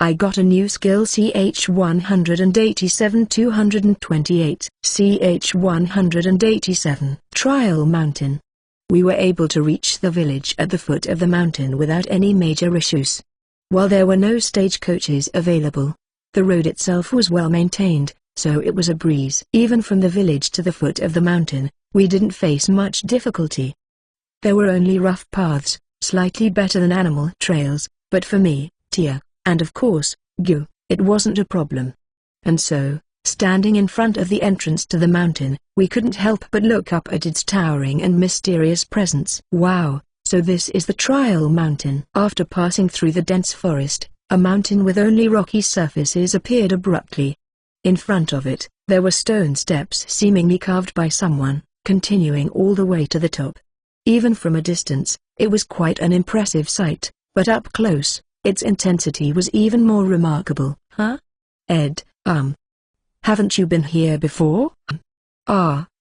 I got a new skill ch 187 228. ch 187. Trial Mountain. We were able to reach the village at the foot of the mountain without any major issues. While there were no stagecoaches available, the road itself was well maintained, so it was a breeze. Even from the village to the foot of the mountain, we didn't face much difficulty. There were only rough paths, slightly better than animal trails, but for me, Tia, and of course, Gu, it wasn't a problem. And so, standing in front of the entrance to the mountain, we couldn't help but look up at its towering and mysterious presence. Wow, so this is the Trial Mountain. After passing through the dense forest, a mountain with only rocky surfaces appeared abruptly. In front of it, there were stone steps seemingly carved by someone, continuing all the way to the top. Even from a distance, it was quite an impressive sight, but up close, its intensity was even more remarkable. Huh? Ed, haven't you been here before?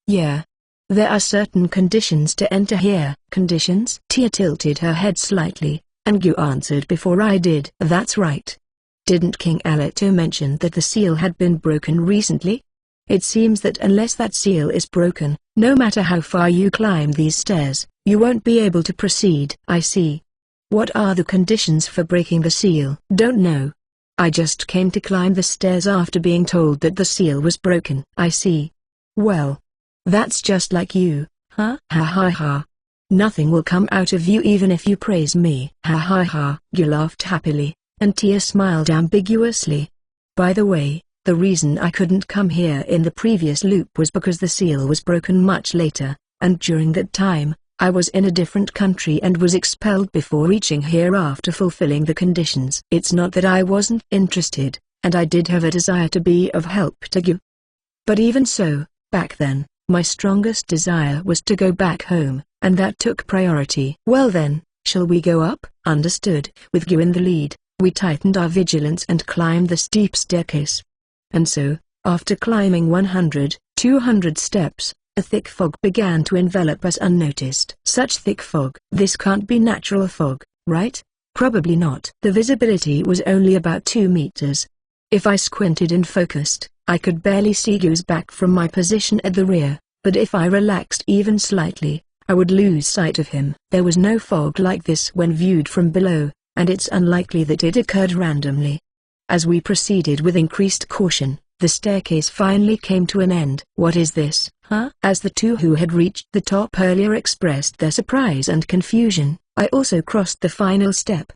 Yeah. There are certain conditions to enter here. Conditions? Tia tilted her head slightly, and Gu answered before I did. That's right. Didn't King Aleto mention that the seal had been broken recently? It seems that unless that seal is broken, no matter how far you climb these stairs, you won't be able to proceed. I see. What are the conditions for breaking the seal? Don't know. I just came to climb the stairs after being told that the seal was broken. I see. Well, that's just like you, huh? Ha ha ha. Nothing will come out of you even if you praise me. Ha ha ha. You laughed happily, and Tia smiled ambiguously. By the way, the reason I couldn't come here in the previous loop was because the seal was broken much later, and during that time, I was in a different country and was expelled before reaching here after fulfilling the conditions. It's not that I wasn't interested, and I did have a desire to be of help to you. But even so, back then, my strongest desire was to go back home, and that took priority. Well then, shall we go up? Understood. With you in the lead, we tightened our vigilance and climbed the steep staircase. And so, after climbing 100, 200 steps, a thick fog began to envelop us unnoticed. Such thick fog. This can't be natural fog, right? Probably not. The visibility was only about 2 meters. If I squinted and focused, I could barely see Gu's back from my position at the rear, but if I relaxed even slightly, I would lose sight of him. There was no fog like this when viewed from below, and it's unlikely that it occurred randomly. As we proceeded with increased caution, the staircase finally came to an end. What is this, huh? As the two who had reached the top earlier expressed their surprise and confusion, I also crossed the final step.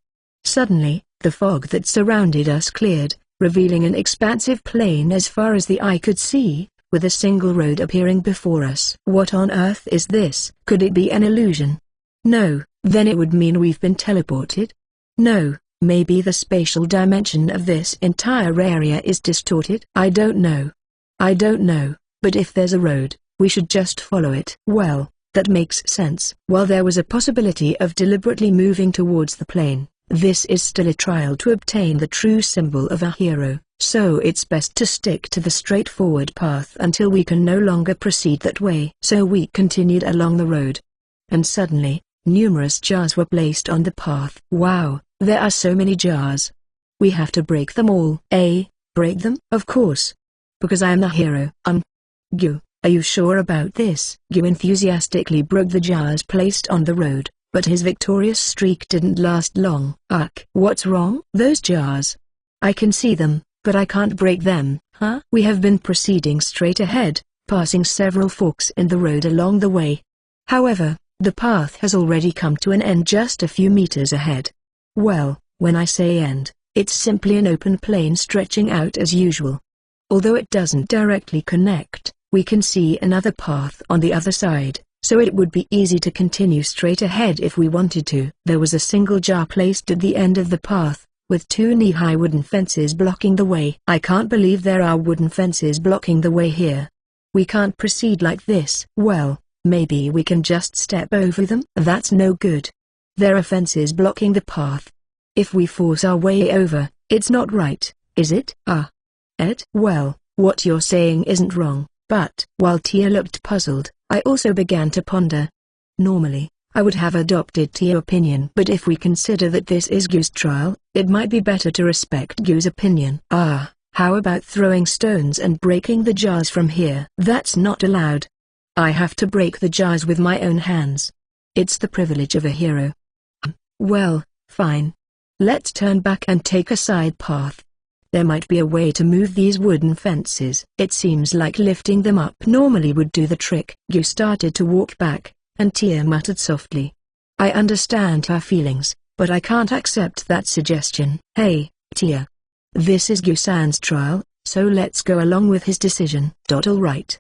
Suddenly, the fog that surrounded us cleared, revealing an expansive plain as far as the eye could see, with a single road appearing before us. What on earth is this? Could it be an illusion? No, then it would mean we've been teleported? No. Maybe the spatial dimension of this entire area is distorted? I don't know, but if there's a road, we should just follow it. Well, that makes sense. While there was a possibility of deliberately moving towards the plane, this is still a trial to obtain the true symbol of a hero, so it's best to stick to the straightforward path until we can no longer proceed that way. So we continued along the road. And suddenly, numerous jars were placed on the path. Wow! There are so many jars. We have to break them all. Break them? Of course. Because I am the hero. Gu, are you sure about this? Gu enthusiastically broke the jars placed on the road, but his victorious streak didn't last long. What's wrong? Those jars. I can see them, but I can't break them. Huh? We have been proceeding straight ahead, passing several forks in the road along the way. However, the path has already come to an end just a few meters ahead. Well, when I say end, it's simply an open plain stretching out as usual. Although it doesn't directly connect, we can see another path on the other side, so it would be easy to continue straight ahead if we wanted to. There was a single jar placed at the end of the path, with 2 knee-high wooden fences blocking the way. I can't believe there are wooden fences blocking the way here. We can't proceed like this. Well, maybe we can just step over them? That's no good. There are fences blocking the path. If we force our way over, it's not right, is it? Ed? Well, what you're saying isn't wrong, but while Tia looked puzzled, I also began to ponder. Normally, I would have adopted Tia's opinion, but if we consider that this is Gyu's trial, it might be better to respect Gyu's opinion. How about throwing stones and breaking the jars from here? That's not allowed. I have to break the jars with my own hands. It's the privilege of a hero. Well, fine. Let's turn back and take a side path. There might be a way to move these wooden fences. It seems like lifting them up normally would do the trick. Gyu started to walk back, and Tia muttered softly. I understand her feelings, but I can't accept that suggestion. Hey, Tia. This is Gyu-san's trial, so let's go along with his decision. All right.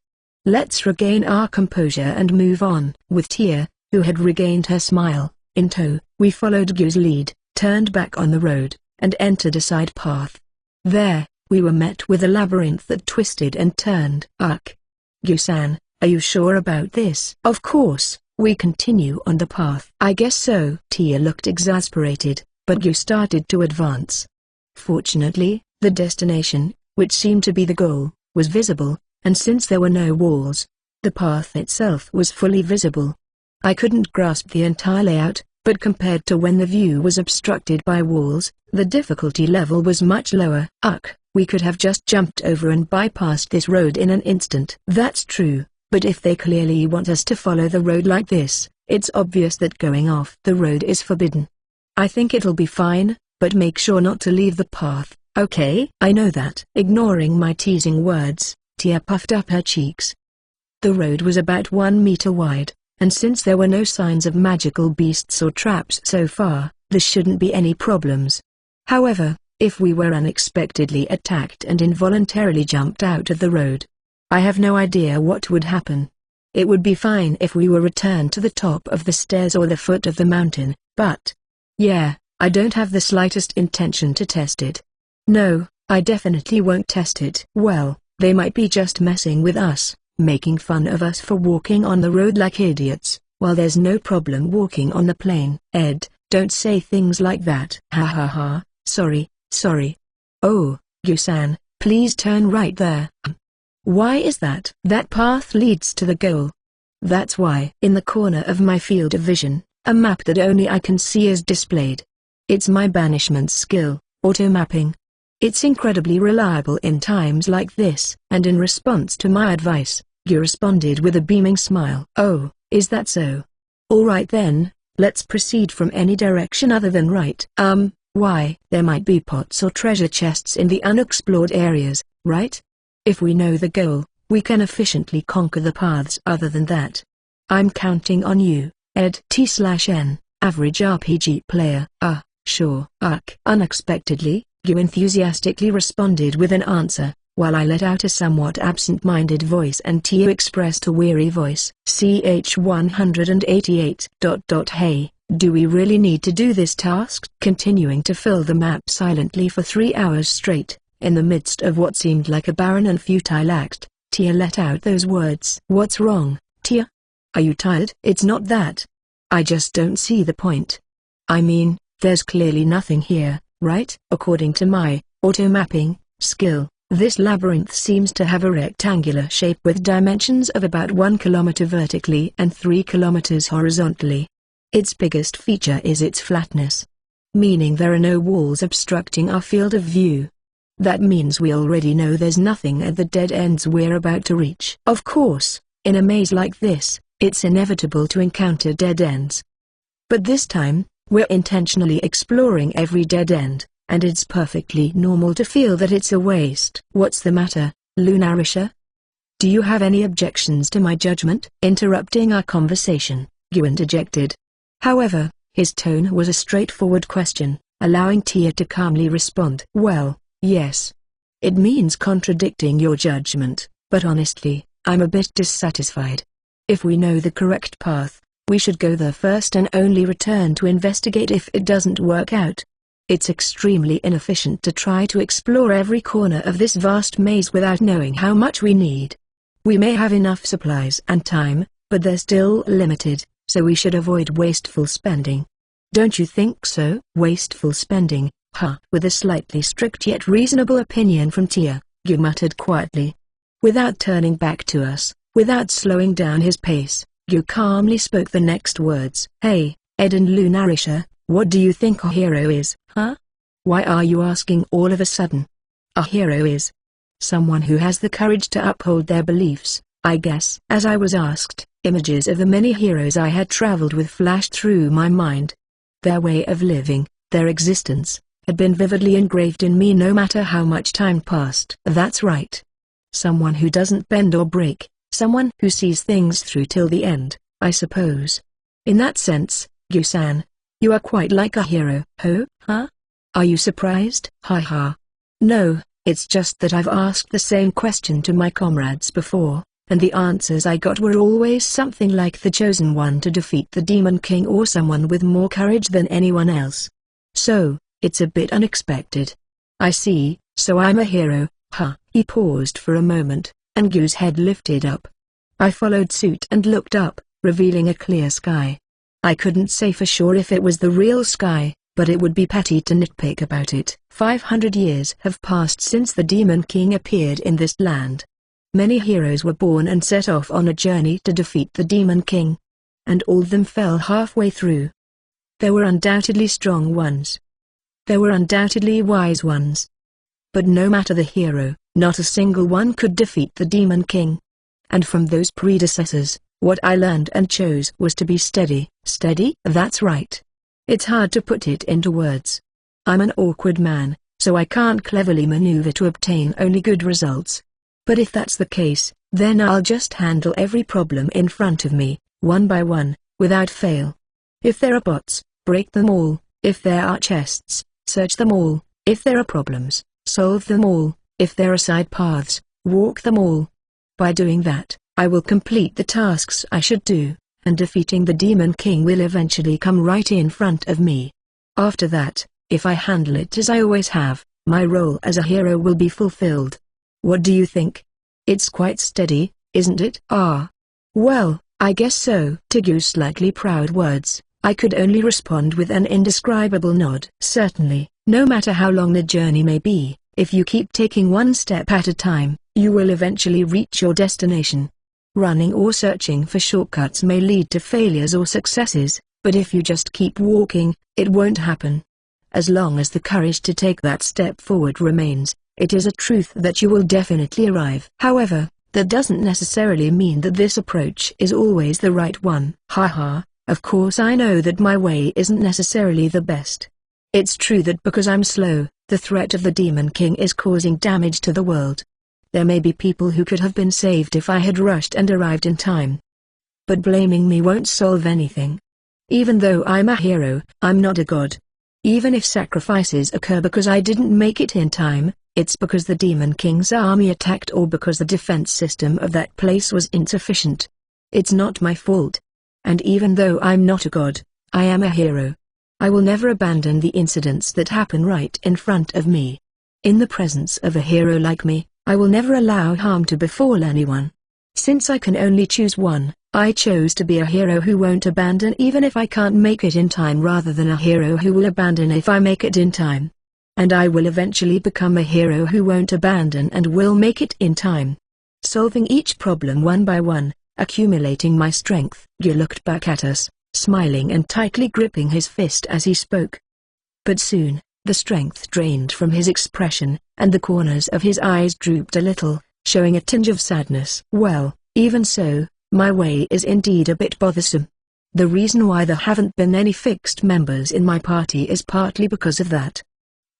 Let's regain our composure and move on. With Tia, who had regained her smile, in tow, we followed Gyu's lead, turned back on the road, and entered a side path. There, we were met with a labyrinth that twisted and turned. Gyu-san, are you sure about this? Of course, we continue on the path. I guess so. Tia looked exasperated, but Gyu started to advance. Fortunately, the destination, which seemed to be the goal, was visible, and since there were no walls, the path itself was fully visible. I couldn't grasp the entire layout, but compared to when the view was obstructed by walls, the difficulty level was much lower. We could have just jumped over and bypassed this road in an instant. That's true, but if they clearly want us to follow the road like this, it's obvious that going off the road is forbidden. I think it'll be fine, but make sure not to leave the path, okay? I know that. Ignoring my teasing words, Tia puffed up her cheeks. The road was about 1 meter wide, and since there were no signs of magical beasts or traps so far, there shouldn't be any problems. However, if we were unexpectedly attacked and involuntarily jumped out of the road, I have no idea what would happen. It would be fine if we were returned to the top of the stairs or the foot of the mountain, but... yeah, I don't have the slightest intention to test it. No, I definitely won't test it. Well, they might be just messing with us, making fun of us for walking on the road like idiots, while there's no problem walking on the plain. Ed, don't say things like that. Ha ha ha, sorry. Oh, Gyu-san, please turn right there. Why is that? That path leads to the goal. That's why. In the corner of my field of vision, a map that only I can see is displayed. It's my banishment skill, auto-mapping. It's incredibly reliable in times like this. And in response to my advice, Gyu responded with a beaming smile. Oh, is that so? All right then, let's proceed from any direction other than right. Why? There might be pots or treasure chests in the unexplored areas, right? If we know the goal, we can efficiently conquer the paths other than that. I'm counting on you, Ed T/N, average RPG player. Sure. Unexpectedly, Gyu enthusiastically responded with an answer, while I let out a somewhat absent-minded voice and Tia expressed a weary voice. CH-188. Hey, do we really need to do this task? Continuing to fill the map silently for 3 hours straight, in the midst of what seemed like a barren and futile act, Tia let out those words. What's wrong, Tia? Are you tired? It's not that. I just don't see the point. I mean, there's clearly nothing here, right? According to my auto-mapping skill, this labyrinth seems to have a rectangular shape with dimensions of about 1 kilometer vertically and 3 kilometers horizontally. Its biggest feature is its flatness, meaning there are no walls obstructing our field of view. That means we already know there's nothing at the dead ends we're about to reach. Of course, in a maze like this, it's inevitable to encounter dead ends. But this time, we're intentionally exploring every dead end, and it's perfectly normal to feel that it's a waste. What's the matter, Lunarisha? Do you have any objections to my judgment? Interrupting our conversation, Gyu interjected. However, his tone was a straightforward question, allowing Tia to calmly respond. Well, yes. It means contradicting your judgment, but honestly, I'm a bit dissatisfied. If we know the correct path, we should go there first and only return to investigate if it doesn't work out. It's extremely inefficient to try to explore every corner of this vast maze without knowing how much we need. We may have enough supplies and time, but they're still limited, so we should avoid wasteful spending. Don't you think so? Wasteful spending, huh? With a slightly strict yet reasonable opinion from Tia, Gyu muttered quietly. Without turning back to us, without slowing down his pace, Yu calmly spoke the next words. Hey, Ed and Lunarisha, what do you think a hero is, huh? Why are you asking all of a sudden? A hero is someone who has the courage to uphold their beliefs, I guess. As I was asked, images of the many heroes I had traveled with flashed through my mind. Their way of living, their existence, had been vividly engraved in me no matter how much time passed. That's right. Someone who doesn't bend or break, someone who sees things through till the end, I suppose. In that sense, Yu-san, you are quite like a hero. Oh, huh? Are you surprised? Ha. No, it's just that I've asked the same question to my comrades before, and the answers I got were always something like the chosen one to defeat the Demon King or someone with more courage than anyone else. So, it's a bit unexpected. I see, so I'm a hero, huh? He paused for a moment, and Gyu's head lifted up. I followed suit and looked up, revealing a clear sky. I couldn't say for sure if it was the real sky, but it would be petty to nitpick about it. 500 years have passed since the Demon King appeared in this land. Many heroes were born and set off on a journey to defeat the Demon King. And all of them fell halfway through. There were undoubtedly strong ones. There were undoubtedly wise ones. But no matter the hero, not a single one could defeat the Demon King. And from those predecessors, what I learned and chose was to be steady. Steady? That's right. It's hard to put it into words. I'm an awkward man, so I can't cleverly maneuver to obtain only good results. But if that's the case, then I'll just handle every problem in front of me, one by one, without fail. If there are pots, break them all. If there are chests, search them all. If there are problems, solve them all. If there are side paths, walk them all. By doing that, I will complete the tasks I should do, and defeating the Demon King will eventually come right in front of me. After that, if I handle it as I always have, my role as a hero will be fulfilled. What do you think? It's quite steady, isn't it? Ah. Well, I guess so. To Gyu's slightly proud words, I could only respond with an indescribable nod. Certainly, no matter how long the journey may be, if you keep taking one step at a time, you will eventually reach your destination. Running or searching for shortcuts may lead to failures or successes, but if you just keep walking, it won't happen. As long as the courage to take that step forward remains, it is a truth that you will definitely arrive. However, that doesn't necessarily mean that this approach is always the right one. Haha, of course I know that my way isn't necessarily the best. It's true that because I'm slow, the threat of the Demon King is causing damage to the world. There may be people who could have been saved if I had rushed and arrived in time. But blaming me won't solve anything. Even though I'm a hero, I'm not a god. Even if sacrifices occur because I didn't make it in time, it's because the Demon King's army attacked or because the defense system of that place was insufficient. It's not my fault. And even though I'm not a god, I am a hero. I will never abandon the incidents that happen right in front of me. In the presence of a hero like me, I will never allow harm to befall anyone. Since I can only choose one, I chose to be a hero who won't abandon even if I can't make it in time rather than a hero who will abandon if I make it in time. And I will eventually become a hero who won't abandon and will make it in time. Solving each problem one by one, accumulating my strength. Gyu looked back at us, smiling and tightly gripping his fist as he spoke. But soon, the strength drained from his expression, and the corners of his eyes drooped a little, showing a tinge of sadness. Well, even so, my way is indeed a bit bothersome. The reason why there haven't been any fixed members in my party is partly because of that.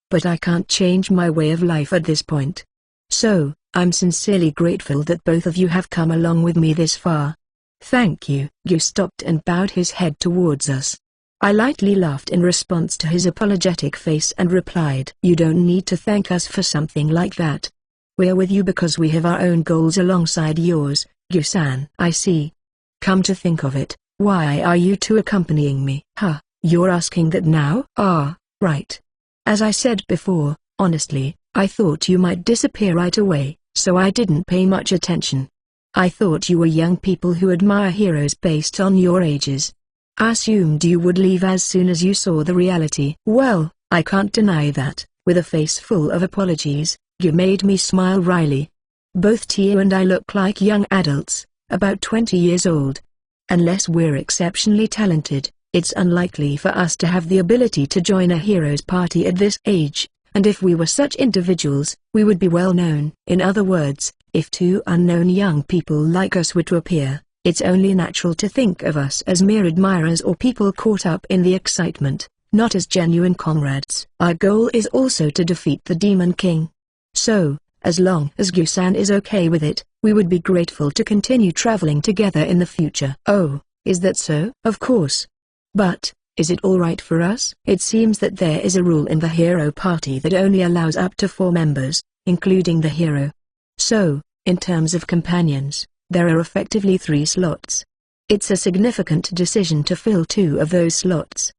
But I can't change my way of life at this point. So, I'm sincerely grateful that both of you have come along with me this far. Thank you. Gyu stopped and bowed his head towards us. I lightly laughed in response to his apologetic face and replied, "You don't need to thank us for something like that. We're with you because we have our own goals alongside yours, Gyu-san." "I see. Come to think of it, why are you two accompanying me?" "Huh, you're asking that now?" "Ah, right. As I said before, honestly, I thought you might disappear right away, so I didn't pay much attention. I thought you were young people who admire heroes based on your ages. I assumed you would leave as soon as you saw the reality." "Well, I can't deny that." With a face full of apologies, Gyu made me smile wryly. "Both Tio and I look like young adults, about 20 years old. Unless we're exceptionally talented, it's unlikely for us to have the ability to join a hero's party at this age, and if we were such individuals, we would be well known. In other words, if two unknown young people like us were to appear, it's only natural to think of us as mere admirers or people caught up in the excitement, not as genuine comrades. Our goal is also to defeat the Demon King. So, as long as Gusan is okay with it, we would be grateful to continue traveling together in the future. Oh, is that so? Of course. But, is it alright for us? It seems that there is a rule in the hero party that only allows up to 4 members, including the hero. So, in terms of companions, there are effectively 3 slots. It's a significant decision to fill 2 of those slots.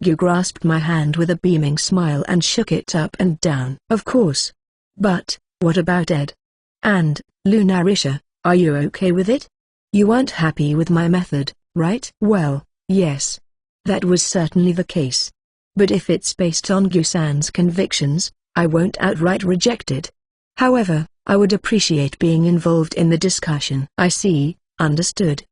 Gu grasped my hand with a beaming smile and shook it up and down. Of course. But, what about Ed? And, Lunarisha, are you okay with it? You weren't happy with my method, right? Well, yes. That was certainly the case. But if it's based on Gusan's convictions, I won't outright reject it. However, I would appreciate being involved in the discussion. I see, understood.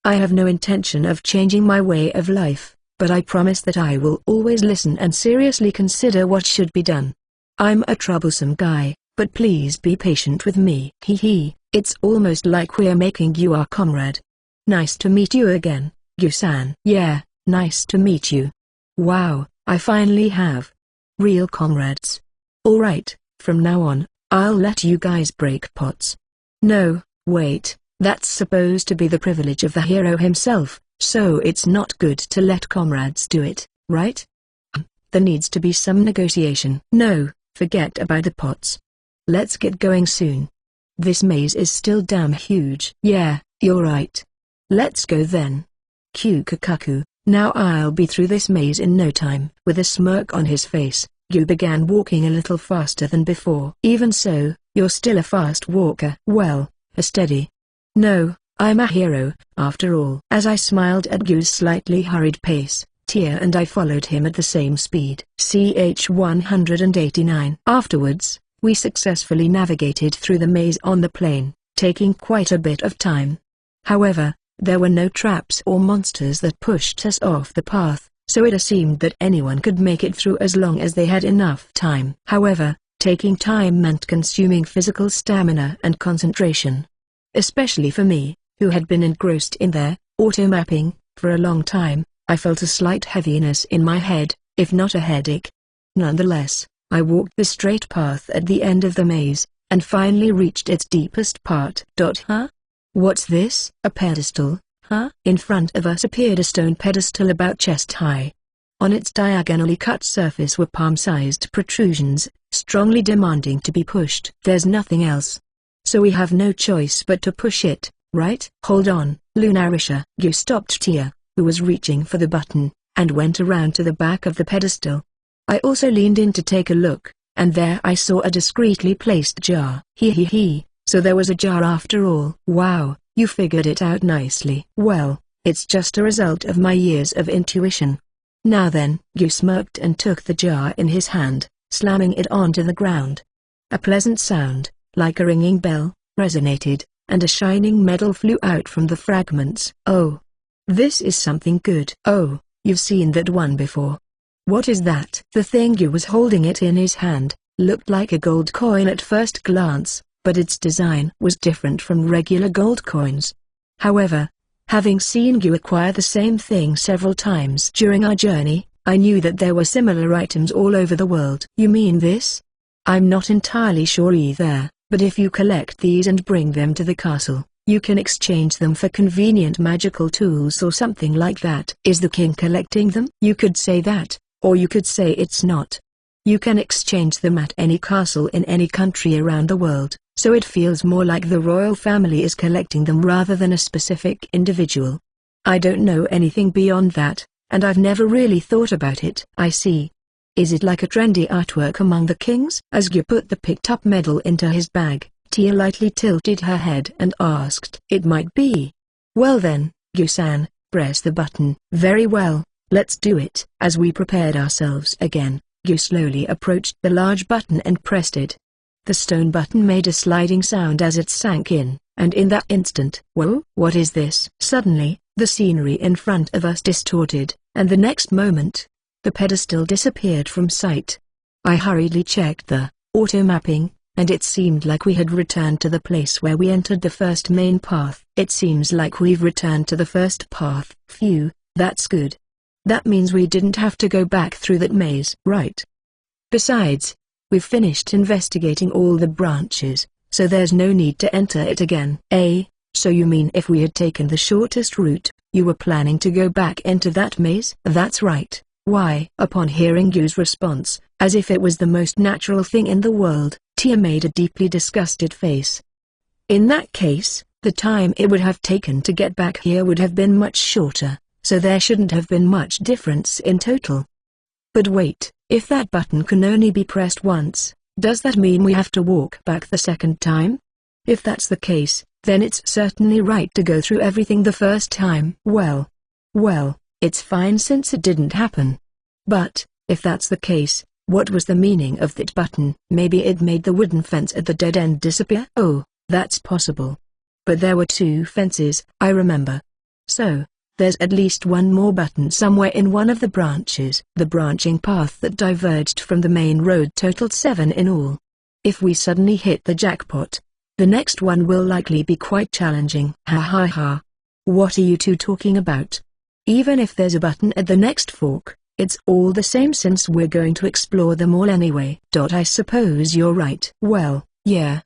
I have no intention of changing my way of life, but I promise that I will always listen and seriously consider what should be done. I'm a troublesome guy, but please be patient with me. Hee, it's almost like we're making you our comrade. Nice to meet you again, Gusan. Yeah, nice to meet you. Wow, I finally have real comrades. Alright, from now on, I'll let you guys break pots. No, wait, that's supposed to be the privilege of the hero himself, so it's not good to let comrades do it, right? There needs to be some negotiation. No, forget about the pots. Let's get going soon. This maze is still damn huge. Yeah, you're right. Let's go then. Kakaku, now I'll be through this maze in no time. With a smirk on his face, Gu began walking a little faster than before. Even so, you're still a fast walker. Well, a steady. No, I'm a hero, after all. As I smiled at Gu's slightly hurried pace, Tia and I followed him at the same speed. Ch 189. Afterwards, we successfully navigated through the maze on the plain, taking quite a bit of time. However, there were no traps or monsters that pushed us off the path, so it seemed that anyone could make it through as long as they had enough time. However, taking time meant consuming physical stamina and concentration. Especially for me, who had been engrossed in their auto-mapping for a long time, I felt a slight heaviness in my head, if not a headache. Nonetheless, I walked the straight path at the end of the maze, and finally reached its deepest part. Huh? What's this? A pedestal, huh? In front of us appeared a stone pedestal about chest high. On its diagonally cut surface were palm-sized protrusions, strongly demanding to be pushed. There's nothing else. So we have no choice but to push it, right? Hold on, Lunarisha. Gu stopped Tia, who was reaching for the button, and went around to the back of the pedestal. I also leaned in to take a look, and there I saw a discreetly placed jar. So there was a jar after all. Wow, you figured it out nicely. Well, it's just a result of my years of intuition. Now then, Gu smirked and took the jar in his hand, slamming it onto the ground. A pleasant sound, like a ringing bell, resonated, and a shining medal flew out from the fragments. Oh, this is something good. Oh, you've seen that one before. What is that? The thing Gu was holding it in his hand, looked like a gold coin at first glance, but its design was different from regular gold coins. However, having seen Gu acquire the same thing several times during our journey, I knew that there were similar items all over the world. You mean this? I'm not entirely sure either, but if you collect these and bring them to the castle, you can exchange them for convenient magical tools or something like that. Is the king collecting them? You could say that, or you could say it's not. You can exchange them at any castle in any country around the world, so it feels more like the royal family is collecting them rather than a specific individual. I don't know anything beyond that, and I've never really thought about it. I see. Is it like a trendy artwork among the kings? As Gu put the picked-up medal into his bag, Tia lightly tilted her head and asked. It might be. Well then, Gu-san, press the button. Very well, let's do it. As we prepared ourselves again, Gu slowly approached the large button and pressed it. The stone button made a sliding sound as it sank in, and in that instant, whoa, what is this? Suddenly, The scenery in front of us distorted, and the next moment, the pedestal disappeared from sight. I hurriedly checked the auto-mapping, and it seemed like we had returned to the place where we entered the first main path. It seems like we've returned to the first path. Phew, that's good. That means we didn't have to go back through that maze, right? Besides, we've finished investigating all the branches, so there's no need to enter it again. So you mean if we had taken the shortest route, you were planning to go back into that maze? That's right. Why? Upon hearing Yu's response, as if it was the most natural thing in the world, Tia made a deeply disgusted face. In that case, the time it would have taken to get back here would have been much shorter, so there shouldn't have been much difference in total. But wait, if that button can only be pressed once, does that mean we have to walk back the second time? If that's the case, then it's certainly right to go through everything the first time. Well, it's fine since it didn't happen. But, if that's the case, what was the meaning of that button? Maybe it made the wooden fence at the dead end disappear? Oh, that's possible. But there were 2 fences, I remember. So, there's at least one more button somewhere in one of the branches. The branching path that diverged from the main road totaled 7 in all. If we suddenly hit the jackpot, the next one will likely be quite challenging. Ha ha ha. What are you two talking about? Even if there's a button at the next fork, it's all the same since we're going to explore them all anyway. I suppose you're right. Well, yeah.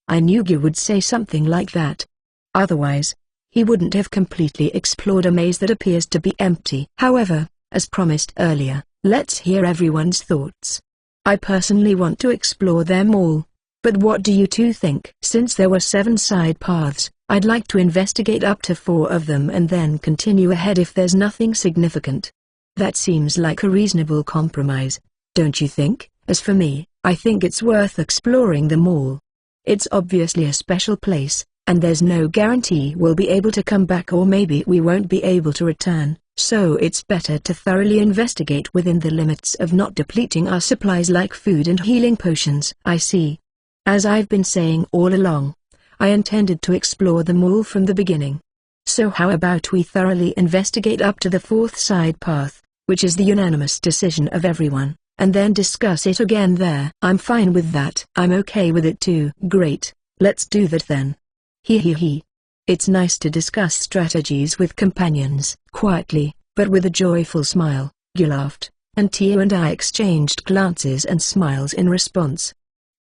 I knew you would say something like that. Otherwise, he wouldn't have completely explored a maze that appears to be empty. However, as promised earlier, let's hear everyone's thoughts. I personally want to explore them all. But what do you two think? Since there were 7 side paths, I'd like to investigate up to 4 of them and then continue ahead if there's nothing significant. That seems like a reasonable compromise, don't you think? As for me, I think it's worth exploring them all. It's obviously a special place, and there's no guarantee we'll be able to come back, or maybe we won't be able to return, so it's better to thoroughly investigate within the limits of not depleting our supplies like food and healing potions. I see. As I've been saying all along, I intended to explore them all from the beginning. So how about we thoroughly investigate up to the 4th side path, which is the unanimous decision of everyone, and then discuss it again there. I'm fine with that. I'm okay with it too. Great, let's do that then. He. It's nice to discuss strategies with companions. Quietly, but with a joyful smile, Yu laughed, and Tia and I exchanged glances and smiles in response.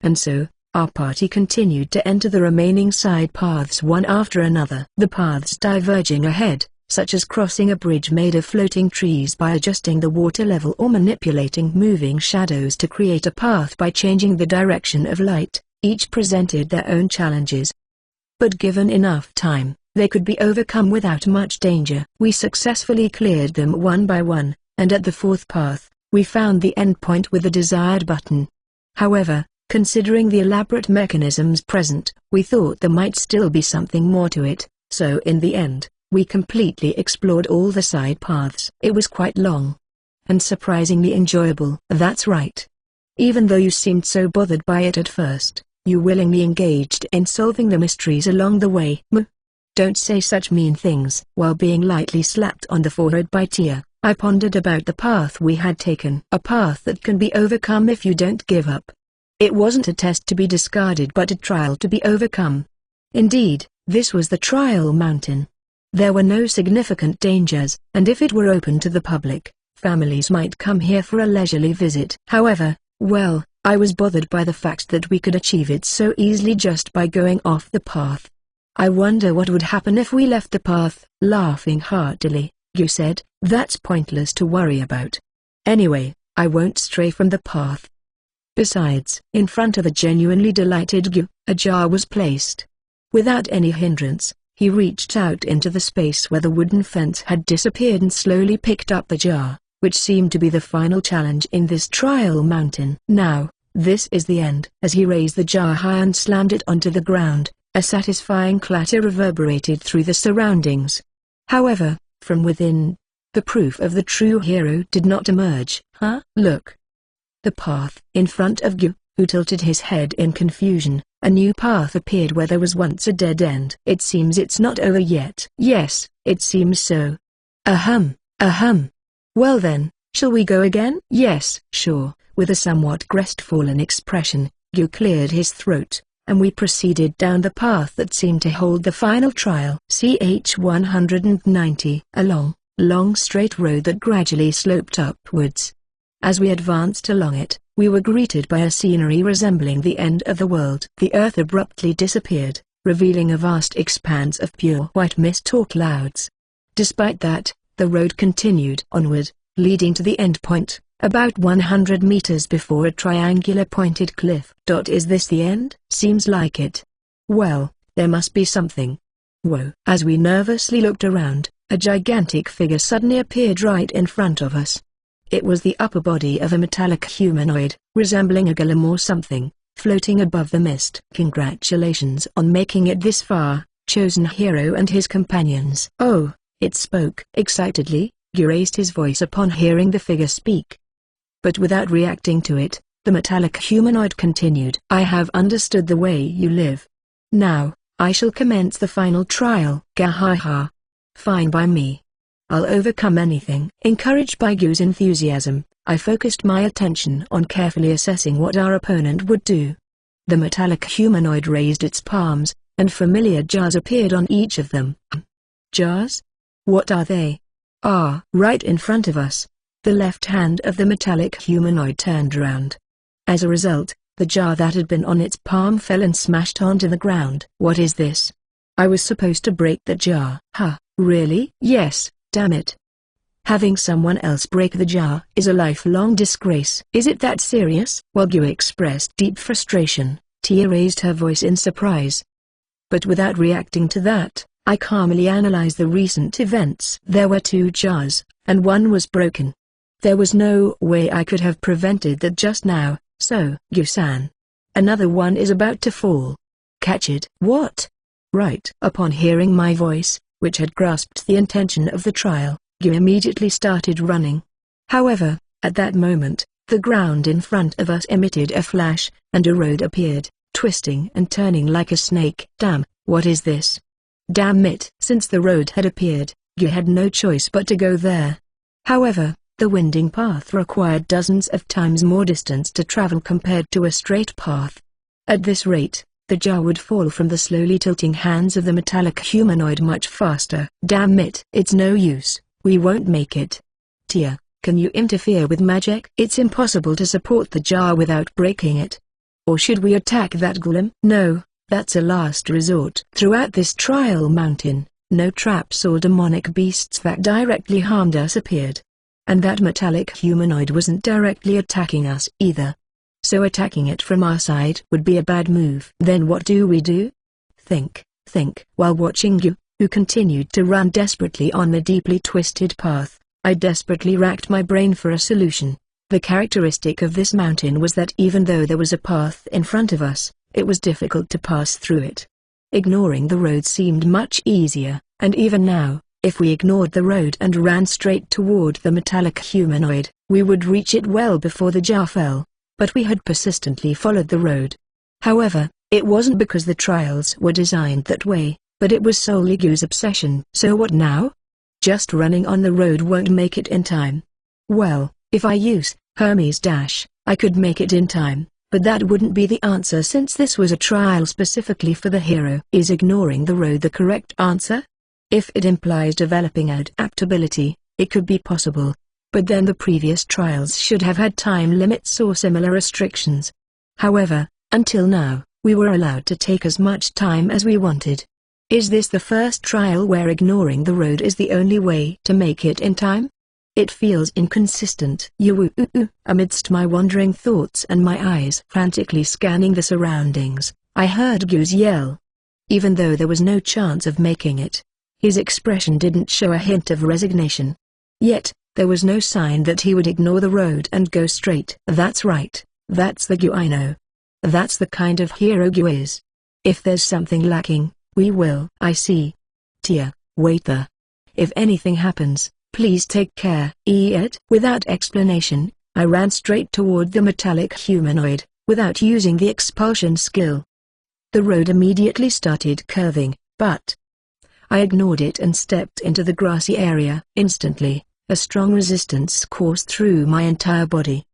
And so, our party continued to enter the remaining side paths one after another. The paths diverging ahead, such as crossing a bridge made of floating trees by adjusting the water level or manipulating moving shadows to create a path by changing the direction of light, each presented their own challenges. But given enough time, they could be overcome without much danger. We successfully cleared them one by one, and at the 4th path, we found the endpoint with the desired button. However, considering the elaborate mechanisms present, we thought there might still be something more to it, so in the end, we completely explored all the side paths. It was quite long. And surprisingly enjoyable. That's right. Even though you seemed so bothered by it at first, you willingly engaged in solving the mysteries along the way. Don't say such mean things. While being lightly slapped on the forehead by Tia, I pondered about the path we had taken. A path that can be overcome if you don't give up. It wasn't a test to be discarded but a trial to be overcome. Indeed, this was the trial mountain. There were no significant dangers, and if it were open to the public, families might come here for a leisurely visit. However, I was bothered by the fact that we could achieve it so easily just by going off the path. I wonder what would happen if we left the path. Laughing heartily, Yu said, that's pointless to worry about. Anyway, I won't stray from the path. Besides, in front of a genuinely delighted Yu, a jar was placed. Without any hindrance, he reached out into the space where the wooden fence had disappeared and slowly picked up the jar, which seemed to be the final challenge in this trial mountain. Now, this is the end. As he raised the jar high and slammed it onto the ground, a satisfying clatter reverberated through the surroundings. However, from within, the proof of the true hero did not emerge. Look. The path in front of Yu, who tilted his head in confusion, A new path appeared where there was once a dead end. It seems it's not over yet. Yes, it seems so. Ahem, ahem. Well then, shall we go again? Yes, sure. With a somewhat crestfallen expression, Yu cleared his throat, and we proceeded down the path that seemed to hold the final trial. CH 190. A long straight road that gradually sloped upwards. As we advanced along it, we were greeted by a scenery resembling the end of the world. The earth abruptly disappeared, revealing a vast expanse of pure white mist or clouds. Despite that, the road continued onward, leading to the end point, about 100 meters before a triangular pointed cliff. Is this the end? Seems like it. Well, there must be something. Whoa! As we nervously looked around, a gigantic figure suddenly appeared right in front of us. It was the upper body of a metallic humanoid, resembling a golem or something, floating above the mist. Congratulations on making it this far, chosen hero and his companions. Oh, it spoke. Excitedly, Yu raised his voice upon hearing the figure speak. But without reacting to it, the metallic humanoid continued. I have understood the way you live. Now, I shall commence the final trial. Gahaha. Fine by me. I'll overcome anything. Encouraged by Yu's enthusiasm, I focused my attention on carefully assessing what our opponent would do. The metallic humanoid raised its palms, and familiar jars appeared on each of them. Jars? What are they? Ah, right in front of us. The left hand of the metallic humanoid turned around. As a result, the jar that had been on its palm fell and smashed onto the ground. What is this? I was supposed to break the jar. Huh, really? Yes, damn it. Having someone else break the jar is a lifelong disgrace. Is it that serious? While Yu expressed deep frustration, Tia raised her voice in surprise. But without reacting to that, I calmly analyzed the recent events. There were 2 jars, and one was broken. There was no way I could have prevented that just now, so, Yu-san. Another one is about to fall. Catch it. What? Right. Upon hearing my voice, which had grasped the intention of the trial, Yu immediately started running. However, at that moment, the ground in front of us emitted a flash, and a road appeared, twisting and turning like a snake. Damn, what is this? Damn it! Since the road had appeared, Yu had no choice but to go there. However, the winding path required dozens of times more distance to travel compared to a straight path. At this rate, the jar would fall from the slowly tilting hands of the metallic humanoid much faster. Damn it! It's no use, we won't make it. Tia, can you interfere with magic? It's impossible to support the jar without breaking it. Or should we attack that golem? No, that's a last resort. Throughout this trial mountain, no traps or demonic beasts that directly harmed us appeared. And that metallic humanoid wasn't directly attacking us either. So attacking it from our side would be a bad move. Then what do we do? Think. While watching Yu, who continued to run desperately on the deeply twisted path, I desperately racked my brain for a solution. The characteristic of this mountain was that even though there was a path in front of us, it was difficult to pass through it. Ignoring the road seemed much easier, and even now, if we ignored the road and ran straight toward the metallic humanoid, we would reach it well before the jar fell. But we had persistently followed the road. However, it wasn't because the trials were designed that way, but it was solely Yu's obsession. So what now? Just running on the road won't make it in time. Well, if I use Hermes Dash, I could make it in time, but that wouldn't be the answer since this was a trial specifically for the hero. Is ignoring the road the correct answer? If it implies developing adaptability, it could be possible. But then the previous trials should have had time limits or similar restrictions. However, until now, we were allowed to take as much time as we wanted. Is this the first trial where ignoring the road is the only way to make it in time? It feels inconsistent. Amidst my wandering thoughts and my eyes frantically scanning the surroundings, I heard Yu's yell. Even though there was no chance of making it, his expression didn't show a hint of resignation. Yet, there was no sign that he would ignore the road and go straight. That's right, that's the Yu I know. That's the kind of hero Yu is. If there's something lacking, we will. I see. Tia, wait there. If anything happens, please take care. Without explanation, I ran straight toward the metallic humanoid, without using the expulsion skill. The road immediately started curving, but I ignored it and stepped into the grassy area. Instantly, a strong resistance coursed through my entire body.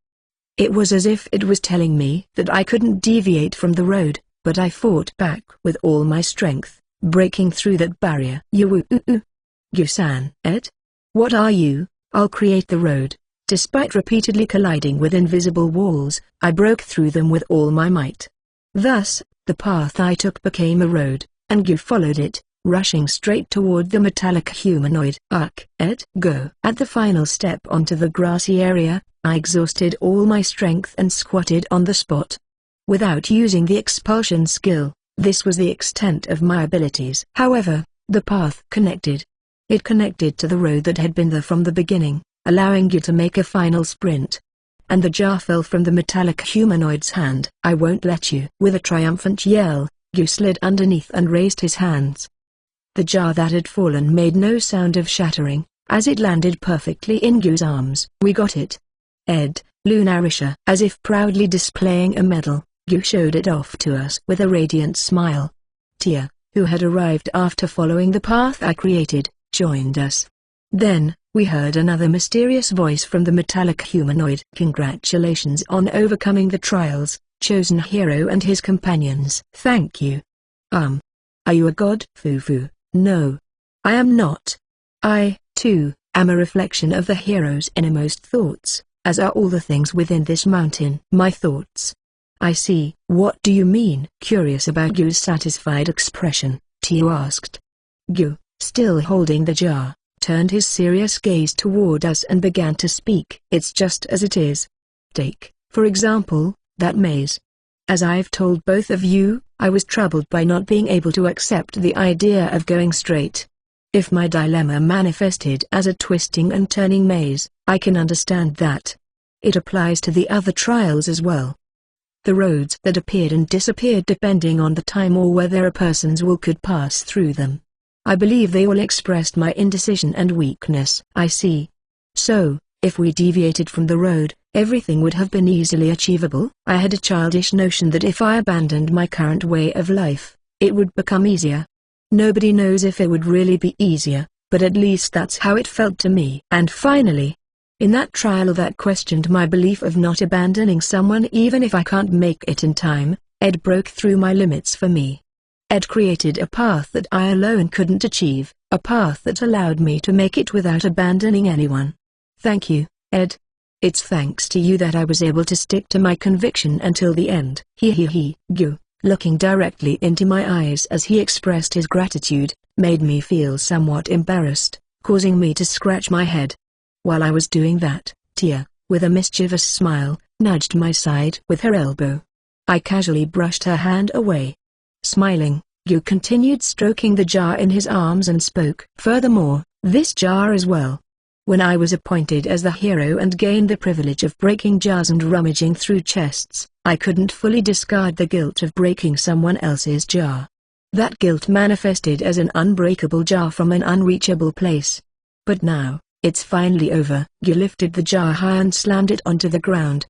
It was as if it was telling me that I couldn't deviate from the road, but I fought back with all my strength, breaking through that barrier. You-san. Ed? What are you? I'll create the road. Despite repeatedly colliding with invisible walls, I broke through them with all my might. Thus, the path I took became a road, and you followed it, rushing straight toward the metallic humanoid. Ed, go. At the final step onto the grassy area, I exhausted all my strength and squatted on the spot. Without using the expulsion skill, this was the extent of my abilities. However, the path connected. It connected to the road that had been there from the beginning, allowing you to make a final sprint. And the jar fell from the metallic humanoid's hand. I won't let you. With a triumphant yell, you slid underneath and raised his hands. The jar that had fallen made no sound of shattering, as it landed perfectly in Gyu's arms. We got it. Ed, Lunarisha. As if proudly displaying a medal, Gyu showed it off to us with a radiant smile. Tia, who had arrived after following the path I created, joined us. Then, we heard another mysterious voice from the metallic humanoid. Congratulations on overcoming the trials, chosen hero and his companions. Thank you. Are you a god? Fufu. No. I am not. I, too, am a reflection of the hero's innermost thoughts, as are all the things within this mountain. My thoughts. I see. What do you mean? Curious about Gyu's satisfied expression, Tia asked. Gyu, still holding the jar, turned his serious gaze toward us and began to speak. It's just as it is. Take, for example, that maze. As I've told both of you, I was troubled by not being able to accept the idea of going straight. If my dilemma manifested as a twisting and turning maze, I can understand that. It applies to the other trials as well. The roads that appeared and disappeared depending on the time or whether a person's will could pass through them. I believe they all expressed my indecision and weakness. I see. So, if we deviated from the road, everything would have been easily achievable? I had a childish notion that if I abandoned my current way of life, it would become easier. Nobody knows if it would really be easier, but at least that's how it felt to me. And finally, in that trial that questioned my belief of not abandoning someone even if I can't make it in time, Ed broke through my limits for me. Ed created a path that I alone couldn't achieve, a path that allowed me to make it without abandoning anyone. Thank you, Ed. It's thanks to you that I was able to stick to my conviction until the end. Gyu, looking directly into my eyes as he expressed his gratitude, made me feel somewhat embarrassed, causing me to scratch my head. While I was doing that, Tia, with a mischievous smile, nudged my side with her elbow. I casually brushed her hand away. Smiling, Gyu continued stroking the jar in his arms and spoke. Furthermore, this jar as well. When I was appointed as the hero and gained the privilege of breaking jars and rummaging through chests, I couldn't fully discard the guilt of breaking someone else's jar. That guilt manifested as an unbreakable jar from an unreachable place. But now, it's finally over. Gyu lifted the jar high and slammed it onto the ground.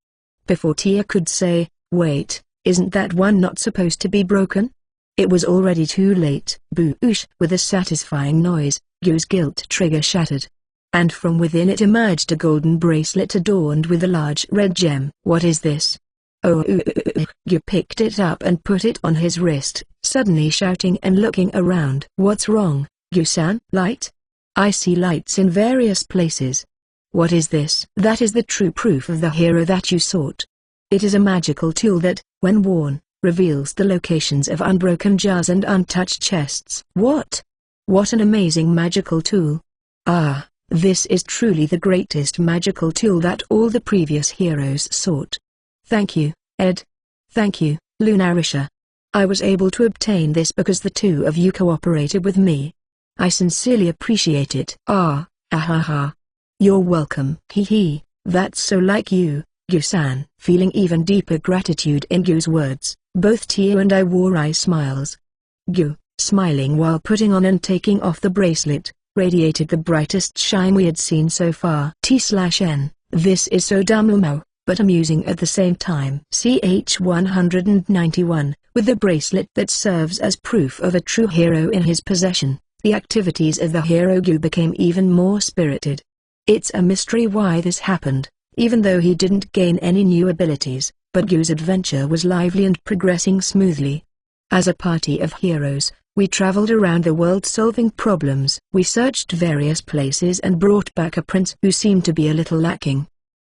Before Tia could say, wait, isn't that one not supposed to be broken? It was already too late. Boosh! With a satisfying noise, Gyu's guilt trigger shattered. And from within it emerged a golden bracelet adorned with a large red gem. What is this? Oh! Gyu picked it up and put it on his wrist, suddenly shouting and looking around. What's wrong, Gyu-san? Light? I see lights in various places. What is this? That is the true proof of the hero that you sought. It is a magical tool that, when worn, reveals the locations of unbroken jars and untouched chests. What? What an amazing magical tool. Ah, this is truly the greatest magical tool that all the previous heroes sought. Thank you, Ed. Thank you, Lunarisha. I was able to obtain this because the two of you cooperated with me. I sincerely appreciate it. Ahaha. You're welcome. That's so like you, Gyu-san. Feeling even deeper gratitude in Gyu's words, both Tia and I wore eye smiles. Gyu, smiling while putting on and taking off the bracelet, radiated the brightest shine we had seen so far. T/N, this is so dumb. but amusing at the same time. CH-191, with the bracelet that serves as proof of a true hero in his possession, the activities of the hero Gu became even more spirited. It's a mystery why this happened, even though he didn't gain any new abilities, but Gu's adventure was lively and progressing smoothly. As a party of heroes, we traveled around the world solving problems. We searched various places and brought back a prince who seemed to be a little lacking.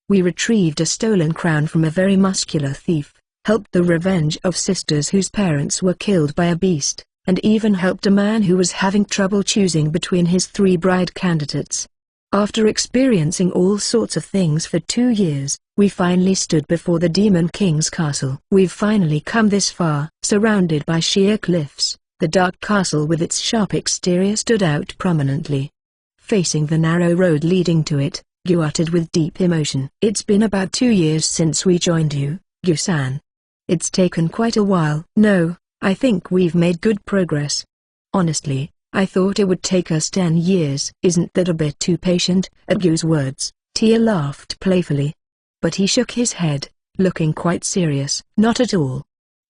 We retrieved a stolen crown from a very muscular thief, helped the revenge of sisters whose parents were killed by a beast, and even helped a man who was having trouble choosing between his 3 bride candidates. After experiencing all sorts of things for 2 years, we finally stood before the Demon King's castle. We've finally come this far. Surrounded by sheer cliffs, the dark castle with its sharp exterior stood out prominently. Facing the narrow road leading to it, Gu uttered with deep emotion. It's been about 2 years since we joined you, Gu-san. It's taken quite a while. No, I think we've made good progress. Honestly, I thought it would take us 10 years. Isn't that a bit too patient? At Gu's words, Tia laughed playfully. But he shook his head, looking quite serious. Not at all.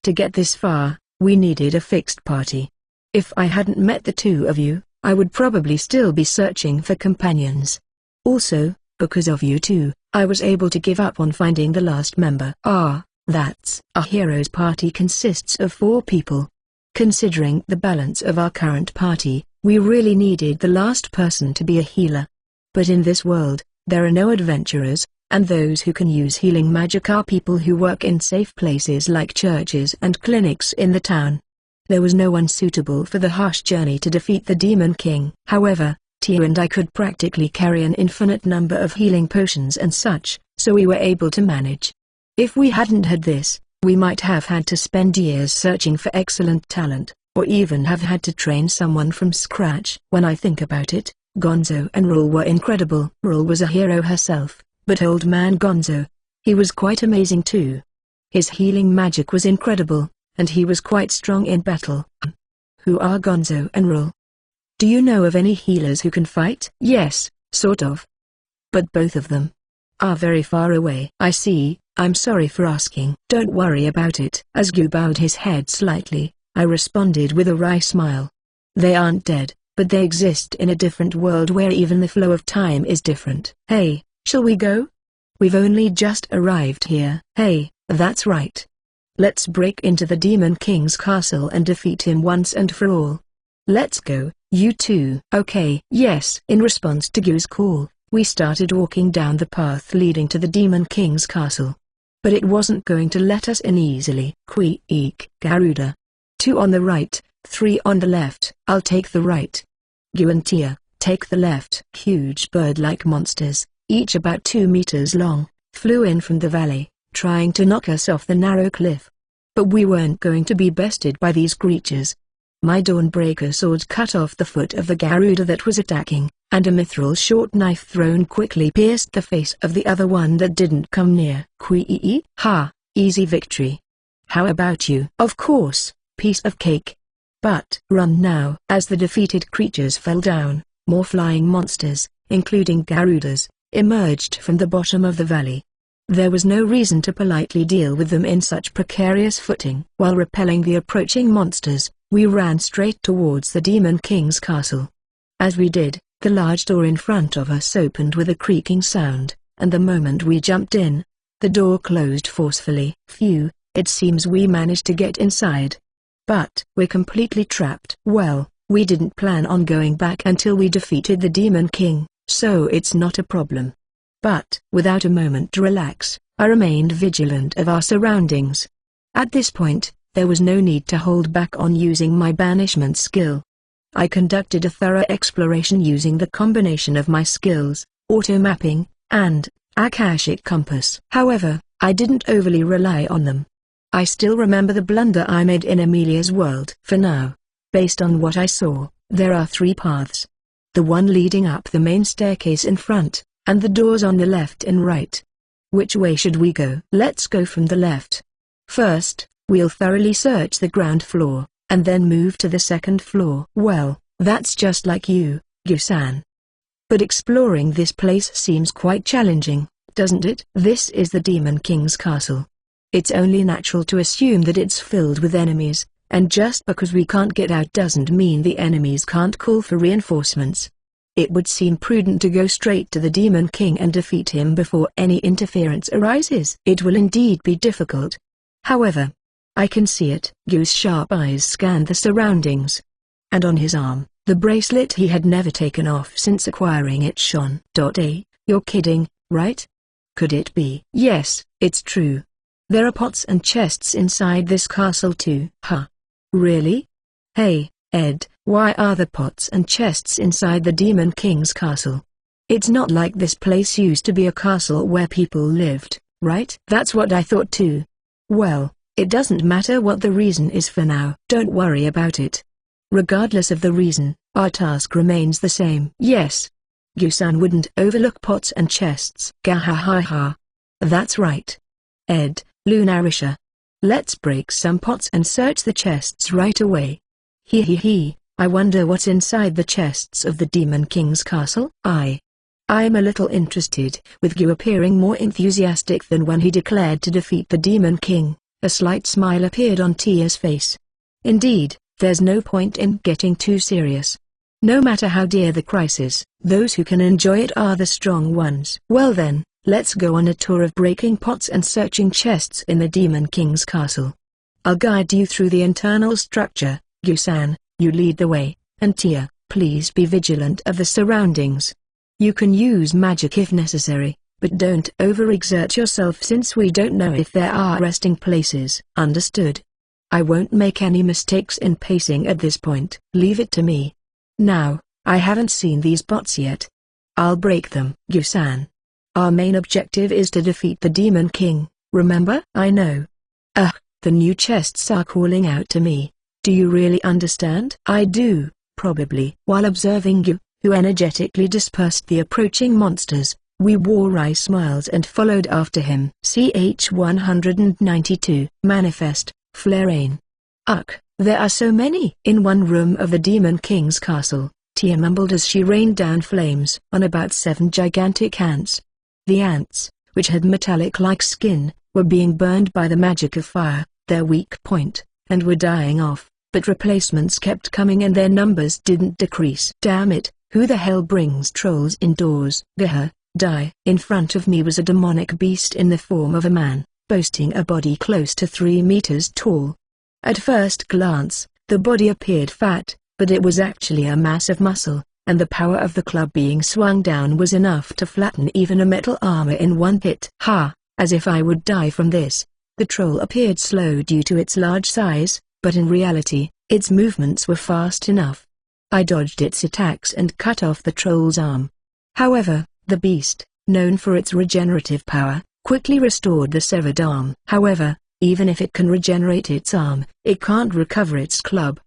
To get this far, we needed a fixed party. If I hadn't met the two of you, I would probably still be searching for companions. Also, because of you two, I was able to give up on finding the last member. That's. A hero's party consists of 4 people. Considering the balance of our current party, we really needed the last person to be a healer. But in this world, there are no adventurers, and those who can use healing magic are people who work in safe places like churches and clinics in the town. There was no one suitable for the harsh journey to defeat the Demon King. However, Tia and I could practically carry an infinite number of healing potions and such, so we were able to manage. If we hadn't had this, we might have had to spend years searching for excellent talent, or even have had to train someone from scratch. When I think about it, Gonzo and Rul were incredible. Rul was a hero herself, but old man Gonzo, he was quite amazing too. His healing magic was incredible, and he was quite strong in battle. Who are Gonzo and Rul? Do you know of any healers who can fight? Yes, sort of. But both of them are very far away. I see. I'm sorry for asking. Don't worry about it. As Gu bowed his head slightly, I responded with a wry smile. They aren't dead, but they exist in a different world where even the flow of time is different. Hey, shall we go? We've only just arrived here. Hey, that's right. Let's break into the Demon King's castle and defeat him once and for all. Let's go, you two. Okay. Yes. In response to Gu's call, we started walking down the path leading to the Demon King's castle. But it wasn't going to let us in easily. Queek Garuda. 2 on the right, 3 on the left. I'll take the right. Gu and Tia, take the left. Huge bird-like monsters, each about 2 meters long, flew in from the valley, trying to knock us off the narrow cliff. But we weren't going to be bested by these creatures. My Dawnbreaker sword cut off the foot of the Garuda that was attacking, and a mithril short knife thrown quickly pierced the face of the other one that didn't come near. Quee! Ha! Easy victory. How about you? Of course, piece of cake. But run now. As the defeated creatures fell down, more flying monsters, including Garudas, emerged from the bottom of the valley. There was no reason to politely deal with them in such precarious footing. While repelling the approaching monsters, we ran straight towards the Demon King's castle. As we did, the large door in front of us opened with a creaking sound, and the moment we jumped in, the door closed forcefully. Phew, it seems we managed to get inside. But we're completely trapped. Well, we didn't plan on going back until we defeated the Demon King, so it's not a problem. But without a moment to relax, I remained vigilant of our surroundings. At this point, there was no need to hold back on using my banishment skill. I conducted a thorough exploration using the combination of my skills, auto-mapping, and Akashic Compass. However, I didn't overly rely on them. I still remember the blunder I made in Amelia's world. For now, based on what I saw, there are 3 paths. The one leading up the main staircase in front, and the doors on the left and right. Which way should we go? Let's go from the left. First, we'll thoroughly search the ground floor, and then move to the second floor. Well, that's just like you, Gu-san. But exploring this place seems quite challenging. doesn't it? This is the Demon King's castle. It's only natural to assume that it's filled with enemies, and just because we can't get out doesn't mean the enemies can't call for reinforcements. It would seem prudent to go straight to the Demon King and defeat him before any interference arises. It will indeed be difficult. However, I can see it. Gyu's sharp eyes scanned the surroundings. And on his arm, the bracelet he had never taken off since acquiring it shone. You're kidding, right? Could it be? Yes, it's true. There are pots and chests inside this castle too. Huh? Really? Hey, Ed, why are there pots and chests inside the Demon King's castle? It's not like this place used to be a castle where people lived, right? That's what I thought too. Well, it doesn't matter what the reason is for now. Don't worry about it. Regardless of the reason, our task remains the same. Yes. Gyu-san wouldn't overlook pots and chests. Gahahaha. That's right. Ed, Lunarisha. Let's break some pots and search the chests right away. Hee. I wonder what's inside the chests of the Demon King's castle? I'm a little interested, with Gyu appearing more enthusiastic than when he declared to defeat the Demon King. A slight smile appeared on Tia's face. Indeed, there's no point in getting too serious. No matter how dear the crisis, those who can enjoy it are the strong ones. Well then, let's go on a tour of breaking pots and searching chests in the Demon King's castle. I'll guide you through the internal structure. Gyu-san, you lead the way, and Tia, please be vigilant of the surroundings. You can use magic if necessary, but don't overexert yourself since we don't know if there are resting places. Understood? I won't make any mistakes in pacing at this point. Leave it to me. Now, I haven't seen these pots yet. I'll break them. Gyu-san. Our main objective is to defeat the Demon King, remember? I know. The new chests are calling out to me. Do you really understand? I do, probably. While observing Gyu, who energetically dispersed the approaching monsters, we wore wry smiles and followed after him. Ch 192. Manifest, Flarain. There are so many. In one room of the Demon King's castle, Tia mumbled as she rained down flames on about 7 gigantic ants. The ants, which had metallic-like skin, were being burned by the magic of fire, their weak point, and were dying off, but replacements kept coming and their numbers didn't decrease. Damn it, who the hell brings trolls indoors? Die. In front of me was a demonic beast in the form of a man, boasting a body close to 3 meters tall. At first glance, the body appeared fat, but it was actually a mass of muscle, and the power of the club being swung down was enough to flatten even a metal armor in one hit. As if I would die from this. The troll appeared slow due to its large size, but in reality, its movements were fast enough. I dodged its attacks and cut off the troll's arm. However, the beast, known for its regenerative power, quickly restored the severed arm. However, even if it can regenerate its arm, it can't recover its club.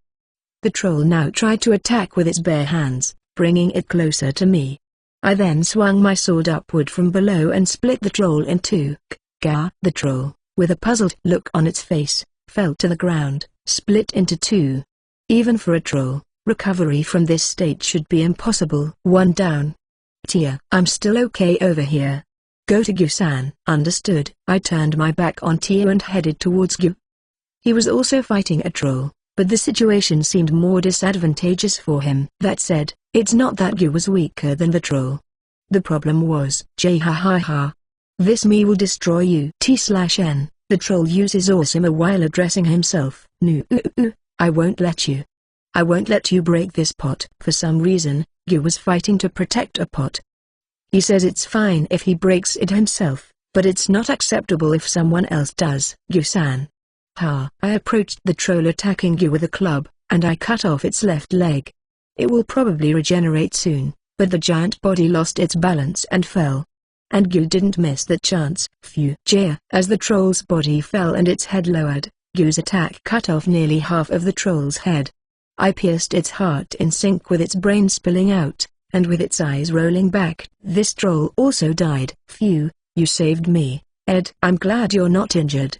The troll now tried to attack with its bare hands, bringing it closer to me. I then swung my sword upward from below and split the troll in two. The troll, with a puzzled look on its face, fell to the ground, split into 2. Even for a troll, recovery from this state should be impossible. 1 down. Tia, I'm still okay over here. Go to Gyu-san. Understood. I turned my back on Tia and headed towards Gyu. He was also fighting a troll, but the situation seemed more disadvantageous for him. That said, it's not that Gyu was weaker than the troll. The problem was, this me will destroy you. T/N. The troll uses Awesome while addressing himself. I won't let you. I won't let you break this pot. For some reason, Gyu was fighting to protect a pot. He says it's fine if he breaks it himself, but it's not acceptable if someone else does. Gyu-san. I approached the troll attacking Gyu with a club, and I cut off its left leg. It will probably regenerate soon, but the giant body lost its balance and fell. And Gyu didn't miss that chance. Phew. As the troll's body fell and its head lowered, Gyu's attack cut off nearly half of the troll's head. I pierced its heart in sync with its brain spilling out, and with its eyes rolling back. This troll also died. Phew, you saved me, Ed. I'm glad you're not injured.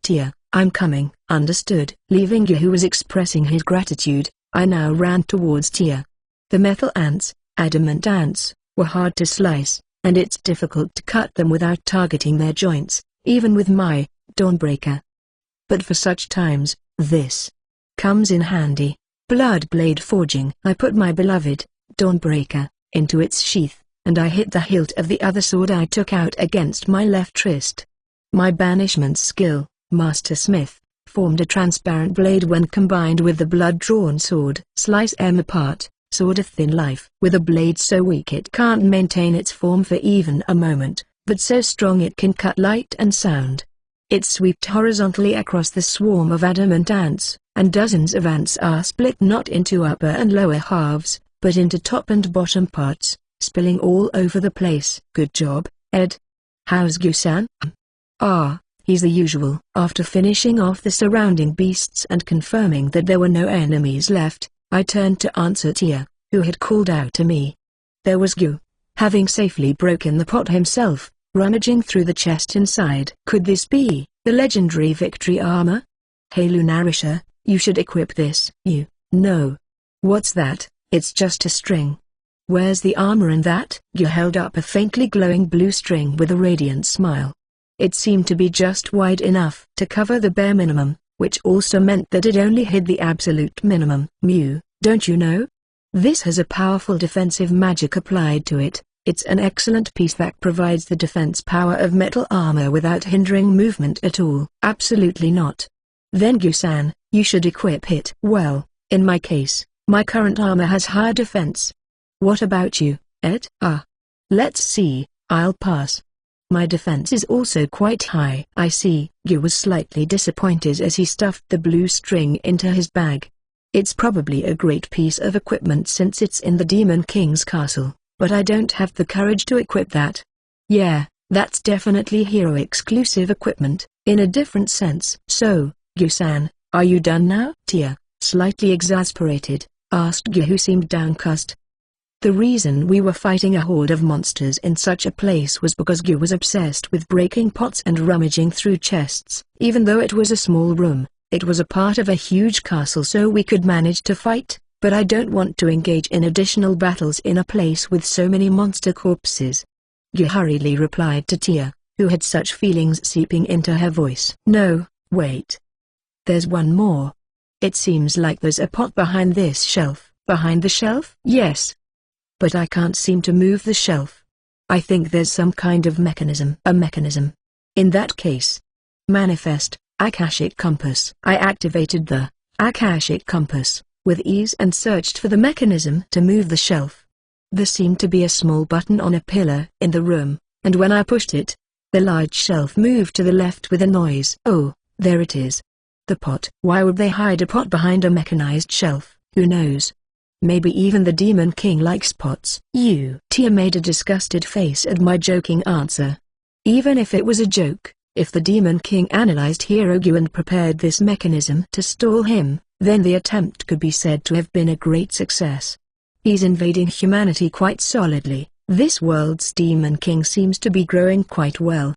Tia, I'm coming. Understood. Leaving Gyu, who was expressing his gratitude, I now ran towards Tia. The metal ants, adamant ants, were hard to slice, and it's difficult to cut them without targeting their joints, even with my Dawnbreaker. But for such times, this comes in handy. Blood blade forging. I put my beloved Dawnbreaker into its sheath, and I hit the hilt of the other sword I took out against my left wrist. My banishment skill, Master Smith, formed a transparent blade when combined with the blood-drawn sword. Slice them apart, sword of thin life. With a blade so weak it can't maintain its form for even a moment, but so strong it can cut light and sound. It swept horizontally across the swarm of adamant ants, and dozens of ants are split not into upper and lower halves, but into top and bottom parts, spilling all over the place. Good job, Ed. How's Gusan? Ah, he's the usual. After finishing off the surrounding beasts and confirming that there were no enemies left, I turned to answer Tia, who had called out to me. There was Gu, having safely broken the pot himself, rummaging through the chest inside. Could this be the legendary victory armor? Hey Lunarisha, you should equip this. You, no. What's that? It's just a string. Where's the armor in that? Gu held up a faintly glowing blue string with a radiant smile. It seemed to be just wide enough to cover the bare minimum, which also meant that it only hid the absolute minimum. Mew, don't you know? This has a powerful defensive magic applied to it. It's an excellent piece that provides the defense power of metal armor without hindering movement at all. Absolutely not. Then Gusan, you should equip it. Well, in my case, my current armor has higher defense. What about you, Ed? Let's see, I'll pass. My defense is also quite high. I see. Gu was slightly disappointed as he stuffed the blue string into his bag. It's probably a great piece of equipment since it's in the Demon King's castle, but I don't have the courage to equip that. Yeah, that's definitely hero-exclusive equipment, in a different sense. So, Gusan, are you done now? Tia, slightly exasperated, asked Gu, who seemed downcast. The reason we were fighting a horde of monsters in such a place was because Gu was obsessed with breaking pots and rummaging through chests. Even though it was a small room, it was a part of a huge castle, so we could manage to fight, but I don't want to engage in additional battles in a place with so many monster corpses. Gu hurriedly replied to Tia, who had such feelings seeping into her voice. No, wait. There's one more. It seems like there's a pot behind this shelf. Behind the shelf? Yes. But I can't seem to move the shelf. I think there's some kind of mechanism. A mechanism. In that case. Manifest, Akashic Compass. I activated the Akashic Compass with ease and searched for the mechanism to move the shelf. There seemed to be a small button on a pillar in the room, and when I pushed it, the large shelf moved to the left with a noise. Oh, there it is. The pot. Why would they hide a pot behind a mechanized shelf? Who knows? Maybe even the Demon King likes pots. Tia made a disgusted face at my joking answer. Even if it was a joke, if the Demon King analyzed Hirogu and prepared this mechanism to stall him, then the attempt could be said to have been a great success. He's invading humanity quite solidly. This world's Demon King seems to be growing quite well.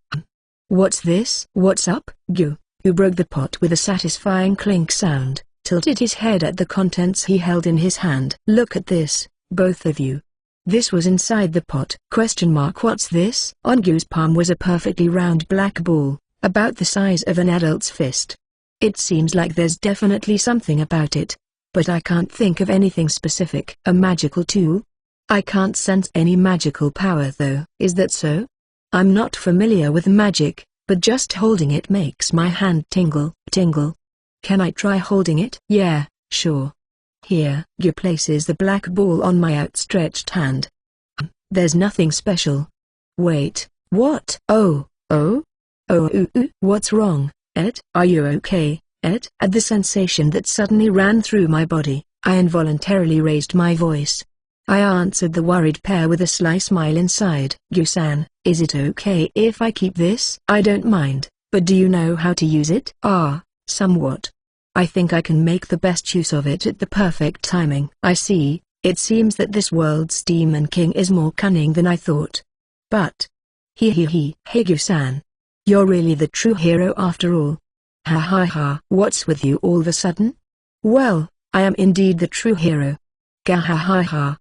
What's this? What's up? Gu, who broke the pot with a satisfying clink sound, tilted his head at the contents he held in his hand. Look at this, both of you. This was inside the pot. What's this? On Gu's palm was a perfectly round black ball, about the size of an adult's fist. It seems like there's definitely something about it, but I can't think of anything specific. A magical tool? I can't sense any magical power though. Is that so? I'm not familiar with magic, but just holding it makes my hand tingle. Can I try holding it? Yeah, sure. Here. Gu places the black ball on my outstretched hand. There's nothing special. Wait, what? What's wrong, Ed? Are you okay, Ed? At the sensation that suddenly ran through my body, I involuntarily raised my voice. I answered the worried pair with a sly smile inside. Gusan, is it okay if I keep this? I don't mind, but do you know how to use it? Somewhat. I think I can make the best use of it at the perfect timing. I see. It seems that this world's Demon King is more cunning than I thought. But... Hey Gusan. You're really the true hero after all. Ha. What's with you all of a sudden? Well, I am indeed the true hero. Gahahaha.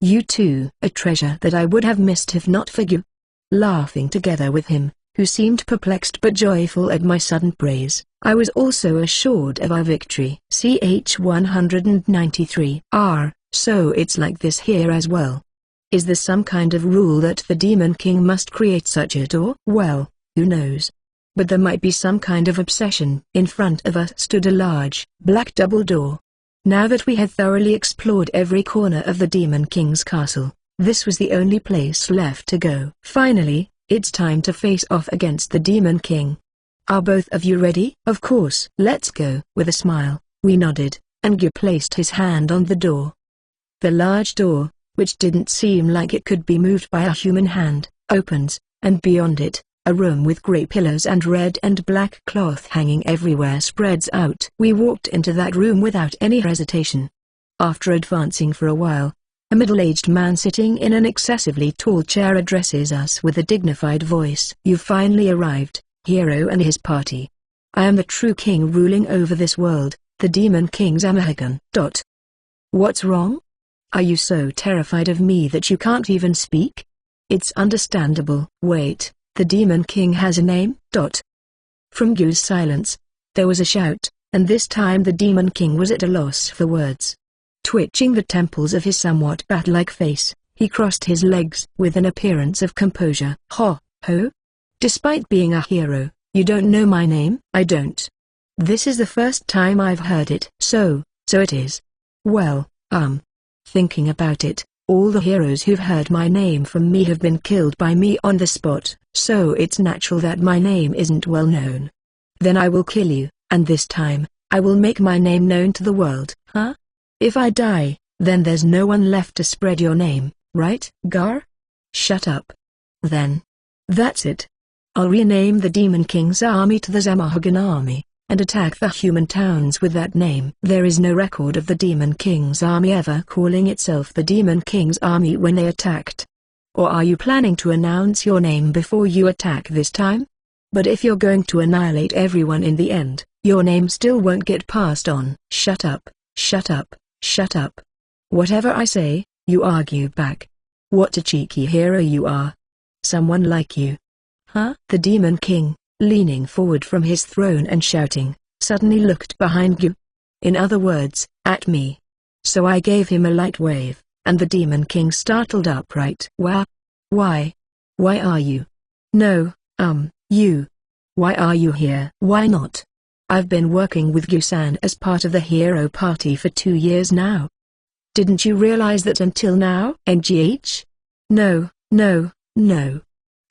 You too, a treasure that I would have missed if not for you. Laughing together with him, who seemed perplexed but joyful at my sudden praise, I was also assured of our victory. Ch 193 So it's like this here as well. Is there some kind of rule that the Demon King must create such a door? Well, who knows? But there might be some kind of obsession. In front of us stood a large, black double door. Now that we had thoroughly explored every corner of the Demon King's castle, this was the only place left to go. Finally, it's time to face off against the Demon King. Are both of you ready? Of course. Let's go. With a smile, we nodded, and Gu placed his hand on the door. The large door, which didn't seem like it could be moved by a human hand, opens, and beyond it, a room with grey pillars and red and black cloth hanging everywhere spreads out. We walked into that room without any hesitation. After advancing for a while, a middle-aged man sitting in an excessively tall chair addresses us with a dignified voice. You've finally arrived, Hero and his party. I am the true king ruling over this world, the Demon King Zamahagan. What's wrong? Are you so terrified of me that you can't even speak? It's understandable. Wait, the Demon King has a name? From Gu's silence, there was a shout, and this time the Demon King was at a loss for words. Twitching the temples of his somewhat bat-like face, he crossed his legs with an appearance of composure. Ho, ho? Despite being a hero, you don't know my name? I don't. This is the first time I've heard it. So it is. Well, thinking about it, all the heroes who've heard my name from me have been killed by me on the spot, so it's natural that my name isn't well known. Then I will kill you, and this time, I will make my name known to the world. Huh? If I die, then there's no one left to spread your name, right, Gar? Shut up. Then. That's it. I'll rename the Demon King's army to the Zamahagan army, and attack the human towns with that name. There is no record of the Demon King's army ever calling itself the Demon King's army when they attacked. Or are you planning to announce your name before you attack this time? But if you're going to annihilate everyone in the end, your name still won't get passed on. Shut up, shut up, shut up. Whatever I say, you argue back. What a cheeky hero you are. Someone like you. Huh? The Demon King, leaning forward from his throne and shouting, suddenly looked behind Gu. In other words, at me. So I gave him a light wave, and the Demon King startled upright. Why? Why are you? No, you. Why are you here? Why not? I've been working with Gu-san as part of the hero party for 2 years now. Didn't you realize that until now? NGH? No.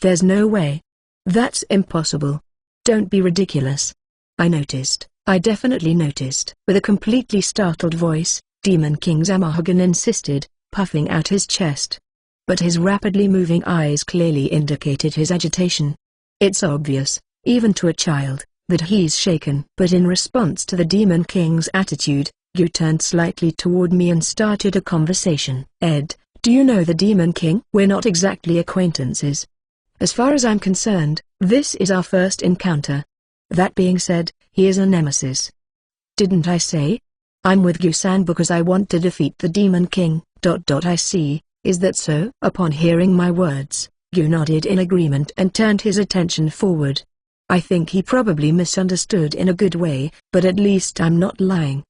There's no way. That's impossible. Don't be ridiculous. I definitely noticed. With a completely startled voice, Demon King Zamahagan insisted, puffing out his chest. But his rapidly moving eyes clearly indicated his agitation. It's obvious, even to a child, that he's shaken. But in response to the Demon King's attitude, Gu turned slightly toward me and started a conversation. Ed, do you know the Demon King? We're not exactly acquaintances. As far as I'm concerned, this is our first encounter. That being said, he is a nemesis. Didn't I say? I'm with Gu-san because I want to defeat the Demon King. I see, is that so? Upon hearing my words, Gu nodded in agreement and turned his attention forward. I think he probably misunderstood in a good way, but at least I'm not lying.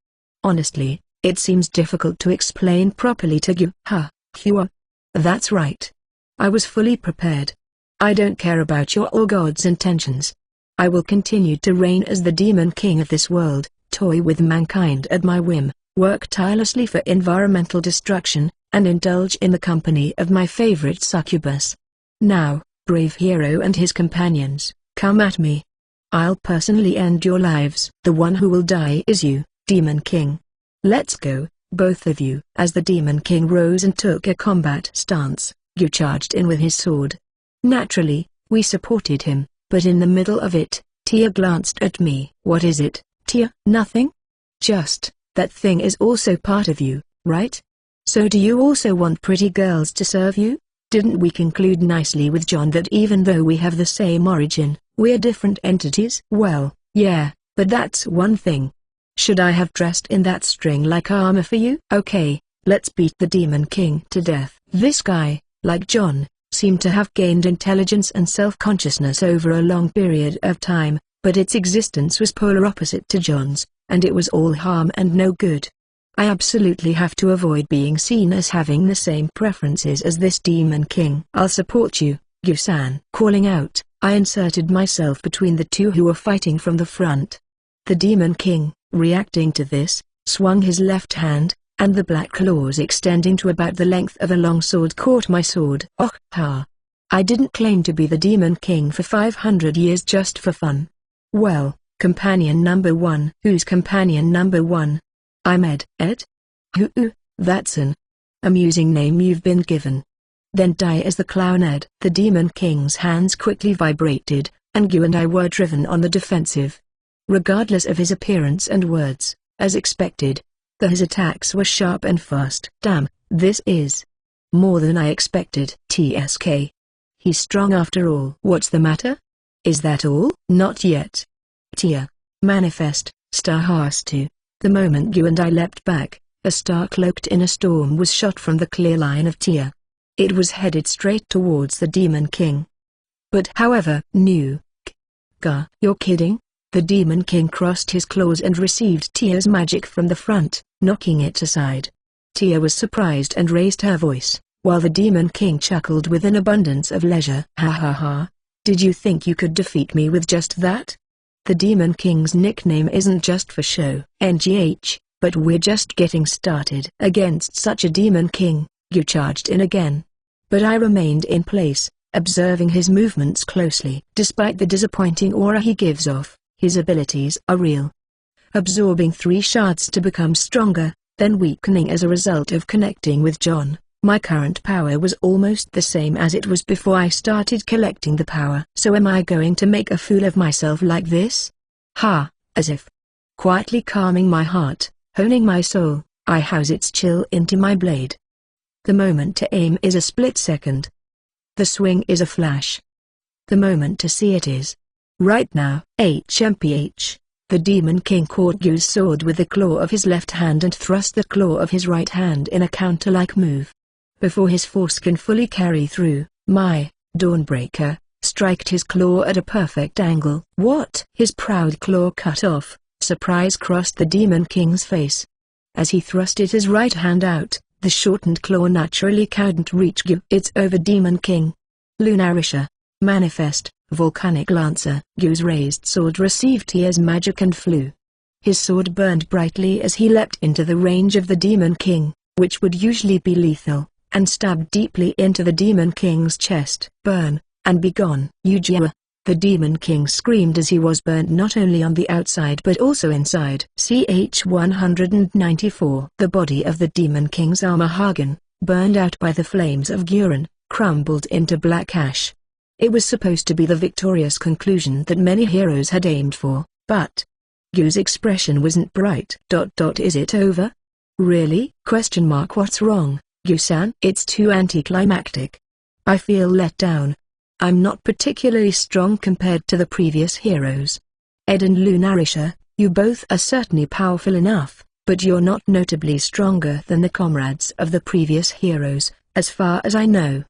Honestly, it seems difficult to explain properly to Gu. Hua. That's right. I was fully prepared. I don't care about your or God's intentions. I will continue to reign as the Demon King of this world, toy with mankind at my whim, work tirelessly for environmental destruction, and indulge in the company of my favorite succubus. Now, brave hero and his companions, come at me. I'll personally end your lives. The one who will die is you, Demon King. Let's go, both of you. As the Demon King rose and took a combat stance, Gu charged in with his sword. Naturally, we supported him, but in the middle of it, Tia glanced at me. What is it, Tia? Nothing? Just, that thing is also part of you, right? So do you also want pretty girls to serve you? Didn't we conclude nicely with John that even though we have the same origin, we're different entities? Well, yeah, but that's one thing. Should I have dressed in that string-like armor for you? Okay, let's beat the Demon King to death. This guy, like John, seemed to have gained intelligence and self-consciousness over a long period of time, but its existence was polar opposite to John's, and it was all harm and no good. I absolutely have to avoid being seen as having the same preferences as this Demon King. I'll support you, Yu-san. Calling out, I inserted myself between the two who were fighting from the front. The Demon King, reacting to this, swung his left hand, and the black claws extending to about the length of a long sword caught my sword. Oh ha! I didn't claim to be the Demon King for 500 years just for fun. Well, companion number one. Who's companion number one? I'm Ed. Ed? Who? That's an amusing name you've been given. Then die as the clown Ed. The Demon King's hands quickly vibrated, and you and I were driven on the defensive. Regardless of his appearance and words, as expected, his attacks were sharp and fast. Damn, this is more than I expected. TSK. He's strong after all. What's the matter? Is that all? Not yet. Tia. Manifest, star has to. The moment you and I leapt back, a star cloaked in a storm was shot from the clear line of Tia. It was headed straight towards the Demon King. But however, new. Gah. You're kidding? The Demon King crossed his claws and received Tia's magic from the front, knocking it aside. Tia was surprised and raised her voice, while the Demon King chuckled with an abundance of leisure. Ha ha ha. Did you think you could defeat me with just that? The Demon King's nickname isn't just for show. NGH, but we're just getting started. Against such a Demon King, you charged in again. But I remained in place, observing his movements closely. Despite the disappointing aura he gives off, his abilities are real. Absorbing 3 shards to become stronger, then weakening as a result of connecting with John, my current power was almost the same as it was before I started collecting the power. So am I going to make a fool of myself like this? Ha, as if. Quietly calming my heart, honing my soul, I house its chill into my blade. The moment to aim is a split second. The swing is a flash. The moment to see it is right now. HMPH. The Demon King caught Yu's sword with the claw of his left hand and thrust the claw of his right hand in a counter-like move. Before his force can fully carry through, my Dawnbreaker striked his claw at a perfect angle. What? His proud claw cut off. Surprise crossed the Demon King's face. As he thrusted his right hand out, the shortened claw naturally couldn't reach Yu. It's over. Demon King. Lunarisha. Manifest. Volcanic Lancer. Yu's raised sword received Tia's magic and flew. His sword burned brightly as he leapt into the range of the Demon King, which would usually be lethal, and stabbed deeply into the Demon King's chest. Burn, and be gone. Yujia. The Demon King screamed as he was burned not only on the outside but also inside. CH 194. The body of the Demon King's Armahagan, burned out by the flames of Gurren, crumbled into black ash. It was supposed to be the victorious conclusion that many heroes had aimed for, but Yu's expression wasn't bright. Is it over? Really? What's wrong, Yu-san? It's too anticlimactic. I feel let down. I'm not particularly strong compared to the previous heroes. Ed and Lunarisha, you both are certainly powerful enough, but you're not notably stronger than the comrades of the previous heroes, as far as I know.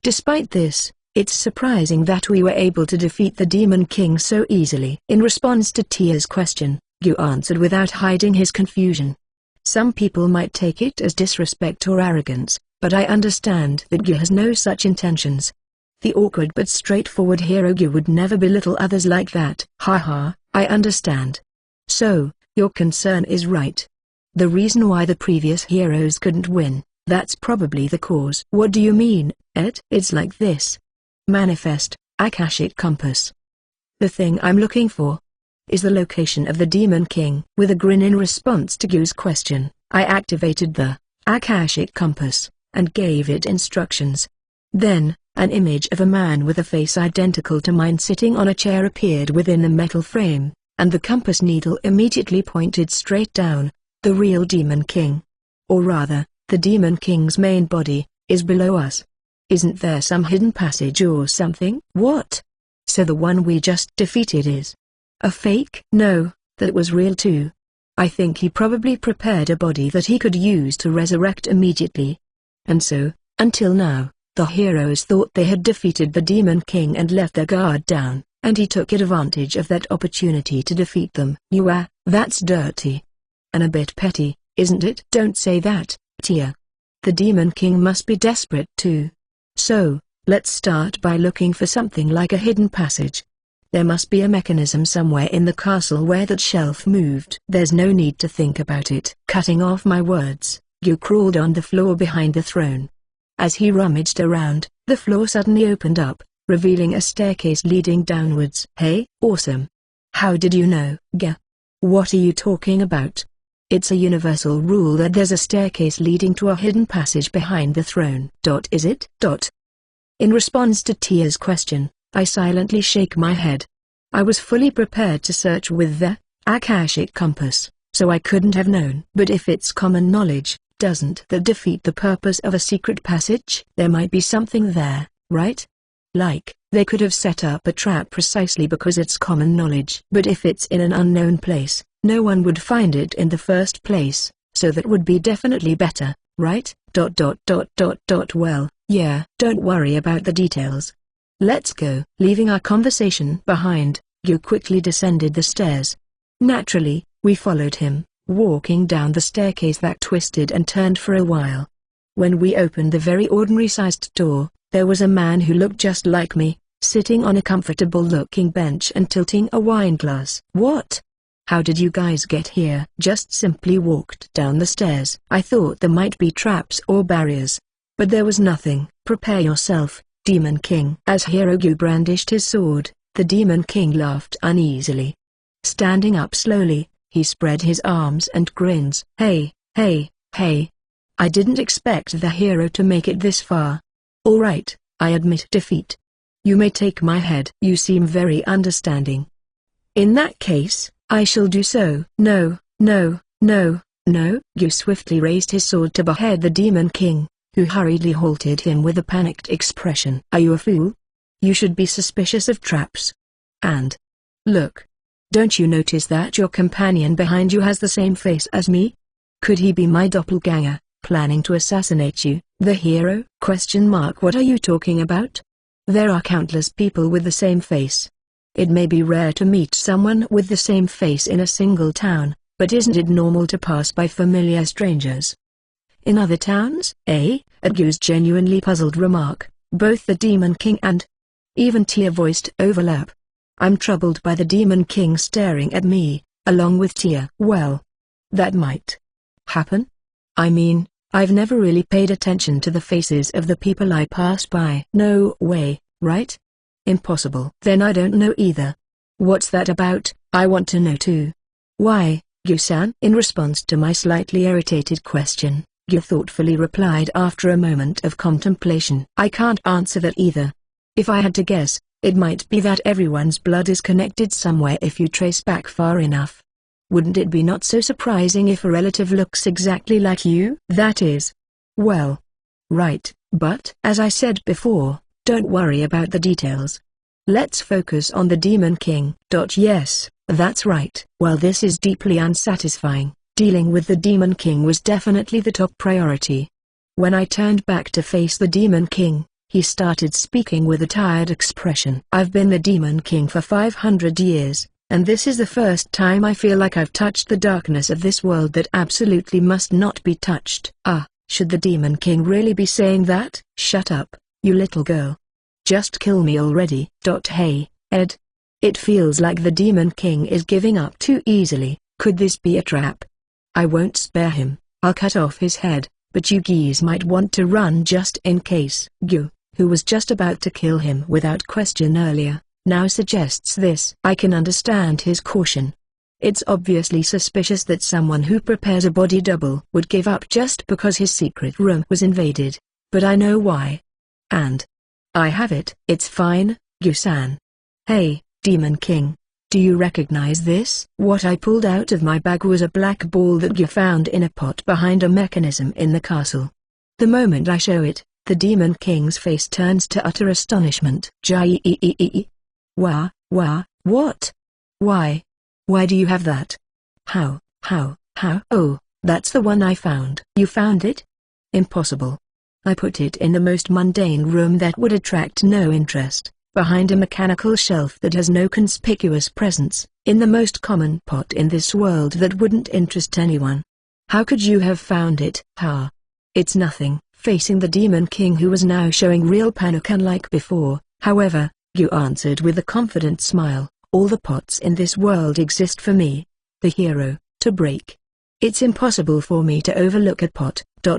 Despite this, it's surprising that we were able to defeat the Demon King so easily. In response to Tia's question, Yu answered without hiding his confusion. Some people might take it as disrespect or arrogance, but I understand that Yu has no such intentions. The awkward but straightforward hero Yu would never belittle others like that. Haha, I understand. So, your concern is right. The reason why the previous heroes couldn't win, that's probably the cause. What do you mean, Ed? It's like this. Manifest, Akashic Compass. The thing I'm looking for is the location of the Demon King. With a grin in response to Yu's question, I activated the Akashic Compass, and gave it instructions. Then, an image of a man with a face identical to mine sitting on a chair appeared within the metal frame, and the compass needle immediately pointed straight down. The real Demon King, or rather, the Demon King's main body, is below us. Isn't there some hidden passage or something? What? So the one we just defeated is a fake? No, that was real too. I think he probably prepared a body that he could use to resurrect immediately. And so, Until now, the heroes thought they had defeated the Demon King and left their guard down, and he took advantage of that opportunity to defeat them. That's dirty. And a bit petty, isn't it? Don't say that, Tia. The Demon King must be desperate too. So, let's start by looking for something like a hidden passage. There must be a mechanism somewhere in the castle where that shelf moved. There's no need to think about it. Cutting off my words, Yu crawled on the floor behind the throne. As he rummaged around, the floor suddenly opened up, revealing a staircase leading downwards. Hey, awesome. How did you know? Gah. What are you talking about? It's a universal rule that there's a staircase leading to a hidden passage behind the throne. Is it? In response to Tia's question, I silently shake my head. I was fully prepared to search with the Akashic compass, so I couldn't have known. But if it's common knowledge, doesn't that defeat the purpose of a secret passage? There might be something there, right? Like, they could have set up a trap precisely because it's common knowledge. But if it's in an unknown place, no one would find it in the first place, so that would be definitely better, right? Well, yeah. Don't worry about the details. Let's go. Leaving our conversation behind, Yu quickly descended the stairs. Naturally, we followed him, walking down the staircase that twisted and turned for a while. When we opened the very ordinary-sized door, there was a man who looked just like me, sitting on a comfortable-looking bench and tilting a wine glass. What? How did you guys get here? Just simply walked down the stairs. I thought there might be traps or barriers. But there was nothing. Prepare yourself, Demon King. As Hirogu brandished his sword, the Demon King laughed uneasily. Standing up slowly, he spread his arms and grins. Hey. I didn't expect the hero to make it this far. Alright, I admit defeat. You may take my head. You seem very understanding. In that case, I shall do so. No. Yu swiftly raised his sword to behead the Demon King, who hurriedly halted him with a panicked expression. Are you a fool? You should be suspicious of traps. And look. Don't you notice that your companion behind you has the same face as me? Could he be my doppelganger, planning to assassinate you, the hero? What are you talking about? There are countless people with the same face. It may be rare to meet someone with the same face in a single town, but isn't it normal to pass by familiar strangers? In other towns? At Yu's genuinely puzzled remark, both the Demon King and even Tia voiced overlap. I'm troubled by the Demon King staring at me, along with Tia. Well, that might happen. I mean, I've never really paid attention to the faces of the people I pass by. No way, right? Impossible. Then I don't know either. What's that about? I want to know too. Why, Yu-san? In response to my slightly irritated question, Yu thoughtfully replied after a moment of contemplation. I can't answer that either. If I had to guess, it might be that everyone's blood is connected somewhere if you trace back far enough. Wouldn't it be not so surprising if a relative looks exactly like you? That is. Well. Right, but as I said before, don't worry about the details. Let's focus on the Demon King. Yes, that's right. While this is deeply unsatisfying, dealing with the Demon King was definitely the top priority. When I turned back to face the Demon King, he started speaking with a tired expression. I've been the Demon King for 500 years, and this is the first time I feel like I've touched the darkness of this world that absolutely must not be touched. Should the Demon King really be saying that? Shut up, you little girl. Just kill me already. Hey, Ed. It feels like the Demon King is giving up too easily. Could this be a trap? I won't spare him. I'll cut off his head, but you geese might want to run just in case. Yu, who was just about to kill him without question earlier, now suggests this. I can understand his caution. It's obviously suspicious that someone who prepares a body double would give up just because his secret room was invaded, but I know why. And I have it. It's fine, Yu-san. Hey, Demon King, do you recognize this? What I pulled out of my bag was a black ball that you found in a pot behind a mechanism in the castle. The moment I show it, the Demon King's face turns to utter astonishment. What? Why? Why do you have that? How? Oh, that's the one I found. You found it? Impossible. I put it in the most mundane room that would attract no interest, behind a mechanical shelf that has no conspicuous presence, in the most common pot in this world that wouldn't interest anyone. How could you have found it? Ha! It's nothing. Facing the Demon King, who was now showing real panic unlike before, however, you answered with a confident smile, all the pots in this world exist for me, the hero, to break. It's impossible for me to overlook a pot. I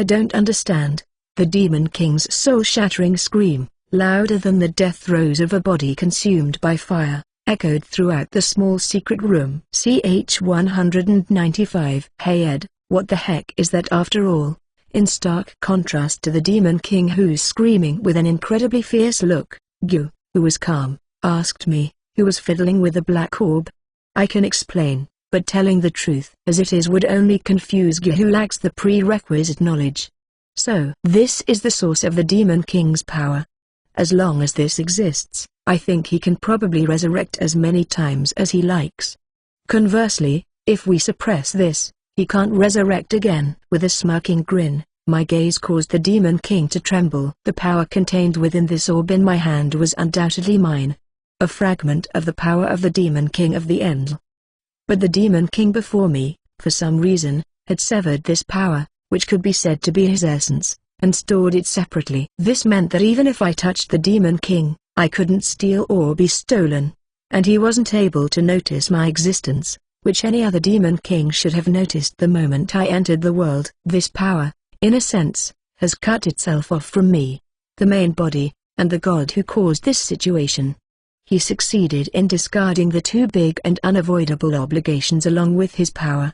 don't understand. The Demon King's soul-shattering scream, louder than the death throes of a body consumed by fire, echoed throughout the small secret room. CH 195. Hey Ed, what the heck is that after all? In stark contrast to the Demon King, who's screaming with an incredibly fierce look, Gyu, who was calm, asked me, who was fiddling with the black orb. I can explain, but telling the truth as it is would only confuse Gyu, who lacks the prerequisite knowledge. So this is the source of the Demon King's power. As long as this exists, I think he can probably resurrect as many times as he likes. Conversely, if we suppress this, he can't resurrect again. With a smirking grin, my gaze caused the Demon King to tremble. The power contained within this orb in my hand was undoubtedly mine. A fragment of the power of the Demon King of the End. But the Demon King before me, for some reason, had severed this power, which could be said to be his essence, and stored it separately. This meant that even if I touched the Demon King, I couldn't steal or be stolen. And he wasn't able to notice my existence, which any other Demon King should have noticed the moment I entered the world. This power, in a sense, has cut itself off from me, the main body, and the god who caused this situation. He succeeded in discarding the too big and unavoidable obligations along with his power.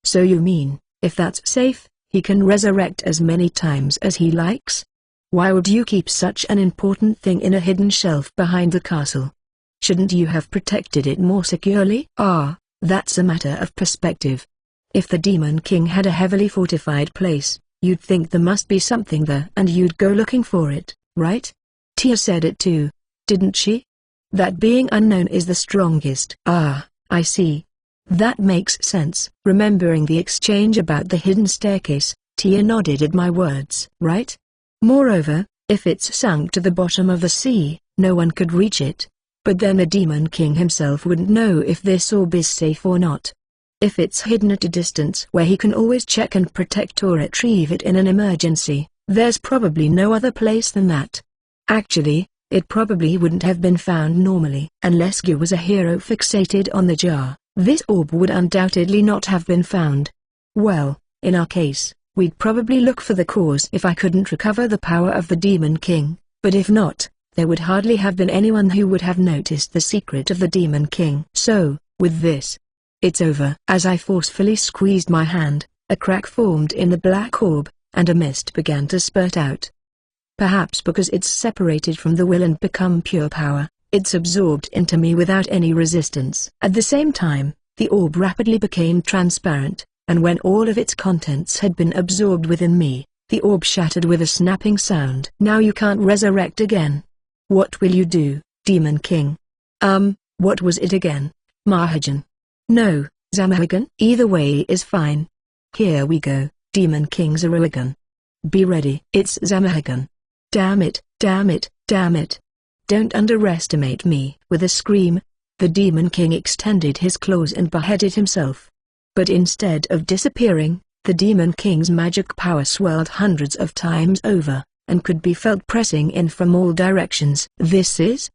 So you mean, if that's safe, he can resurrect as many times as he likes? Why would you keep such an important thing in a hidden shelf behind the castle? Shouldn't you have protected it more securely? That's a matter of perspective. If the Demon King had a heavily fortified place, you'd think there must be something there and you'd go looking for it, right? Tia said it too, didn't she? That being unknown is the strongest. I see. That makes sense. Remembering the exchange about the hidden staircase, Tia nodded at my words. Right? Moreover, if it's sunk to the bottom of the sea, no one could reach it. But then the Demon King himself wouldn't know if this orb is safe or not. If it's hidden at a distance where he can always check and protect or retrieve it in an emergency, there's probably no other place than that. Actually, it probably wouldn't have been found normally. Unless Gyu was a hero fixated on the jar, this orb would undoubtedly not have been found. Well, in our case, we'd probably look for the cause if I couldn't recover the power of the Demon King, but if not, there would hardly have been anyone who would have noticed the secret of the Demon King. So, with this, it's over. As I forcefully squeezed my hand, a crack formed in the black orb, and a mist began to spurt out. Perhaps because it's separated from the will and become pure power, it's absorbed into me without any resistance. At the same time, the orb rapidly became transparent, and when all of its contents had been absorbed within me, the orb shattered with a snapping sound. Now you can't resurrect again. What will you do, Demon King? What was it again? Mahajan? No, Zamahagan? Either way is fine. Here we go, Demon King Zarahagan. Be ready. It's Zamahagan. Damn it, damn it, damn it. Don't underestimate me. With a scream, the Demon King extended his claws and beheaded himself. But instead of disappearing, the Demon King's magic power swelled hundreds of times over, and could be felt pressing in from all directions. This is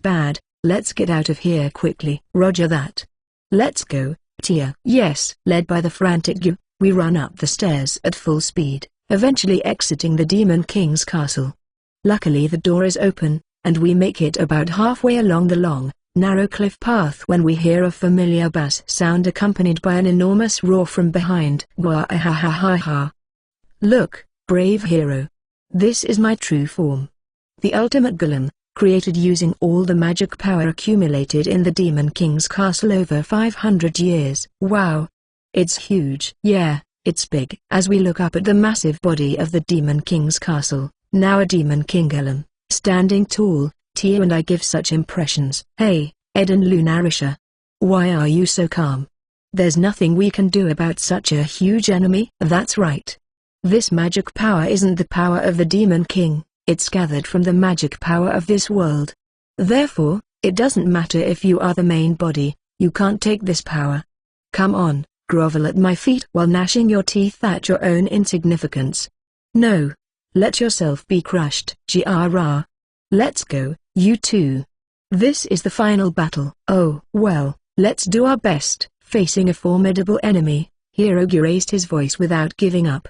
bad. Let's get out of here quickly. Roger that. Let's go, Tia. Yes. Led by the frantic Gyu, we run up the stairs at full speed, eventually exiting the Demon King's castle. Luckily the door is open, and we make it about halfway along the long, narrow cliff path when we hear a familiar bass sound accompanied by an enormous roar from behind. Gwa-ha-ha-ha-ha. Look, brave hero. This is my true form. The ultimate golem, created using all the magic power accumulated in the Demon King's castle over 500 years. Wow. It's huge. Yeah, it's big. As we look up at the massive body of the Demon King's castle, now a Demon King golem, standing tall, Tia and I give such impressions. Hey, Ed and Lunarisha. Why are you so calm? There's nothing we can do about such a huge enemy. That's right. This magic power isn't the power of the Demon King, it's gathered from the magic power of this world. Therefore, it doesn't matter if you are the main body, you can't take this power. Come on, grovel at my feet while gnashing your teeth at your own insignificance. No. Let yourself be crushed. Jiara. Let's go, you two. This is the final battle. Oh, well, let's do our best. Facing a formidable enemy, Hirogi raised his voice without giving up.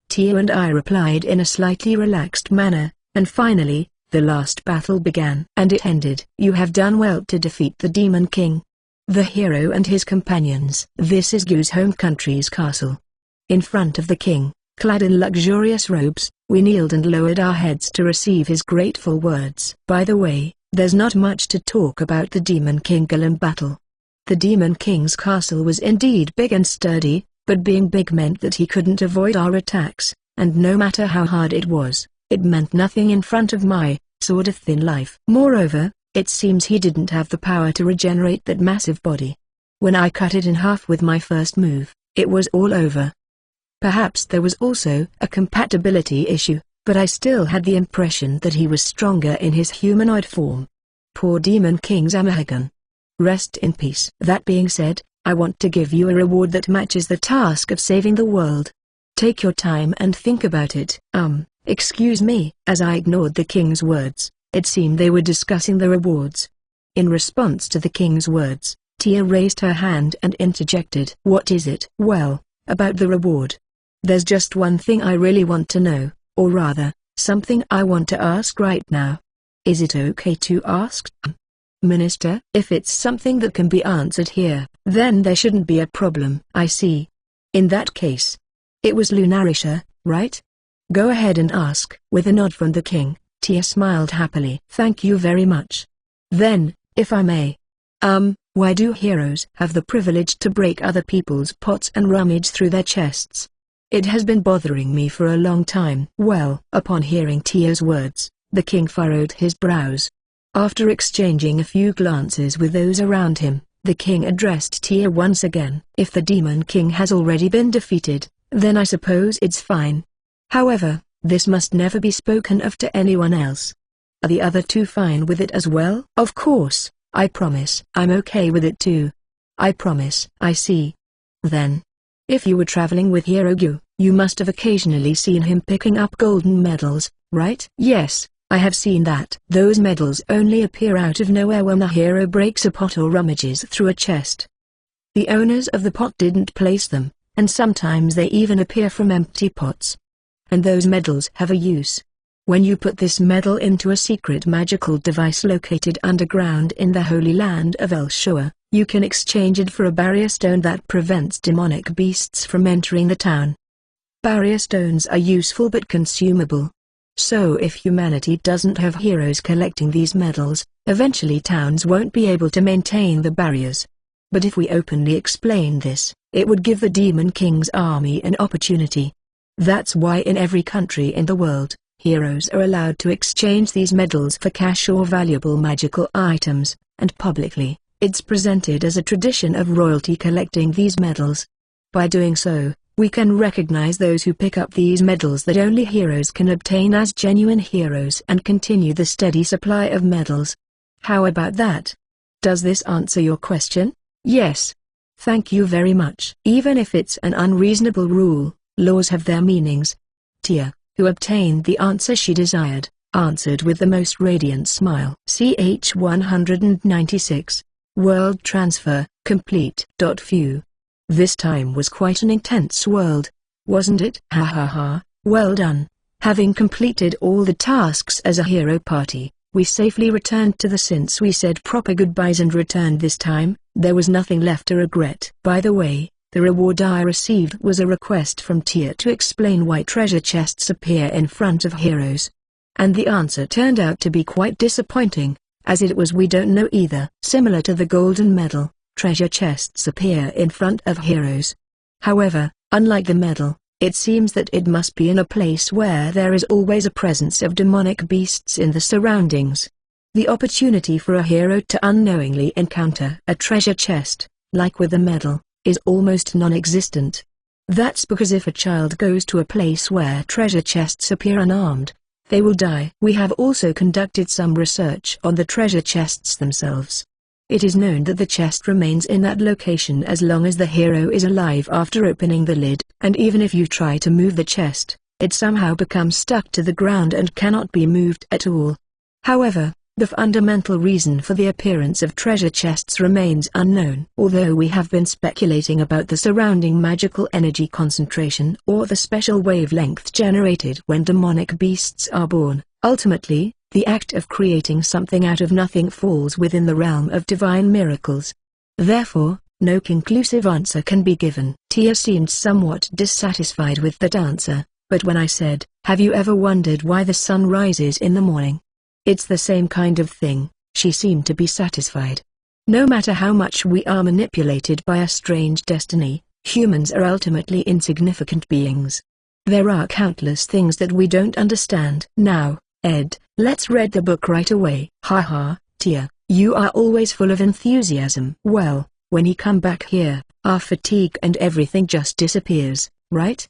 Tia and I replied in a slightly relaxed manner, and finally, the last battle began. And it ended. You have done well to defeat the Demon King. The hero and his companions. This is Gu's home country's castle. In front of the king, clad in luxurious robes, we kneeled and lowered our heads to receive his grateful words. By the way, there's not much to talk about the Demon King Golem battle. The Demon King's castle was indeed big and sturdy, but being big meant that he couldn't avoid our attacks, and no matter how hard it was, it meant nothing in front of my, sort of thin life. Moreover, it seems he didn't have the power to regenerate that massive body. When I cut it in half with my first move, it was all over. Perhaps there was also a compatibility issue, but I still had the impression that he was stronger in his humanoid form. Poor Demon King Zamahagan. Rest in peace. That being said, I want to give you a reward that matches the task of saving the world. Take your time and think about it. Excuse me. As I ignored the king's words, it seemed they were discussing the rewards. In response to the king's words, Tia raised her hand and interjected. What is it? Well, about the reward. There's just one thing I really want to know, or rather, something I want to ask right now. Is it okay to ask? Minister, if it's something that can be answered here, then there shouldn't be a problem. I see. In that case. It was Lunarisha, right? Go ahead and ask. With a nod from the king, Tia smiled happily. Thank you very much. Then, if I may. Why do heroes have the privilege to break other people's pots and rummage through their chests? It has been bothering me for a long time. Well, upon hearing Tia's words, the king furrowed his brows. After exchanging a few glances with those around him, the king addressed Tia once again. If the Demon King has already been defeated, then I suppose it's fine. However, this must never be spoken of to anyone else. Are the other two fine with it as well? Of course, I promise. I'm okay with it too. I promise. I see. Then. If you were traveling with Hirogu, you must have occasionally seen him picking up golden medals, right? Yes, I have seen that. Those medals only appear out of nowhere when a hero breaks a pot or rummages through a chest. The owners of the pot didn't place them, and sometimes they even appear from empty pots. And those medals have a use. When you put this medal into a secret magical device located underground in the Holy Land of El Shua, you can exchange it for a barrier stone that prevents demonic beasts from entering the town. Barrier stones are useful but consumable. So if humanity doesn't have heroes collecting these medals, eventually towns won't be able to maintain the barriers. But if we openly explain this, it would give the Demon King's army an opportunity. That's why in every country in the world, heroes are allowed to exchange these medals for cash or valuable magical items, and publicly, it's presented as a tradition of royalty collecting these medals. By doing so, we can recognize those who pick up these medals that only heroes can obtain as genuine heroes and continue the steady supply of medals. How about that? Does this answer your question? Yes. Thank you very much. Even if it's an unreasonable rule, laws have their meanings. Tia, who obtained the answer she desired, answered with the most radiant smile. CH 196. World transfer, complete. Phew. This time was quite an intense world, wasn't it? Ha ha ha, well done. Having completed all the tasks as a hero party, we safely returned to the since we said proper goodbyes and returned this time, there was nothing left to regret. By the way, the reward I received was a request from Tia to explain why treasure chests appear in front of heroes. And the answer turned out to be quite disappointing, as it was we don't know either. Similar to the golden medal, treasure chests appear in front of heroes. However, unlike the medal, it seems that it must be in a place where there is always a presence of demonic beasts in the surroundings. The opportunity for a hero to unknowingly encounter a treasure chest, like with the medal, is almost non-existent. That's because if a child goes to a place where treasure chests appear unarmed, they will die. We have also conducted some research on the treasure chests themselves. It is known that the chest remains in that location as long as the hero is alive after opening the lid, and even if you try to move the chest, it somehow becomes stuck to the ground and cannot be moved at all. However, the fundamental reason for the appearance of treasure chests remains unknown. Although we have been speculating about the surrounding magical energy concentration or the special wavelength generated when demonic beasts are born, ultimately, the act of creating something out of nothing falls within the realm of divine miracles. Therefore, no conclusive answer can be given. Tia seemed somewhat dissatisfied with that answer, but when I said, "Have you ever wondered why the sun rises in the morning? It's the same kind of thing," she seemed to be satisfied. No matter how much we are manipulated by a strange destiny, humans are ultimately insignificant beings. There are countless things that we don't understand. Now, Ed, let's read the book right away. Haha, Tia, you are always full of enthusiasm. Well, when he come back here, our fatigue and everything just disappears, right?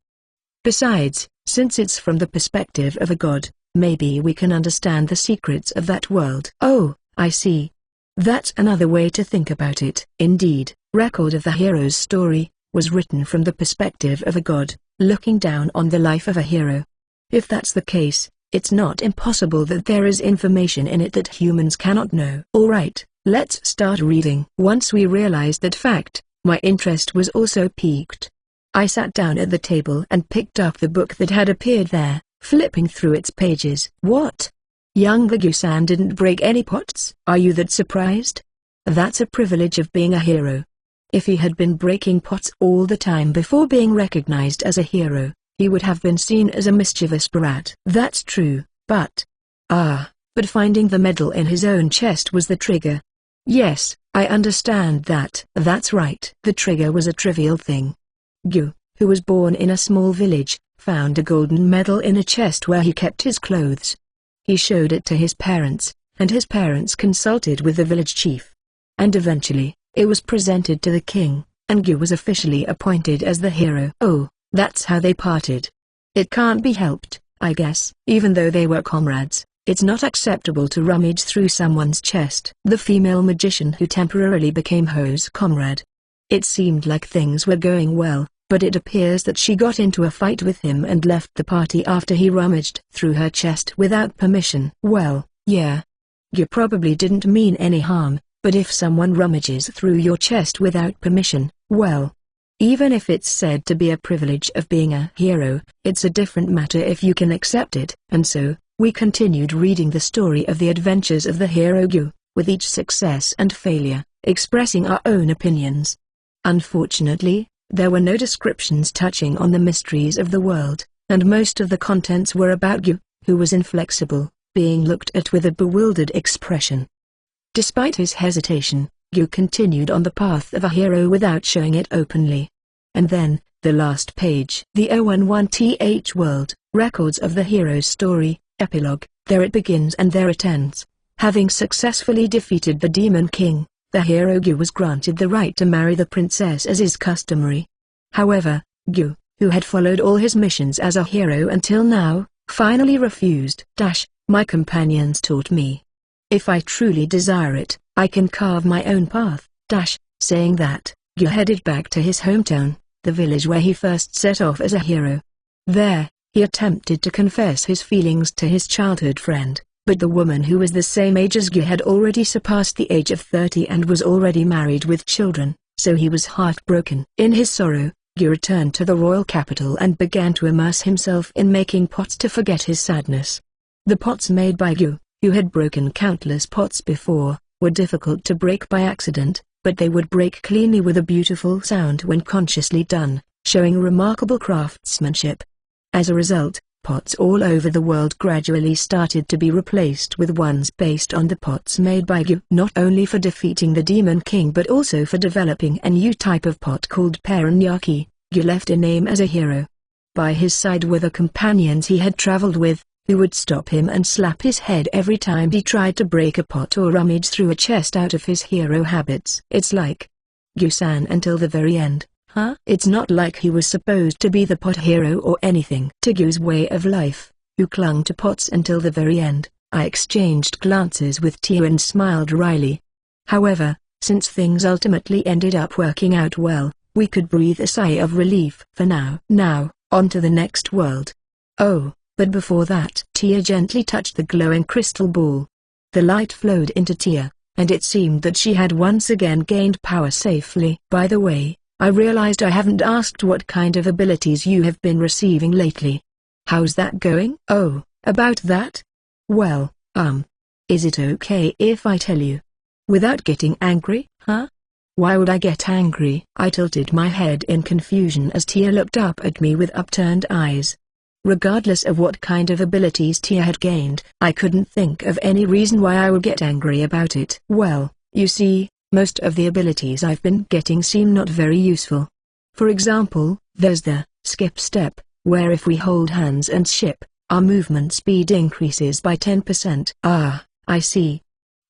Besides, since it's from the perspective of a god, maybe we can understand the secrets of that world. Oh, I see. That's another way to think about it. Indeed, record of the hero's story was written from the perspective of a god, looking down on the life of a hero. If that's the case, it's not impossible that there is information in it that humans cannot know. Alright, let's start reading. Once we realized that fact, my interest was also piqued. I sat down at the table and picked up the book that had appeared there, flipping through its pages. What? Young Gyu-san didn't break any pots? Are you that surprised? That's a privilege of being a hero. If he had been breaking pots all the time before being recognized as a hero, he would have been seen as a mischievous brat. That's true, but finding the medal in his own chest was the trigger. Yes, I understand that. That's right. The trigger was a trivial thing. Gyu, who was born in a small village, found a golden medal in a chest where he kept his clothes. He showed it to his parents, and his parents consulted with the village chief. And eventually, it was presented to the king, and Gyu was officially appointed as the hero. Oh, that's how they parted. It can't be helped, I guess. Even though they were comrades, it's not acceptable to rummage through someone's chest. The female magician who temporarily became Ho's comrade. It seemed like things were going well, but it appears that she got into a fight with him and left the party after he rummaged through her chest without permission. Well, yeah. You probably didn't mean any harm, but if someone rummages through your chest without permission, well, even if it's said to be a privilege of being a hero, it's a different matter if you can accept it. And so, we continued reading the story of the adventures of the hero Gyu, with each success and failure, expressing our own opinions. Unfortunately, there were no descriptions touching on the mysteries of the world, and most of the contents were about Gyu, who was inflexible, being looked at with a bewildered expression. Despite his hesitation, Gyu continued on the path of a hero without showing it openly. And then, the last page. The 011th World, Records of the Hero's Story, Epilogue. There it begins and there it ends. Having successfully defeated the Demon King, the hero Gyu was granted the right to marry the princess as is customary. However, Gyu, who had followed all his missions as a hero until now, finally refused. My companions taught me. If I truly desire it, I can carve my own path. Saying that, Gyu headed back to his hometown, the village where he first set off as a hero. There, he attempted to confess his feelings to his childhood friend, but the woman who was the same age as Gyu had already surpassed the age of 30 and was already married with children, so he was heartbroken. In his sorrow, Gyu returned to the royal capital and began to immerse himself in making pots to forget his sadness. The pots made by Gyu, who had broken countless pots before, were difficult to break by accident, but they would break cleanly with a beautiful sound when consciously done, showing remarkable craftsmanship. As a result, pots all over the world gradually started to be replaced with ones based on the pots made by Gyu. Not only for defeating the Demon King but also for developing a new type of pot called Paranyaki, Gyu left a name as a hero. By his side were the companions he had traveled with, who would stop him and slap his head every time he tried to break a pot or rummage through a chest out of his hero habits. It's like Gyu-san until the very end, huh? It's not like he was supposed to be the pot hero or anything. Tigger's way of life, who clung to pots until the very end. I exchanged glances with Tia and smiled wryly. However, since things ultimately ended up working out well, we could breathe a sigh of relief for now. Now, on to the next world. Oh, but before that, Tia gently touched the glowing crystal ball. The light flowed into Tia, and it seemed that she had once again gained power safely. By the way, I realized I haven't asked what kind of abilities you have been receiving lately. How's that going? Oh, about that? Well, is it okay if I tell you? Without getting angry, huh? Why would I get angry? I tilted my head in confusion as Tia looked up at me with upturned eyes. Regardless of what kind of abilities Tia had gained, I couldn't think of any reason why I would get angry about it. Well, you see, most of the abilities I've been getting seem not very useful. For example, there's the skip step, where if we hold hands and ship, our movement speed increases by 10%. Ah, I see.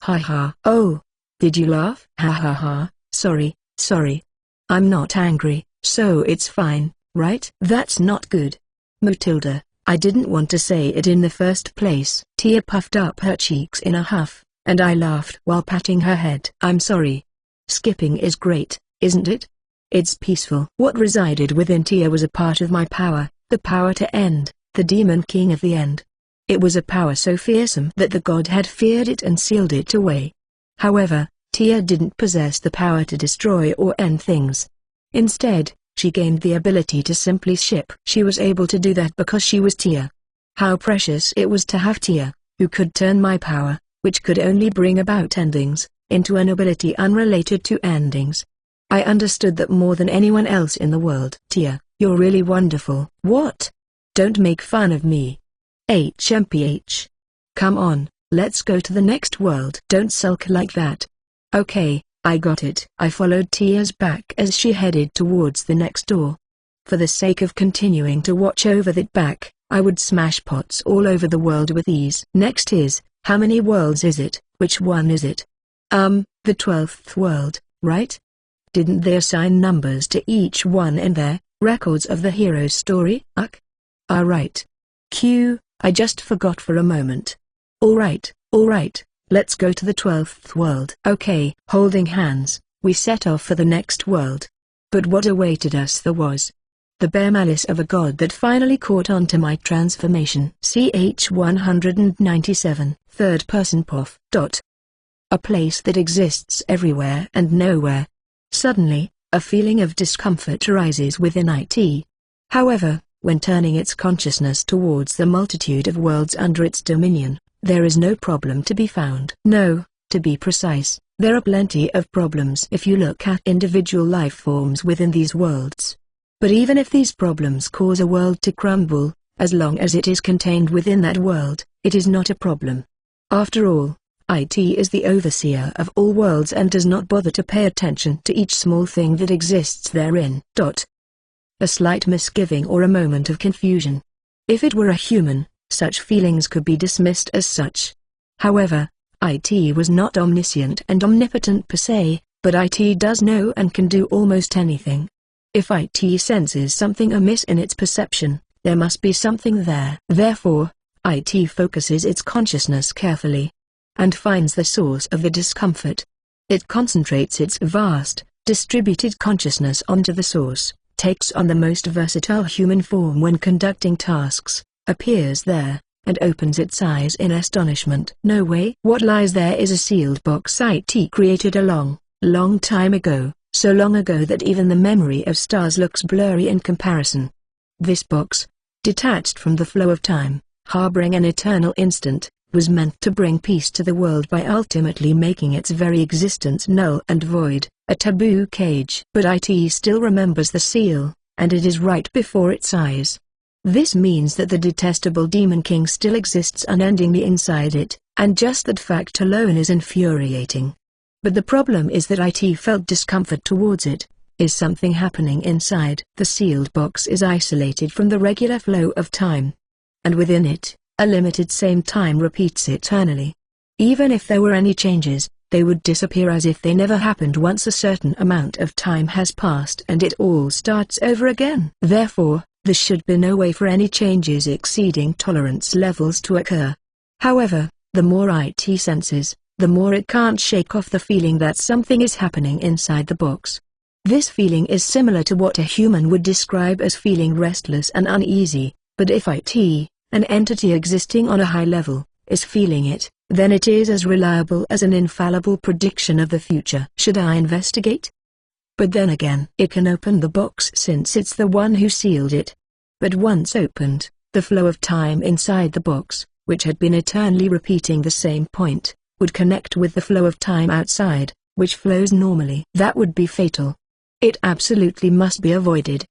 Ha ha. Oh, did you laugh? Ha ha ha. Sorry. I'm not angry, so it's fine, right? That's not good. Matilda, I didn't want to say it in the first place. Tia puffed up her cheeks in a huff, and I laughed while patting her head. I'm sorry. Skipping is great, isn't it? It's peaceful. What resided within Tia was a part of my power, the power to end, the Demon King of the End. It was a power so fearsome that the god had feared it and sealed it away. However, Tia didn't possess the power to destroy or end things. Instead, she gained the ability to simply ship. She was able to do that because she was Tia. How precious it was to have Tia, who could turn my power, which could only bring about endings, into an ability unrelated to endings. I understood that more than anyone else in the world. Tia, you're really wonderful. What? Don't make fun of me. HMPH. Come on, let's go to the next world. Don't sulk like that. Okay, I got it. I followed Tia's back as she headed towards the next door. For the sake of continuing to watch over that back, I would smash pots all over the world with ease. Next is, how many worlds is it? Which one is it? The 12th world, right? Didn't they assign numbers to each one in their records of the hero's story? Right. I just forgot for a moment. Alright, let's go to the 12th world. Okay. Holding hands, we set off for the next world. But what awaited us there was the bare malice of a god that finally caught on to my transformation. CH 197, third person POF. A place that exists everywhere and nowhere. Suddenly, a feeling of discomfort arises within it. However, when turning its consciousness towards the multitude of worlds under its dominion, there is no problem to be found. No, to be precise, there are plenty of problems if you look at individual life forms within these worlds. But even if these problems cause a world to crumble, as long as it is contained within that world, it is not a problem. After all, it is the overseer of all worlds and does not bother to pay attention to each small thing that exists therein. A slight misgiving or a moment of confusion. If it were a human, such feelings could be dismissed as such. However, it was not omniscient and omnipotent per se, but it does know and can do almost anything. If it senses something amiss in its perception, there must be something there. Therefore, it focuses its consciousness carefully and finds the source of the discomfort. It concentrates its vast, distributed consciousness onto the source, takes on the most versatile human form when conducting tasks, appears there, and opens its eyes in astonishment. No way! What lies there is a sealed box it created a long time ago, so long ago that even the memory of stars looks blurry in comparison. This box, detached from the flow of time, harboring an eternal instant, was meant to bring peace to the world by ultimately making its very existence null and void, a taboo cage. But it still remembers the seal, and it is right before its eyes. This means that the detestable Demon King still exists unendingly inside it, and just that fact alone is infuriating. But the problem is that it felt discomfort towards it. Is something happening inside? The sealed box is isolated from the regular flow of time. And within it, a limited same time repeats eternally. Even if there were any changes, they would disappear as if they never happened once a certain amount of time has passed and it all starts over again. Therefore, there should be no way for any changes exceeding tolerance levels to occur. However, the more IT senses, the more it can't shake off the feeling that something is happening inside the box. This feeling is similar to what a human would describe as feeling restless and uneasy, but if IT, an entity existing on a high level, is feeling it, then it is as reliable as an infallible prediction of the future. Should I investigate? But then again, it can open the box since it's the one who sealed it. But once opened, the flow of time inside the box, which had been eternally repeating the same point, would connect with the flow of time outside, which flows normally. That would be fatal. It absolutely must be avoided.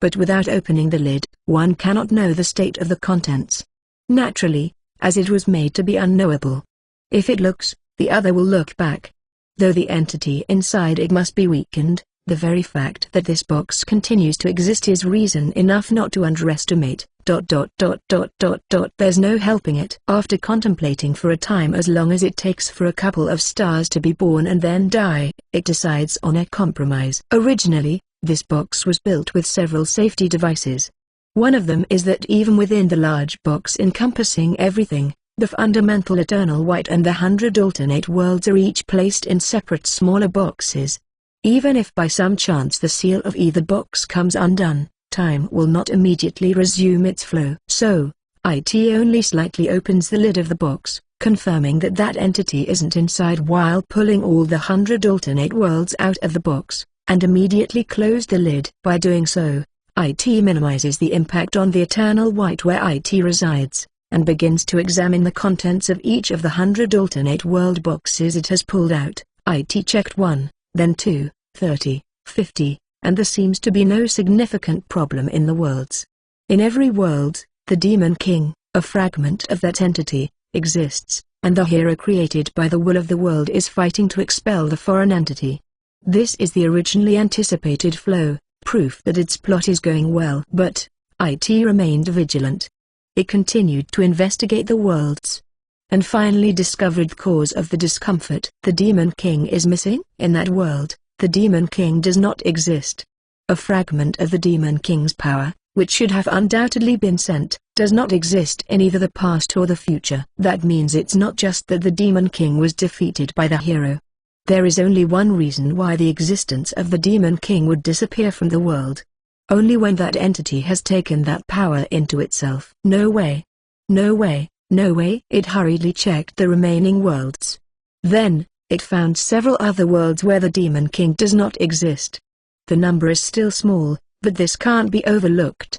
But without opening the lid, one cannot know the state of the contents. Naturally, as it was made to be unknowable. If it looks, the other will look back. Though the entity inside it must be weakened, the very fact that this box continues to exist is reason enough not to underestimate. There's no helping it. After contemplating for a time as long as it takes for a couple of stars to be born and then die, it decides on a compromise. Originally, this box was built with several safety devices. One of them is that even within the large box encompassing everything, the fundamental eternal white and the 100 alternate worlds are each placed in separate smaller boxes. Even if by some chance the seal of either box comes undone, time will not immediately resume its flow. So, IT only slightly opens the lid of the box, confirming that that entity isn't inside while pulling all the 100 alternate worlds out of the box, and immediately close the lid. By doing so, IT minimizes the impact on the eternal white where IT resides, and begins to examine the contents of each of the 100 alternate world boxes it has pulled out. IT checked 1, then 2, 30, 50, and there seems to be no significant problem in the worlds. In every world, the Demon King, a fragment of that entity, exists, and the hero created by the will of the world is fighting to expel the foreign entity. This is the originally anticipated flow, proof that its plot is going well. But, IT remained vigilant. It continued to investigate the worlds, and finally discovered the cause of the discomfort. The Demon King is missing. In that world, the Demon King does not exist. A fragment of the Demon King's power, which should have undoubtedly been sent, does not exist in either the past or the future. That means it's not just that the Demon King was defeated by the hero. There is only one reason why the existence of the Demon King would disappear from the world. Only when that entity has taken that power into itself. No way. No way, no way. It hurriedly checked the remaining worlds. Then, it found several other worlds where the Demon King does not exist. The number is still small, but this can't be overlooked.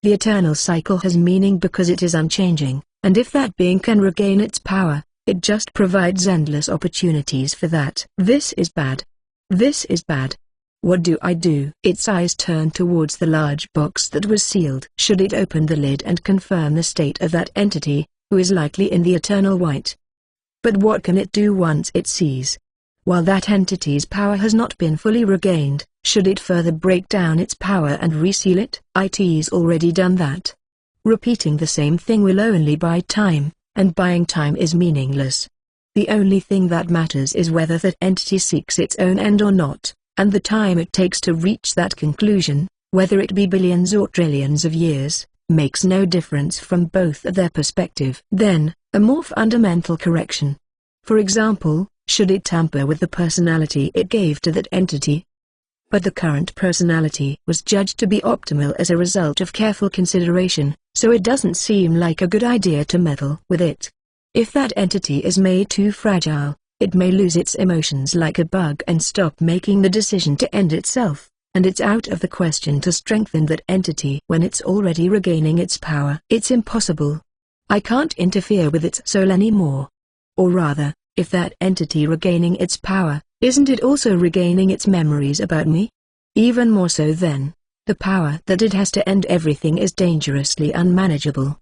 The eternal cycle has meaning because it is unchanging, and if that being can regain its power, it just provides endless opportunities for that. This is bad. This is bad. What do I do? Its eyes turned towards the large box that was sealed. Should it open the lid and confirm the state of that entity, who is likely in the eternal white? But what can it do once it sees? While that entity's power has not been fully regained, should it further break down its power and reseal it? IT's already done that. Repeating the same thing will only buy time, and buying time is meaningless. The only thing that matters is whether that entity seeks its own end or not, and the time it takes to reach that conclusion, whether it be billions or trillions of years, makes no difference from both of their perspective. Then, a more fundamental correction. For example, should it tamper with the personality it gave to that entity? But the current personality was judged to be optimal as a result of careful consideration, so it doesn't seem like a good idea to meddle with it. If that entity is made too fragile, it may lose its emotions like a bug and stop making the decision to end itself, and it's out of the question to strengthen that entity when it's already regaining its power. It's impossible. I can't interfere with its soul anymore. Or rather, if that entity regaining its power, isn't it also regaining its memories about me? Even more so then, the power that it has to end everything is dangerously unmanageable.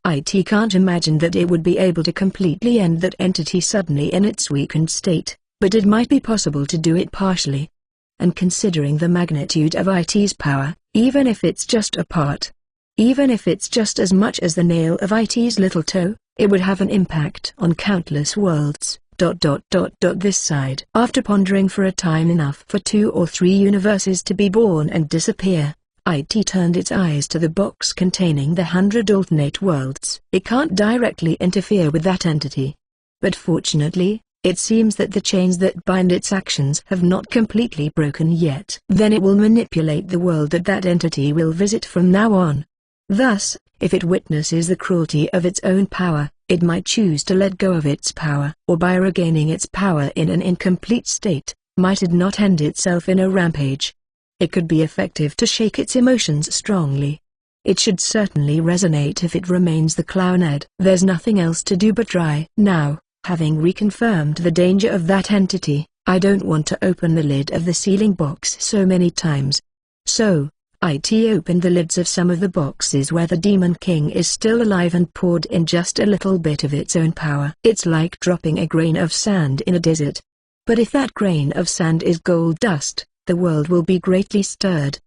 IT can't imagine that it would be able to completely end that entity suddenly in its weakened state, but it might be possible to do it partially. And considering the magnitude of IT's power, even if it's just a part, even if it's just as much as the nail of IT's little toe, it would have an impact on countless worlds. This side. After pondering for a time enough for 2 or 3 universes to be born and disappear, IT turned its eyes to the box containing the 100 alternate worlds. It can't directly interfere with that entity. But fortunately, it seems that the chains that bind its actions have not completely broken yet. Then it will manipulate the world that that entity will visit from now on. Thus, if it witnesses the cruelty of its own power, it might choose to let go of its power. Or by regaining its power in an incomplete state, might it not end itself in a rampage? It could be effective to shake its emotions strongly. It should certainly resonate if it remains the clownhead. There's nothing else to do but try. Now, having reconfirmed the danger of that entity, I don't want to open the lid of the sealing box so many times. So, IT opened the lids of some of the boxes where the Demon King is still alive and poured in just a little bit of its own power. It's like dropping a grain of sand in a desert. But if that grain of sand is gold dust, the world will be greatly stirred.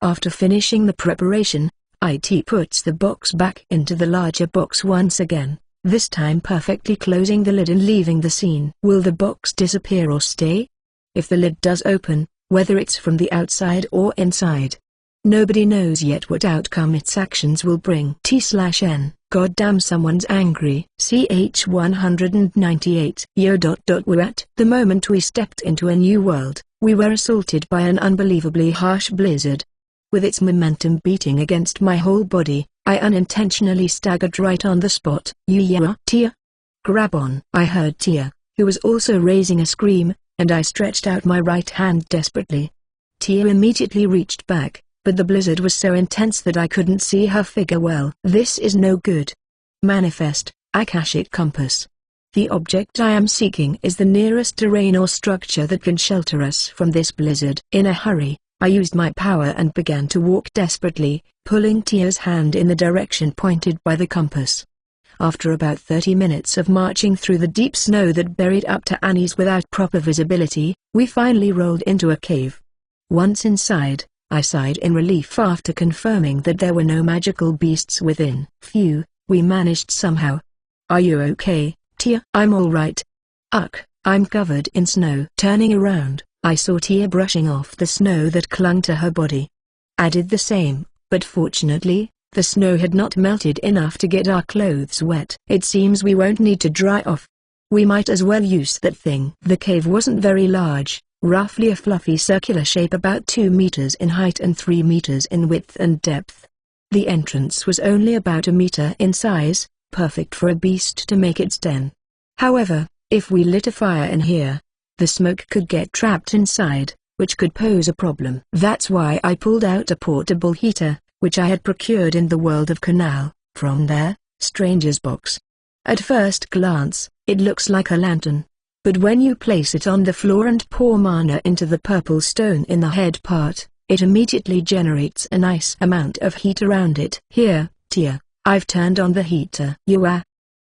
After finishing the preparation, IT puts the box back into the larger box once again, this time perfectly closing the lid and leaving the scene. Will the box disappear or stay? If the lid does open, whether it's from the outside or inside, nobody knows yet what outcome its actions will bring. T/N. Goddamn, someone's angry. CH 198. At the moment we stepped into a new world, we were assaulted by an unbelievably harsh blizzard. With its momentum beating against my whole body, I unintentionally staggered right on the spot. Tia? Grab on. I heard Tia, who was also raising a scream, and I stretched out my right hand desperately. Tia immediately reached back, but the blizzard was so intense that I couldn't see her figure well. This is no good. Manifest, Akashic Compass. The object I am seeking is the nearest terrain or structure that can shelter us from this blizzard. In a hurry, I used my power and began to walk desperately, pulling Tia's hand in the direction pointed by the compass. After about 30 minutes of marching through the deep snow that buried up to Annie's without proper visibility, we finally rolled into a cave. Once inside, I sighed in relief after confirming that there were no magical beasts within. Phew, we managed somehow. Are you okay, Tia? I'm all right. Ugh, I'm covered in snow. Turning around, I saw Tia brushing off the snow that clung to her body. I did the same, but fortunately, the snow had not melted enough to get our clothes wet. It seems we won't need to dry off. We might as well use that thing. The cave wasn't very large, roughly a fluffy circular shape about 2 meters in height and 3 meters in width and depth. The entrance was only about 1 meter in size, perfect for a beast to make its den. However, if we lit a fire in here, the smoke could get trapped inside, which could pose a problem. That's why I pulled out a portable heater, which I had procured in the world of Canal, from their stranger's box. At first glance, it looks like a lantern. But when you place it on the floor and pour mana into the purple stone in the head part, it immediately generates a nice amount of heat around it. Here, Tia, I've turned on the heater.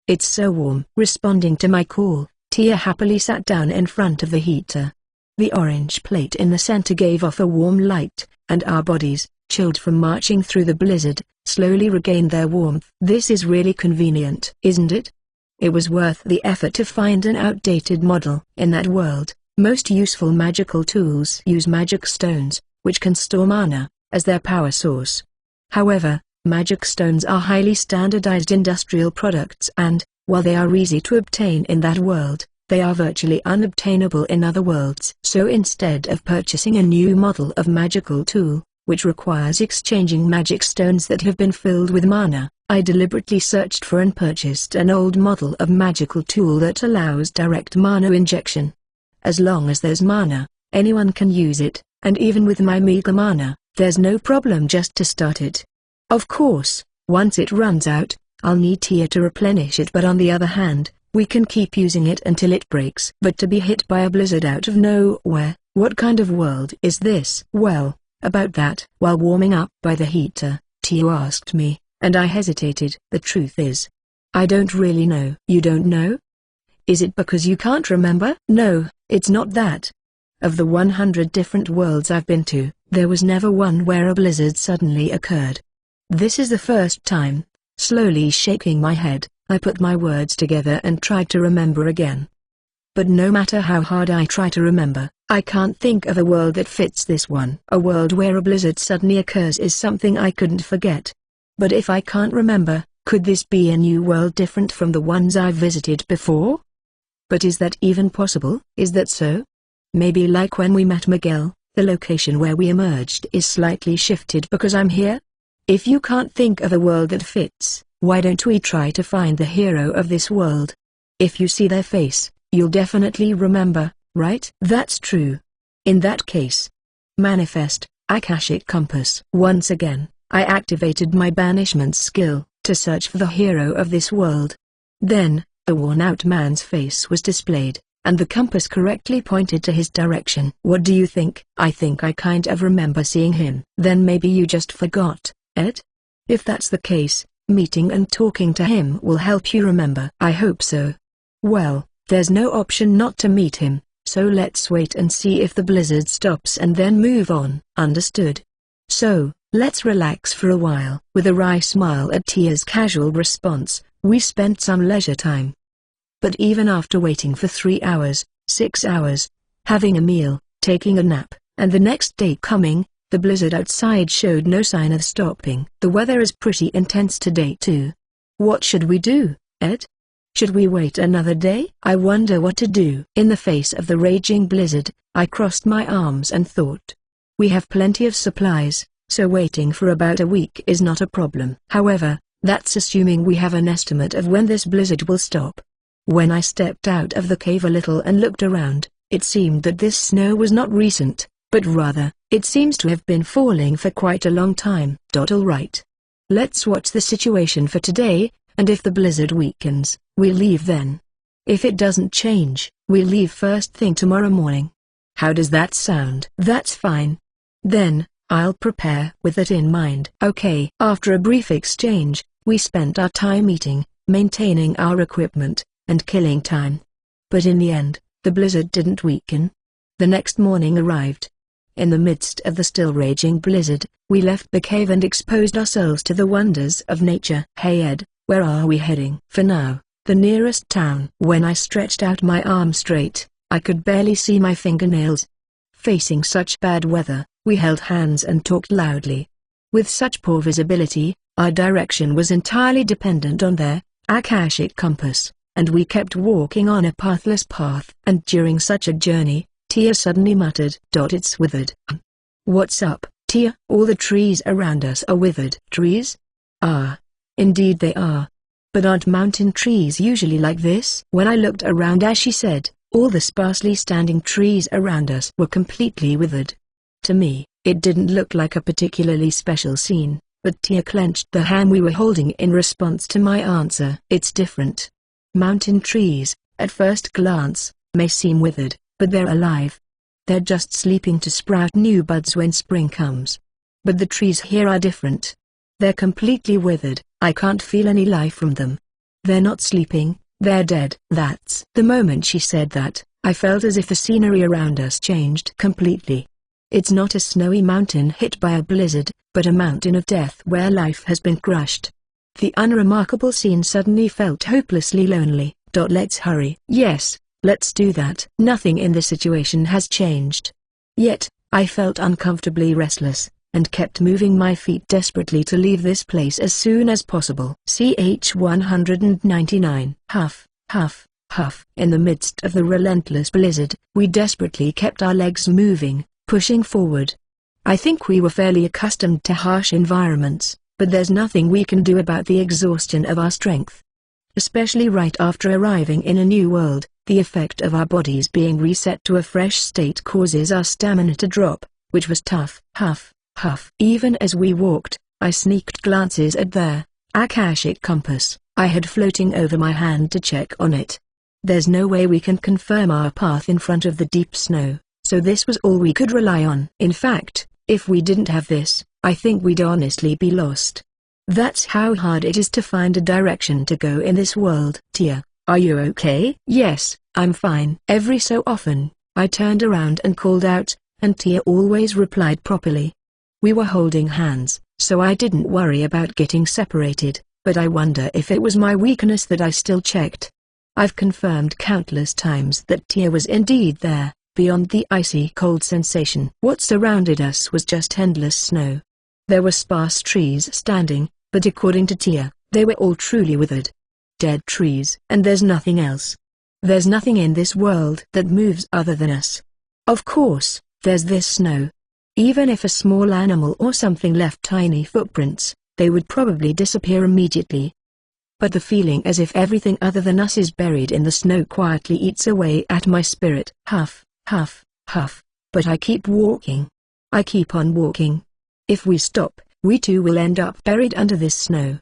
It's so warm. Responding to my call, Tia happily sat down in front of the heater. The orange plate in the center gave off a warm light, and our bodies, chilled from marching through the blizzard, slowly regained their warmth. This is really convenient, isn't it? It was worth the effort to find an outdated model. In that world, most useful magical tools use magic stones, which can store mana, as their power source. However, magic stones are highly standardized industrial products and, while they are easy to obtain in that world, they are virtually unobtainable in other worlds. So instead of purchasing a new model of magical tool, which requires exchanging magic stones that have been filled with mana, I deliberately searched for and purchased an old model of magical tool that allows direct mana injection. As long as there's mana, anyone can use it, and even with my meager mana, there's no problem just to start it. Of course, once it runs out, I'll need Tia to replenish it, but on the other hand, we can keep using it until it breaks. But to be hit by a blizzard out of nowhere, what kind of world is this? Well, about that. While warming up by the heater, Tia asked me, and I hesitated. The truth is, I don't really know. You don't know? Is it because you can't remember? No, it's not that. Of the 100 different worlds I've been to, there was never one where a blizzard suddenly occurred. This is the first time. Slowly shaking my head, I put my words together and tried to remember again. But no matter how hard I try to remember, I can't think of a world that fits this one. A world where a blizzard suddenly occurs is something I couldn't forget. But if I can't remember, could this be a new world different from the ones I've visited before? But is that even possible? Is that so? Maybe like when we met Miguel, the location where we emerged is slightly shifted because I'm here? If you can't think of a world that fits, why don't we try to find the hero of this world? If you see their face, you'll definitely remember, right? That's true. In that case, manifest, Akashic Compass. Once again, I activated my banishment skill to search for the hero of this world. Then, a worn-out man's face was displayed, and the compass correctly pointed to his direction. What do you think? I think I kind of remember seeing him. Then maybe you just forgot, Ed? If that's the case, meeting and talking to him will help you remember. I hope so. Well, there's no option not to meet him, so let's wait and see if the blizzard stops and then move on. Understood. So, let's relax for a while. With a wry smile at Tia's casual response, we spent some leisure time. But even after waiting for 3 hours, 6 hours, having a meal, taking a nap, and the next day coming, the blizzard outside showed no sign of stopping. The weather is pretty intense today too. What should we do, Ed? Should we wait another day? I wonder what to do. In the face of the raging blizzard, I crossed my arms and thought. We have plenty of supplies, so waiting for about a week is not a problem. However, that's assuming we have an estimate of when this blizzard will stop. When I stepped out of the cave a little and looked around, it seemed that this snow was not recent, but rather, it seems to have been falling for quite a long time. All right. Let's watch the situation for today, and if the blizzard weakens, we'll leave then. If it doesn't change, we'll leave first thing tomorrow morning. How does that sound? That's fine. Then, I'll prepare with that in mind. Okay. After a brief exchange, we spent our time eating, maintaining our equipment, and killing time. But in the end, the blizzard didn't weaken. The next morning arrived. In the midst of the still raging blizzard, we left the cave and exposed ourselves to the wonders of nature. Hey Ed, where are we heading? For now, the nearest town. When I stretched out my arm straight, I could barely see my fingernails. Facing such bad weather, we held hands and talked loudly. With such poor visibility, our direction was entirely dependent on their Akashic Compass, and we kept walking on a pathless path. And during such a journey, Tia suddenly muttered, "It's withered." What's up, Tia? All the trees around us are withered. Trees? Ah. Indeed they are. But aren't mountain trees usually like this? When I looked around as she said, all the sparsely standing trees around us were completely withered. To me, it didn't look like a particularly special scene, but Tia clenched the hand we were holding in response to my answer. It's different. Mountain trees, at first glance, may seem withered, but they're alive. They're just sleeping to sprout new buds when spring comes. But the trees here are different. They're completely withered. I can't feel any life from them. They're not sleeping, they're dead. That's the moment she said that, I felt as if the scenery around us changed completely. It's not a snowy mountain hit by a blizzard, but a mountain of death where life has been crushed. The unremarkable scene suddenly felt hopelessly lonely. Let's hurry. Yes, let's do that. Nothing in the situation has changed. Yet, I felt uncomfortably restless, and kept moving my feet desperately to leave this place as soon as possible. CH 199. Huff, huff, huff. In the midst of the relentless blizzard, we desperately kept our legs moving, pushing forward. I think we were fairly accustomed to harsh environments, but there's nothing we can do about the exhaustion of our strength. Especially right after arriving in a new world, the effect of our bodies being reset to a fresh state causes our stamina to drop, which was tough. Huff, huff. Even as we walked, I sneaked glances at their Akashic Compass I had floating over my hand to check on it. There's no way we can confirm our path in front of the deep snow, so this was all we could rely on. In fact, if we didn't have this, I think we'd honestly be lost. That's how hard it is to find a direction to go in this world. Tia, are you okay? Yes, I'm fine. Every so often, I turned around and called out, and Tia always replied properly. We were holding hands, so I didn't worry about getting separated, but I wonder if it was my weakness that I still checked. I've confirmed countless times that Tia was indeed there, beyond the icy cold sensation. What surrounded us was just endless snow. There were sparse trees standing, but according to Tia, they were all truly withered. Dead trees. And there's nothing else. There's nothing in this world that moves other than us. Of course, there's this snow. Even if a small animal or something left tiny footprints, they would probably disappear immediately. But the feeling as if everything other than us is buried in the snow quietly eats away at my spirit. Huff, huff, huff. But I keep walking. I keep on walking. If we stop, we too will end up buried under this snow.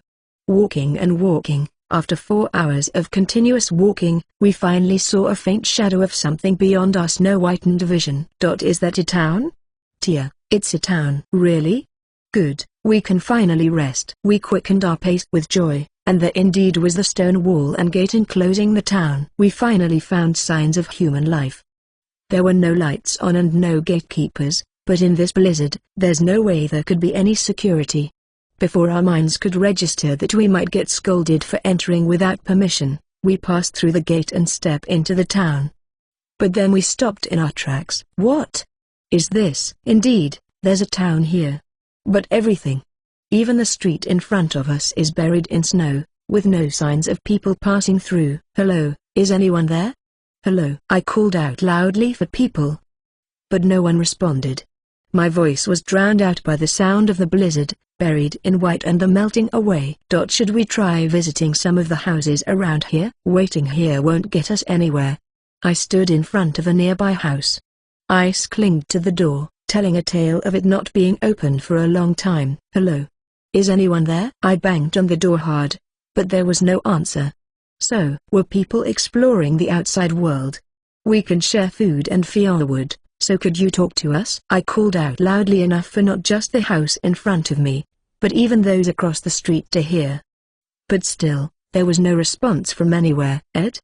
Walking and walking. After 4 hours of continuous walking, we finally saw a faint shadow of something beyond our snow-whitened vision. Is that a town? Tia, it's a town. Really? Good, we can finally rest. We quickened our pace with joy, and there indeed was the stone wall and gate enclosing the town. We finally found signs of human life. There were no lights on and no gatekeepers, but in this blizzard, there's no way there could be any security. Before our minds could register that we might get scolded for entering without permission, we passed through the gate and stepped into the town. But then we stopped in our tracks. What is this? Indeed, there's a town here. But everything, even the street in front of us, is buried in snow, with no signs of people passing through. Hello, is anyone there? Hello. I called out loudly for people. But no one responded. My voice was drowned out by the sound of the blizzard, buried in white and the melting away. Should we try visiting some of the houses around here? Waiting here won't get us anywhere. I stood in front of a nearby house. Ice clinged to the door, telling a tale of it not being opened for a long time. Hello? Is anyone there? I banged on the door hard, but there was no answer. So, were people exploring the outside world? We can share food and firewood, so could you talk to us? I called out loudly enough for not just the house in front of me, but even those across the street to hear. But still, there was no response from anywhere.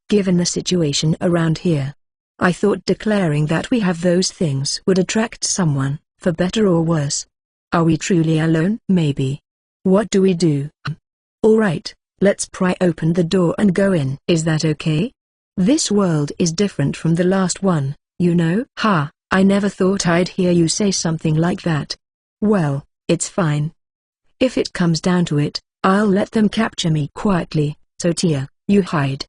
Given the situation around here, I thought declaring that we have those things would attract someone, for better or worse. Are we truly alone? Maybe. What do we do? Alright, let's pry open the door and go in. Is that okay? This world is different from the last one, you know? Ha, I never thought I'd hear you say something like that. Well, it's fine. If it comes down to it, I'll let them capture me quietly, so Tia, you hide.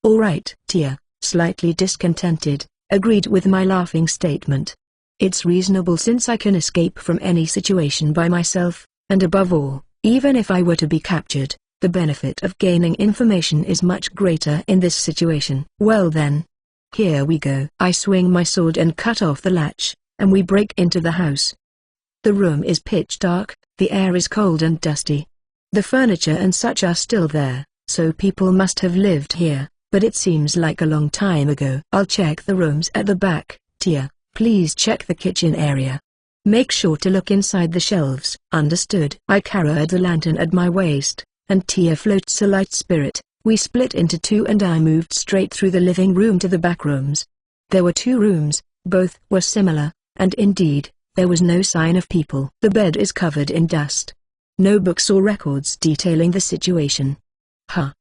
Alright. Tia, slightly discontented, agreed with my laughing statement. It's reasonable since I can escape from any situation by myself, and above all, even if I were to be captured, the benefit of gaining information is much greater in this situation. Well then. Here we go. I swing my sword and cut off the latch, and we break into the house. The room is pitch dark, the air is cold and dusty. The furniture and such are still there, so people must have lived here, but it seems like a long time ago. I'll check the rooms at the back. Tia, please check the kitchen area. Make sure to look inside the shelves. Understood. I carried the lantern at my waist, and Tia floats a light spirit. We split into two and I moved straight through the living room to the back rooms. There were 2 rooms, both were similar, and indeed, there was no sign of people. The bed is covered in dust. No books or records detailing the situation.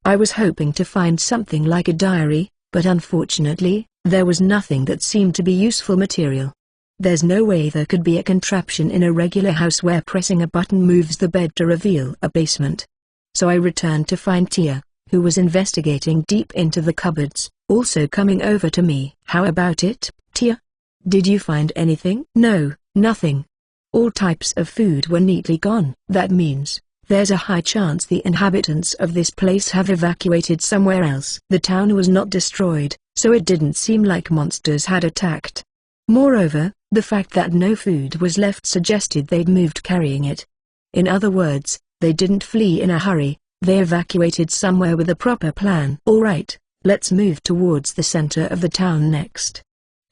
I was hoping to find something like a diary, but unfortunately, there was nothing that seemed to be useful material. There's no way there could be a contraption in a regular house where pressing a button moves the bed to reveal a basement. So I returned to find Tia, who was investigating deep into the cupboards, also coming over to me. How about it, Tia? Did you find anything? No, nothing. All types of food were neatly gone. That means, there's a high chance the inhabitants of this place have evacuated somewhere else. The town was not destroyed, so it didn't seem like monsters had attacked. Moreover, the fact that no food was left suggested they'd moved carrying it. In other words, they didn't flee in a hurry, they evacuated somewhere with a proper plan. Alright, let's move towards the center of the town next.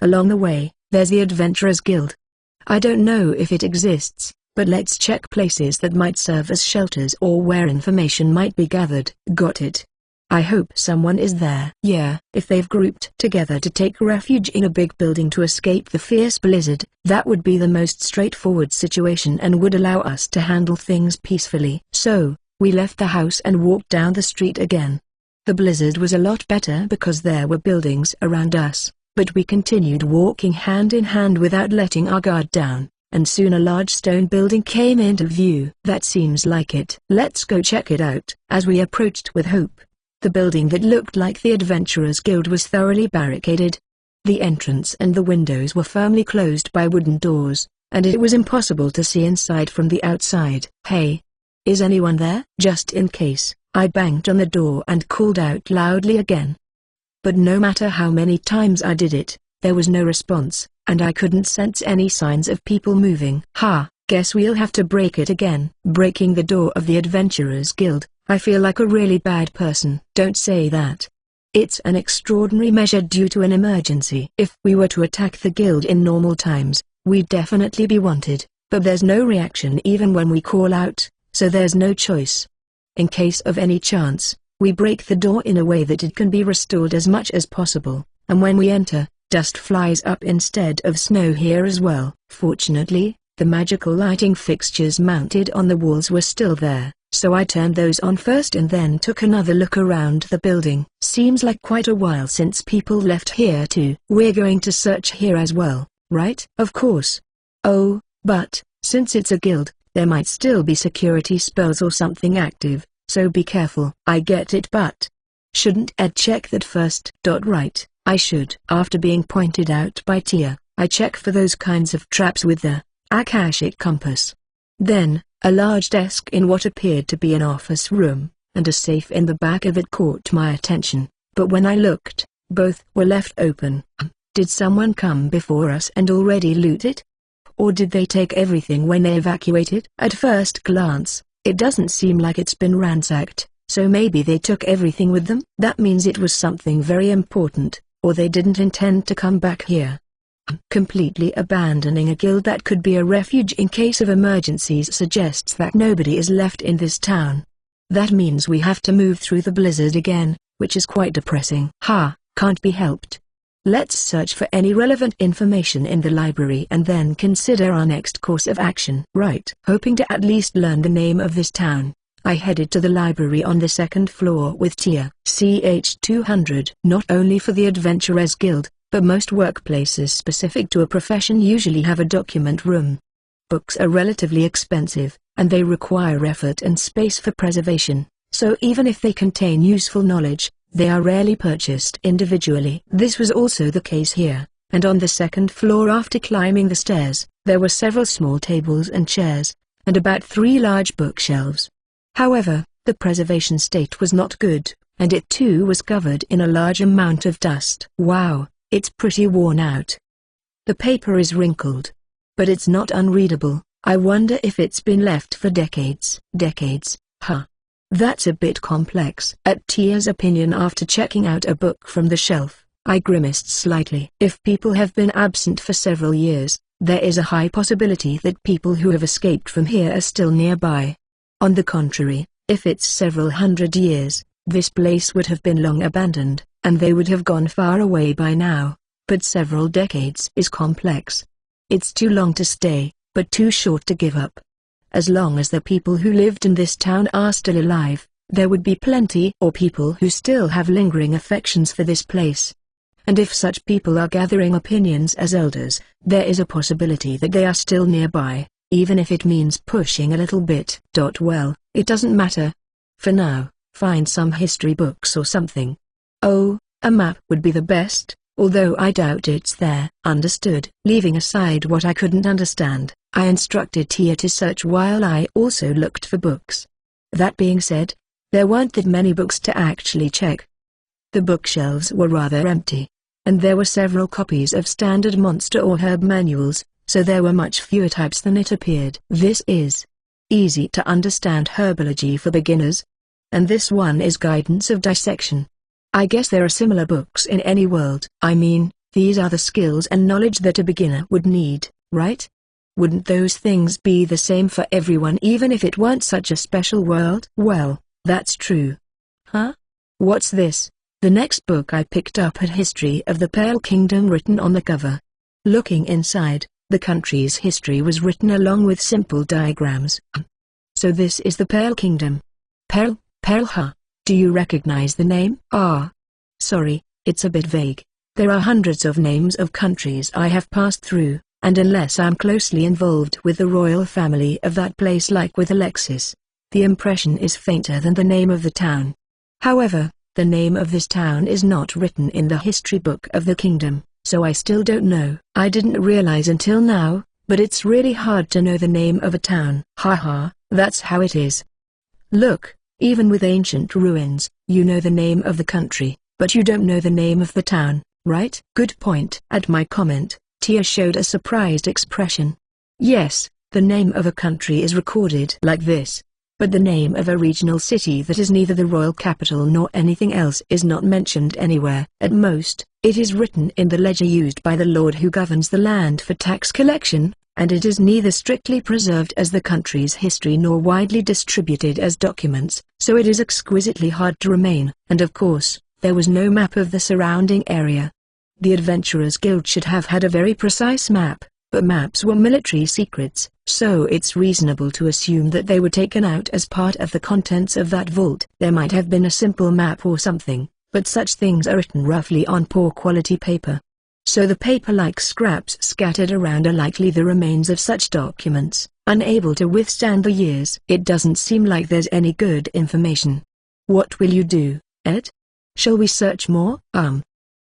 Along the way, there's the Adventurers Guild. I don't know if it exists, but let's check places that might serve as shelters or where information might be gathered. Got it. I hope someone is there. Yeah, if they've grouped together to take refuge in a big building to escape the fierce blizzard, that would be the most straightforward situation and would allow us to handle things peacefully. So, we left the house and walked down the street again. The blizzard was a lot better because there were buildings around us, but we continued walking hand in hand without letting our guard down, and soon a large stone building came into view. That seems like it. Let's go check it out. As we approached with hope, the building that looked like the Adventurers Guild was thoroughly barricaded. The entrance and the windows were firmly closed by wooden doors, and it was impossible to see inside from the outside. Hey! Is anyone there? Just in case, I banged on the door and called out loudly again. But no matter how many times I did it, there was no response, and I couldn't sense any signs of people moving. Guess we'll have to break it again. Breaking the door of the Adventurers Guild, I feel like a really bad person. Don't say that. It's an extraordinary measure due to an emergency. If we were to attack the guild in normal times, we'd definitely be wanted, but there's no reaction even when we call out, so there's no choice. In case of any chance, we break the door in a way that it can be restored as much as possible, and when we enter, dust flies up instead of snow here as well. Fortunately, the magical lighting fixtures mounted on the walls were still there, so I turned those on first and then took another look around the building. Seems like quite a while since people left here too. We're going to search here as well, right? Of course. Oh, but, since it's a guild, there might still be security spells or something active, so be careful. I get it, but shouldn't Ed check that first? Right, I should. After being pointed out by Tia, I check for those kinds of traps with the Akashic compass. Then, a large desk in what appeared to be an office room, and a safe in the back of it caught my attention, but when I looked, both were left open. Did someone come before us and already loot it? Or did they take everything when they evacuated? At first glance, it doesn't seem like it's been ransacked, so maybe they took everything with them? That means it was something very important, or they didn't intend to come back here. Completely abandoning a guild that could be a refuge in case of emergencies suggests that nobody is left in this town. That means we have to move through the blizzard again, which is quite depressing. Can't be helped. Let's search for any relevant information in the library and then consider our next course of action. Right. Hoping to at least learn the name of this town, I headed to the library on the second floor with Tia. CH200. Not only for the Adventurers Guild, but most workplaces specific to a profession usually have a document room. Books are relatively expensive, and they require effort and space for preservation, so even if they contain useful knowledge, they are rarely purchased individually. This was also the case here, and on the second floor after climbing the stairs, there were several small tables and chairs, and about 3 large bookshelves. However, the preservation state was not good, and it too was covered in a large amount of dust. Wow! It's pretty worn out. The paper is wrinkled. But it's not unreadable. I wonder if it's been left for decades. Decades, That's a bit complex. At Tia's opinion after checking out a book from the shelf, I grimaced slightly. If people have been absent for several years, there is a high possibility that people who have escaped from here are still nearby. On the contrary, if it's several hundred years, this place would have been long abandoned, and they would have gone far away by now. But several decades is complex. It's too long to stay, but too short to give up. As long as the people who lived in this town are still alive, there would be plenty or people who still have lingering affections for this place. And if such people are gathering opinions as elders, there is a possibility that they are still nearby, even if it means pushing a little bit. Well, it doesn't matter. For now, find some history books or something. Oh, a map would be the best, although I doubt it's there. Understood. Leaving aside what I couldn't understand, I instructed Tia to search while I also looked for books. That being said, there weren't that many books to actually check. The bookshelves were rather empty, and there were several copies of standard monster or herb manuals, so there were much fewer types than it appeared. This is easy to understand herbology for beginners, and this one is guidance of dissection. I guess there are similar books in any world. I mean, these are the skills and knowledge that a beginner would need, right? Wouldn't those things be the same for everyone even if it weren't such a special world? Well, that's true. What's this? The next book I picked up had History of the Pale Kingdom written on the cover. Looking inside, the country's history was written along with simple diagrams. So this is the Pale Kingdom. Pale, Do you recognize the name? Ah. Sorry, it's a bit vague. There are hundreds of names of countries I have passed through, and unless I'm closely involved with the royal family of that place like with Alexis, the impression is fainter than the name of the town. However, the name of this town is not written in the history book of the kingdom, so I still don't know. I didn't realize until now, but it's really hard to know the name of a town. Haha, that's how it is. Look, even with ancient ruins, you know the name of the country, but you don't know the name of the town, right? Good point. At my comment, Tia showed a surprised expression. Yes, the name of a country is recorded like this, but the name of a regional city that is neither the royal capital nor anything else is not mentioned anywhere. At most, it is written in the ledger used by the lord who governs the land for tax collection, and it is neither strictly preserved as the country's history nor widely distributed as documents, so it is exquisitely hard to remain. And of course, there was no map of the surrounding area. The Adventurers Guild should have had a very precise map, but maps were military secrets, so it's reasonable to assume that they were taken out as part of the contents of that vault. There might have been a simple map or something, but such things are written roughly on poor quality paper. So the paper-like scraps scattered around are likely the remains of such documents, unable to withstand the years. It doesn't seem like there's any good information. What will you do, Ed? Shall we search more?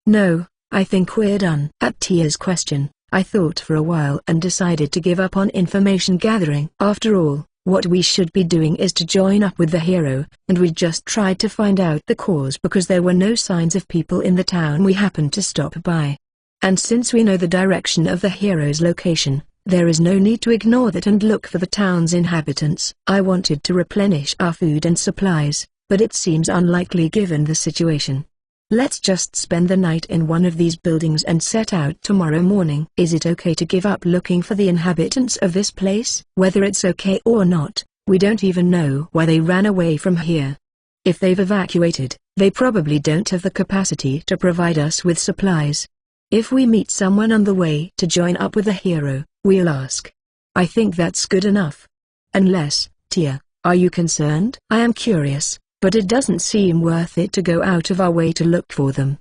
No, I think we're done. At Tia's question, I thought for a while and decided to give up on information gathering. After all, what we should be doing is to join up with the hero, and we just tried to find out the cause because there were no signs of people in the town we happened to stop by. And since we know the direction of the hero's location, there is no need to ignore that and look for the town's inhabitants. I wanted to replenish our food and supplies, but it seems unlikely given the situation. Let's just spend the night in one of these buildings and set out tomorrow morning. Is it okay to give up looking for the inhabitants of this place? Whether it's okay or not, we don't even know why they ran away from here. If they've evacuated, they probably don't have the capacity to provide us with supplies. If we meet someone on the way to join up with the hero, we'll ask. I think that's good enough. Unless, Tia, are you concerned? I am curious, but it doesn't seem worth it to go out of our way to look for them.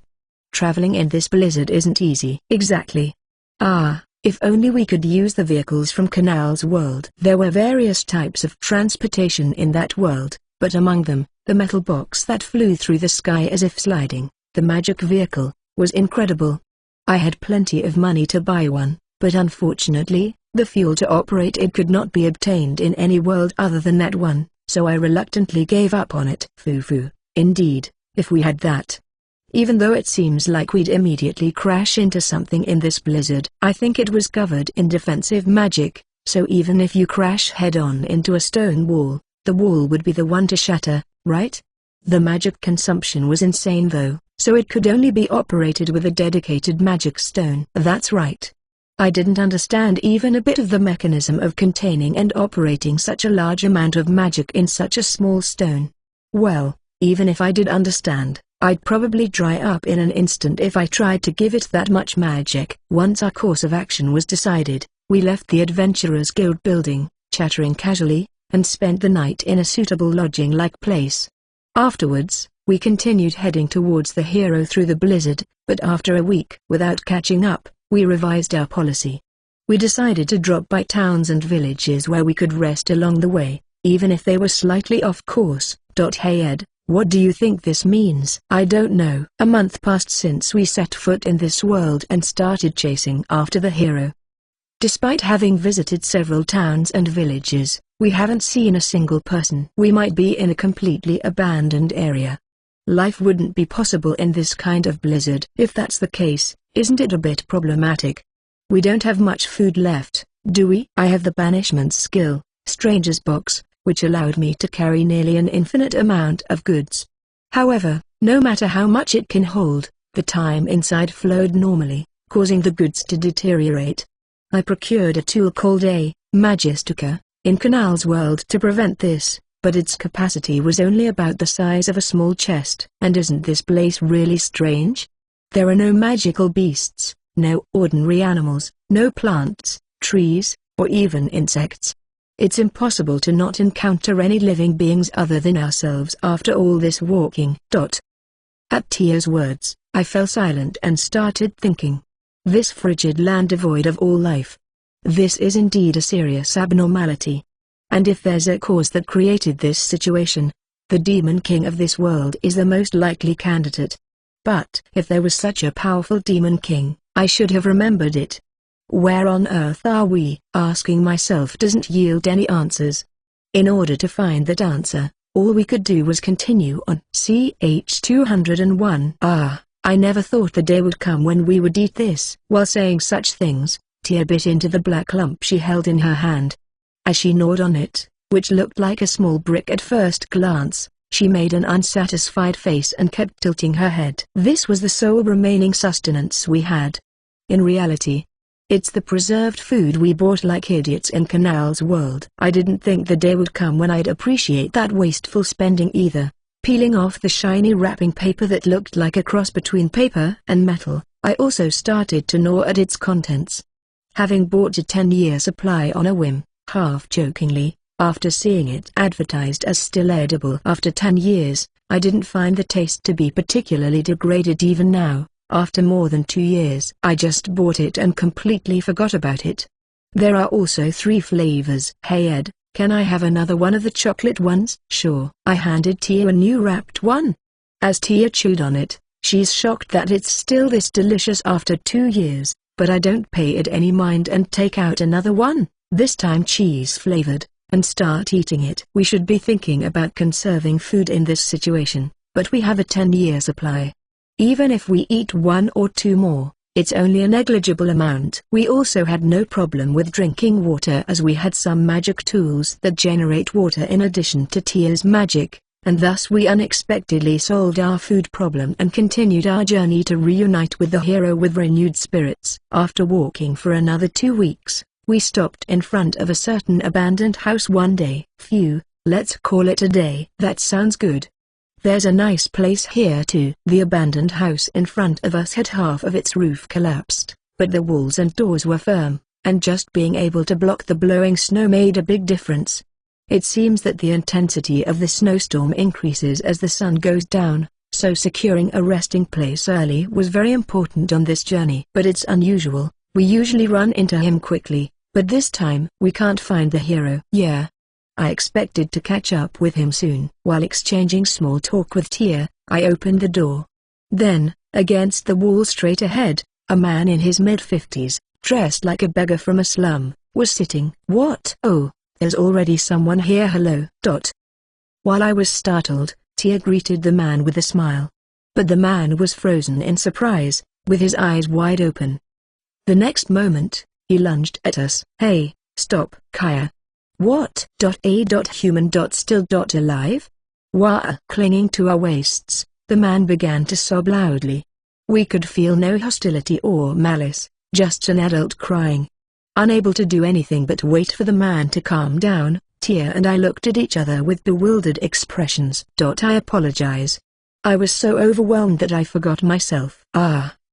Traveling in this blizzard isn't easy. Exactly. If only we could use the vehicles from Canal's world. There were various types of transportation in that world, but among them, the metal box that flew through the sky as if sliding, the magic vehicle, was incredible. I had plenty of money to buy one, but unfortunately, the fuel to operate it could not be obtained in any world other than that one, so I reluctantly gave up on it. Foo-foo, indeed, if we had that. Even though it seems like we'd immediately crash into something in this blizzard. I think it was covered in defensive magic, so even if you crash head-on into a stone wall, the wall would be the one to shatter, right? The magic consumption was insane though, so it could only be operated with a dedicated magic stone. That's right. I didn't understand even a bit of the mechanism of containing and operating such a large amount of magic in such a small stone. Well, even if I did understand, I'd probably dry up in an instant if I tried to give it that much magic. Once our course of action was decided, we left the Adventurers Guild building, chattering casually, and spent the night in a suitable lodging-like place. Afterwards, we continued heading towards the hero through the blizzard, but after a week without catching up, we revised our policy. We decided to drop by towns and villages where we could rest along the way, even if they were slightly off course. Hey Ed, what do you think this means? I don't know. A month passed since we set foot in this world and started chasing after the hero. Despite having visited several towns and villages, we haven't seen a single person. We might be in a completely abandoned area. Life wouldn't be possible in this kind of blizzard. If that's the case, isn't it a bit problematic? We don't have much food left, do we? I have the banishment skill, Stranger's Box, which allowed me to carry nearly an infinite amount of goods. However, no matter how much it can hold, the time inside flowed normally, causing the goods to deteriorate. I procured a tool called a Magistica in Canal's world to prevent this, but its capacity was only about the size of a small chest. And isn't this place really strange? There are no magical beasts, no ordinary animals, no plants, trees, or even insects. It's impossible to not encounter any living beings other than ourselves after all this walking. At Tia's words, I fell silent and started thinking. This frigid land devoid of all life. This is indeed a serious abnormality. And if there's a cause that created this situation, the demon king of this world is the most likely candidate. But if there was such a powerful demon king, I should have remembered it. Where on earth are we? Asking myself doesn't yield any answers. In order to find that answer, all we could do was continue on. CH 201. I never thought the day would come when we would eat this. While saying such things, Tia bit into the black lump she held in her hand. As she gnawed on it, which looked like a small brick at first glance, she made an unsatisfied face and kept tilting her head. This was the sole remaining sustenance we had. In reality, it's the preserved food we bought like idiots in Canal's world. I didn't think the day would come when I'd appreciate that wasteful spending either. Peeling off the shiny wrapping paper that looked like a cross between paper and metal, I also started to gnaw at its contents. Having bought a 10-year supply on a whim, half-jokingly, after seeing it advertised as still edible after 10 years, I didn't find the taste to be particularly degraded even now. After more than 2 years, I just bought it and completely forgot about it. There are also 3 flavors. Hey Ed, can I have another one of the chocolate ones? Sure. I handed Tia a new wrapped one. As Tia chewed on it, she's shocked that it's still this delicious after 2 years, but I don't pay it any mind and take out another one, this time cheese flavored, and start eating it. We should be thinking about conserving food in this situation, but we have a 10-year supply. Even if we eat 1 or 2 more, it's only a negligible amount. We also had no problem with drinking water as we had some magic tools that generate water in addition to Tia's magic, and thus we unexpectedly solved our food problem and continued our journey to reunite with the hero with renewed spirits. After walking for another 2 weeks, we stopped in front of a certain abandoned house one day. Phew, let's call it a day. That sounds good. There's a nice place here too. The abandoned house in front of us had half of its roof collapsed, but the walls and doors were firm, and just being able to block the blowing snow made a big difference. It seems that the intensity of the snowstorm increases as the sun goes down, so securing a resting place early was very important on this journey. But it's unusual, we usually run into him quickly, but this time we can't find the hero. Yeah. I expected to catch up with him soon. While exchanging small talk with Tia, I opened the door. Then, against the wall straight ahead, a man in his mid-50s, dressed like a beggar from a slum, was sitting. What? Oh, there's already someone here. Hello. While I was startled, Tia greeted the man with a smile. But the man was frozen in surprise, with his eyes wide open. The next moment, he lunged at us. Hey, stop, Kaya. What? Human. Still. Alive? Wah! Clinging to our waists, the man began to sob loudly. We could feel no hostility or malice, just an adult crying. Unable to do anything but wait for the man to calm down, Tia and I looked at each other with bewildered expressions. I apologize. I was so overwhelmed that I forgot myself.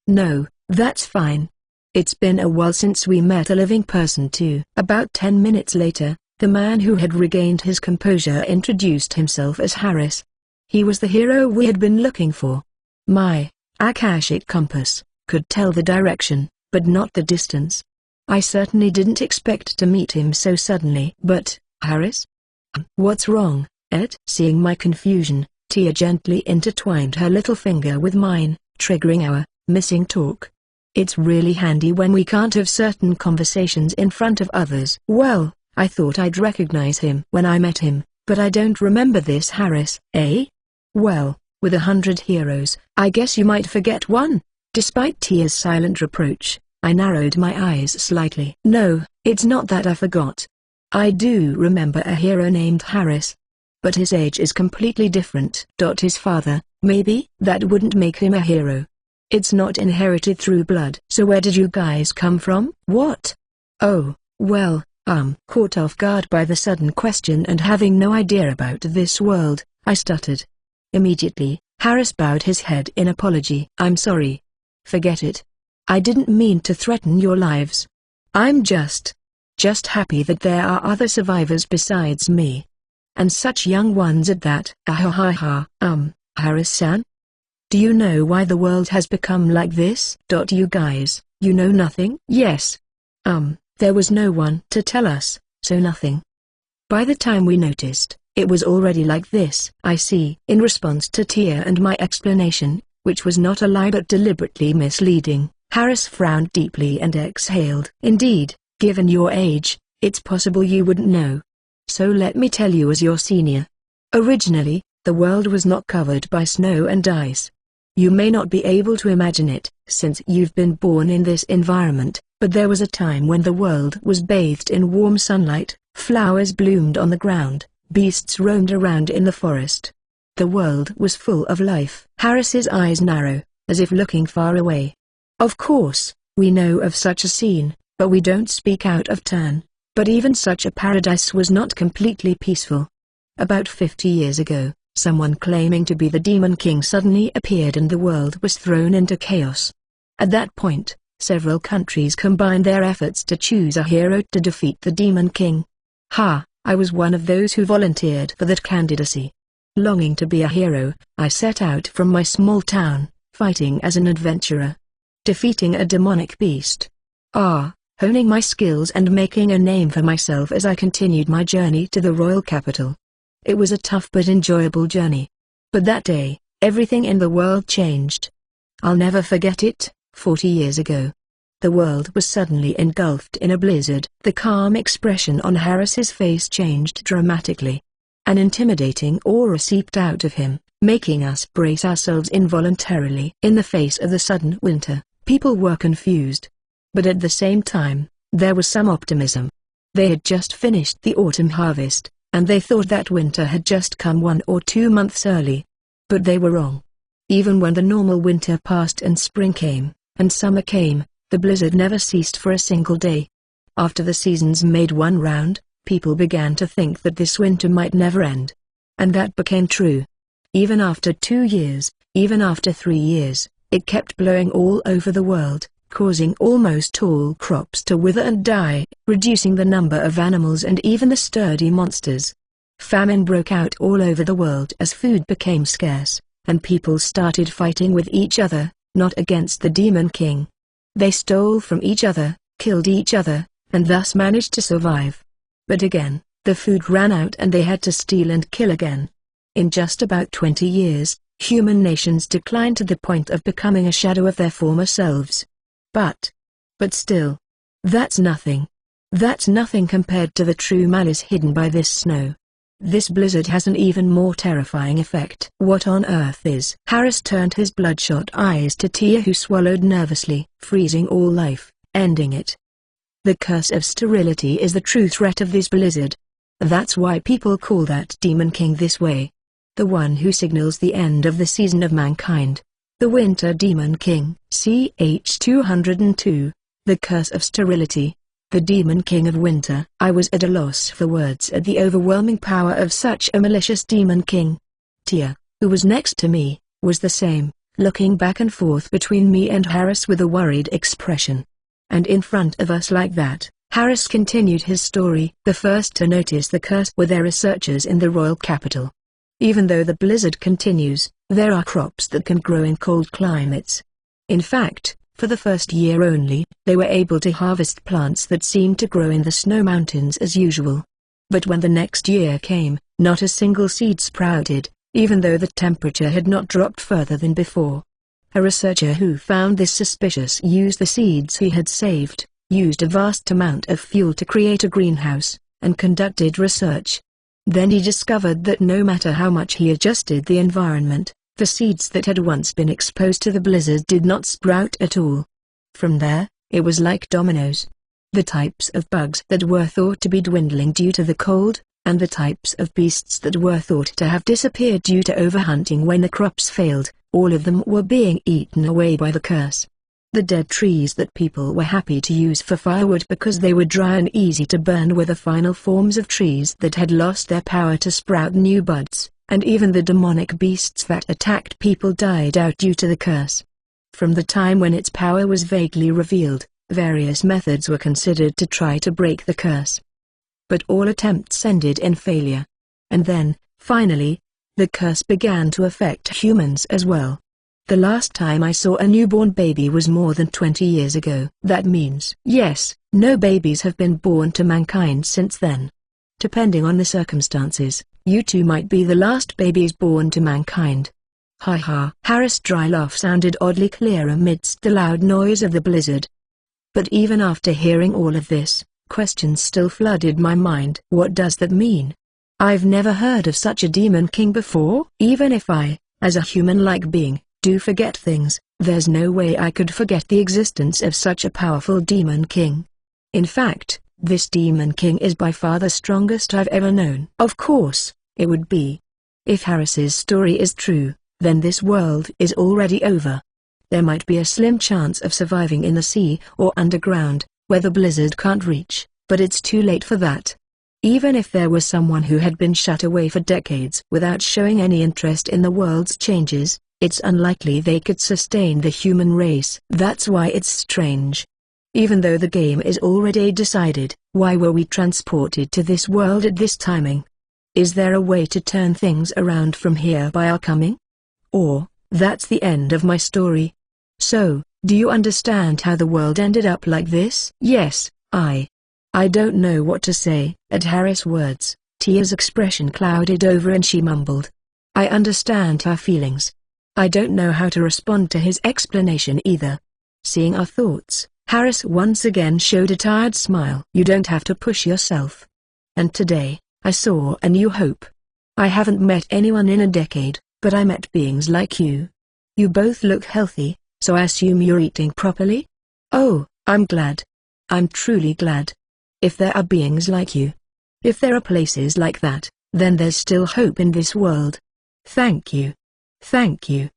No, that's fine. It's been a while since we met a living person too. About 10 minutes later, the man who had regained his composure introduced himself as Harris. He was the hero we had been looking for. My Akashic compass could tell the direction, but not the distance. I certainly didn't expect to meet him so suddenly. But, Harris? What's wrong, Ed? Seeing my confusion, Tia gently intertwined her little finger with mine, triggering our missing talk. It's really handy when we can't have certain conversations in front of others. Well, I thought I'd recognize him when I met him, but I don't remember this Harris. Eh? Well, with 100 heroes, I guess you might forget one. Despite Tia's silent reproach, I narrowed my eyes slightly. No, it's not that I forgot. I do remember a hero named Harris. But his age is completely different. His father, maybe? That wouldn't make him a hero. It's not inherited through blood. So where did you guys come from? What? Oh, well, caught off guard by the sudden question and having no idea about this world, I stuttered. Immediately, Harris bowed his head in apology. I'm sorry. Forget it. I didn't mean to threaten your lives. I'm just just happy that there are other survivors besides me. And such young ones at that. Harris-san? Do you know why the world has become like this? You guys, you know nothing? Yes. There was no one to tell us, so nothing. By the time we noticed, it was already like this. I see. In response to Tia and my explanation, which was not a lie but deliberately misleading, Harris frowned deeply and exhaled. Indeed, given your age, it's possible you wouldn't know. So let me tell you as your senior. Originally, the world was not covered by snow and ice. You may not be able to imagine it, since you've been born in this environment, but there was a time when the world was bathed in warm sunlight, flowers bloomed on the ground, beasts roamed around in the forest. The world was full of life. Harris's eyes narrow, as if looking far away. Of course, we know of such a scene, but we don't speak out of turn. But even such a paradise was not completely peaceful. About 50 years ago, someone claiming to be the Demon King suddenly appeared and the world was thrown into chaos. At that point, several countries combined their efforts to choose a hero to defeat the Demon King. I was one of those who volunteered for that candidacy. Longing to be a hero, I set out from my small town, fighting as an adventurer. Defeating a demonic beast. Honing my skills and making a name for myself as I continued my journey to the royal capital. It was a tough but enjoyable journey. But that day, everything in the world changed. I'll never forget it. 40 years ago, the world was suddenly engulfed in a blizzard. The calm expression on Harris's face changed dramatically. An intimidating aura seeped out of him, making us brace ourselves involuntarily. In the face of the sudden winter, people were confused. But at the same time, there was some optimism. They had just finished the autumn harvest, and they thought that winter had just come 1 or 2 months early. But they were wrong. Even when the normal winter passed and spring came, and summer came, the blizzard never ceased for a single day. After the seasons made one round, people began to think that this winter might never end. And that became true. Even after 2 years, even after 3 years, it kept blowing all over the world, causing almost all crops to wither and die, reducing the number of animals and even the sturdy monsters. Famine broke out all over the world as food became scarce, and people started fighting with each other, not against the Demon King. They stole from each other, killed each other, and thus managed to survive. But again, the food ran out and they had to steal and kill again. In just about 20 years, human nations declined to the point of becoming a shadow of their former selves. But still, that's nothing. That's nothing compared to the true malice hidden by this snow. This blizzard has an even more terrifying effect. What on earth is? Harris turned his bloodshot eyes to Tia, who swallowed nervously. Freezing all life, ending it. The curse of sterility is the true threat of this blizzard. That's why people call that Demon King this way. The one who signals the end of the season of mankind. The Winter Demon King. Ch. 202. The Curse of Sterility. The Demon King of Winter. I was at a loss for words at the overwhelming power of such a malicious Demon King. Tia, who was next to me, was the same, looking back and forth between me and Harris with a worried expression. And in front of us like that, Harris continued his story. The first to notice the curse were their researchers in the royal capital. Even though the blizzard continues, there are crops that can grow in cold climates. In fact, for the first year only, they were able to harvest plants that seemed to grow in the snow mountains as usual. But when the next year came, not a single seed sprouted, even though the temperature had not dropped further than before. A researcher who found this suspicious used the seeds he had saved, used a vast amount of fuel to create a greenhouse, and conducted research. Then he discovered that no matter how much he adjusted the environment, the seeds that had once been exposed to the blizzard did not sprout at all. From there, it was like dominoes. The types of bugs that were thought to be dwindling due to the cold, and the types of beasts that were thought to have disappeared due to overhunting when the crops failed, all of them were being eaten away by the curse. The dead trees that people were happy to use for firewood because they were dry and easy to burn were the final forms of trees that had lost their power to sprout new buds, and even the demonic beasts that attacked people died out due to the curse. From the time when its power was vaguely revealed, Various methods were considered to try to break the curse, but all attempts ended in failure. And then, finally, the curse began to affect humans as well. The last time I saw a newborn baby was more than 20 years ago. That means, yes, no babies have been born to mankind since then. Depending on the circumstances, you two might be the last babies born to mankind. Ha ha. Harris' dry laugh sounded oddly clear amidst the loud noise of the blizzard. But even after hearing all of this, questions still flooded my mind. What does that mean? I've never heard of such a demon king before. Even if I, as a human-like being, do forget things, there's no way I could forget the existence of such a powerful demon king. In fact, this demon king is by far the strongest I've ever known. Of course, it would be. If Harris's story is true, then this world is already over. There might be a slim chance of surviving in the sea or underground, where the blizzard can't reach, but it's too late for that. Even if there was someone who had been shut away for decades without showing any interest in the world's changes, it's unlikely they could sustain the human race. That's why it's strange. Even though the game is already decided, why were we transported to this world at this timing? Is there a way to turn things around from here by our coming? Or, that's the end of my story. So, do you understand how the world ended up like this? Yes, I don't know what to say. At Harris' words, Tia's expression clouded over and she mumbled. I understand her feelings. I don't know how to respond to his explanation either. Seeing our thoughts, Harris once again showed a tired smile. You don't have to push yourself. And today, I saw a new hope. I haven't met anyone in a decade, but I met beings like you. You both look healthy, so I assume you're eating properly? Oh, I'm glad. I'm truly glad. If there are beings like you, if there are places like that, then there's still hope in this world. Thank you. Thank you.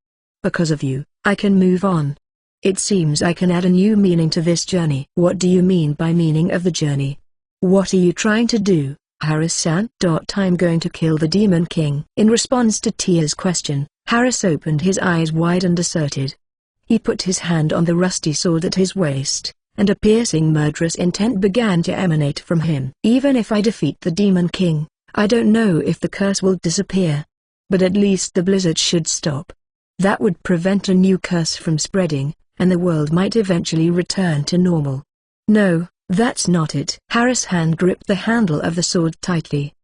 Because of you, I can move on. It seems I can add a new meaning to this journey. What do you mean by meaning of the journey? What are you trying to do, Harris-san? I'm going to kill the Demon King. In response to Tia's question, Harris opened his eyes wide and asserted. He put his hand on the rusty sword at his waist, and a piercing murderous intent began to emanate from him. Even if I defeat the Demon King, I don't know if the curse will disappear. But at least the blizzard should stop. That would prevent a new curse from spreading, and the world might eventually return to normal. No, that's not it. Harris' hand gripped the handle of the sword tightly.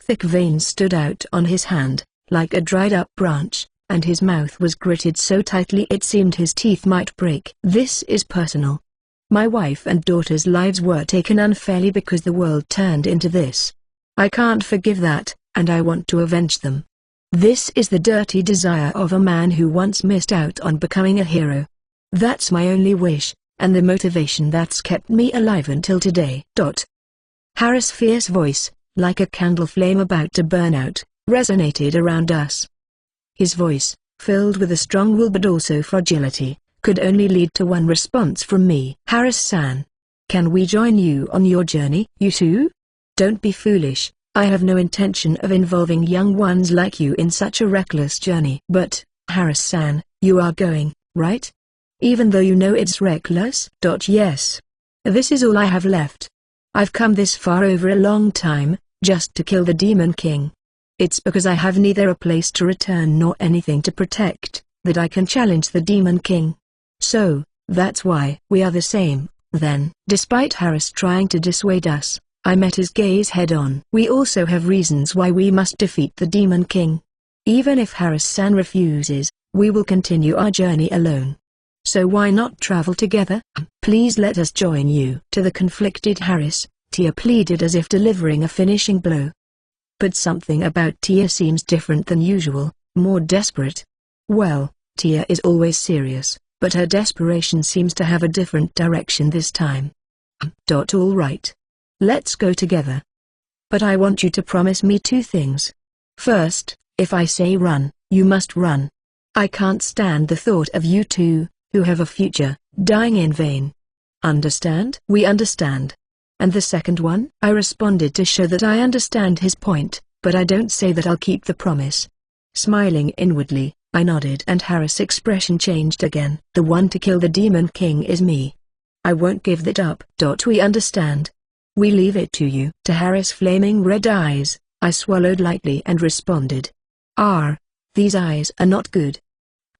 Thick veins stood out on his hand, like a dried-up branch, and his mouth was gritted so tightly it seemed his teeth might break. This is personal. My wife and daughter's lives were taken unfairly because the world turned into this. I can't forgive that, and I want to avenge them. This is the dirty desire of a man who once missed out on becoming a hero. That's my only wish, and the motivation that's kept me alive until today. Harris' fierce voice, like a candle flame about to burn out, resonated around us. His voice, filled with a strong will but also fragility, could only lead to one response from me. Harris-san, can we join you on your journey? You too? Don't be foolish. I have no intention of involving young ones like you in such a reckless journey. But, Harris-san, you are going, right? Even though you know it's reckless? Yes. This is all I have left. I've come this far over a long time, just to kill the Demon King. It's because I have neither a place to return nor anything to protect, that I can challenge the Demon King. So, that's why. We are the same, then. Despite Harris trying to dissuade us, I met his gaze head-on. We also have reasons why we must defeat the Demon King. Even if Harris-san refuses, we will continue our journey alone. So why not travel together? Please let us join you. To the conflicted Harris, Tia pleaded as if delivering a finishing blow. But something about Tia seems different than usual, more desperate. Well, Tia is always serious, but her desperation seems to have a different direction this time. All right. Let's go together. But I want you to promise me two things. First, if I say run, you must run. I can't stand the thought of you two, who have a future, dying in vain. Understand? We understand. And the second one? I responded to show that I understand his point, but I don't say that I'll keep the promise. Smiling inwardly, I nodded and Harris' expression changed again. The one to kill the Demon King is me. I won't give that up. We understand. We leave it to you. To Harris' flaming red eyes, I swallowed lightly and responded. These eyes are not good.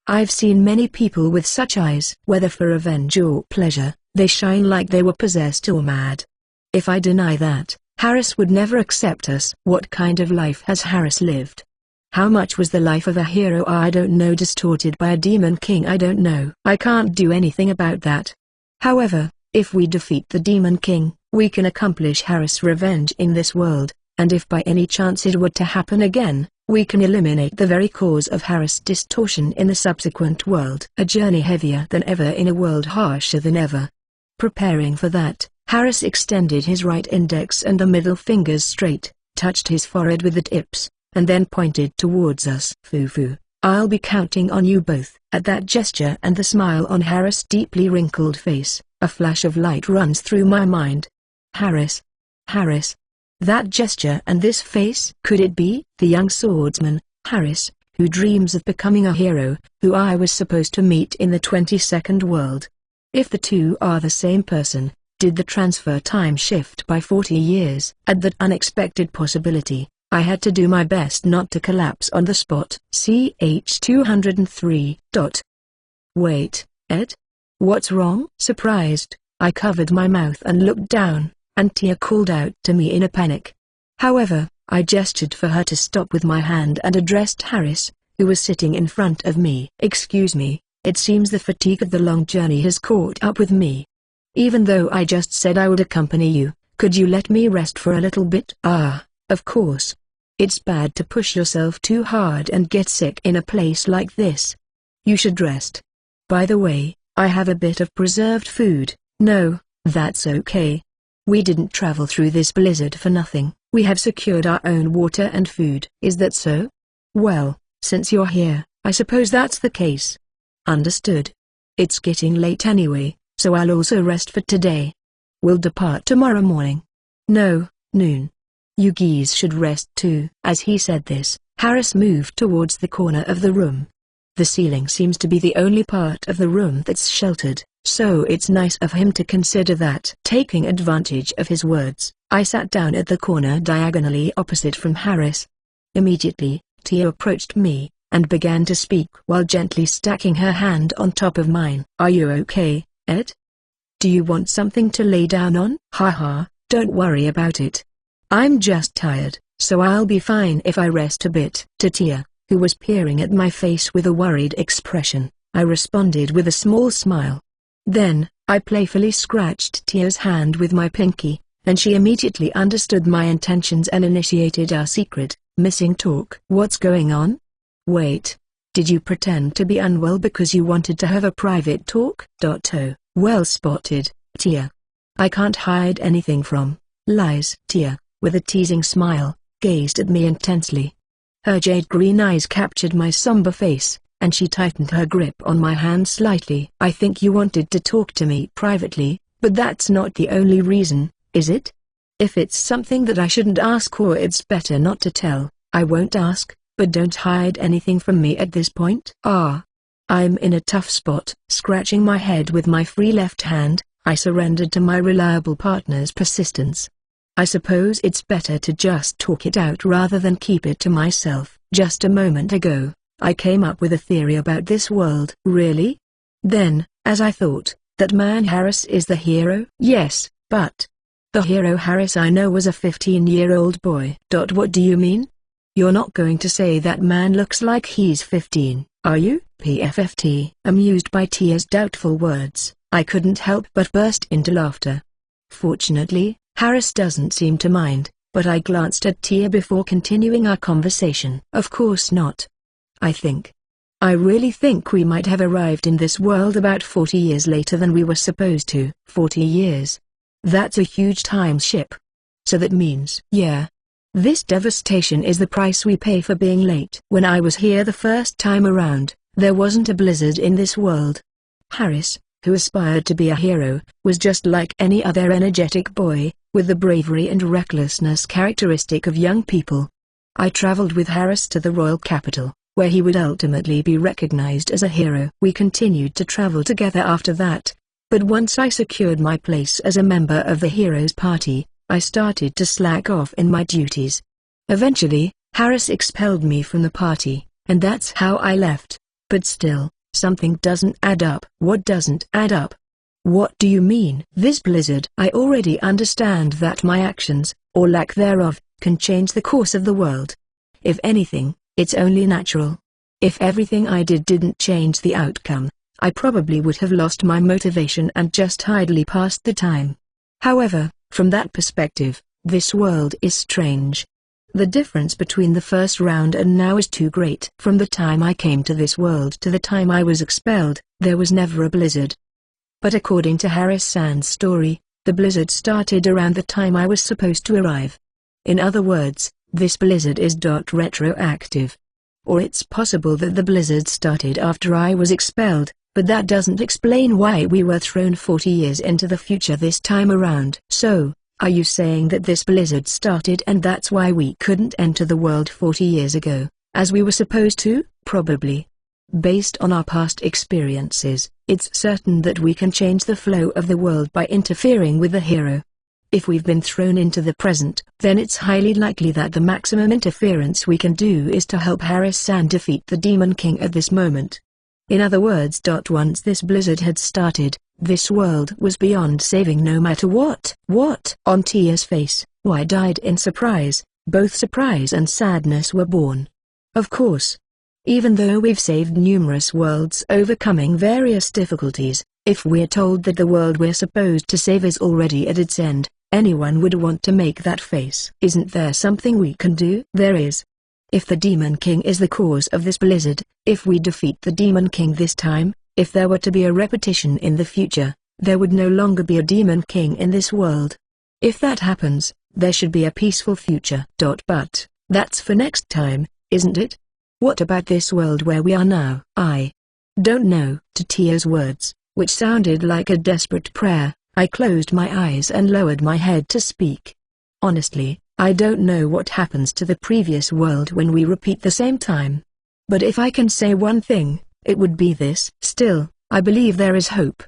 I've seen many people with such eyes. Whether for revenge or pleasure, they shine like they were possessed or mad. If I deny that, Harris would never accept us. What kind of life has Harris lived? How much was the life of a hero? I don't know. Distorted by a demon king? I don't know. I can't do anything about that. However, if we defeat the demon king, we can accomplish Harris' revenge in this world, and if by any chance it were to happen again, we can eliminate the very cause of Harris' distortion in the subsequent world. A journey heavier than ever in a world harsher than ever. Preparing for that, Harris extended his right index and the middle fingers straight, touched his forehead with the tips, and then pointed towards us. Fufu, I'll be counting on you both. At that gesture and the smile on Harris' deeply wrinkled face, a flash of light runs through my mind. Harris. That gesture and this face. Could it be the young swordsman, Harris, who dreams of becoming a hero, who I was supposed to meet in the 22nd world? If the two are the same person, did the transfer time shift by 40 years? At that unexpected possibility, I had to do my best not to collapse on the spot. CH 203. Wait, Ed? What's wrong? Surprised, I covered my mouth and looked down, and Tia called out to me in a panic. However, I gestured for her to stop with my hand and addressed Harris, who was sitting in front of me. Excuse me, it seems the fatigue of the long journey has caught up with me. Even though I just said I would accompany you, could you let me rest for a little bit? Of course. It's bad to push yourself too hard and get sick in a place like this. You should rest. By the way, I have a bit of preserved food. No, that's okay. We didn't travel through this blizzard for nothing. We have secured our own water and food. Is that so? Well, since you're here, I suppose that's the case. Understood. It's getting late anyway, so I'll also rest for today. We'll depart tomorrow morning. No, noon. You geese should rest too. As he said this, Harris moved towards the corner of the room. The ceiling seems to be the only part of the room that's sheltered, so it's nice of him to consider that. Taking advantage of his words, I sat down at the corner diagonally opposite from Harris. Immediately, Tia approached me, and began to speak while gently stacking her hand on top of mine. Are you okay, Ed? Do you want something to lay down on? Haha, don't worry about it. I'm just tired, so I'll be fine if I rest a bit. To Tia, who was peering at my face with a worried expression, I responded with a small smile. Then, I playfully scratched Tia's hand with my pinky, and she immediately understood my intentions and initiated our secret, missing talk. What's going on? Wait. Did you pretend to be unwell because you wanted to have a private talk? Oh, well spotted, Tia. I can't hide anything from lies. Tia, with a teasing smile, gazed at me intensely. Her jade green eyes captured my somber face, and she tightened her grip on my hand slightly. I think you wanted to talk to me privately, but that's not the only reason, is it? If it's something that I shouldn't ask or it's better not to tell, I won't ask, but don't hide anything from me at this point. I'm in a tough spot. Scratching my head with my free left hand, I surrendered to my reliable partner's persistence. I suppose it's better to just talk it out rather than keep it to myself. Just a moment ago, I came up with a theory about this world. Really? Then, as I thought, that man Harris is the hero? Yes, but the hero Harris I know was a 15-year-old boy. What do you mean? You're not going to say that man looks like he's 15, are you? PFFT. Amused by Tia's doubtful words, I couldn't help but burst into laughter. Fortunately, Harris doesn't seem to mind, but I glanced at Tia before continuing our conversation. Of course not. I really think we might have arrived in this world about 40 years later than we were supposed to. 40 years. That's a huge time skip. So that means, yeah. This devastation is the price we pay for being late. When I was here the first time around, there wasn't a blizzard in this world. Harris, who aspired to be a hero, was just like any other energetic boy, with the bravery and recklessness characteristic of young people. I traveled with Harris to the royal capital, where he would ultimately be recognized as a hero. We continued to travel together after that, But once I secured my place as a member of the heroes party, I started to slack off in my duties. Eventually, Harris expelled me from the party, and that's how I left. But still, something doesn't add up. What doesn't add up? What do you mean? This blizzard. I already understand that my actions, or lack thereof, can change the course of the world. If anything, it's only natural. If everything I did didn't change the outcome, I probably would have lost my motivation and just idly passed the time. However, from that perspective, this world is strange. The difference between the first round and now is too great. From the time I came to this world to the time I was expelled, there was never a blizzard. But according to Harris-san's story, the blizzard started around the time I was supposed to arrive. In other words, this blizzard is retroactive. Or it's possible that the blizzard started after I was expelled, but that doesn't explain why we were thrown 40 years into the future this time around. So, are you saying that this blizzard started and that's why we couldn't enter the world 40 years ago, as we were supposed to? Probably. Based on our past experiences, it's certain that we can change the flow of the world by interfering with the hero. If we've been thrown into the present, then it's highly likely that the maximum interference we can do is to help Harris-san defeat the Demon King at this moment. In other words, once this blizzard had started, this world was beyond saving no matter what. What? On Tia's face, wide-eyed in surprise, both surprise and sadness were born. Of course. Even though we've saved numerous worlds overcoming various difficulties, if we're told that the world we're supposed to save is already at its end, anyone would want to make that face. Isn't there something we can do? There is. If the Demon King is the cause of this blizzard, if we defeat the Demon King this time, if there were to be a repetition in the future, there would no longer be a Demon King in this world. If that happens, there should be a peaceful future. But, that's for next time, isn't it? What about this world where we are now? I don't know. To Tia's words, which sounded like a desperate prayer, I closed my eyes and lowered my head to speak. Honestly, I don't know what happens to the previous world when we repeat the same time. But if I can say one thing, it would be this. Still, I believe there is hope.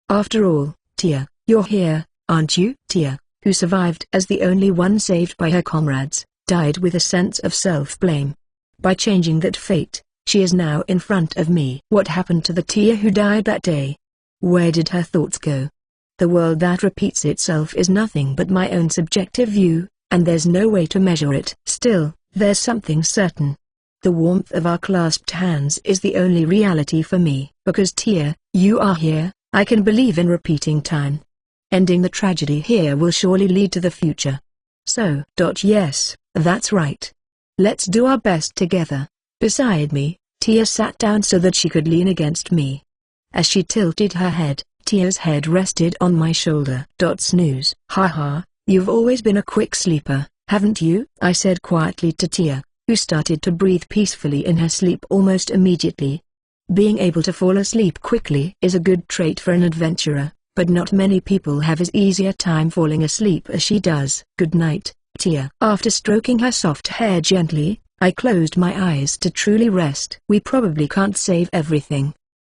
After all, Tia, you're here, aren't you? Tia, who survived as the only one saved by her comrades, died with a sense of self-blame. By changing that fate, she is now in front of me. What happened to the Tia who died that day? Where did her thoughts go? The world that repeats itself is nothing but my own subjective view, and there's no way to measure it. Still, there's something certain. The warmth of our clasped hands is the only reality for me. Because Tia, you are here, I can believe in repeating time. Ending the tragedy here will surely lead to the future. So. Yes, that's right. Let's do our best together. Beside me, Tia sat down so that she could lean against me. As she tilted her head, Tia's head rested on my shoulder. Snooze. Haha, you've always been a quick sleeper, haven't you? I said quietly to Tia, who started to breathe peacefully in her sleep almost immediately. Being able to fall asleep quickly is a good trait for an adventurer, but not many people have as easy a time falling asleep as she does. Good night, Tia. After stroking her soft hair gently, I closed my eyes to truly rest. We probably can't save everything.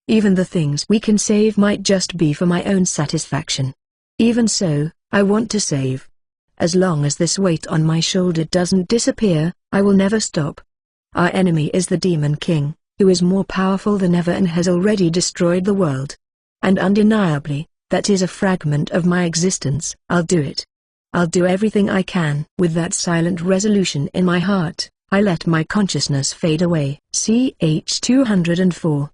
Even the things we can save might just be for my own satisfaction. Even so, I want to save. As long as this weight on my shoulder doesn't disappear, I will never stop. Our enemy is the Demon King, who is more powerful than ever and has already destroyed the world. And undeniably, that is a fragment of my existence. I'll do it. I'll do everything I can. With that silent resolution in my heart, I let my consciousness fade away. Ch 204.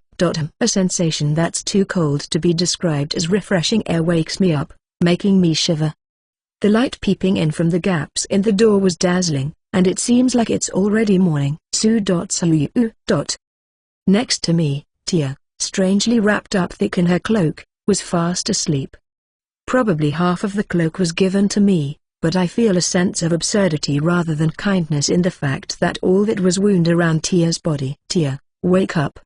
A sensation that's too cold to be described as refreshing air wakes me up, making me shiver. The light peeping in from the gaps in the door was dazzling, and it seems like it's already morning. Salut. Next to me, Tia, strangely wrapped up thick in her cloak, was fast asleep. Probably half of the cloak was given to me, but I feel a sense of absurdity rather than kindness in the fact that all that was wound around Tia's body. Tia, wake up.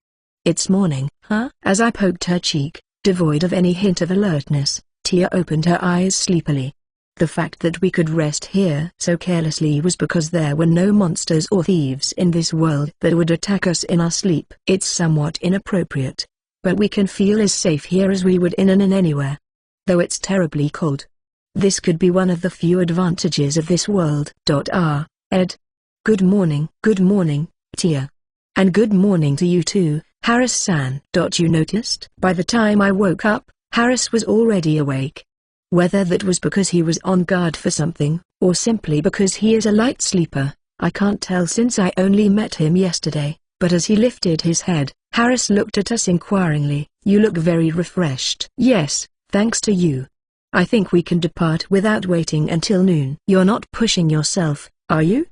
It's morning, huh? As I poked her cheek, devoid of any hint of alertness, Tia opened her eyes sleepily. The fact that we could rest here so carelessly was because there were no monsters or thieves in this world that would attack us in our sleep. It's somewhat inappropriate, but we can feel as safe here as we would in anywhere. though it's terribly cold. This could be one of the few advantages of this world. Ed. Good morning, Tia. And good morning to you too, Harris-san. You noticed? By the time I woke up, Harris was already awake. Whether that was because he was on guard for something, or simply because he is a light sleeper, I can't tell since I only met him yesterday, but as he lifted his head, Harris looked at us inquiringly. You look very refreshed. Yes, thanks to you. I think we can depart without waiting until noon. You're not pushing yourself, are you?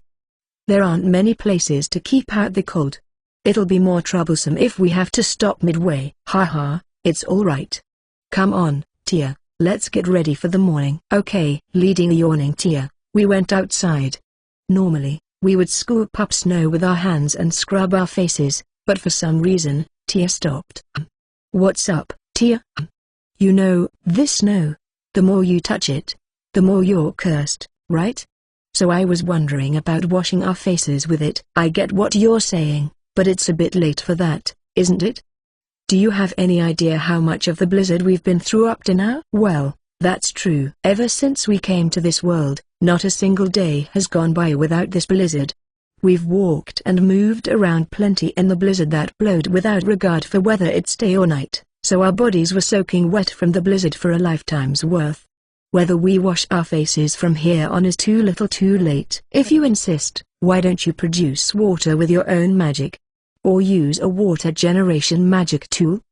There aren't many places to keep out the cold. It'll be more troublesome if we have to stop midway. Haha, it's all right. Come on, Tia. Let's get ready for the morning. Okay. Leading a yawning Tia, we went outside. Normally, we would scoop up snow with our hands and scrub our faces, but for some reason, Tia stopped. What's up, Tia? You know, this snow, the more you touch it, the more you're cursed, right? So I was wondering about washing our faces with it. I get what you're saying, but it's a bit late for that, isn't it? Do you have any idea how much of the blizzard we've been through up to now? Well, that's true. Ever since we came to this world, not a single day has gone by without this blizzard. We've walked and moved around plenty in the blizzard that blowed without regard for whether it's day or night, so our bodies were soaking wet from the blizzard for a lifetime's worth. Whether we wash our faces from here on is too little too late. If you insist, why don't you produce water with your own magic? Or use a water generation magic tool?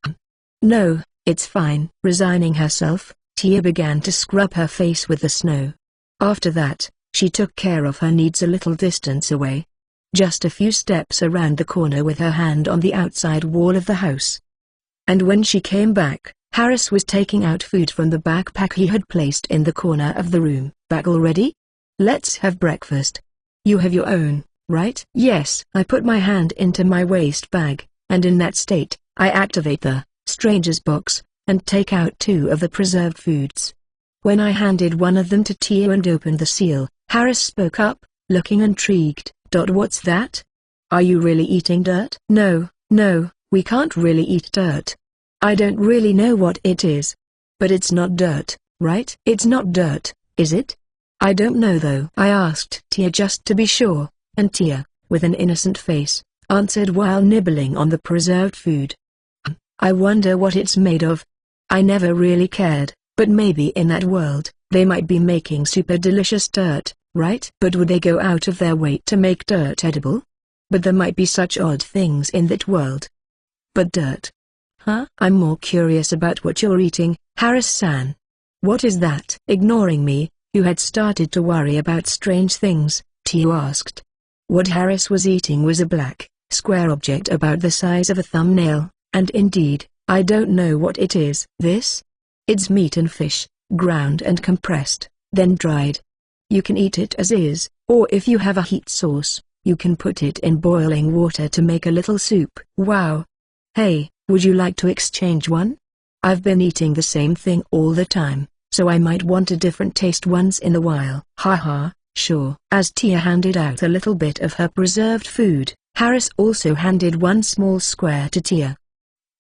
No, it's fine. Resigning herself, Tia began to scrub her face with the snow. After that, she took care of her needs a little distance away. Just a few steps around the corner with her hand on the outside wall of the house. And when she came back, Harris was taking out food from the backpack he had placed in the corner of the room. Back already? Let's have breakfast. You have your own, right? Yes. I put my hand into my waist bag, and in that state, I activate the stranger's box, and take out 2 of the preserved foods. When I handed one of them to Tia and opened the seal, Harris spoke up, looking intrigued. What's that? Are you really eating dirt? No, we can't really eat dirt. I don't really know what it is. But it's not dirt, right? It's not dirt, is it? I don't know though. I asked Tia just to be sure, and Tia, with an innocent face, answered while nibbling on the preserved food. I wonder what it's made of. I never really cared, but maybe in that world, they might be making super delicious dirt, right? But would they go out of their way to make dirt edible? But there might be such odd things in that world. But dirt? Huh? I'm more curious about what you're eating, Harris-san. What is that? Ignoring me, who had started to worry about strange things, Tia asked. What Harris was eating was a black, square object about the size of a thumbnail, and indeed, I don't know what it is. This? It's meat and fish, ground and compressed, then dried. You can eat it as is, or if you have a heat source, you can put it in boiling water to make a little soup. Wow. Hey, would you like to exchange one? I've been eating the same thing all the time, so I might want a different taste once in a while. Haha. Sure. As Tia handed out a little bit of her preserved food, Harris also handed one small square to Tia.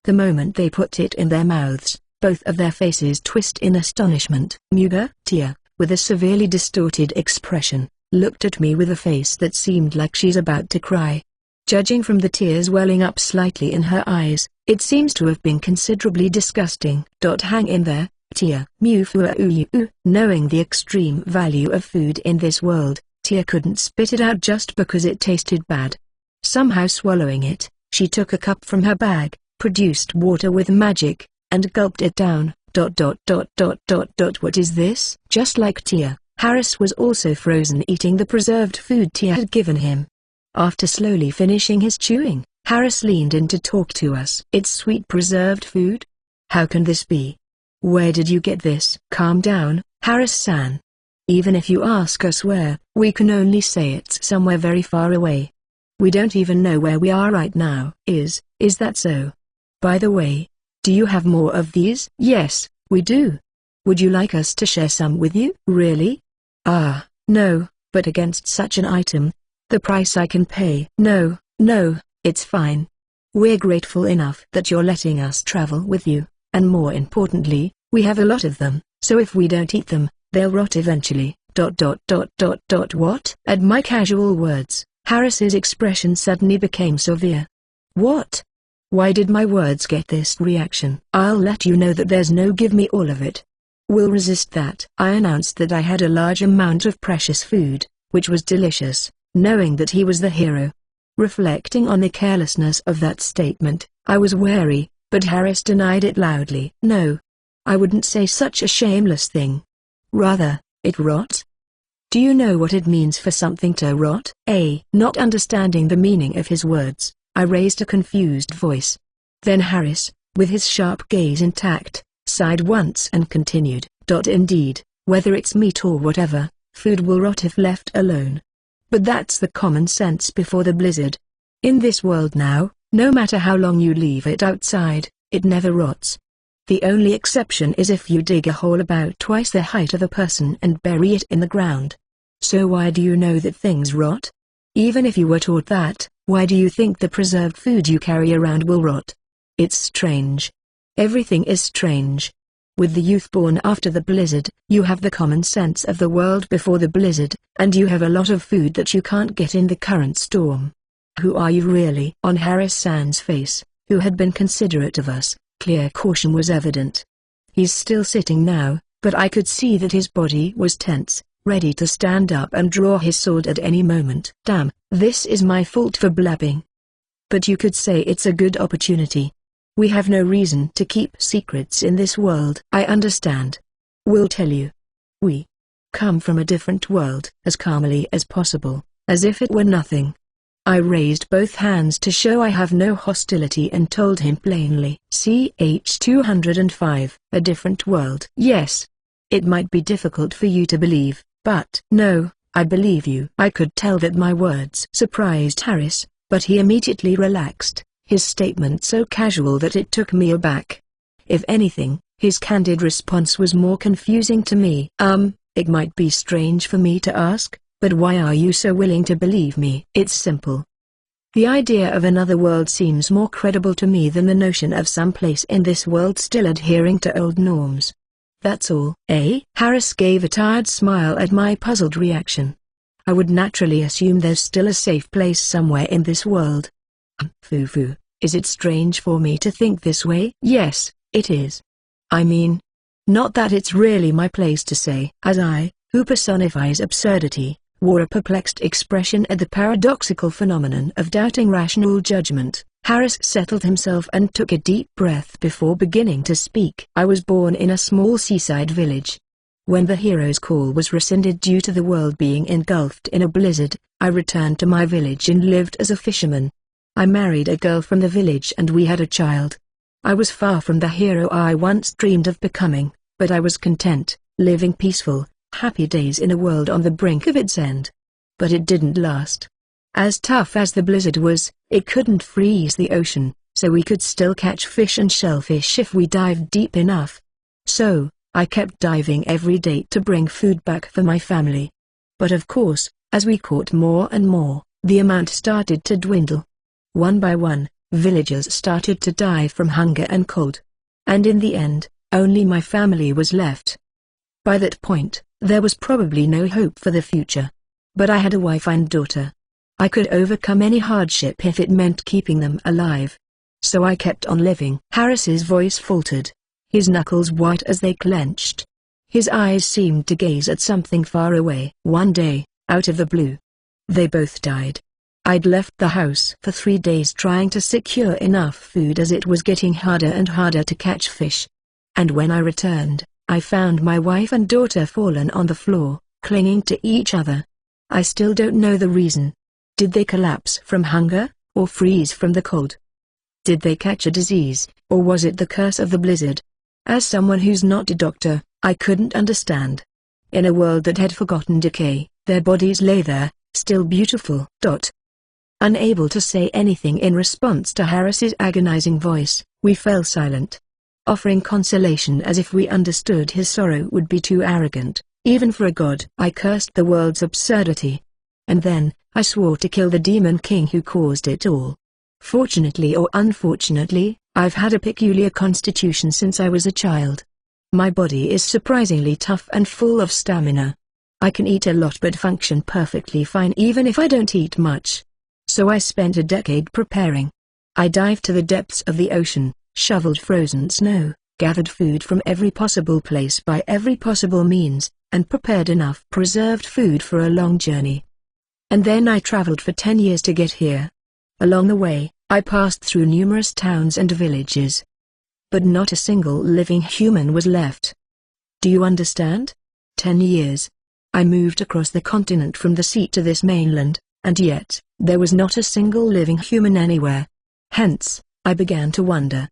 The moment they put it in their mouths, both of their faces twist in astonishment. Muga? Tia, with a severely distorted expression, looked at me with a face that seemed like she's about to cry. Judging from the tears welling up slightly in her eyes, it seems to have been considerably disgusting. Hang in there, Tia. Knowing the extreme value of food in this world, Tia couldn't spit it out just because it tasted bad. Somehow swallowing it, she took a cup from her bag, produced water with magic, and gulped it down. What is this? Just like Tia, Harris was also frozen eating the preserved food Tia had given him. After slowly finishing his chewing, Harris leaned in to talk to us. It's sweet preserved food? How can this be? Where did you get this? Calm down, Harris-san. Even if you ask us where, we can only say it's somewhere very far away. We don't even know where we are right now. Is that so? By the way, do you have more of these? Yes, we do. Would you like us to share some with you? Really? No, but against such an item, the price I can pay. No, it's fine. We're grateful enough that you're letting us travel with you, and more importantly, we have a lot of them. So if we don't eat them, they'll rot eventually. What? At my casual words, Harris's expression suddenly became severe. What? Why did my words get this reaction? I'll let you know that there's no give me all of it. We'll resist that. I announced that I had a large amount of precious food, which was delicious, knowing that he was the hero. Reflecting on the carelessness of that statement, I was wary, but Harris denied it loudly. No. I wouldn't say such a shameless thing. Rather, it rot? Do you know what it means for something to rot? Not understanding the meaning of his words, I raised a confused voice. Then Harris, with his sharp gaze intact, sighed once and continued. Indeed, whether it's meat or whatever, food will rot if left alone. But that's the common sense before the blizzard. In this world now, no matter how long you leave it outside, it never rots. The only exception is if you dig a hole about twice the height of a person and bury it in the ground. So why do you know that things rot? Even if you were taught that, why do you think the preserved food you carry around will rot? It's strange. Everything is strange. With the youth born after the blizzard, you have the common sense of the world before the blizzard, and you have a lot of food that you can't get in the current storm. Who are you really? On Harris Sand's face, who had been considerate of us, clear caution was evident. He's still sitting now, but I could see that his body was tense, ready to stand up and draw his sword at any moment. Damn, this is my fault for blabbing. But you could say it's a good opportunity. We have no reason to keep secrets in this world. I understand. We'll tell you. We come from a different world. As calmly as possible, as if it were nothing. I raised both hands to show I have no hostility and told him plainly. CH-205, a different world. Yes. It might be difficult for you to believe, but no, I believe you. I could tell that my words surprised Harris, but he immediately relaxed, his statement so casual that it took me aback. If anything, his candid response was more confusing to me. It might be strange for me to ask, but why are you so willing to believe me? It's simple. The idea of another world seems more credible to me than the notion of some place in this world still adhering to old norms. That's all. Harris gave a tired smile at my puzzled reaction. I would naturally assume there's still a safe place somewhere in this world. Foo-foo, is it strange for me to think this way? Yes, it is. I mean, not that it's really my place to say. As I, who personifies absurdity, wore a perplexed expression at the paradoxical phenomenon of doubting rational judgment, Harris settled himself and took a deep breath before beginning to speak. I was born in a small seaside village. When the hero's call was rescinded due to the world being engulfed in a blizzard, I returned to my village and lived as a fisherman. I married a girl from the village and we had a child. I was far from the hero I once dreamed of becoming, but I was content, living peaceful, happy days in a world on the brink of its end. But it didn't last. As tough as the blizzard was, it couldn't freeze the ocean, so we could still catch fish and shellfish if we dived deep enough. So, I kept diving every day to bring food back for my family. But of course, as we caught more and more, the amount started to dwindle. One by one, villagers started to die from hunger and cold. And in the end, only my family was left. By that point, there was probably no hope for the future. But I had a wife and daughter. I could overcome any hardship if it meant keeping them alive. So I kept on living. Harris's voice faltered, his knuckles white as they clenched. His eyes seemed to gaze at something far away. One day, out of the blue, they both died. I'd left the house for 3 days trying to secure enough food as it was getting harder and harder to catch fish. And when I returned, I found my wife and daughter fallen on the floor, clinging to each other. I still don't know the reason. Did they collapse from hunger, or freeze from the cold? Did they catch a disease, or was it the curse of the blizzard? As someone who's not a doctor, I couldn't understand. In a world that had forgotten decay, their bodies lay there, still beautiful. Unable to say anything in response to Harris's agonizing voice, we fell silent. Offering consolation as if we understood his sorrow would be too arrogant, even for a god. I cursed the world's absurdity. And then, I swore to kill the demon king who caused it all. Fortunately or unfortunately, I've had a peculiar constitution since I was a child. My body is surprisingly tough and full of stamina. I can eat a lot but function perfectly fine even if I don't eat much. So I spent a decade preparing. I dived to the depths of the ocean, shoveled frozen snow, gathered food from every possible place by every possible means, and prepared enough preserved food for a long journey. And then I traveled for 10 years to get here. Along the way, I passed through numerous towns and villages. But not a single living human was left. Do you understand? 10 years. I moved across the continent from the sea to this mainland, and yet, there was not a single living human anywhere. Hence, I began to wonder.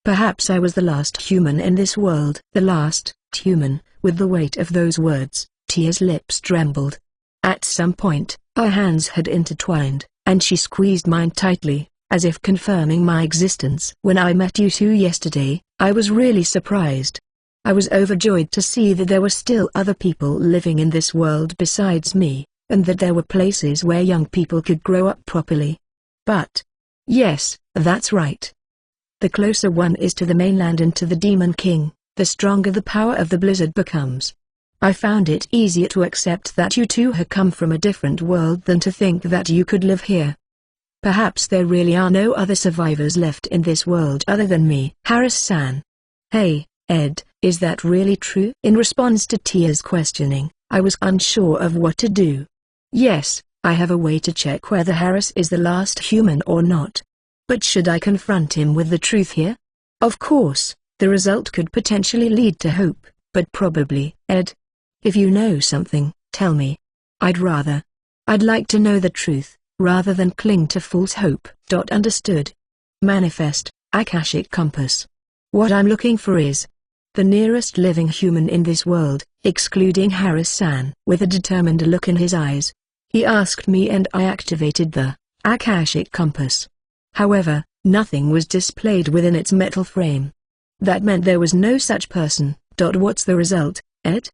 Perhaps I was the last human in this world. The last human. With the weight of those words, Tia's lips trembled. At some point, our hands had intertwined, and she squeezed mine tightly, as if confirming my existence. When I met you two yesterday, I was really surprised. I was overjoyed to see that there were still other people living in this world besides me, and that there were places where young people could grow up properly. But, yes, that's right. The closer one is to the mainland and to the Demon King, the stronger the power of the blizzard becomes. I found it easier to accept that you two had come from a different world than to think that you could live here. Perhaps there really are no other survivors left in this world other than me. Harris-san. Hey, Ed, is that really true? In response to Tia's questioning, I was unsure of what to do. Yes, I have a way to check whether Harris is the last human or not. But should I confront him with the truth here? Of course, the result could potentially lead to hope, but probably, Ed. If you know something, tell me. I'd like to know the truth, rather than cling to false hope. Understood. Manifest, Akashic Compass. What I'm looking for is the nearest living human in this world, excluding Harris-san. With a determined look in his eyes, he asked me and I activated the Akashic Compass. However, nothing was displayed within its metal frame. That meant there was no such person. What's the result, Ed?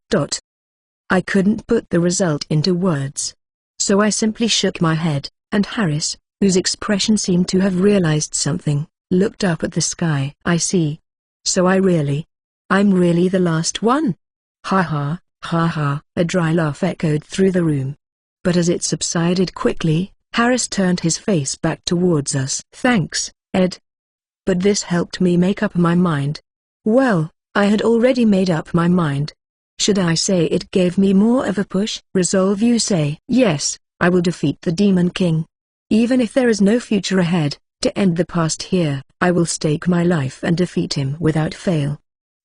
I couldn't put the result into words. So I simply shook my head, and Harris, whose expression seemed to have realized something, looked up at the sky. I see. So I'm really the last one? Ha ha, ha ha. A dry laugh echoed through the room. But as it subsided quickly, Harris turned his face back towards us. Thanks, Ed. But this helped me make up my mind. Well, I had already made up my mind. Should I say it gave me more of a push? Resolve. You say. Yes, I will defeat the Demon King. Even if there is no future ahead, to end the past here, I will stake my life and defeat him without fail.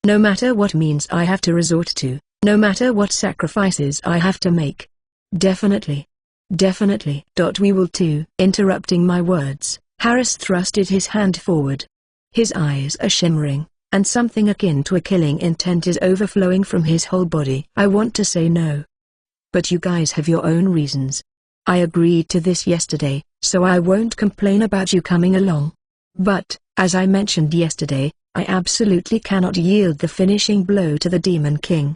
No matter what means I have to resort to, no matter what sacrifices I have to make. Definitely. Definitely. We will too. Interrupting my words, Harris thrusted his hand forward. His eyes are shimmering, and something akin to a killing intent is overflowing from his whole body. I want to say no. But you guys have your own reasons. I agreed to this yesterday, so I won't complain about you coming along. But, as I mentioned yesterday, I absolutely cannot yield the finishing blow to the Demon King.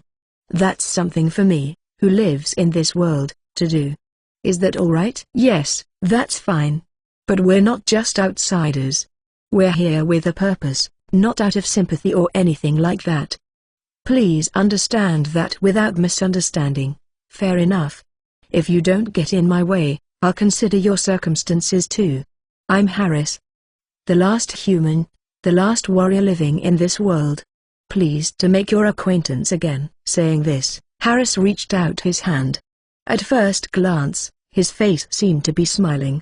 That's something for me, who lives in this world, to do. Is that alright? Yes, that's fine. But we're not just outsiders. We're here with a purpose, not out of sympathy or anything like that. Please understand that without misunderstanding. Fair enough. If you don't get in my way, I'll consider your circumstances too. I'm Harris. The last human, the last warrior living in this world. Pleased to make your acquaintance again. Saying this, Harris reached out his hand. At first glance, his face seemed to be smiling.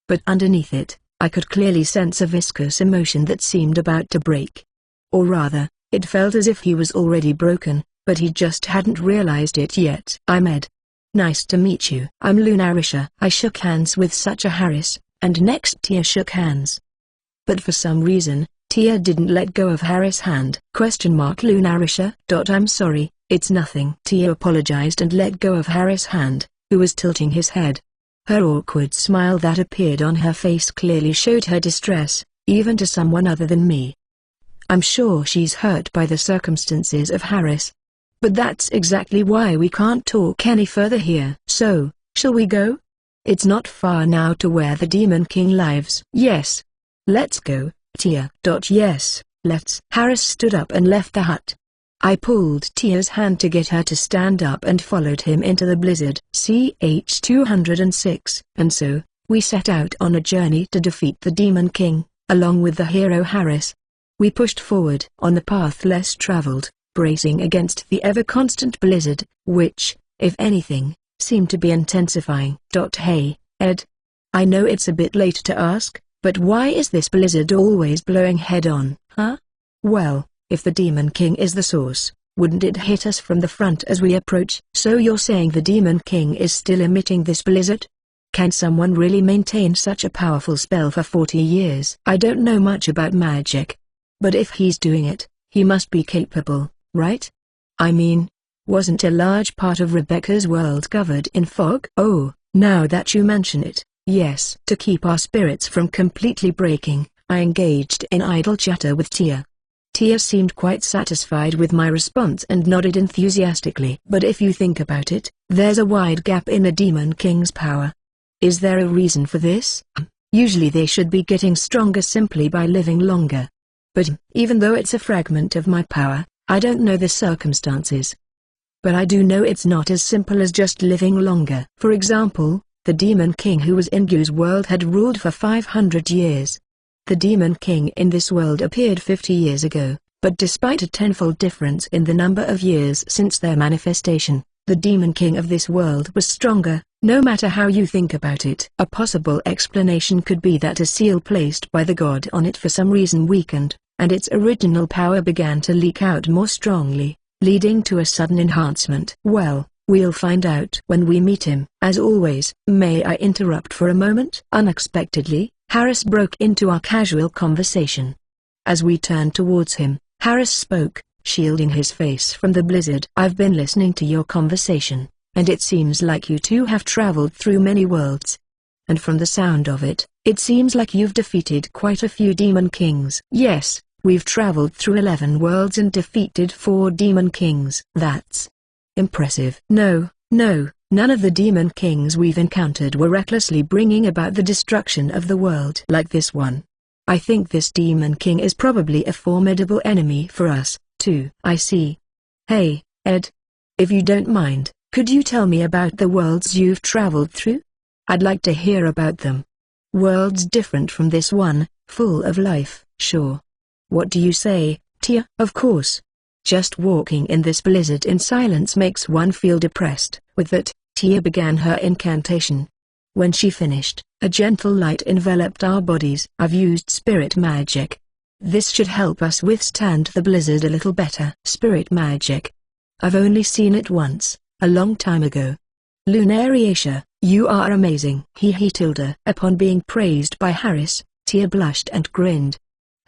But underneath it, I could clearly sense a viscous emotion that seemed about to break. Or rather, it felt as if he was already broken, but he just hadn't realized it yet. I'm Ed. Nice to meet you. I'm Lunarisha. I shook hands with such a Harris, and next Tia shook hands. But for some reason, Tia didn't let go of Harris' hand. Lunarisha. I'm sorry, it's nothing. Tia apologized and let go of Harris' hand, who was tilting his head. Her awkward smile that appeared on her face clearly showed her distress, even to someone other than me. I'm sure she's hurt by the circumstances of Harris. But that's exactly why we can't talk any further here. So, shall we go? It's not far now to where the Demon King lives. Yes. Let's go, Tia. Yes, let's. Harris stood up and left the hut. I pulled Tia's hand to get her to stand up and followed him into the blizzard. CH 206. And so, we set out on a journey to defeat the Demon King, along with the hero Harris. We pushed forward on the path less traveled, bracing against the ever-constant blizzard, which, if anything, seemed to be intensifying. Hey, Ed. I know it's a bit late to ask, but why is this blizzard always blowing head-on, huh? Well, if the Demon King is the source, wouldn't it hit us from the front as we approach? So you're saying the Demon King is still emitting this blizzard? Can someone really maintain such a powerful spell for 40 years? I don't know much about magic. But if he's doing it, he must be capable, right? I mean, wasn't a large part of Rebecca's world covered in fog? Oh, now that you mention it, yes. To keep our spirits from completely breaking, I engaged in idle chatter with Tia. Tia seemed quite satisfied with my response and nodded enthusiastically. But if you think about it, there's a wide gap in the Demon King's power. Is there a reason for this? Usually they should be getting stronger simply by living longer. But, even though it's a fragment of my power, I don't know the circumstances. But I do know it's not as simple as just living longer. For example, the Demon King who was in Gu's world had ruled for 500 years. The Demon King in this world appeared 50 years ago, but despite a tenfold difference in the number of years since their manifestation, the Demon King of this world was stronger, no matter how you think about it. A possible explanation could be that a seal placed by the god on it for some reason weakened, and its original power began to leak out more strongly, leading to a sudden enhancement. Well, we'll find out when we meet him. As always, may I interrupt for a moment? Unexpectedly, Harris broke into our casual conversation. As we turned towards him, Harris spoke, shielding his face from the blizzard. I've been listening to your conversation, and it seems like you two have traveled through many worlds. And from the sound of it, it seems like you've defeated quite a few Demon Kings. Yes, we've traveled through 11 worlds and defeated 4 Demon Kings. That's impressive. No, none of the Demon Kings we've encountered were recklessly bringing about the destruction of the world like this one. I think this Demon King is probably a formidable enemy for us, too. I see. Hey, Ed. If you don't mind, could you tell me about the worlds you've traveled through? I'd like to hear about them. Worlds different from this one, full of life. Sure. What do you say, Tia? Of course. Just walking in this blizzard in silence makes one feel depressed. With that, Tia began her incantation. When she finished, a gentle light enveloped our bodies. I've used spirit magic. This should help us withstand the blizzard a little better. Spirit magic. I've only seen it once, a long time ago. Lunariacia, you are amazing. Tilda. Upon being praised by Harris, Tia blushed and grinned.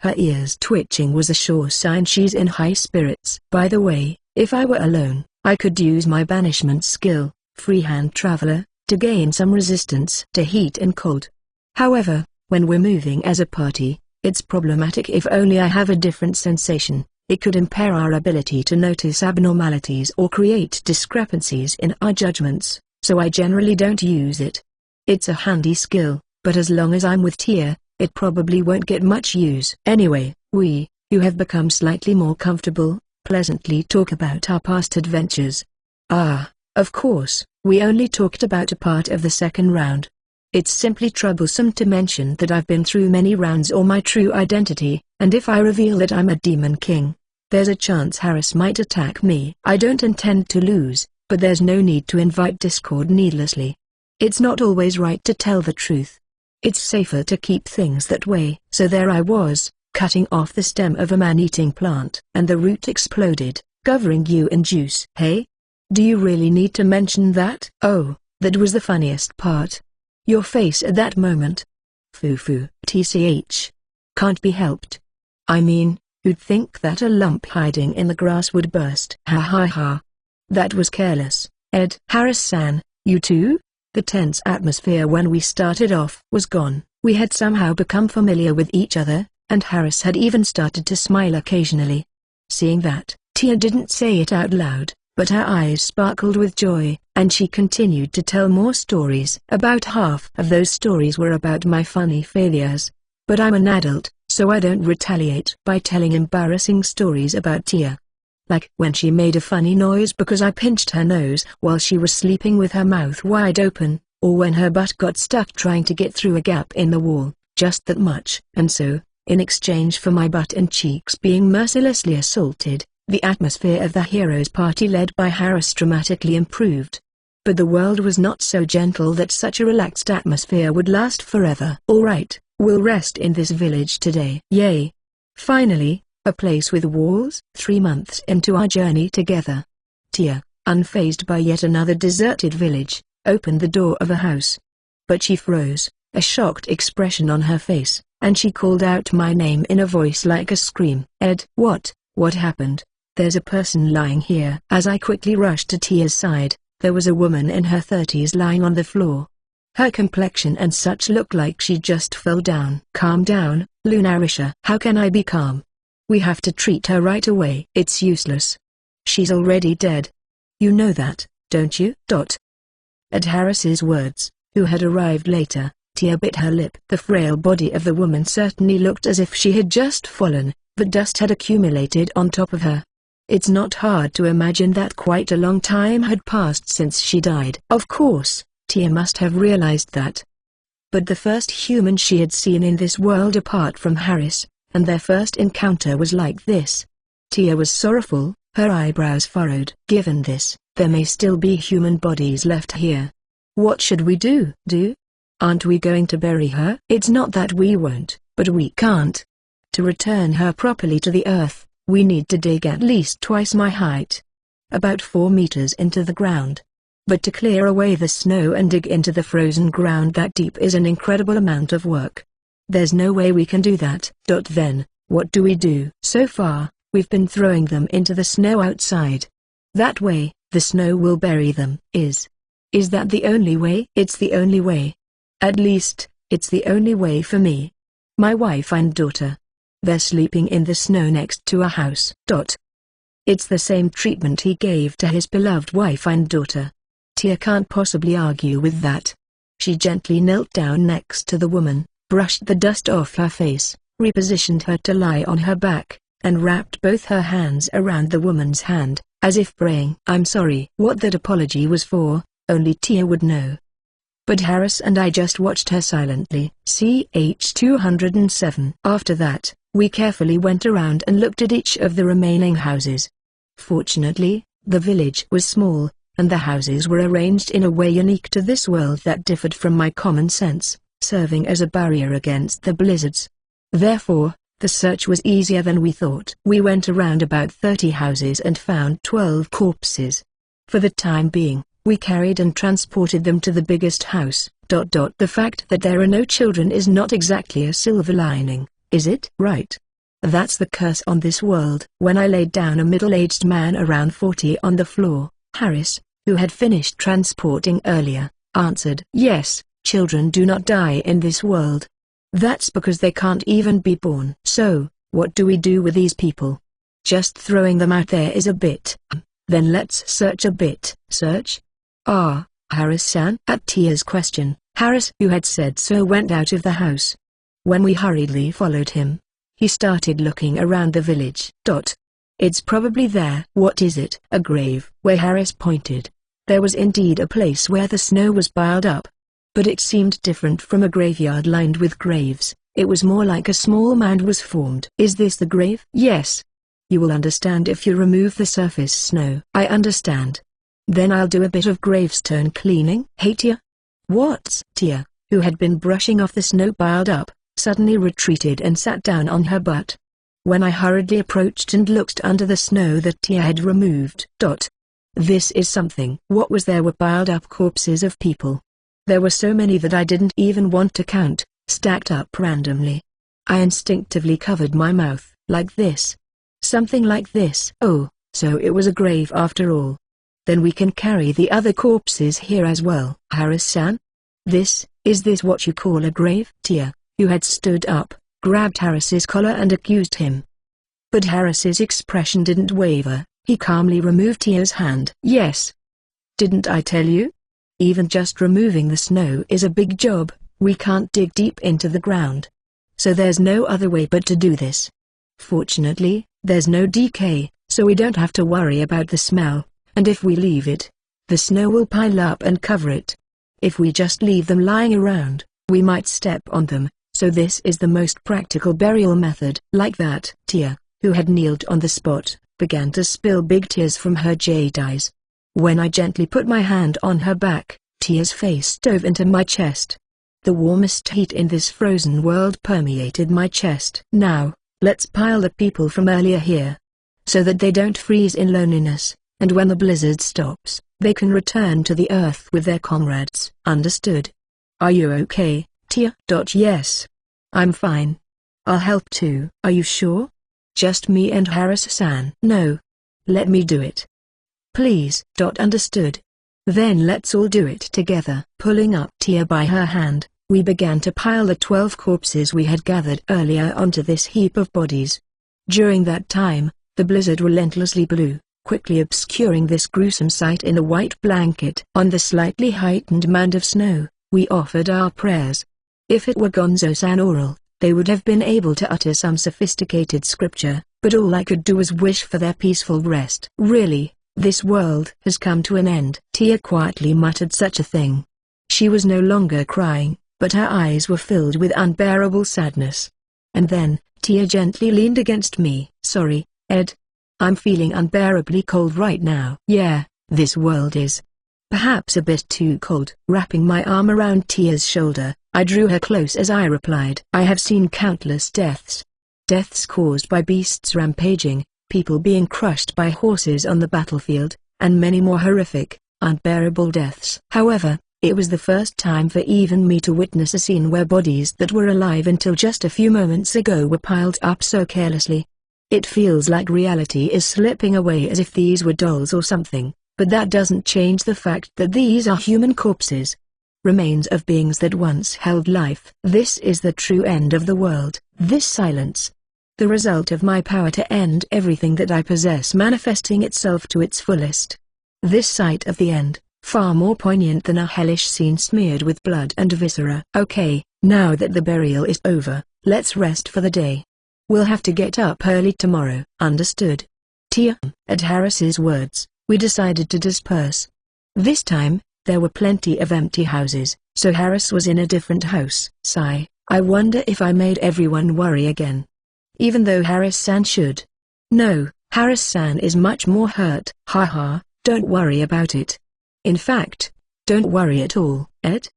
Her ears twitching was a sure sign she's in high spirits. By the way, if I were alone, I could use my banishment skill, Freehand Traveler, to gain some resistance to heat and cold. However, when we're moving as a party, it's problematic if only I have a different sensation. It could impair our ability to notice abnormalities or create discrepancies in our judgments, so I generally don't use it. It's a handy skill, but as long as I'm with Tia, it probably won't get much use. Anyway, we, who have become slightly more comfortable, pleasantly talk about our past adventures. Ah, of course, we only talked about a part of the second round. It's simply troublesome to mention that I've been through many rounds or my true identity, and if I reveal that I'm a Demon King, there's a chance Harris might attack me. I don't intend to lose, but there's no need to invite discord needlessly. It's not always right to tell the truth. It's safer to keep things that way. So there I was, cutting off the stem of a man-eating plant, and the root exploded, covering you in juice. Hey? Do you really need to mention that? Oh, that was the funniest part. Your face at that moment. Foo-foo. TCH. Can't be helped. I mean, who'd think that a lump hiding in the grass would burst? Ha ha ha. That was careless, Ed. Harris-san, you too? The tense atmosphere when we started off was gone. We had somehow become familiar with each other, and Harris had even started to smile occasionally. Seeing that, Tia didn't say it out loud, but her eyes sparkled with joy, and she continued to tell more stories. About half of those stories were about my funny failures. But I'm an adult, so I don't retaliate by telling embarrassing stories about Tia. like when she made a funny noise because I pinched her nose while she was sleeping with her mouth wide open, or when her butt got stuck trying to get through a gap in the wall, just that much. And so, in exchange for my butt and cheeks being mercilessly assaulted, the atmosphere of the heroes' party led by Harris dramatically improved. But the world was not so gentle that such a relaxed atmosphere would last forever. Alright, we'll rest in this village today. Yay! Finally, a place with walls. 3 months into our journey together, Tia, unfazed by yet another deserted village, opened the door of a house. But she froze, a shocked expression on her face, and she called out my name in a voice like a scream. Ed. What happened? There's a person lying here. As I quickly rushed to Tia's side, there was a woman in her 30s lying on the floor. Her complexion and such looked like she just fell down. Calm down, Lunarisha. How can I be calm? We have to treat her right away. It's useless. She's already dead. You know that, don't you? At Harris's words, who had arrived later, Tia bit her lip. The frail body of the woman certainly looked as if she had just fallen, but dust had accumulated on top of her. It's not hard to imagine that quite a long time had passed since she died. Of course, Tia must have realized that. But the first human she had seen in this world apart from Harris, and their first encounter was like this. Tia was sorrowful, her eyebrows furrowed. Given this, there may still be human bodies left here. What should we do? Aren't we going to bury her? It's not that we won't, but we can't. To return her properly to the earth, we need to dig at least twice my height. About 4 meters into the ground. But to clear away the snow and dig into the frozen ground that deep is an incredible amount of work. There's no way we can do that. Then, what do we do? So far, we've been throwing them into the snow outside. That way, the snow will bury them. Is that the only way? It's the only way. At least, it's the only way for me. My wife and daughter. They're sleeping in the snow next to a house. It's the same treatment he gave to his beloved wife and daughter. Tia can't possibly argue with that. She gently knelt down next to the woman, brushed the dust off her face, repositioned her to lie on her back, and wrapped both her hands around the woman's hand, as if praying. I'm sorry. What that apology was for, only Tia would know. But Harris and I just watched her silently. Ch 207. After that, we carefully went around and looked at each of the remaining houses. Fortunately, the village was small, and the houses were arranged in a way unique to this world that differed from my common sense, serving as a barrier against the blizzards. Therefore, the search was easier than we thought. We went around about 30 houses and found 12 corpses. For the time being, we carried and transported them to the biggest house. The fact that there are no children is not exactly a silver lining, is it? Right. That's the curse on this world. When I laid down a middle-aged man around 40 on the floor, Harris, who had finished transporting earlier, answered, yes, children do not die in this world. That's because they can't even be born. So, what do we do with these people? Just throwing them out there is a bit. Then let's search a bit. Search? Harris-san? At Tia's question, Harris, who had said so, went out of the house. When we hurriedly followed him, he started looking around the village. It's probably there. What is it? A grave. Where Harris pointed. There was indeed a place where the snow was piled up. But it seemed different from a graveyard lined with graves. It was more like a small mound was formed. Is this the grave? Yes. You will understand if you remove the surface snow. I understand. Then I'll do a bit of gravestone cleaning. Hey Tia? What's? Tia, who had been brushing off the snow piled up, suddenly retreated and sat down on her butt. When I hurriedly approached and looked under the snow that Tia had removed. This is something. What was there were piled up corpses of people. There were so many that I didn't even want to count, stacked up randomly. I instinctively covered my mouth, like this. Something like this. Oh, so it was a grave after all. Then we can carry the other corpses here as well. Harris-san? Is this what you call a grave? Tia, who had stood up, grabbed Harris's collar and accused him. But Harris's expression didn't waver. He calmly removed Tia's hand. Yes. Didn't I tell you? Even just removing the snow is a big job. We can't dig deep into the ground. So there's no other way but to do this. Fortunately, there's no decay, so we don't have to worry about the smell, and if we leave it, the snow will pile up and cover it. If we just leave them lying around, we might step on them, so this is the most practical burial method. Like that, Tia, who had kneeled on the spot, began to spill big tears from her jade eyes. When I gently put my hand on her back, Tia's face dove into my chest. The warmest heat in this frozen world permeated my chest. Now, let's pile the people from earlier here, so that they don't freeze in loneliness, and when the blizzard stops, they can return to the earth with their comrades. Understood? Are you okay, Tia? Yes. I'm fine. I'll help too. Are you sure? Just me and Harris-san? No. Let me do it. Please. Understood. Then let's all do it together. Pulling up Tia by her hand, we began to pile the 12 corpses we had gathered earlier onto this heap of bodies. During that time, the blizzard relentlessly blew, quickly obscuring this gruesome sight in a white blanket. On the slightly heightened mound of snow, we offered our prayers. If it were Gonzo-san oral, they would have been able to utter some sophisticated scripture, but all I could do was wish for their peaceful rest. Really, this world has come to an end. Tia quietly muttered such a thing. She was no longer crying, but her eyes were filled with unbearable sadness. And then, Tia gently leaned against me. Sorry, Ed. I'm feeling unbearably cold right now. Yeah, this world is perhaps a bit too cold. Wrapping my arm around Tia's shoulder, I drew her close as I replied. I have seen countless deaths. Deaths caused by beasts rampaging, people being crushed by horses on the battlefield, and many more horrific, unbearable deaths. However, it was the first time for even me to witness a scene where bodies that were alive until just a few moments ago were piled up so carelessly. It feels like reality is slipping away as if these were dolls or something, but that doesn't change the fact that these are human corpses. Remains of beings that once held life. This is the true end of the world. This silence, the result of my power to end everything that I possess manifesting itself to its fullest. This sight of the end, far more poignant than a hellish scene smeared with blood and viscera. Okay, now that the burial is over, let's rest for the day. We'll have to get up early tomorrow. Understood? Tia. At Harris's words, we decided to disperse. This time, there were plenty of empty houses, so Harris was in a different house. Sigh, I wonder if I made everyone worry again. Even though Harris-san should. No, Harris-san is much more hurt. Haha, don't worry about it. In fact, don't worry at all, Ed.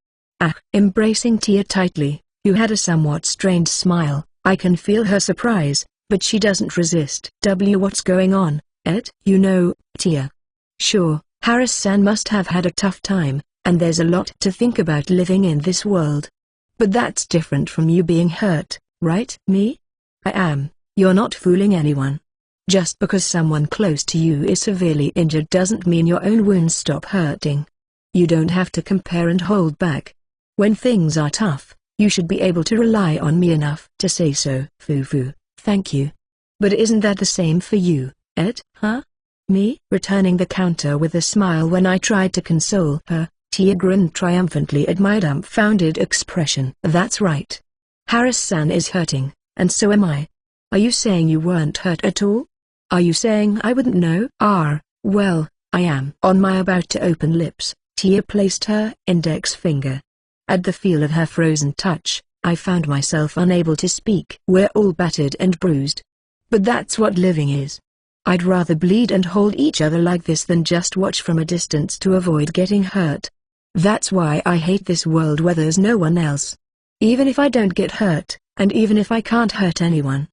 Embracing Tia tightly, who had a somewhat strained smile, I can feel her surprise, but she doesn't resist. What's going on, Ed? You know, Tia. Sure, Harris-san must have had a tough time, and there's a lot to think about living in this world. But that's different from you being hurt, right? Me? I am. You're not fooling anyone. Just because someone close to you is severely injured doesn't mean your own wounds stop hurting. You don't have to compare and hold back. When things are tough, you should be able to rely on me enough to say so. Foo-foo, thank you. But isn't that the same for you, Ed? Huh? Me? Returning the counter with a smile when I tried to console her, Tia grinned triumphantly at my dumbfounded expression. That's right. Harris-san is hurting, and so am I. Are you saying you weren't hurt at all? Are you saying I wouldn't know? Well, I am. On my about to open lips, Tia placed her index finger. At the feel of her frozen touch, I found myself unable to speak. We're all battered and bruised. But that's what living is. I'd rather bleed and hold each other like this than just watch from a distance to avoid getting hurt. That's why I hate this world where there's no one else. Even if I don't get hurt, and even if I can't hurt anyone.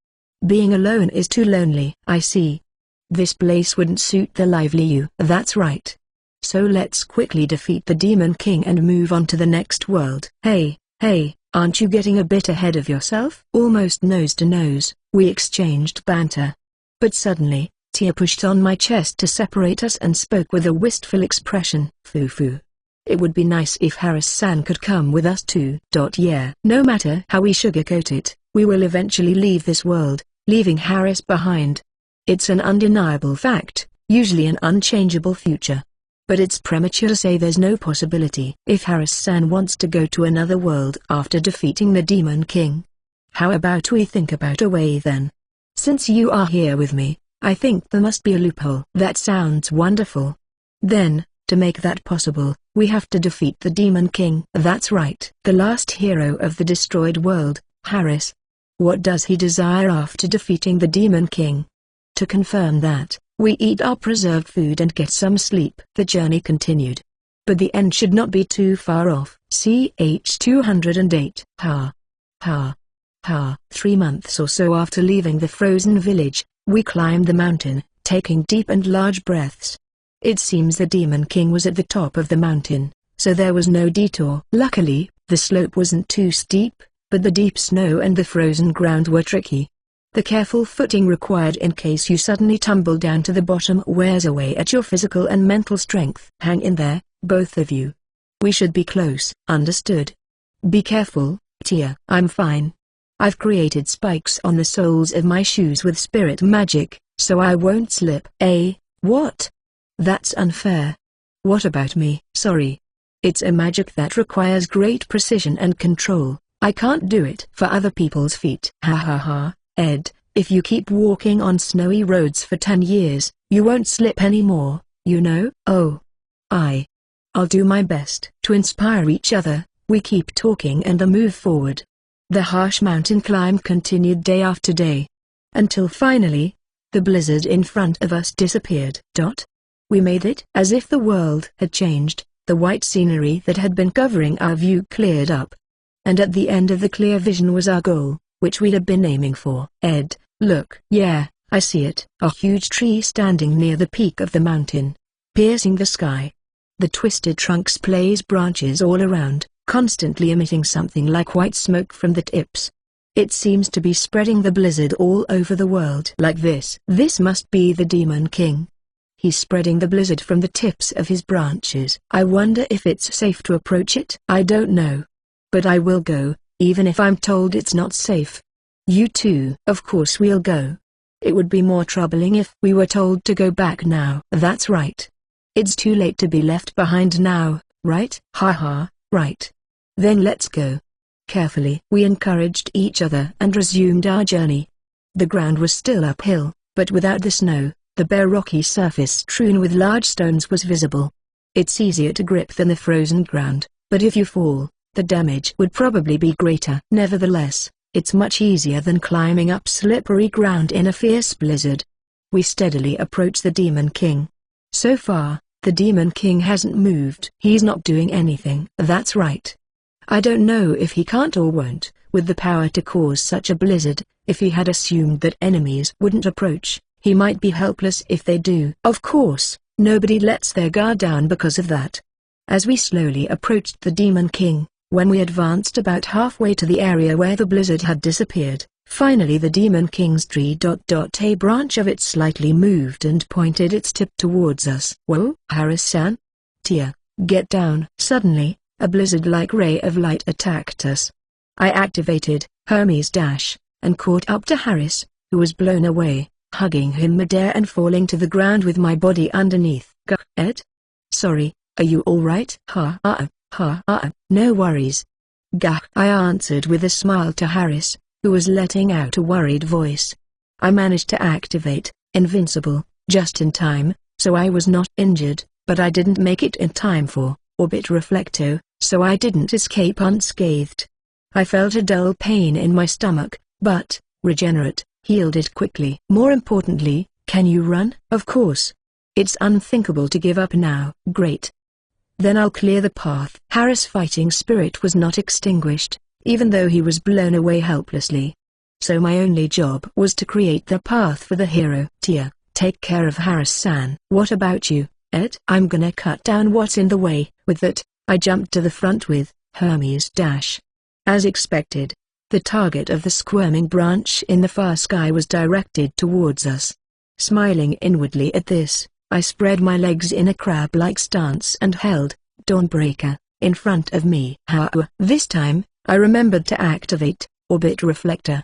Being alone is too lonely. I see. This place wouldn't suit the lively you. That's right. So let's quickly defeat the Demon King and move on to the next world. Hey, aren't you getting a bit ahead of yourself? Almost nose to nose, we exchanged banter. But suddenly, Tia pushed on my chest to separate us and spoke with a wistful expression. Foo-foo. It would be nice if Harris-san could come with us too. Yeah. No matter how we sugarcoat it, we will eventually leave this world, leaving Harris behind. It's an undeniable fact, usually an unchangeable future. But it's premature to say there's no possibility. If Harris-san wants to go to another world after defeating the Demon King, how about we think about a way then? Since you are here with me, I think there must be a loophole. That sounds wonderful. Then, to make that possible, we have to defeat the Demon King. That's right. The last hero of the destroyed world, Harris. What does he desire after defeating the Demon King? To confirm that, we eat our preserved food and get some sleep. The journey continued. But the end should not be too far off. CH 208. Ha. 3 months or so after leaving the frozen village, we climbed the mountain, taking deep and large breaths. It seems the Demon King was at the top of the mountain, so there was no detour. Luckily, the slope wasn't too steep, but the deep snow and the frozen ground were tricky. The careful footing required in case you suddenly tumble down to the bottom wears away at your physical and mental strength. Hang in there, both of you. We should be close. Understood? Be careful, Tia. I'm fine. I've created spikes on the soles of my shoes with spirit magic, so I won't slip. What? That's unfair. What about me? Sorry. It's a magic that requires great precision and control. I can't do it for other people's feet. Ed, if you keep walking on snowy roads for 10 years, you won't slip anymore, you know? Oh. I'll do my best. To inspire each other, we keep talking and move forward. The harsh mountain climb continued day after day. Until finally, the blizzard in front of us disappeared. We made it. As if the world had changed, the white scenery that had been covering our view cleared up. And at the end of the clear vision was our goal, which we had been aiming for. Ed, look. Yeah, I see it. A huge tree standing near the peak of the mountain, piercing the sky. The twisted trunk splays branches all around, constantly emitting something like white smoke from the tips. It seems to be spreading the blizzard all over the world like this. This must be the Demon King. He's spreading the blizzard from the tips of his branches. I wonder if it's safe to approach it. I don't know. But I will go, even if I'm told it's not safe. You too. Of course we'll go. It would be more troubling if we were told to go back now. That's right. It's too late to be left behind now, right? Right. Then let's go. Carefully we encouraged each other and resumed our journey. The ground was still uphill, but without the snow, the bare rocky surface strewn with large stones was visible. It's easier to grip than the frozen ground, but if you fall, the damage would probably be greater. Nevertheless, it's much easier than climbing up slippery ground in a fierce blizzard. We steadily approach the Demon King. So far, the Demon King hasn't moved. He's not doing anything. That's right. I don't know if he can't or won't, with the power to cause such a blizzard. If he had assumed that enemies wouldn't approach, he might be helpless if they do. Of course, nobody lets their guard down because of that. As we slowly approached the Demon King, when we advanced about halfway to the area where the blizzard had disappeared, finally the Demon King's tree. A branch of it slightly moved and pointed its tip towards us. Whoa, Harris-san? Tia, get down. Suddenly, a blizzard-like ray of light attacked us. I activated Hermes Dash, and caught up to Harris, who was blown away, hugging him midair and falling to the ground with my body underneath. Ed? Sorry, are you alright? No worries. Gah, I answered with a smile to Harris, who was letting out a worried voice. I managed to activate Invincible, just in time, so I was not injured, but I didn't make it in time for Orbit Reflecto, so I didn't escape unscathed. I felt a dull pain in my stomach, but, Regenerate, healed it quickly. More importantly, can you run? Of course. It's unthinkable to give up now. Great. Then I'll clear the path. Harris' fighting spirit was not extinguished, even though he was blown away helplessly. So my only job was to create the path for the hero. Tia, take care of Harris-san. What about you, Ed? I'm gonna cut down what's in the way. With that, I jumped to the front with Hermes Dash. As expected, the target of the squirming branch in the far sky was directed towards us. Smiling inwardly at this, I spread my legs in a crab-like stance and held Dawnbreaker in front of me. This time, I remembered to activate Orbit Reflector.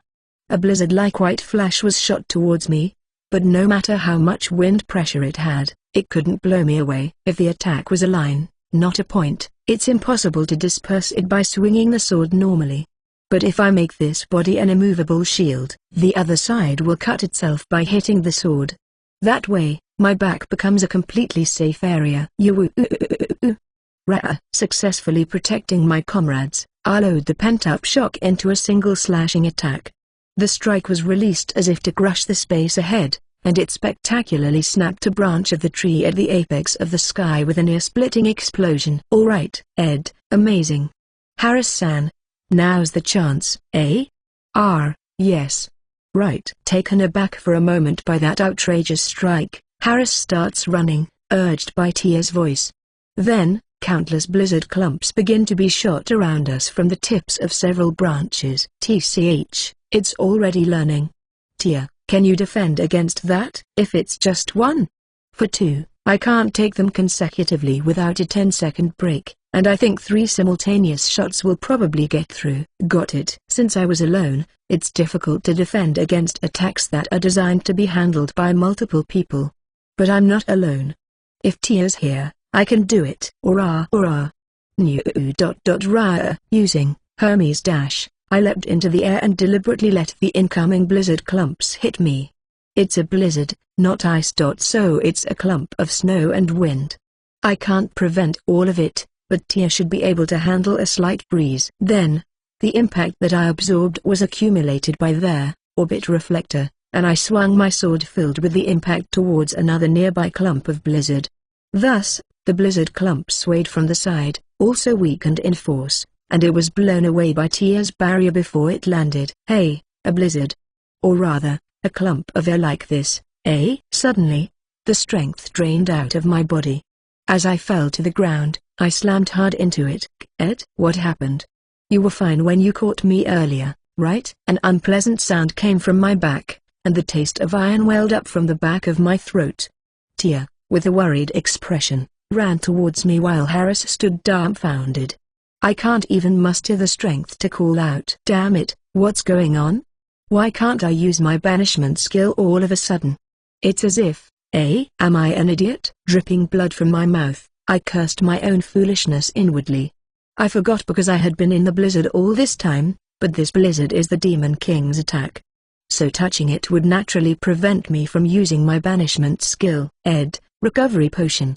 A blizzard-like white flash was shot towards me, but no matter how much wind pressure it had, it couldn't blow me away. If the attack was a line, not a point, it's impossible to disperse it by swinging the sword normally. But if I make this body an immovable shield, the other side will cut itself by hitting the sword. That way, my back becomes a completely safe area. Successfully protecting my comrades, I load the pent-up shock into a single slashing attack. The strike was released as if to crush the space ahead, and it spectacularly snapped a branch of the tree at the apex of the sky with an ear-splitting explosion. Alright, Ed, amazing. Harris-san. Now's the chance, eh? Yes. Right. Taken aback for a moment by that outrageous strike, Harris starts running, urged by Tia's voice. Then, countless blizzard clumps begin to be shot around us from the tips of several branches. TCH, it's already learning. Tia, can you defend against that? If it's just one. For two, I can't take them consecutively without a 10-second break, and I think 3 simultaneous shots will probably get through. Got it. Since I was alone, it's difficult to defend against attacks that are designed to be handled by multiple people. But I'm not alone. If Tia's here, I can do it. Using Hermes dash, I leapt into the air and deliberately let the incoming blizzard clumps hit me. It's a blizzard, not ice. So it's a clump of snow and wind. I can't prevent all of it, but Tia should be able to handle a slight breeze. Then, the impact that I absorbed was accumulated by their orbit reflector, and I swung my sword filled with the impact towards another nearby clump of blizzard. Thus, the blizzard clump swayed from the side, also weakened in force, and it was blown away by Tia's barrier before it landed. Hey, a blizzard. Or rather, a clump of air like this, eh? Suddenly, the strength drained out of my body. As I fell to the ground, I slammed hard into it. Ed, what happened? You were fine when you caught me earlier, right? An unpleasant sound came from my back, and the taste of iron welled up from the back of my throat. Tia, with a worried expression, ran towards me while Harris stood dumbfounded. I can't even muster the strength to call out. Damn it, what's going on? Why can't I use my banishment skill all of a sudden? It's as if, am I an idiot? Dripping blood from my mouth, I cursed my own foolishness inwardly. I forgot because I had been in the blizzard all this time, but this blizzard is the Demon King's attack. So touching it would naturally prevent me from using my banishment skill. Ed, recovery potion.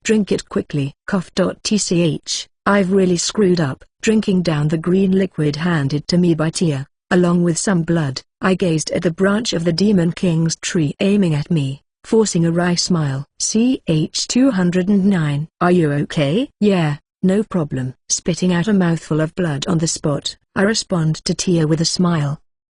Drink it quickly. Cough.tch, I've really screwed up. Drinking down the green liquid handed to me by Tia, along with some blood, I gazed at the branch of the Demon King's tree aiming at me, forcing a wry smile. CH-209. Are you okay? Yeah. No problem. Spitting out a mouthful of blood on the spot, I respond to Tia with a smile.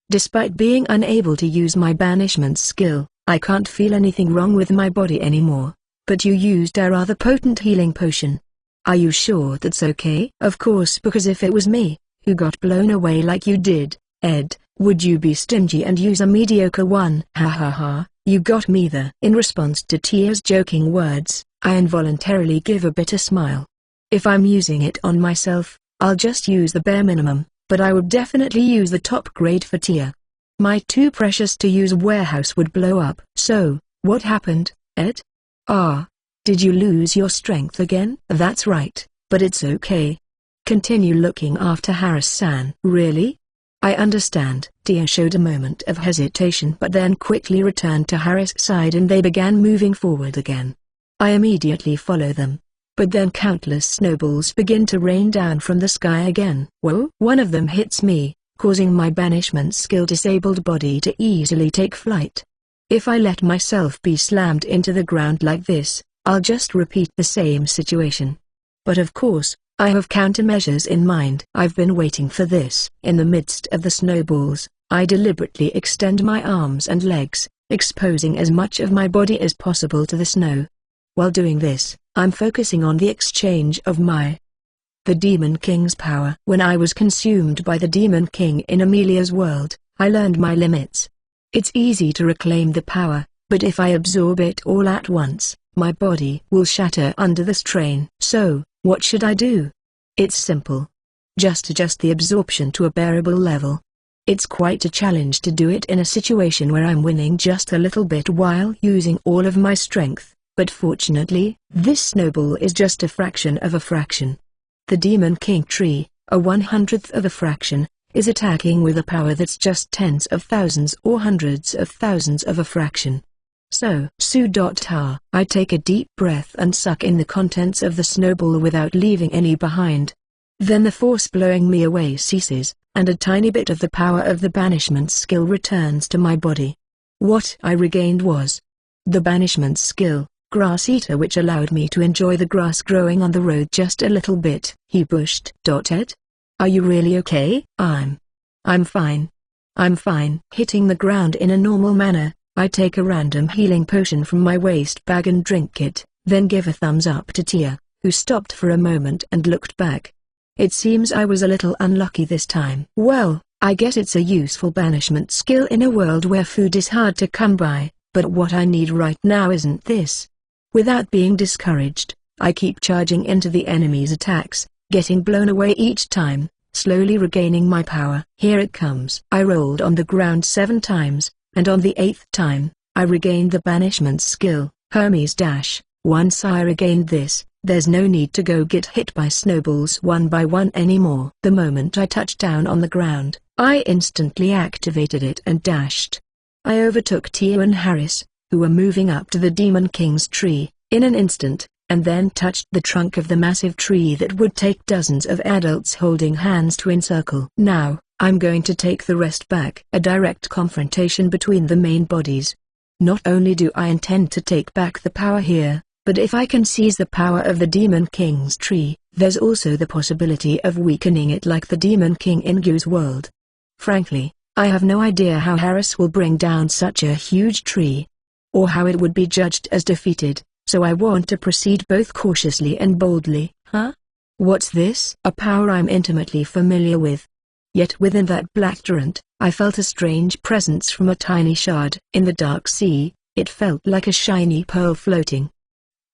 Despite being unable to use my banishment skill, I can't feel anything wrong with my body anymore. But you used a rather potent healing potion. Are you sure that's okay? Of course, because if it was me, who got blown away like you did, Ed, would you be stingy and use a mediocre one? Ha ha ha, you got me there. In response to Tia's joking words, I involuntarily give a bitter smile. If I'm using it on myself, I'll just use the bare minimum, but I would definitely use the top grade for Tia. My too precious to use warehouse would blow up. So, what happened, Ed? Did you lose your strength again? That's right, but it's okay. Continue looking after Harris-san. Really? I understand. Tia showed a moment of hesitation but then quickly returned to Harris' side and they began moving forward again. I immediately follow them. But then countless snowballs begin to rain down from the sky again. Whoa! One of them hits me, causing my banishment skill-disabled body to easily take flight. If I let myself be slammed into the ground like this, I'll just repeat the same situation. But of course, I have countermeasures in mind. I've been waiting for this. In the midst of the snowballs, I deliberately extend my arms and legs, exposing as much of my body as possible to the snow. While doing this, I'm focusing on the exchange of the Demon King's power. When I was consumed by the Demon King in Amelia's world, I learned my limits. It's easy to reclaim the power, but if I absorb it all at once, my body will shatter under the strain. So, what should I do? It's simple. Just adjust the absorption to a bearable level. It's quite a challenge to do it in a situation where I'm winning just a little bit while using all of my strength. But fortunately, this snowball is just a fraction of a fraction. The Demon King tree, a 1/100th of a fraction, is attacking with a power that's just tens of thousands or hundreds of thousands of a fraction. So, Su.ha. I take a deep breath and suck in the contents of the snowball without leaving any behind. Then the force blowing me away ceases, and a tiny bit of the power of the banishment skill returns to my body. What I regained was the banishment skill, Grass Eater, which allowed me to enjoy the grass growing on the road just a little bit. He pushed. Ed? Are you really okay? I'm fine. I'm fine. Hitting the ground in a normal manner, I take a random healing potion from my waist bag and drink it, then give a thumbs up to Tia, who stopped for a moment and looked back. It seems I was a little unlucky this time. Well, I guess it's a useful banishment skill in a world where food is hard to come by, but what I need right now isn't this. Without being discouraged, I keep charging into the enemy's attacks, getting blown away each time, slowly regaining my power. Here it comes. I rolled on the ground 7 times, and on the 8th time, I regained the banishment skill, Hermes Dash. Once I regained this, there's no need to go get hit by snowballs one by one anymore. The moment I touched down on the ground, I instantly activated it and dashed. I overtook Tia and Harris, who were moving up to the Demon King's tree, in an instant, and then touched the trunk of the massive tree that would take dozens of adults holding hands to encircle. Now, I'm going to take the rest back. A direct confrontation between the main bodies. Not only do I intend to take back the power here, but if I can seize the power of the Demon King's tree, there's also the possibility of weakening it like the Demon King in Gu's world. Frankly, I have no idea how Harris will bring down such a huge tree, or how it would be judged as defeated, so I want to proceed both cautiously and boldly. Huh? What's this? A power I'm intimately familiar with. Yet within that black torrent, I felt a strange presence from a tiny shard. In the dark sea, it felt like a shiny pearl floating.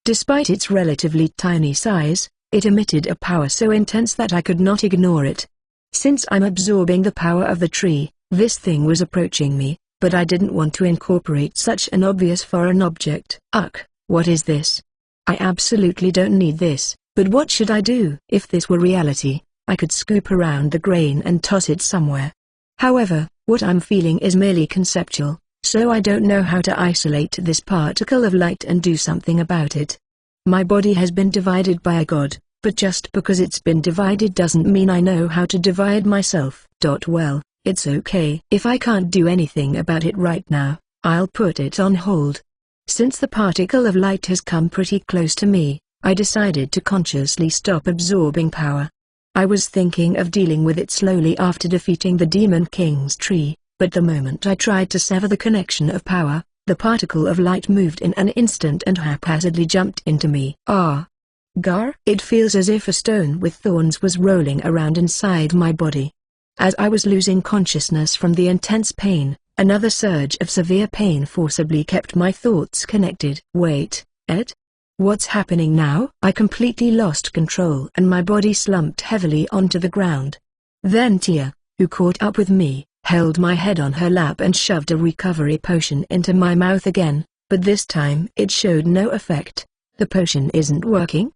Despite its relatively tiny size, it emitted a power so intense that I could not ignore it. Since I'm absorbing the power of the tree, this thing was approaching me, but I didn't want to incorporate such an obvious foreign object. Ugh, what is this? I absolutely don't need this, but what should I do? If this were reality, I could scoop around the grain and toss it somewhere. However, what I'm feeling is merely conceptual, so I don't know how to isolate this particle of light and do something about it. My body has been divided by a god, but just because it's been divided doesn't mean I know how to divide myself. Well, it's okay. If I can't do anything about it right now, I'll put it on hold. Since the particle of light has come pretty close to me, I decided to consciously stop absorbing power. I was thinking of dealing with it slowly after defeating the Demon King's tree, but the moment I tried to sever the connection of power, the particle of light moved in an instant and haphazardly jumped into me. Gar? It feels as if a stone with thorns was rolling around inside my body. As I was losing consciousness from the intense pain, another surge of severe pain forcibly kept my thoughts connected. Wait, Ed? What's happening now? I completely lost control and my body slumped heavily onto the ground. Then Tia, who caught up with me, held my head on her lap and shoved a recovery potion into my mouth again, but this time it showed no effect. The potion isn't working?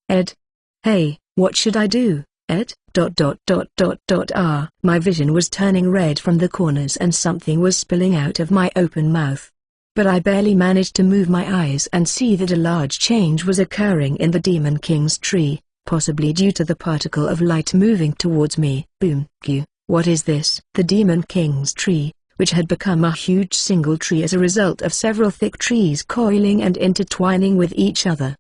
Ed? Hey, what should I do, Ed? My vision was turning red from the corners and something was spilling out of my open mouth. But I barely managed to move my eyes and see that a large change was occurring in the Demon King's tree, possibly due to the particle of light moving towards me. Boom. What is this? The Demon King's tree, which had become a huge single tree as a result of several thick trees coiling and intertwining with each other.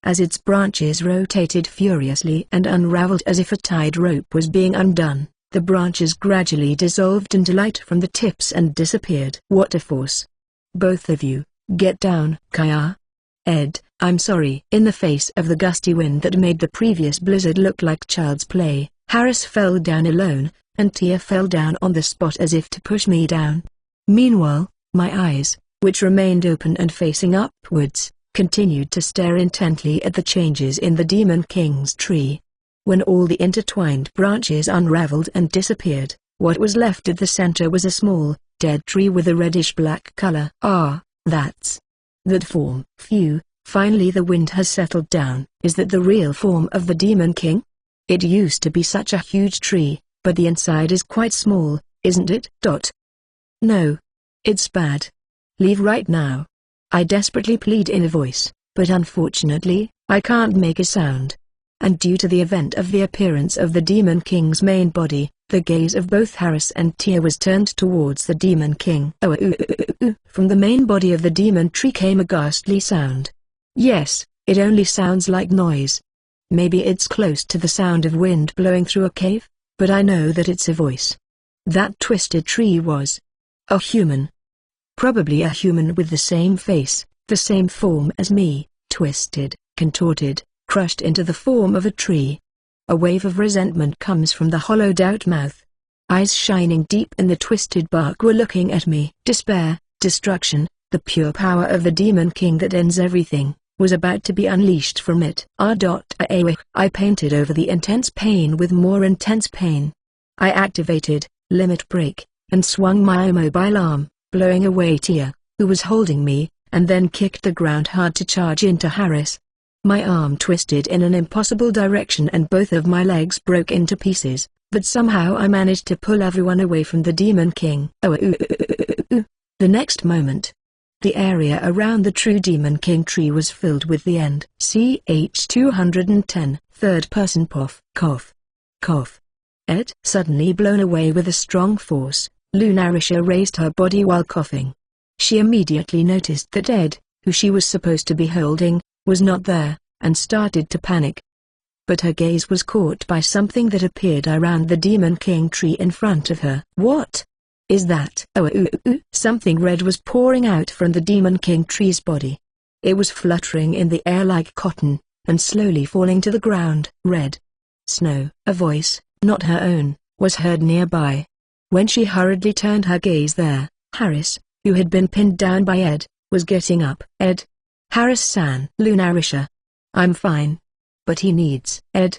As its branches rotated furiously and unraveled as if a tied rope was being undone, the branches gradually dissolved into light from the tips and disappeared. What a force! Both of you, get down. Kaya? Ed, I'm sorry. In the face of the gusty wind that made the previous blizzard look like child's play, Harris fell down alone, and Tia fell down on the spot as if to push me down. Meanwhile, my eyes, which remained open and facing upwards, continued to stare intently at the changes in the Demon King's tree. When all the intertwined branches unraveled and disappeared, what was left at the center was a small, dead tree with a reddish-black color. That's that form. Phew, finally the wind has settled down. Is that the real form of the Demon King? It used to be such a huge tree, but the inside is quite small, isn't it? No. It's bad. Leave right now. I desperately plead in a voice, but unfortunately, I can't make a sound. And due to the event of the appearance of the Demon King's main body, the gaze of both Harris and Tia was turned towards the Demon King. From the main body of the demon tree came a ghastly sound. Yes, it only sounds like noise. Maybe it's close to the sound of wind blowing through a cave, but I know that it's a voice. That twisted tree was a human. Probably a human with the same face, the same form as me, twisted, contorted, crushed into the form of a tree. A wave of resentment comes from the hollowed-out mouth. Eyes shining deep in the twisted bark were looking at me. Despair, destruction, the pure power of the Demon King that ends everything, was about to be unleashed from it. I painted over the intense pain with more intense pain. I activated limit break, and swung my immobile arm, blowing away Tia, who was holding me, and then kicked the ground hard to charge into Harris. My arm twisted in an impossible direction and both of my legs broke into pieces, but somehow I managed to pull everyone away from the Demon King. The next moment, the area around the true Demon King tree was filled with the end. CH 210, third person cough. Cough. Ed. Suddenly blown away with a strong force, Lunarisha raised her body while coughing. She immediately noticed that Ed, who she was supposed to be holding, was not there, and started to panic. But her gaze was caught by something that appeared around the Demon King tree in front of her. What is that? Something red was pouring out from the Demon King tree's body. It was fluttering in the air like cotton, and slowly falling to the ground. Red snow. A voice, not her own, was heard nearby. When she hurriedly turned her gaze there, Harris, who had been pinned down by Ed, was getting up. Ed. Harris-san. Lunarisha. I'm fine. But he needs. Ed,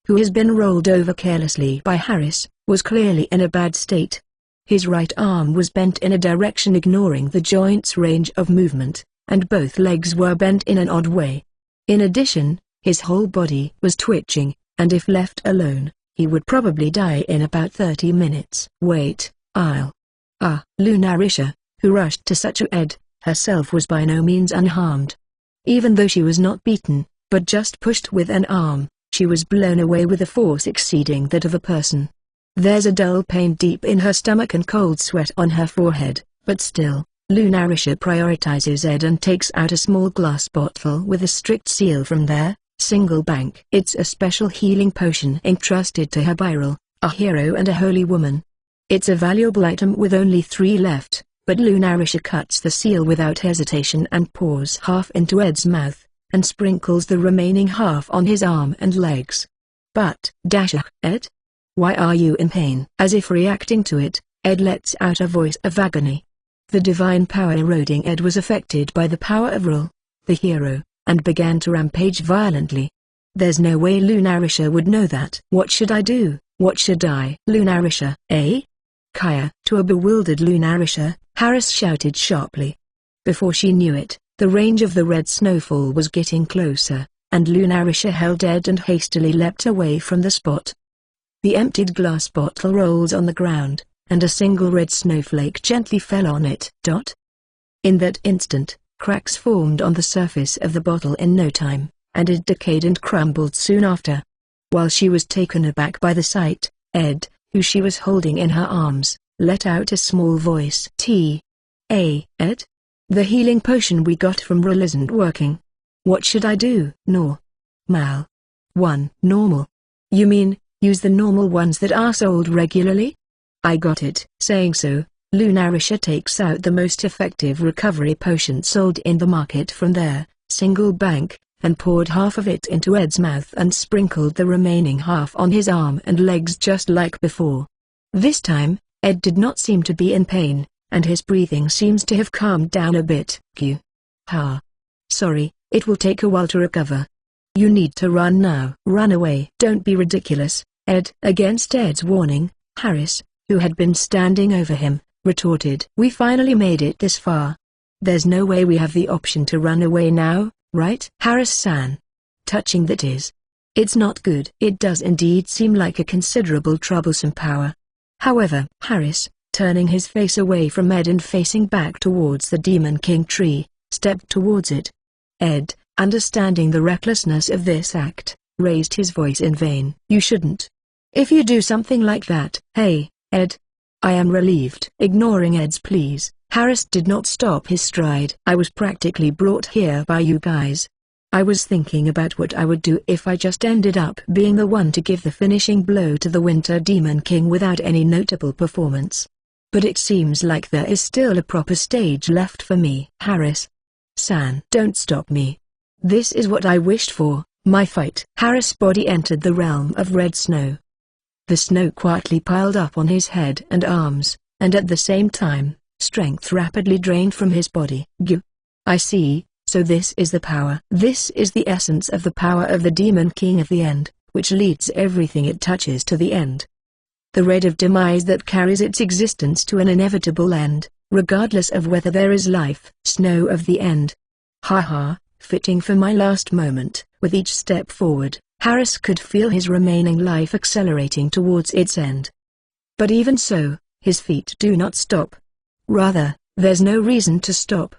who has been rolled over carelessly by Harris, was clearly in a bad state. His right arm was bent in a direction ignoring the joint's range of movement, and both legs were bent in an odd way. In addition, his whole body was twitching, and if left alone, he would probably die in about 30 minutes. Wait, Lunarisha, who rushed to such a Ed, herself was by no means unharmed. Even though she was not beaten, but just pushed with an arm, she was blown away with a force exceeding that of a person. There's a dull pain deep in her stomach and cold sweat on her forehead, but still, Lunarisha prioritizes Ed and takes out a small glass bottle with a strict seal from their single bank. It's a special healing potion entrusted to her by a hero and a holy woman. It's a valuable item with only 3 left. But Lunarisha cuts the seal without hesitation and pours half into Ed's mouth, and sprinkles the remaining half on his arm and legs. But, Ed? Why are you in pain? As if reacting to it, Ed lets out a voice of agony. The divine power eroding Ed was affected by the power of the hero, and began to rampage violently. There's no way Lunarisha would know that. What should I do? What should I? Lunarisha, Kaya. To a bewildered Lunarisha, Harris shouted sharply. Before she knew it, the range of the red snowfall was getting closer, and Lunarisha held Ed and hastily leapt away from the spot. The emptied glass bottle rolls on the ground, and a single red snowflake gently fell on it. In that instant, cracks formed on the surface of the bottle in no time, and it decayed and crumbled soon after. While she was taken aback by the sight, Ed, who she was holding in her arms, let out a small voice. Ed? The healing potion we got from Rul isn't working. What should I do? Normal. You mean, use the normal ones that are sold regularly? I got it. Saying so, Lunarisha takes out the most effective recovery potion sold in the market from their single bank, and poured half of it into Ed's mouth and sprinkled the remaining half on his arm and legs just like before. This time, Ed did not seem to be in pain, and his breathing seems to have calmed down a bit. Sorry, it will take a while to recover. You need to run now. Run away. Don't be ridiculous, Ed. Against Ed's warning, Harris, who had been standing over him, retorted. We finally made it this far. There's no way we have the option to run away now, right? Harris-san. Touching that is. It's not good. It does indeed seem like a considerable troublesome power. However, Harris, turning his face away from Ed and facing back towards the Demon King tree, stepped towards it. Ed, understanding the recklessness of this act, raised his voice in vain. "You shouldn't. If you do something like that." "Hey, Ed. I am relieved." Ignoring Ed's pleas, Harris did not stop his stride. "I was practically brought here by you guys. I was thinking about what I would do if I just ended up being the one to give the finishing blow to the Winter Demon King without any notable performance. But it seems like there is still a proper stage left for me." "Harris-san, don't stop me. This is what I wished for, my fight." Harris' body entered the realm of red snow. The snow quietly piled up on his head and arms, and at the same time, strength rapidly drained from his body. "I see. So this is the power. This is the essence of the power of the Demon King of the End, which leads everything it touches to the end. The red of demise that carries its existence to an inevitable end, regardless of whether there is life." "Snow of the End. Haha, fitting for my last moment." With each step forward, Harris could feel his remaining life accelerating towards its end. But even so, his feet do not stop. Rather, there's no reason to stop.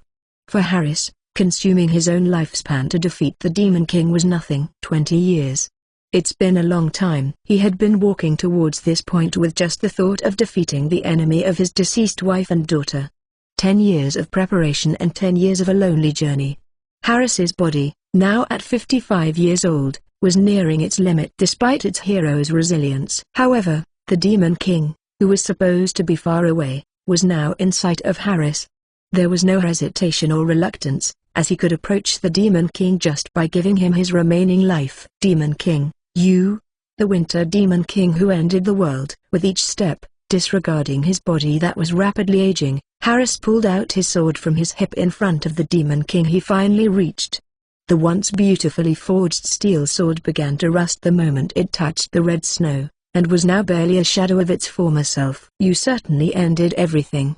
For Harris, consuming his own lifespan to defeat the Demon King was nothing. 20 years. It's been a long time. He had been walking towards this point with just the thought of defeating the enemy of his deceased wife and daughter. 10 years of preparation and 10 years of a lonely journey. Harris's body, now at 55 years old, was nearing its limit despite its hero's resilience. However, the Demon King, who was supposed to be far away, was now in sight of Harris. There was no hesitation or reluctance, as he could approach the Demon King just by giving him his remaining life. "Demon King, you? The Winter Demon King who ended the world." With each step, disregarding his body that was rapidly aging, Harris pulled out his sword from his hip in front of the Demon King he finally reached. The once beautifully forged steel sword began to rust the moment it touched the red snow, and was now barely a shadow of its former self. "You certainly ended everything.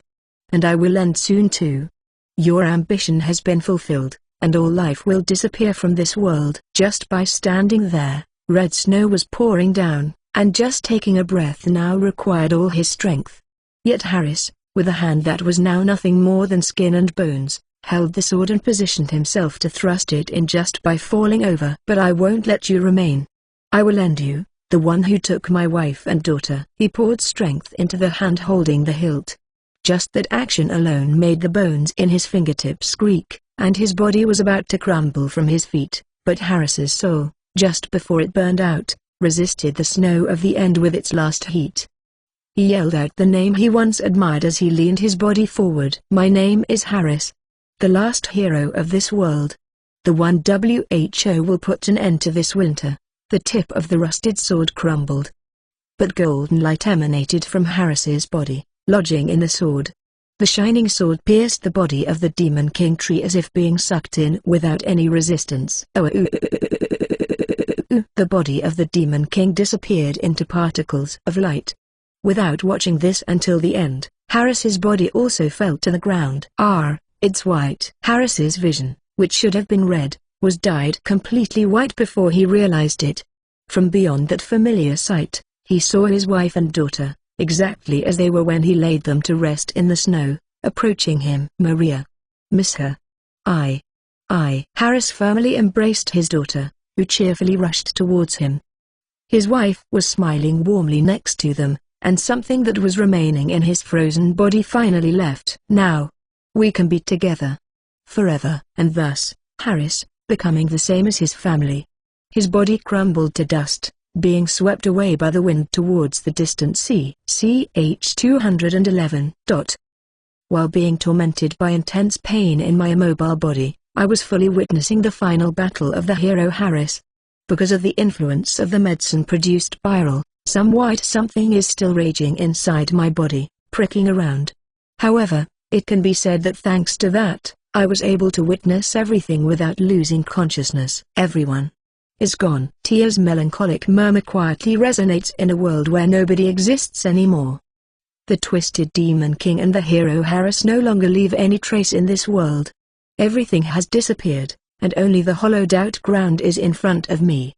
And I will end soon too. Your ambition has been fulfilled, and all life will disappear from this world." Just by standing there, red snow was pouring down, and just taking a breath now required all his strength. Yet Harris, with a hand that was now nothing more than skin and bones, held the sword and positioned himself to thrust it in just by falling over. "But I won't let you remain. I will end you, the one who took my wife and daughter." He poured strength into the hand holding the hilt. Just that action alone made the bones in his fingertips squeak, and his body was about to crumble from his feet, but Harris's soul, just before it burned out, resisted the snow of the end with its last heat. He yelled out the name he once admired as he leaned his body forward. "My name is Harris. The last hero of this world. The one WHO will put an end to this winter." The tip of the rusted sword crumbled. But golden light emanated from Harris's body, lodging in the sword. The shining sword pierced the body of the Demon King tree as if being sucked in without any resistance. The body of the Demon King disappeared into particles of light. Without watching this until the end, Harris's body also fell to the ground. It's white. Harris's vision, which should have been red, was dyed completely white before he realized it. From beyond that familiar sight, he saw his wife and daughter, exactly as they were when he laid them to rest in the snow, approaching him. "Maria. Miss her. I. Harris firmly embraced his daughter, who cheerfully rushed towards him. His wife was smiling warmly next to them, and something that was remaining in his frozen body finally left. "Now, we can be together. Forever." And thus, Harris, becoming the same as his family. His body crumbled to dust, being swept away by the wind towards the distant sea. Ch 211. While being tormented by intense pain in my immobile body, I was fully witnessing the final battle of the hero Harris. Because of the influence of the medicine-produced spiral, some white something is still raging inside my body, pricking around. However, it can be said that thanks to that, I was able to witness everything without losing consciousness. "Everyone is gone." Tia's melancholic murmur quietly resonates in a world where nobody exists anymore. The twisted Demon King and the hero Harris no longer leave any trace in this world. Everything has disappeared, and only the hollowed-out ground is in front of me.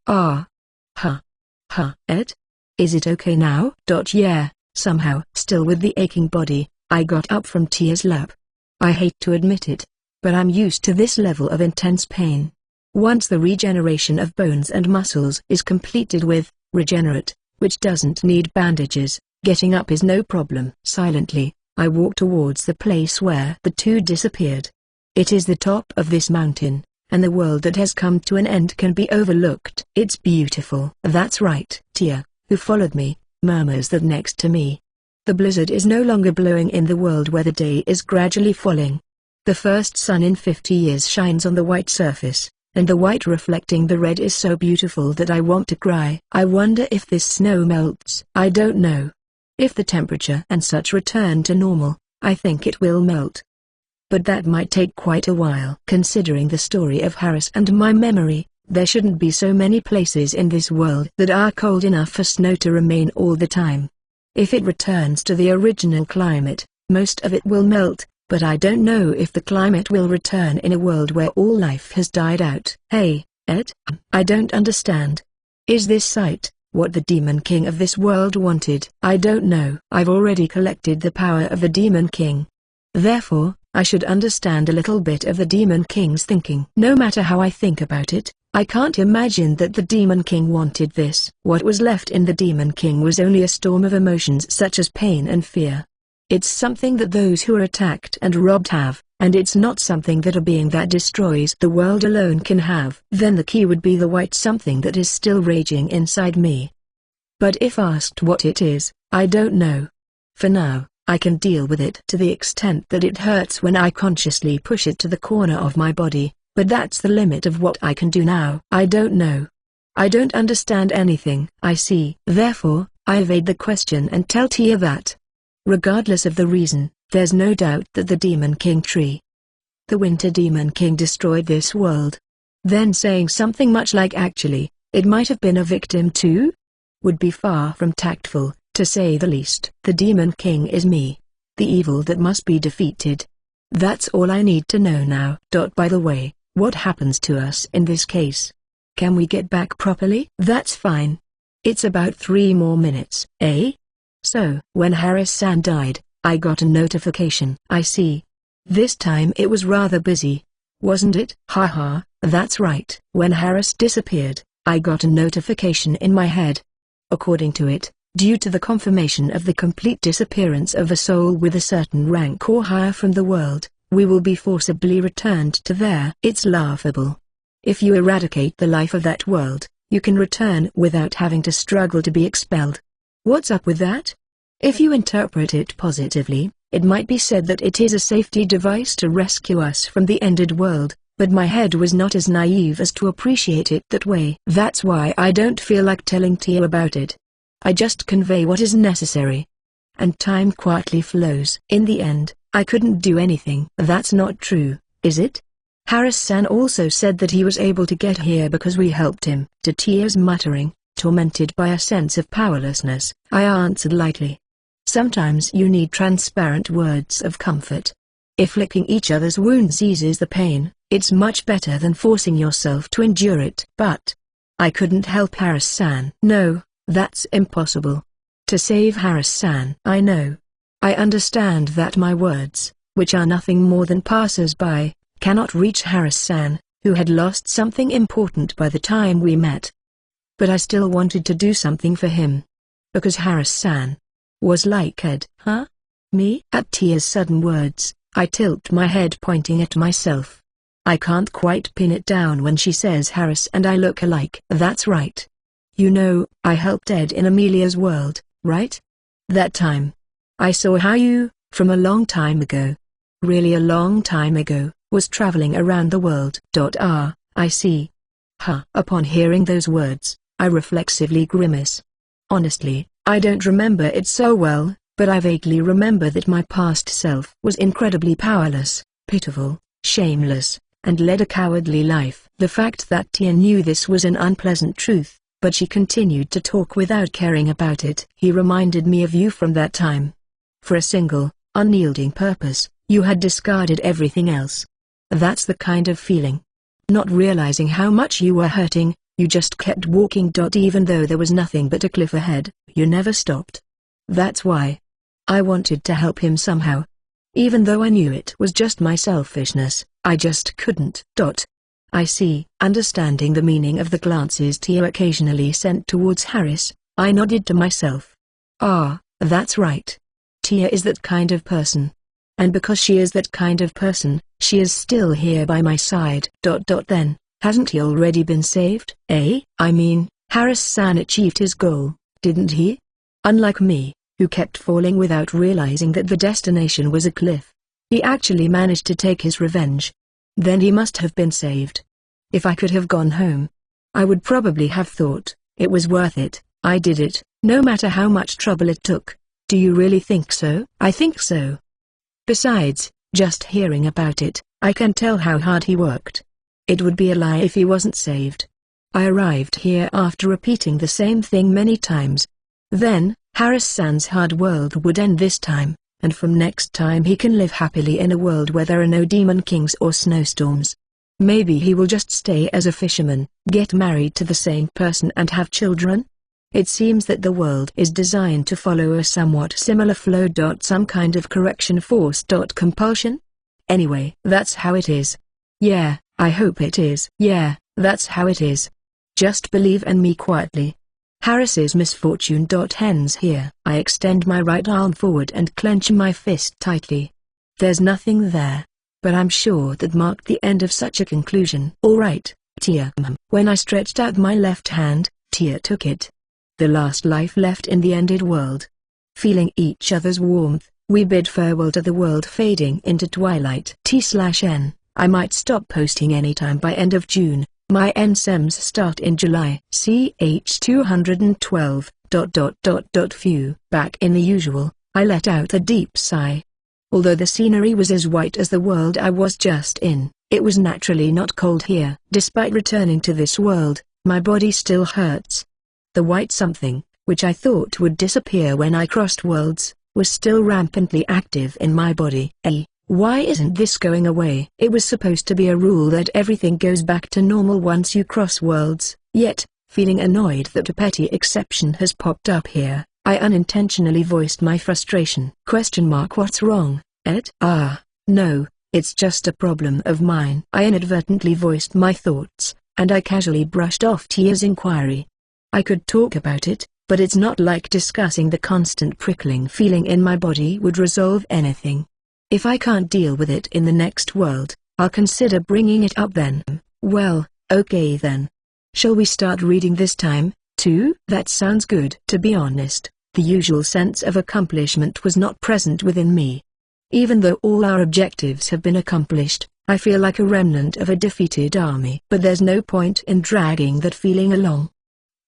Ed? Is it okay now? Yeah, somehow. Still with the aching body, I got up from Tia's lap. I hate to admit it, but I'm used to this level of intense pain. Once the regeneration of bones and muscles is completed with Regenerate, which doesn't need bandages, getting up is no problem. Silently, I walk towards the place where the two disappeared. It is the top of this mountain, and the world that has come to an end can be overlooked. It's beautiful. That's right. Tia, who followed me, murmurs that next to me. The blizzard is no longer blowing in the world where the day is gradually falling. The first sun in 50 years shines on the white surface, and the white reflecting the red is so beautiful that I want to cry. I wonder if this snow melts. I don't know. If the temperature and such return to normal, I think it will melt. But that might take quite a while. Considering the story of Harris and my memory, there shouldn't be so many places in this world that are cold enough for snow to remain all the time. If it returns to the original climate, most of it will melt, but I don't know if the climate will return in a world where all life has died out. Hey, Ed, I don't understand. Is this sight what the Demon King of this world wanted? I don't know. I've already collected the power of the Demon King. Therefore, I should understand a little bit of the Demon King's thinking. No matter how I think about it, I can't imagine that the Demon King wanted this. What was left in the Demon King was only a storm of emotions such as pain and fear. It's something that those who are attacked and robbed have, and it's not something that a being that destroys the world alone can have. Then the key would be the white something that is still raging inside me. But if asked what it is, I don't know. For now, I can deal with it to the extent that it hurts when I consciously push it to the corner of my body, but that's the limit of what I can do now. I don't know. I don't understand anything. I see. Therefore, I evade the question and tell Tia that, regardless of the reason, there's no doubt that the Demon King tree, the Winter Demon King, destroyed this world. Then saying something much like actually, it might have been a victim too? Would be far from tactful, to say the least. The Demon King is me, the evil that must be defeated. That's all I need to know now. By the way, what happens to us in this case? Can we get back properly? That's fine. It's about 3 more minutes, eh? So, when Harris-san died, I got a notification. I see. This time it was rather busy, wasn't it? Haha, that's right. When Harris disappeared, I got a notification in my head. According to it, due to the confirmation of the complete disappearance of a soul with a certain rank or higher from the world, we will be forcibly returned to there. It's laughable. If you eradicate the life of that world, you can return without having to struggle to be expelled. What's up with that? If you interpret it positively, it might be said that it is a safety device to rescue us from the ended world, but my head was not as naive as to appreciate it that way. That's why I don't feel like telling Tia about it. I just convey what is necessary. And time quietly flows. In the end, I couldn't do anything. That's not true, is it? Harris-san also said that he was able to get here because we helped him. To Tia's muttering, tormented by a sense of powerlessness, I answered lightly. Sometimes you need transparent words of comfort. If licking each other's wounds eases the pain, it's much better than forcing yourself to endure it. But I couldn't help Harris-san. No, that's impossible. To save Harris-san. I know. I understand that my words, which are nothing more than passers-by, cannot reach Harris-san, who had lost something important by the time we met. But I still wanted to do something for him. Because Harris-san was like Ed. Huh? Me? At Tia's sudden words, I tilt my head, pointing at myself. I can't quite pin it down when she says Harris and I look alike. That's right. You know, I helped Ed in Amelia's world, right? That time. I saw how you, from a long time ago, really a long time ago, was traveling around the world. I see. Huh. Upon hearing those words, I reflexively grimace. Honestly, I don't remember it so well, but I vaguely remember that my past self was incredibly powerless, pitiful, shameless, and led a cowardly life. The fact that Tia knew this was an unpleasant truth, but she continued to talk without caring about it. He reminded me of you from that time. For a single, unyielding purpose, you had discarded everything else. That's the kind of feeling. Not realizing how much you were hurting, you just kept walking. Even though there was nothing but a cliff ahead, you never stopped. That's why I wanted to help him somehow. Even though I knew it was just my selfishness, I just couldn't. I see. Understanding the meaning of the glances Tia occasionally sent towards Harris, I nodded to myself. Ah, that's right. Tia is that kind of person. And because she is that kind of person, she is still here by my side. Then, hasn't he already been saved? I mean, Harris-san achieved his goal, didn't he? Unlike me, who kept falling without realizing that the destination was a cliff. He actually managed to take his revenge. Then he must have been saved. If I could have gone home, I would probably have thought, it was worth it, I did it, no matter how much trouble it took. Do you really think so? I think so. Besides, just hearing about it, I can tell how hard he worked. It would be a lie if he wasn't saved. I arrived here after repeating the same thing many times. Then, Harris-san's hard world would end this time, and from next time he can live happily in a world where there are no demon kings or snowstorms. Maybe he will just stay as a fisherman, get married to the same person and have children? It seems that the world is designed to follow a somewhat similar flow. Some kind of correction force. Compulsion? Anyway, that's how it is. Yeah, I hope it is. Yeah, that's how it is. Just believe in me quietly. Harris's misfortune. Ends here. I extend my right arm forward and clench my fist tightly. There's nothing there. But I'm sure that marked the end of such a conclusion. Alright, Tia. When I stretched out my left hand, Tia took it. The last life left in the ended world. Feeling each other's warmth, we bid farewell to the world fading into twilight. T/N, I might stop posting anytime by end of June. My NSEMs start in July. CH 212. Phew. Back in the usual, I let out a deep sigh. Although the scenery was as white as the world I was just in, it was naturally not cold here. Despite returning to this world, my body still hurts. The white something, which I thought would disappear when I crossed worlds, was still rampantly active in my body. Why isn't this going away? It was supposed to be a rule that everything goes back to normal once you cross worlds, yet, feeling annoyed that a petty exception has popped up here, I unintentionally voiced my frustration. What's wrong, Ed? No, it's just a problem of mine. I inadvertently voiced my thoughts, and I casually brushed off Tia's inquiry. I could talk about it, but it's not like discussing the constant prickling feeling in my body would resolve anything. If I can't deal with it in the next world, I'll consider bringing it up then. Well, okay then. Shall we start reading this time, too? That sounds good. To be honest, the usual sense of accomplishment was not present within me. Even though all our objectives have been accomplished, I feel like a remnant of a defeated army. But there's no point in dragging that feeling along.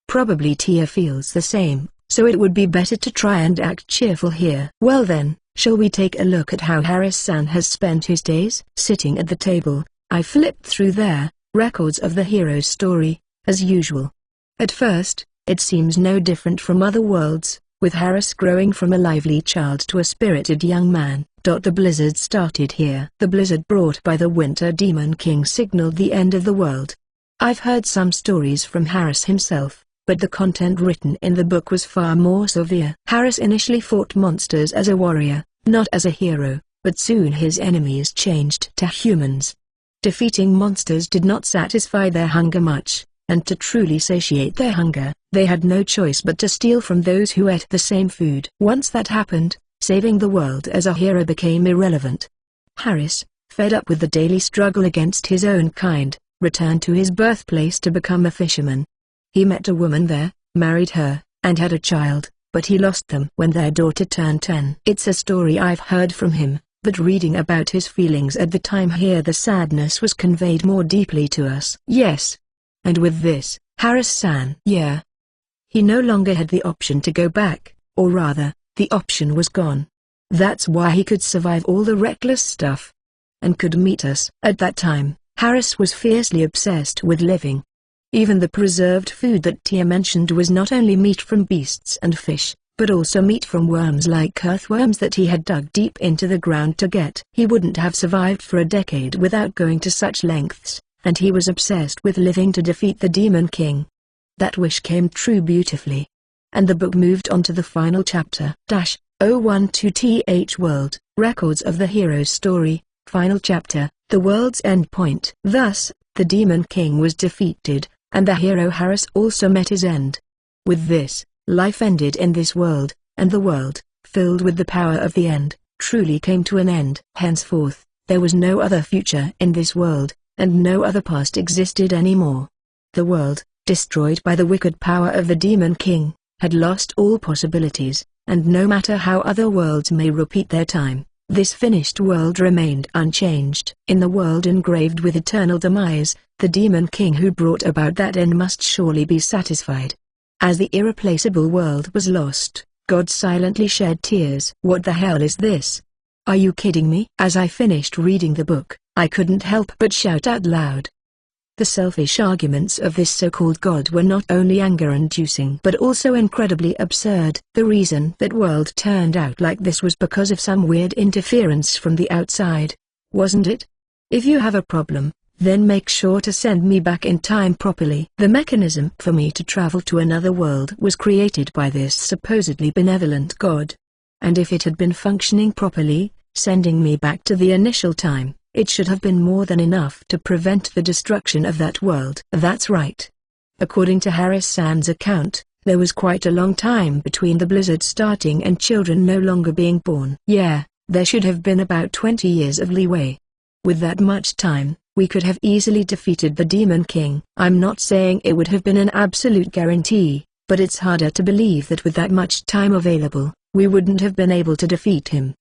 Probably Tia feels the same, so it would be better to try and act cheerful here. Well then, shall we take a look at how Harris-san has spent his days? Sitting at the table, I flipped through their records of the hero's story, as usual. At first, it seems no different from other worlds, with Harris growing from a lively child to a spirited young man. The blizzard started here. The blizzard brought by the Winter Demon King signaled the end of the world. I've heard some stories from Harris himself, but the content written in the book was far more severe. Harris initially fought monsters as a warrior, not as a hero, but soon his enemies changed to humans. Defeating monsters did not satisfy their hunger much, and to truly satiate their hunger, they had no choice but to steal from those who ate the same food. Once that happened, saving the world as a hero became irrelevant. Harris, fed up with the daily struggle against his own kind, returned to his birthplace to become a fisherman. He met a woman there, married her, and had a child, but he lost them when their daughter turned 10. It's a story I've heard from him, but reading about his feelings at the time here, the sadness was conveyed more deeply to us. Yes. And with this, Harris-san. Yeah. He no longer had the option to go back, or rather, the option was gone. That's why he could survive all the reckless stuff. And could meet us. At that time, Harris was fiercely obsessed with living. Even the preserved food that Tia mentioned was not only meat from beasts and fish, but also meat from worms like earthworms that he had dug deep into the ground to get. He wouldn't have survived for a decade without going to such lengths, and he was obsessed with living to defeat the Demon King. That wish came true beautifully. And the book moved on to the final chapter. 012th World, Records of the Hero's Story, Final Chapter, The World's End Point. Thus, the Demon King was defeated, and the hero Harris also met his end. With this, life ended in this world, and the world, filled with the power of the end, truly came to an end. Henceforth, there was no other future in this world, and no other past existed anymore. The world, destroyed by the wicked power of the Demon King, had lost all possibilities, and no matter how other worlds may repeat their time, this finished world remained unchanged. In the world engraved with eternal demise, the Demon King who brought about that end must surely be satisfied. As the irreplaceable world was lost, God silently shed tears. What the hell is this? Are you kidding me? As I finished reading the book, I couldn't help but shout out loud. The selfish arguments of this so-called God were not only anger-inducing but also incredibly absurd. The reason that world turned out like this was because of some weird interference from the outside, wasn't it? If you have a problem, then make sure to send me back in time properly. The mechanism for me to travel to another world was created by this supposedly benevolent God. And if it had been functioning properly, sending me back to the initial time, it should have been more than enough to prevent the destruction of that world. That's right. According to Harris-san's account, there was quite a long time between the blizzard starting and children no longer being born. Yeah, there should have been about 20 years of leeway. With that much time, we could have easily defeated the Demon King. I'm not saying it would have been an absolute guarantee, but it's harder to believe that with that much time available, we wouldn't have been able to defeat him.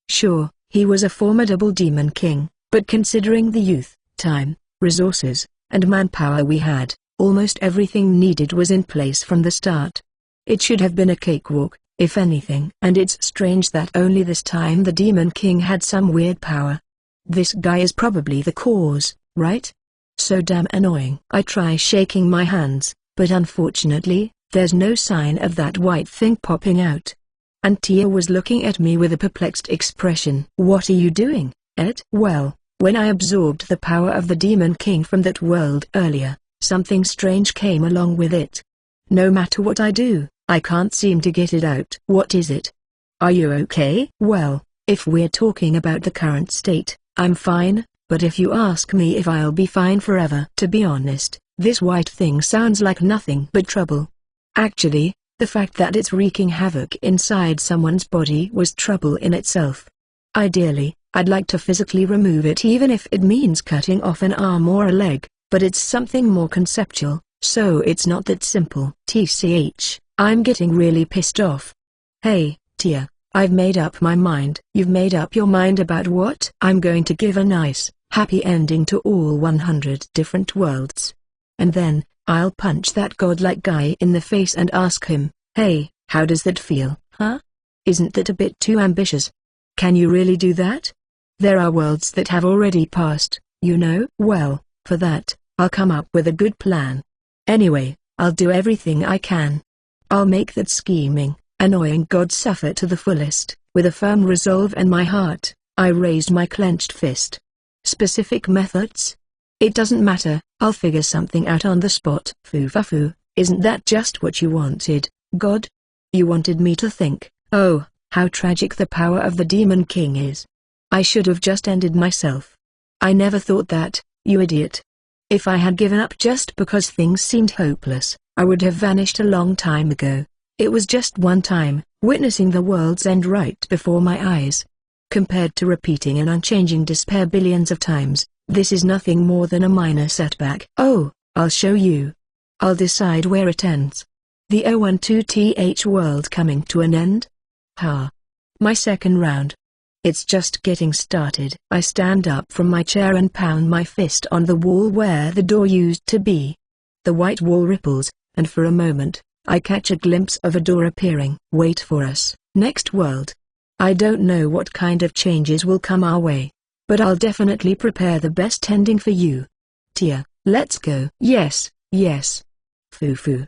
Sure, he was a formidable Demon King, but considering the youth, time, resources, and manpower we had, almost everything needed was in place from the start. It should have been a cakewalk, if anything. And it's strange that only this time the Demon King had some weird power. This guy is probably the cause, right? So damn annoying. I try shaking my hands, but unfortunately, there's no sign of that white thing popping out. And Tia was looking at me with a perplexed expression. What are you doing, Ed? Well, when I absorbed the power of the Demon King from that world earlier, something strange came along with it. No matter what I do, I can't seem to get it out. What is it? Are you okay? Well, if we're talking about the current state, I'm fine, but if you ask me if I'll be fine forever, to be honest, this white thing sounds like nothing but trouble. Actually, the fact that it's wreaking havoc inside someone's body was trouble in itself. Ideally, I'd like to physically remove it even if it means cutting off an arm or a leg, but it's something more conceptual, so it's not that simple. TCH, I'm getting really pissed off. Hey, Tia, I've made up my mind. You've made up your mind about what? I'm going to give a nice, happy ending to all 100 different worlds. And then, I'll punch that godlike guy in the face and ask him, hey, how does that feel, huh? Isn't that a bit too ambitious? Can you really do that? There are worlds that have already passed, you know? Well, for that, I'll come up with a good plan. Anyway, I'll do everything I can. I'll make that scheming, annoying god suffer to the fullest. With a firm resolve in my heart, I raised my clenched fist. Specific methods? It doesn't matter, I'll figure something out on the spot. Foo-fa-foo, isn't that just what you wanted, God? You wanted me to think, oh, how tragic the power of the Demon King is. I should have just ended myself. I never thought that, you idiot. If I had given up just because things seemed hopeless, I would have vanished a long time ago. It was just one time, witnessing the world's end right before my eyes. Compared to repeating an unchanging despair billions of times, this is nothing more than a minor setback. Oh, I'll show you. I'll decide where it ends. The 012th world coming to an end? Ha. My second round. It's just getting started. I stand up from my chair and pound my fist on the wall where the door used to be. The white wall ripples, and for a moment, I catch a glimpse of a door appearing. Wait for us, next world. I don't know what kind of changes will come our way, but I'll definitely prepare the best ending for you. Tia, let's go. Yes, yes. Foo-foo.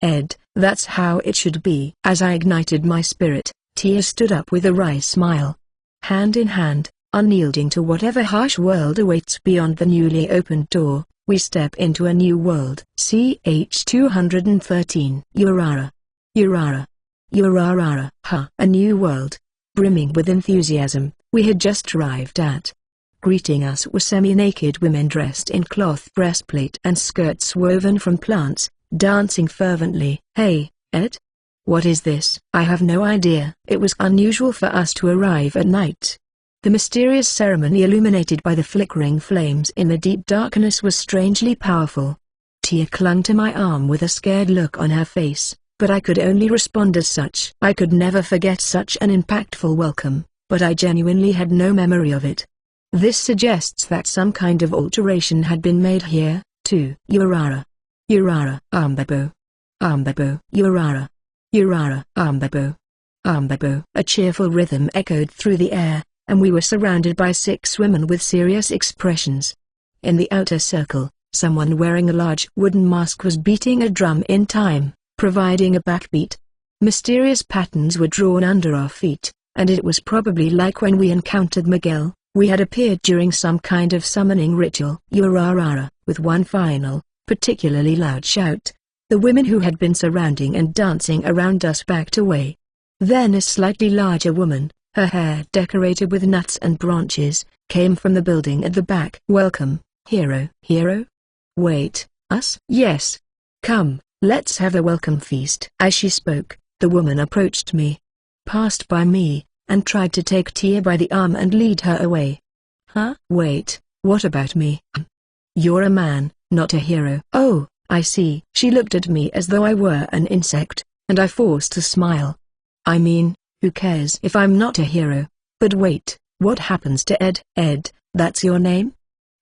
Ed, that's how it should be. As I ignited my spirit, Tia stood up with a wry smile. Hand in hand, unyielding to whatever harsh world awaits beyond the newly opened door, we step into a new world. CH 213. Urara. Urara. Urarara. Ha! A new world. Brimming with enthusiasm, we had just arrived at. Greeting us were semi-naked women dressed in cloth breastplate and skirts woven from plants, dancing fervently. Hey, Ed? What is this? I have no idea. It was unusual for us to arrive at night. The mysterious ceremony illuminated by the flickering flames in the deep darkness was strangely powerful. Tia clung to my arm with a scared look on her face, but I could only respond as such. I could never forget such an impactful welcome, but I genuinely had no memory of it. This suggests that some kind of alteration had been made here, too. Urara. Urara. Ambabo. Ambabo. Urara. Urara. Ambabo. Ambabo. A cheerful rhythm echoed through the air, and we were surrounded by 6 women with serious expressions. In the outer circle, someone wearing a large wooden mask was beating a drum in time, providing a backbeat. Mysterious patterns were drawn under our feet, and it was probably like when we encountered Miguel. We had appeared during some kind of summoning ritual. Urarara. With one final, particularly loud shout, the women who had been surrounding and dancing around us backed away. Then a slightly larger woman, her hair decorated with nuts and branches, came from the building at the back. Welcome, hero. Hero? Wait, us? Yes. Come, let's have a welcome feast. As she spoke, the woman approached me, passed by me, and tried to take Tia by the arm and lead her away. Huh? Wait, what about me? You're a man, not a hero. Oh, I see. She looked at me as though I were an insect, and I forced a smile. I mean, who cares if I'm not a hero? But wait, what happens to Ed? Ed, that's your name?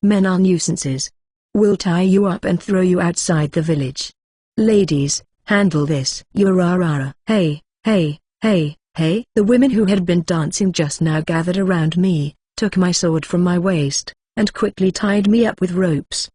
Men are nuisances. We'll tie you up and throw you outside the village. Ladies, handle this. Urarara. Hey, hey, hey. Hey! The women who had been dancing just now gathered around me, took my sword from my waist, and quickly tied me up with ropes.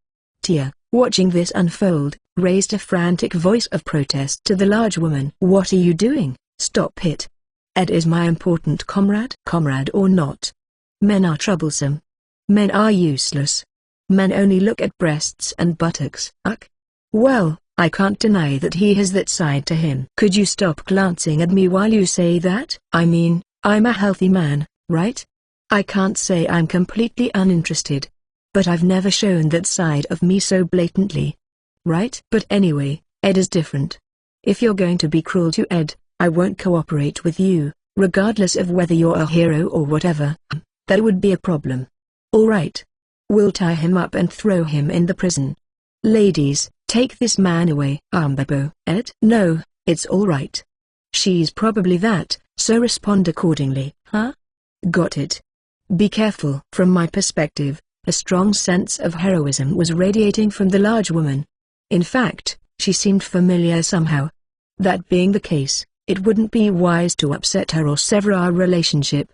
Tia, watching this unfold, raised a frantic voice of protest to the large woman. What are you doing? Stop it. Ed is my important comrade. Comrade or not. Men are troublesome. Men are useless. Men only look at breasts and buttocks. Ugh. Well, I can't deny that he has that side to him. Could you stop glancing at me while you say that? I mean, I'm a healthy man, right? I can't say I'm completely uninterested. But I've never shown that side of me so blatantly. Right? But anyway, Ed is different. If you're going to be cruel to Ed, I won't cooperate with you, regardless of whether you're a hero or whatever. That would be a problem. Alright. We'll tie him up and throw him in the prison. Ladies, take this man away. Ambabo. Ed? No, it's alright. She's probably that, so respond accordingly. Huh? Got it. Be careful. From my perspective, a strong sense of heroism was radiating from the large woman. In fact, she seemed familiar somehow. That being the case, it wouldn't be wise to upset her or sever our relationship.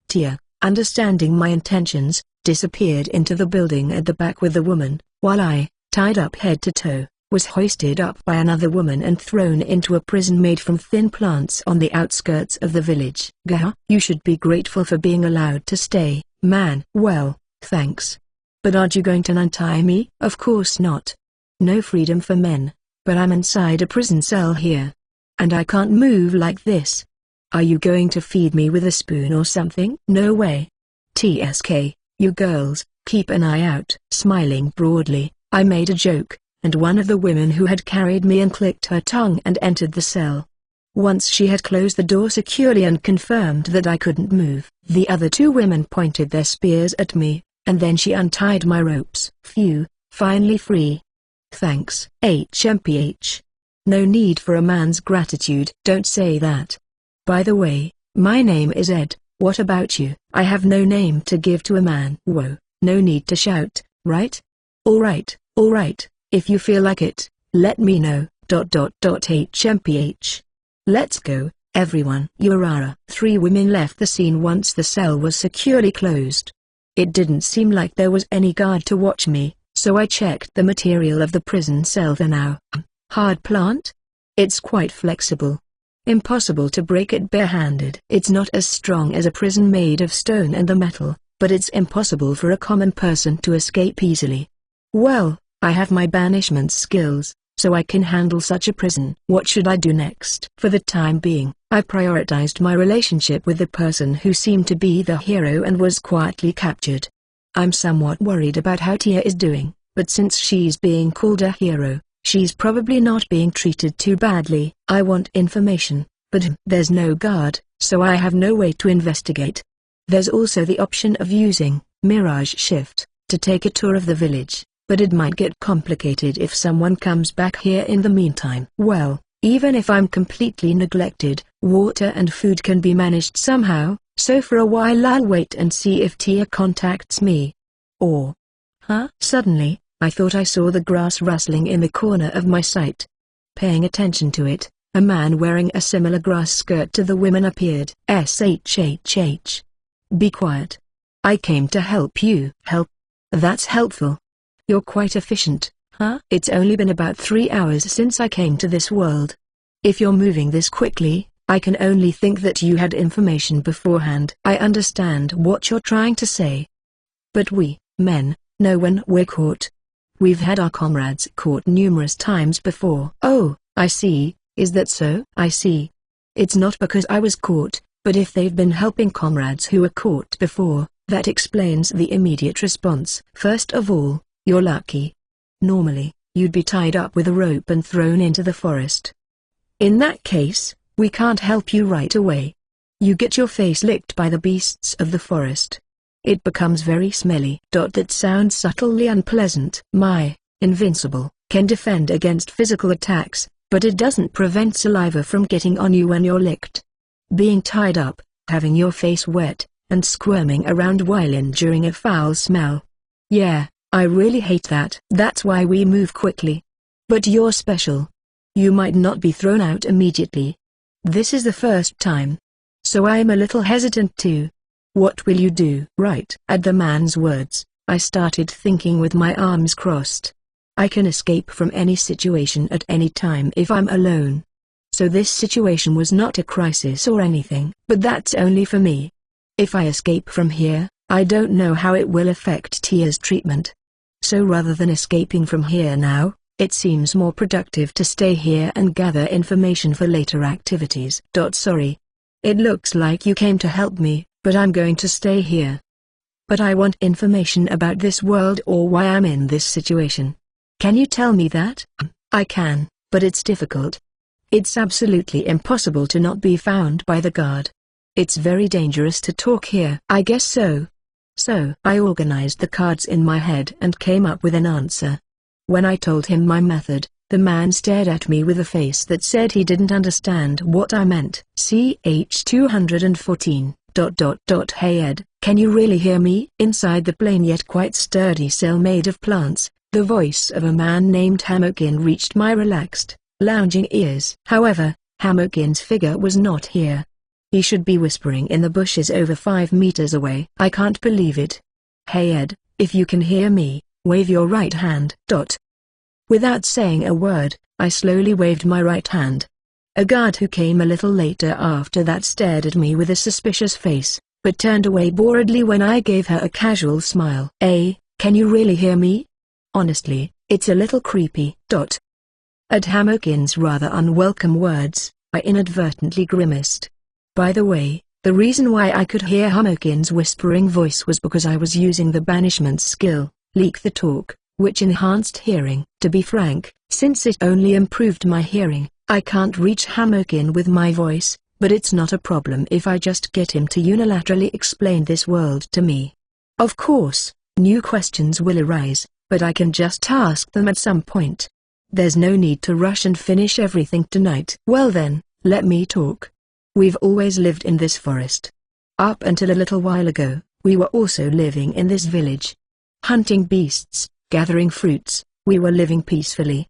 Tia, understanding my intentions, disappeared into the building at the back with the woman, while I, tied up head to toe, was hoisted up by another woman and thrown into a prison made from thin plants on the outskirts of the village. Gah, you should be grateful for being allowed to stay, man. Well, thanks. But aren't you going to untie me? Of course not. No freedom for men, but I'm inside a prison cell here. And I can't move like this. Are you going to feed me with a spoon or something? No way. TSK, you girls, keep an eye out. Smiling broadly, I made a joke, and one of the women who had carried me unclicked her tongue and entered the cell. Once she had closed the door securely and confirmed that I couldn't move, the other two women pointed their spears at me, and then she untied my ropes. Phew, finally free. Thanks. HMPH. No need for a man's gratitude. Don't say that. By the way, my name is Ed. What about you? I have no name to give to a man. Whoa, no need to shout, right? Alright, if you feel like it, let me know. HMPH. Let's go, everyone. Urara. 3 women left the scene once the cell was securely closed. It didn't seem like there was any guard to watch me, so I checked the material of the prison cell for now. Hard plant? It's quite flexible. Impossible to break it barehanded. It's not as strong as a prison made of stone and the metal, but it's impossible for a common person to escape easily. Well, I have my banishment skills, so I can handle such a prison. What should I do next? For the time being, I prioritized my relationship with the person who seemed to be the hero and was quietly captured. I'm somewhat worried about how Tia is doing, but since she's being called a hero, she's probably not being treated too badly. I want information, but there's no guard, so I have no way to investigate. There's also the option of using Mirage Shift to take a tour of the village, but it might get complicated if someone comes back here in the meantime. Well, even if I'm completely neglected, water and food can be managed somehow, so for a while I'll wait and see if Tia contacts me. Or... Suddenly, I thought I saw the grass rustling in the corner of my sight. Paying attention to it, a man wearing a similar grass skirt to the women appeared. SHHH. Be quiet. I came to help you. Help? That's helpful. You're quite efficient, huh? It's only been about 3 hours since I came to this world. If you're moving this quickly, I can only think that you had information beforehand. I understand what you're trying to say. But we, men, know when we're caught. We've had our comrades caught numerous times before. Oh, I see, is that so? I see. It's not because I was caught, but if they've been helping comrades who were caught before, that explains the immediate response. First of all, you're lucky. Normally, you'd be tied up with a rope and thrown into the forest. In that case, we can't help you right away. You get your face licked by the beasts of the forest. It becomes very smelly. That sounds subtly unpleasant. My, invincible, can defend against physical attacks, but it doesn't prevent saliva from getting on you when you're licked. Being tied up, having your face wet, and squirming around while enduring a foul smell. Yeah, I really hate that. That's why we move quickly. But you're special. You might not be thrown out immediately. This is the first time. So I'm a little hesitant too. What will you do? Right. At the man's words, I started thinking with my arms crossed. I can escape from any situation at any time if I'm alone. So this situation was not a crisis or anything. But that's only for me. If I escape from here, I don't know how it will affect Tia's treatment. So rather than escaping from here now, it seems more productive to stay here and gather information for later activities. Sorry. It looks like you came to help me, but I'm going to stay here. But I want information about this world or why I'm in this situation. Can you tell me that? I can, but it's difficult. It's absolutely impossible to not be found by the guard. It's very dangerous to talk here. I guess so. So I organized the cards in my head and came up with an answer. When I told him my method, the man stared at me with a face that said he didn't understand what I meant. CH-214. Hey Ed, can you really hear me? Inside the plain yet quite sturdy cell made of plants, the voice of a man named Hamokin reached my relaxed, lounging ears. However, Hamokin's figure was not here. He should be whispering in the bushes over 5 meters away. I can't believe it. Hey Ed, if you can hear me, wave your right hand. Without saying a word, I slowly waved my right hand. A guard who came a little later after that stared at me with a suspicious face, but turned away boredly when I gave her a casual smile. Hey, can you really hear me? Honestly, it's a little creepy. At Hamokin's rather unwelcome words, I inadvertently grimaced. By the way, the reason why I could hear Hamokin's whispering voice was because I was using the banishment skill, Leak the Talk, which enhanced hearing. To be frank, since it only improved my hearing, I can't reach Hamokin with my voice, but it's not a problem if I just get him to unilaterally explain this world to me. Of course, new questions will arise, but I can just ask them at some point. There's no need to rush and finish everything tonight. Well then, let me talk. We've always lived in this forest. Up until a little while ago, we were also living in this village. Hunting beasts, gathering fruits, we were living peacefully.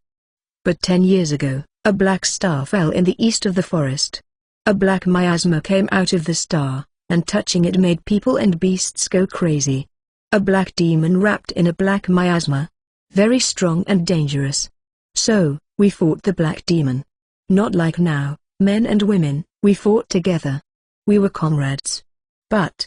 But 10 years ago, a black star fell in the east of the forest. A black miasma came out of the star, and touching it made people and beasts go crazy. A black demon wrapped in a black miasma. Very strong and dangerous. So, we fought the black demon. Not like now, men and women, we fought together. We were comrades. But,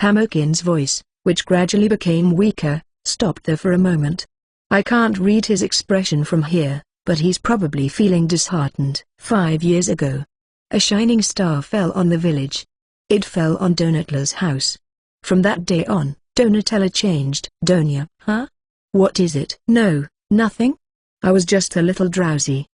Hamokin's voice, which gradually became weaker, stopped there for a moment. I can't read his expression from here, but he's probably feeling disheartened. 5 years ago, a shining star fell on the village. It fell on Donatella's house. From that day on, Donatella changed. Donia, huh? What is it? No, nothing. I was just a little drowsy.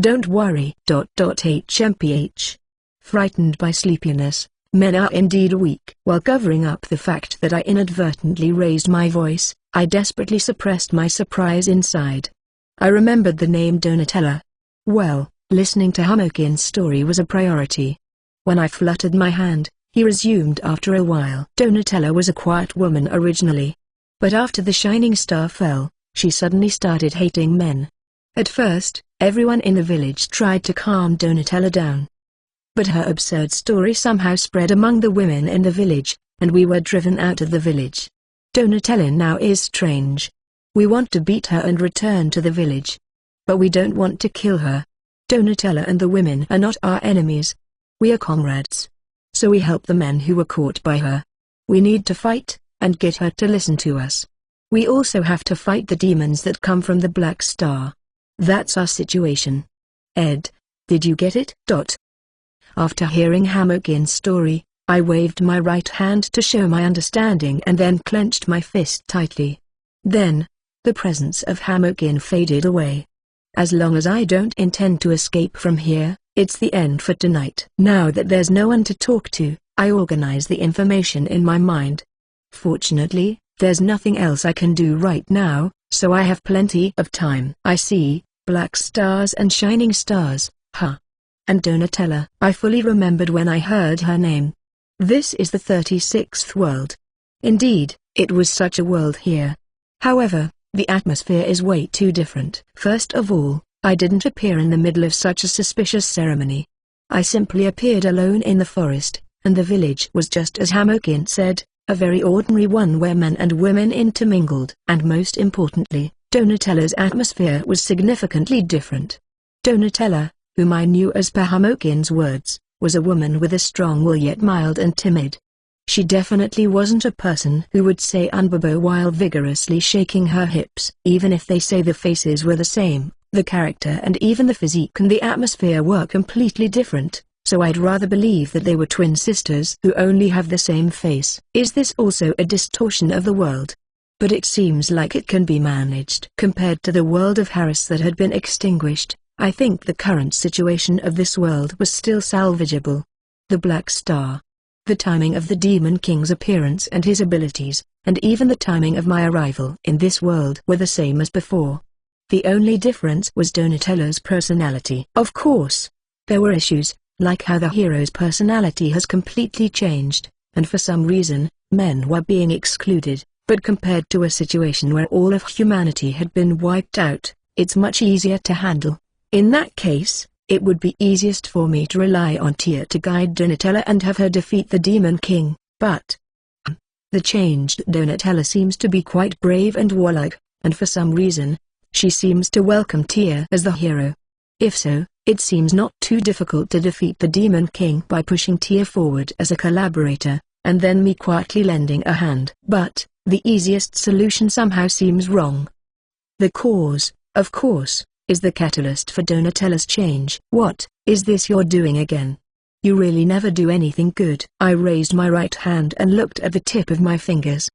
Don't worry. HMPH. Frightened by sleepiness, men are indeed weak. While covering up the fact that I inadvertently raised my voice, I desperately suppressed my surprise inside. I remembered the name Donatella. Well, listening to Hamokin's story was a priority. When I fluttered my hand, he resumed after a while. Donatella was a quiet woman originally. But after the shining star fell, she suddenly started hating men. At first, everyone in the village tried to calm Donatella down. But her absurd story somehow spread among the women in the village, and we were driven out of the village. Donatella now is strange. We want to beat her and return to the village. But we don't want to kill her. Donatella and the women are not our enemies. We are comrades. So we help the men who were caught by her. We need to fight, and get her to listen to us. We also have to fight the demons that come from the Black Star. That's our situation. Ed, did you get it? After hearing Hamokin's story, I waved my right hand to show my understanding and then clenched my fist tightly. Then, the presence of Hamokin faded away. As long as I don't intend to escape from here, it's the end for tonight. Now that there's no one to talk to, I organize the information in my mind. Fortunately, there's nothing else I can do right now, so I have plenty of time. I see, black stars and shining stars, huh? And Donatella. I fully remembered when I heard her name. This is the 36th world. Indeed, it was such a world here. However, the atmosphere is way too different. First of all, I didn't appear in the middle of such a suspicious ceremony. I simply appeared alone in the forest, and the village was just as Hamokin said, a very ordinary one where men and women intermingled. And most importantly, Donatella's atmosphere was significantly different. Donatella, whom I knew as per Hamokin's words, was a woman with a strong will yet mild and timid. She definitely wasn't a person who would say unbabo while vigorously shaking her hips. Even if they say the faces were the same, the character and even the physique and the atmosphere were completely different, so I'd rather believe that they were twin sisters who only have the same face. Is this also a distortion of the world? But it seems like it can be managed. Compared to the world of Harris that had been extinguished, I think the current situation of this world was still salvageable. The Black Star, the timing of the Demon King's appearance and his abilities, and even the timing of my arrival in this world were the same as before. The only difference was Donatella's personality. Of course, there were issues, like how the hero's personality has completely changed, and for some reason, men were being excluded, but compared to a situation where all of humanity had been wiped out, it's much easier to handle. In that case, it would be easiest for me to rely on Tia to guide Donatella and have her defeat the Demon King, but the changed Donatella seems to be quite brave and warlike, and for some reason, she seems to welcome Tia as the hero. If so, it seems not too difficult to defeat the Demon King by pushing Tia forward as a collaborator, and then me quietly lending a hand. But the easiest solution somehow seems wrong. The cause, of course, is the catalyst for Donatella's change. What is this you're doing again? You really never do anything good. I raised my right hand and looked at the tip of my fingers.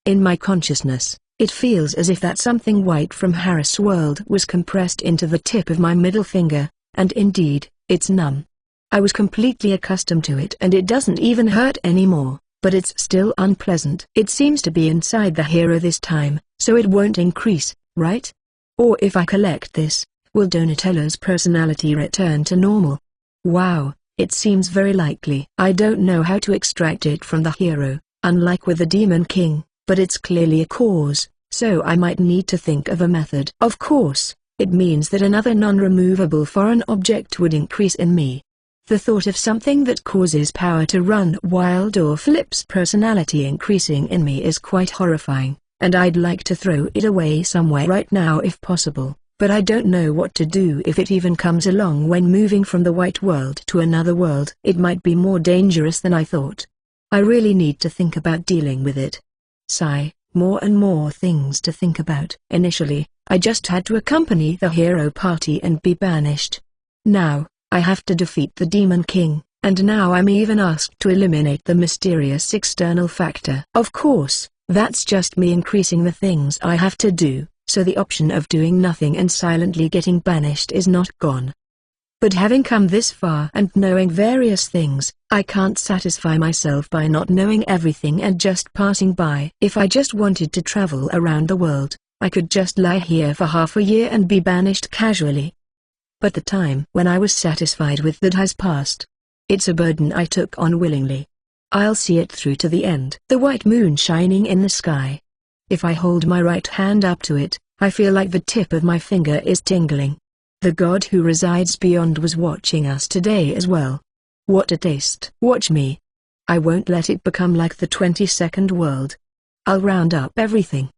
In my consciousness, it feels as if that something white from Harris' world was compressed into the tip of my middle finger, and indeed, it's numb. I was completely accustomed to it and it doesn't even hurt anymore, but it's still unpleasant. It seems to be inside the hero this time, so it won't increase, right? Or if I collect this, will Donatella's personality return to normal? Wow, it seems very likely. I don't know how to extract it from the hero, unlike with the Demon King, but it's clearly a cause, so I might need to think of a method. Of course, it means that another non-removable foreign object would increase in me. The thought of something that causes power to run wild or flips personality increasing in me is quite horrifying, and I'd like to throw it away somewhere right now if possible, but I don't know what to do if it even comes along when moving from the white world to another world. It might be more dangerous than I thought. I really need to think about dealing with it. Sigh. more and more things to think about. Initially, I just had to accompany the hero party and be banished. Now, I have to defeat the Demon King, and now I'm even asked to eliminate the mysterious external factor. Of course, that's just me increasing the things I have to do, so the option of doing nothing and silently getting banished is not gone. But having come this far and knowing various things, I can't satisfy myself by not knowing everything and just passing by. If I just wanted to travel around the world, I could just lie here for half a year and be banished casually. But the time when I was satisfied with that has passed. It's a burden I took on willingly. I'll see it through to the end. The white moon shining in the sky. If I hold my right hand up to it, I feel like the tip of my finger is tingling. The God who resides beyond was watching us today as well. What a taste. Watch me. I won't let it become like the 22nd world. I'll round up everything.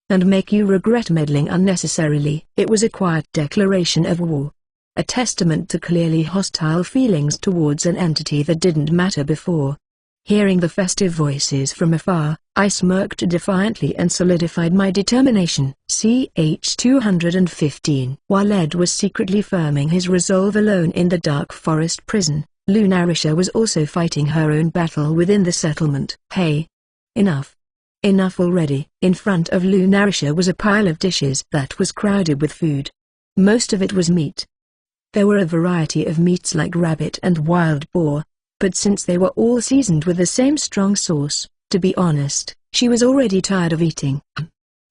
And make you regret meddling unnecessarily. It was a quiet declaration of war. A testament to clearly hostile feelings towards an entity that didn't matter before. Hearing the festive voices from afar, I smirked defiantly and solidified my determination. CH 215. While Ed was secretly firming his resolve alone in the dark forest prison, Lunarisha was also fighting her own battle within the settlement. Hey! Enough! Enough already. In front of Lunarisha was a pile of dishes that was crowded with food. Most of it was meat. There were a variety of meats like rabbit and wild boar, but since they were all seasoned with the same strong sauce, to be honest, she was already tired of eating.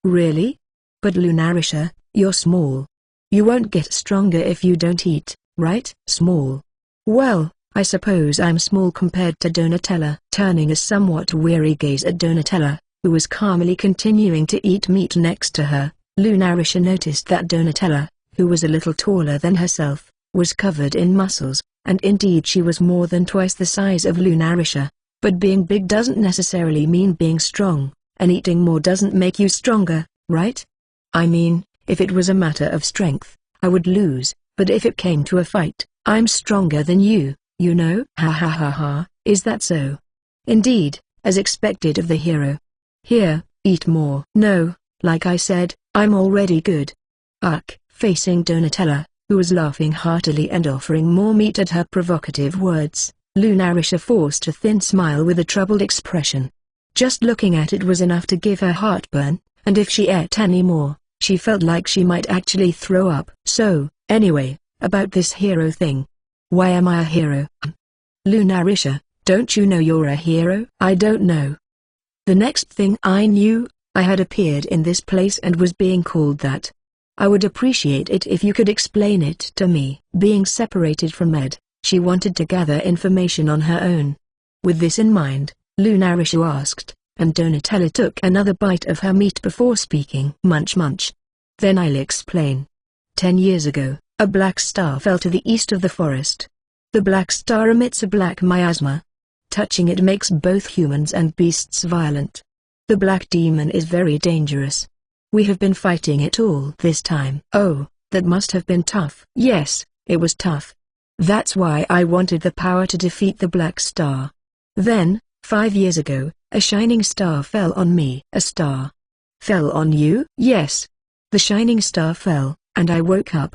Really? But Lunarisha, you're small. You won't get stronger if you don't eat, right? Small. Well, I suppose I'm small compared to Donatella. Turning a somewhat weary gaze at Donatella, who was calmly continuing to eat meat next to her, Lunarisha noticed that Donatella, who was a little taller than herself, was covered in muscles, and indeed she was more than twice the size of Lunarisha. But being big doesn't necessarily mean being strong, and eating more doesn't make you stronger, right? I mean, if it was a matter of strength, I would lose, but if it came to a fight, I'm stronger than you, you know? Ha ha ha ha, is that so? Indeed, as expected of the hero. Here, eat more. No, like I said, I'm already good. Ugh. Facing Donatella, who was laughing heartily and offering more meat at her provocative words, Lunarisha forced a thin smile with a troubled expression. Just looking at it was enough to give her heartburn, and if she ate any more, she felt like she might actually throw up. So, anyway, about this hero thing. Why am I a hero? Lunarisha, don't you know you're a hero? I don't know. The next thing I knew, I had appeared in this place and was being called that. I would appreciate it if you could explain it to me. Being separated from Ed, she wanted to gather information on her own. With this in mind, Lunarisha asked, and Donatella took another bite of her meat before speaking. Munch munch. Then I'll explain. 10 years ago, a black star fell to the east of the forest. The black star emits a black miasma. Touching it makes both humans and beasts violent. The black demon is very dangerous. We have been fighting it all this time. Oh, that must have been tough. Yes, it was tough. That's why I wanted the power to defeat the Black Star. Then, 5 years ago, a shining star fell on me. A star fell on you? Yes. The shining star fell, and I woke up.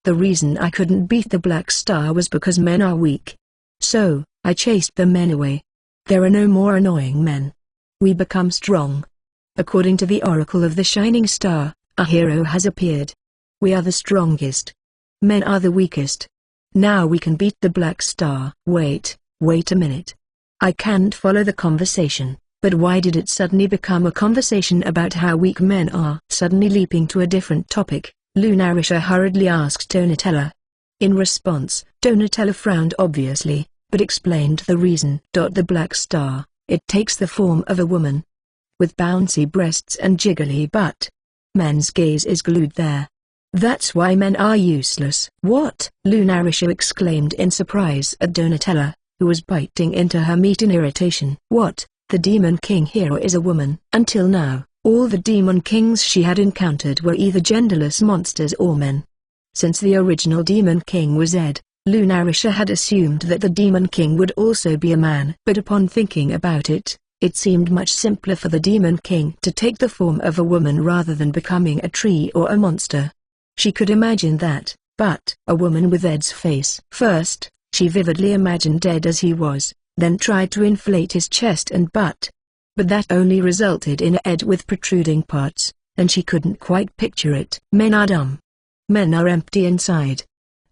The reason I couldn't beat the Black Star was because men are weak. So, I chased the men away. There are no more annoying men. We become strong. According to the Oracle of the Shining Star, a hero has appeared. We are the strongest. Men are the weakest. Now we can beat the Black Star. Wait a minute. I can't follow the conversation, but why did it suddenly become a conversation about how weak men are? Suddenly leaping to a different topic, Lunarisha hurriedly asked Donatella. In response, Donatella frowned obviously, but explained the reason. The Black Star, it takes the form of a woman. With bouncy breasts and jiggly butt. Men's gaze is glued there. That's why men are useless. What? Lunarisha exclaimed in surprise at Donatella, who was biting into her meat in irritation. What? The Demon King hero is a woman. Until now, all the Demon Kings she had encountered were either genderless monsters or men. Since the original Demon King was Ed, Lunarisha had assumed that the Demon King would also be a man. But upon thinking about it, It seemed much simpler for the Demon King to take the form of a woman rather than becoming a tree or a monster. She could imagine that, but a woman with Ed's face. First, she vividly imagined Ed as he was, then tried to inflate his chest and butt. But that only resulted in Ed with protruding parts, and she couldn't quite picture it. Men are dumb. Men are empty inside.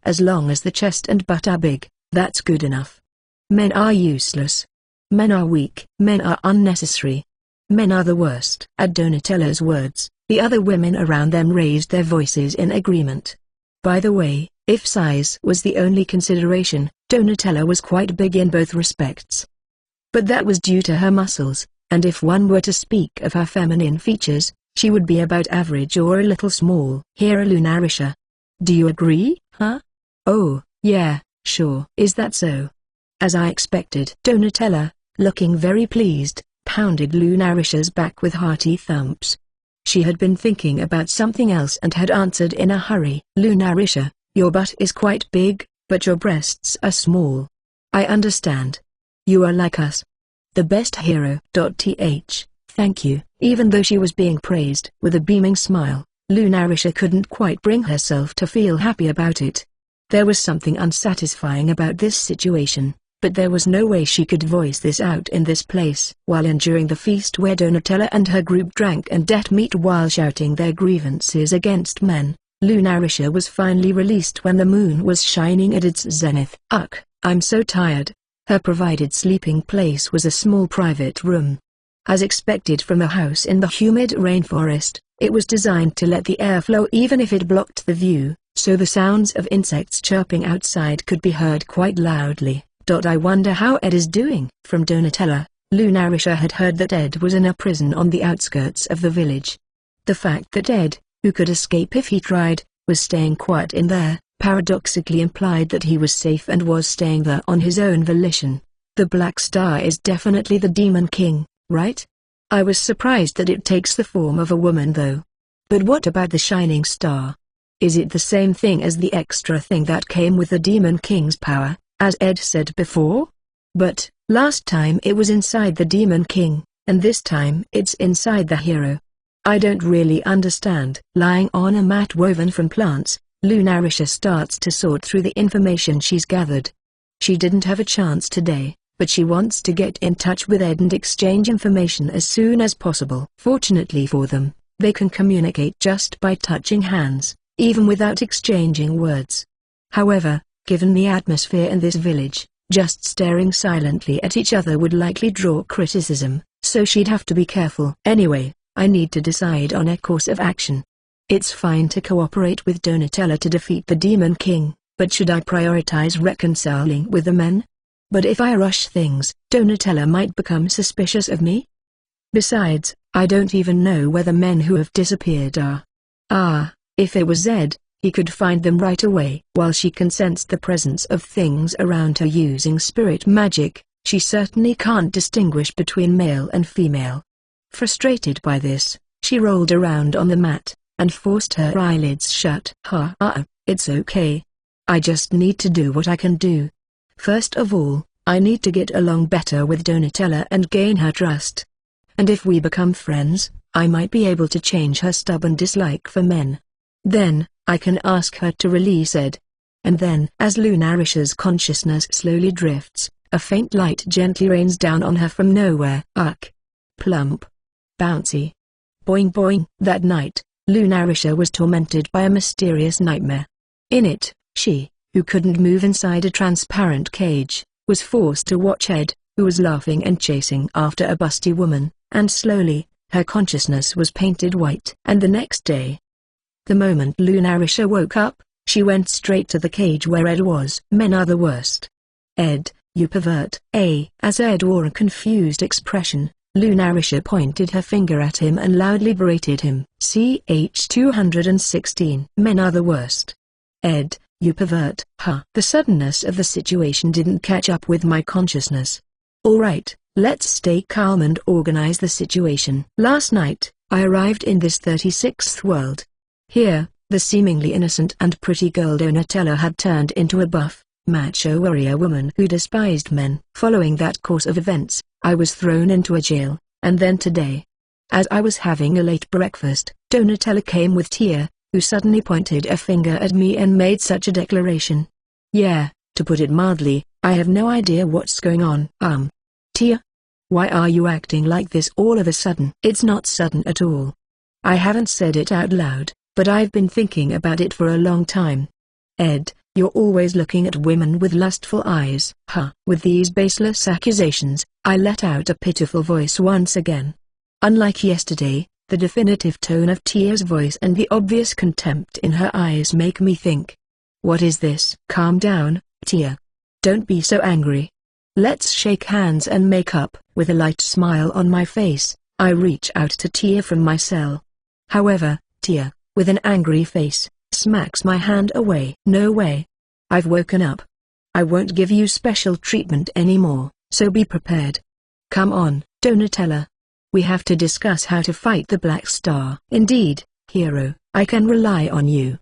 As long as the chest and butt are big, that's good enough. Men are useless. Men are weak. Men are unnecessary. Men are the worst. At Donatella's words, the other women around them raised their voices in agreement. By the way, if size was the only consideration, Donatella was quite big in both respects. But that was due to her muscles, and if one were to speak of her feminine features, she would be about average or a little small. Hero Lunarisha. Do you agree, huh? Oh, yeah, sure. Is that so? As I expected. Donatella, looking very pleased, pounded Lunarisha's back with hearty thumps. She had been thinking about something else and had answered in a hurry. Lunarisha, your butt is quite big, but your breasts are small. I understand. You are like us. The best hero. Thank you. Even though she was being praised with a beaming smile, Lunarisha couldn't quite bring herself to feel happy about it. There was something unsatisfying about this situation, but there was no way she could voice this out in this place. While enduring the feast where Donatella and her group drank and ate meat while shouting their grievances against men, Lunarisha was finally released when the moon was shining at its zenith. Ugh, I'm so tired. Her provided sleeping place was a small private room. As expected from a house in the humid rainforest, it was designed to let the air flow even if it blocked the view, so the sounds of insects chirping outside could be heard quite loudly. I wonder how Ed is doing. From Donatella, Lunarisha had heard that Ed was in a prison on the outskirts of the village. The fact that Ed, who could escape if he tried, was staying quiet in there, paradoxically implied that he was safe and was staying there on his own volition. The Black Star is definitely the Demon King, right? I was surprised that it takes the form of a woman though. But what about the Shining Star? Is it the same thing as the extra thing that came with the Demon King's power, as Ed said before? But, last time it was inside the Demon King, and this time it's inside the hero. I don't really understand. Lying on a mat woven from plants, Lunarisha starts to sort through the information she's gathered. She didn't have a chance today, but she wants to get in touch with Ed and exchange information as soon as possible. Fortunately for them, they can communicate just by touching hands, even without exchanging words. However, given the atmosphere in this village, just staring silently at each other would likely draw criticism, so she'd have to be careful. Anyway, I need to decide on a course of action. It's fine to cooperate with Donatella to defeat the Demon King, but should I prioritize reconciling with the men? But if I rush things, Donatella might become suspicious of me. Besides, I don't even know where the men who have disappeared are. If it was Zed, he could find them right away. While she can sense the presence of things around her using spirit magic, she certainly can't distinguish between male and female. Frustrated by this, she rolled around on the mat, and forced her eyelids shut. It's okay. I just need to do what I can do. First of all, I need to get along better with Donatella and gain her trust. And if we become friends, I might be able to change her stubborn dislike for men. Then, I can ask her to release Ed. And then, as Lunarisha's consciousness slowly drifts, a faint light gently rains down on her from nowhere. Plump. Bouncy. Boing boing. That night, Lunarisha was tormented by a mysterious nightmare. In it, she, who couldn't move inside a transparent cage, was forced to watch Ed, who was laughing and chasing after a busty woman, and slowly, her consciousness was painted white. And the next day, the moment Lunarisha woke up, she went straight to the cage where Ed was. Men are the worst. Ed, you pervert. As Ed wore a confused expression, Lunarisha pointed her finger at him and loudly berated him. Ch 216. Men are the worst. Ed, you pervert. The suddenness of the situation didn't catch up with my consciousness. Alright, let's stay calm and organize the situation. Last night, I arrived in this 36th world. Here, the seemingly innocent and pretty girl Donatella had turned into a buff, macho warrior woman who despised men. Following that course of events, I was thrown into a jail, and then today. As I was having a late breakfast, Donatella came with Tia, who suddenly pointed a finger at me and made such a declaration. Yeah, to put it mildly, I have no idea what's going on. Tia? Why are you acting like this all of a sudden? It's not sudden at all. I haven't said it out loud, but I've been thinking about it for a long time. Ed, you're always looking at women with lustful eyes. With these baseless accusations, I let out a pitiful voice once again. Unlike yesterday, the definitive tone of Tia's voice and the obvious contempt in her eyes make me think. What is this? Calm down, Tia. Don't be so angry. Let's shake hands and make up. With a light smile on my face, I reach out to Tia from my cell. However, Tia, with an angry face, smacks my hand away. No way. I've woken up. I won't give you special treatment anymore, so be prepared. Come on, Donatella. We have to discuss how to fight the Black Star. Indeed, hero, I can rely on you.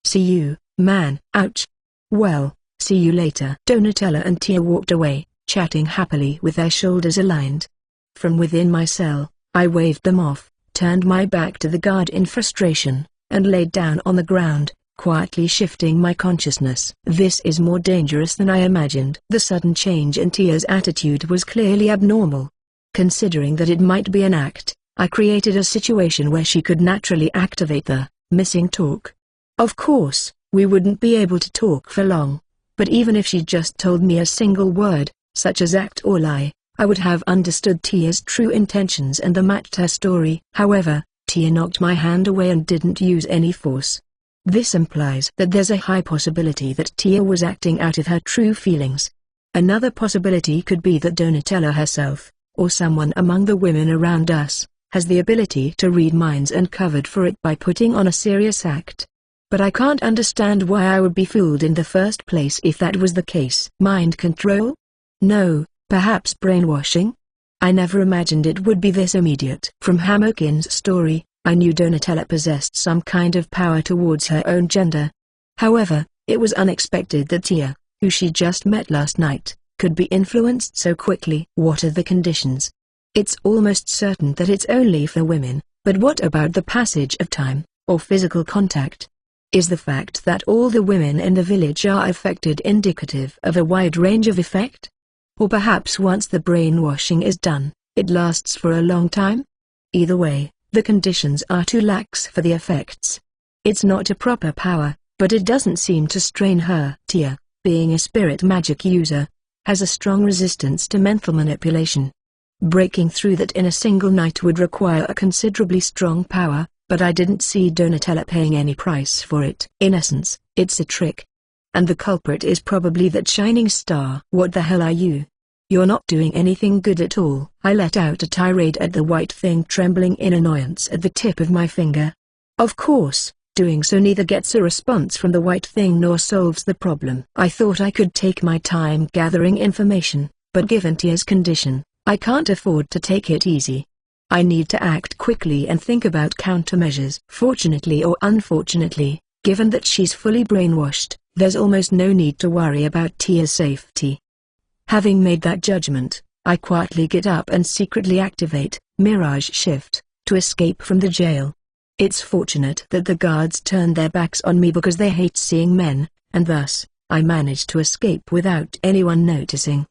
See you, man. Ouch. Well, see you later. Donatella and Tia walked away, chatting happily with their shoulders aligned. From within my cell, I waved them off, turned my back to the guard in frustration, and laid down on the ground, quietly shifting my consciousness. This is more dangerous than I imagined. The sudden change in Tia's attitude was clearly abnormal. Considering that it might be an act, I created a situation where she could naturally activate the missing talk. Of course, we wouldn't be able to talk for long, but even if she just told me a single word, such as act or lie, I would have understood Tia's true intentions and matched her story. However, Tia knocked my hand away and didn't use any force. This implies that there's a high possibility that Tia was acting out of her true feelings. Another possibility could be that Donatella herself, or someone among the women around us, has the ability to read minds and covered for it by putting on a serious act. But I can't understand why I would be fooled in the first place if that was the case. Mind control? No, perhaps brainwashing? I never imagined it would be this immediate. From Hamokin's story, I knew Donatella possessed some kind of power towards her own gender. However, it was unexpected that Tia, who she just met last night, could be influenced so quickly. What are the conditions? It's almost certain that it's only for women, but what about the passage of time, or physical contact? Is the fact that all the women in the village are affected indicative of a wide range of effect? Or perhaps once the brainwashing is done, it lasts for a long time? Either way, the conditions are too lax for the effects. It's not a proper power, but it doesn't seem to strain her. Tia, being a spirit magic user, has a strong resistance to mental manipulation. Breaking through that in a single night would require a considerably strong power, but I didn't see Donatella paying any price for it. In essence, it's a trick. And the culprit is probably that shining star. What the hell are you? You're not doing anything good at all. I let out a tirade at the white thing, trembling in annoyance at the tip of my finger. Of course, doing so neither gets a response from the white thing nor solves the problem. I thought I could take my time gathering information, but given Tia's condition, I can't afford to take it easy. I need to act quickly and think about countermeasures. Fortunately or unfortunately, given that she's fully brainwashed, there's almost no need to worry about Tia's safety. Having made that judgment, I quietly get up and secretly activate Mirage Shift to escape from the jail. It's fortunate that the guards turned their backs on me because they hate seeing men, and thus, I managed to escape without anyone noticing.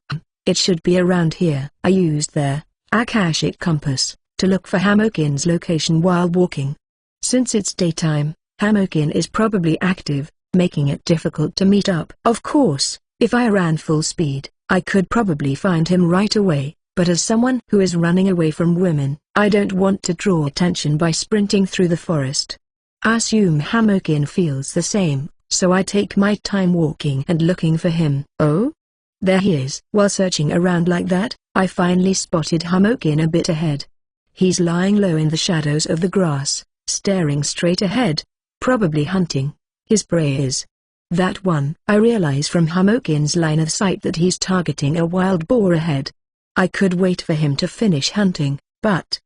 It should be around here. I used their Akashic compass to look for Hamokin's location while walking. Since it's daytime, Hamokin is probably active, making it difficult to meet up. Of course, if I ran full speed, I could probably find him right away. But as someone who is running away from women, I don't want to draw attention by sprinting through the forest. I assume Hamokin feels the same, so I take my time walking and looking for him. Oh? There he is. While searching around like that, I finally spotted Hamokin a bit ahead. He's lying low in the shadows of the grass, staring straight ahead, probably hunting. His prey is that one. I realize from Hamokin's line of sight that he's targeting a wild boar ahead. I could wait for him to finish hunting, but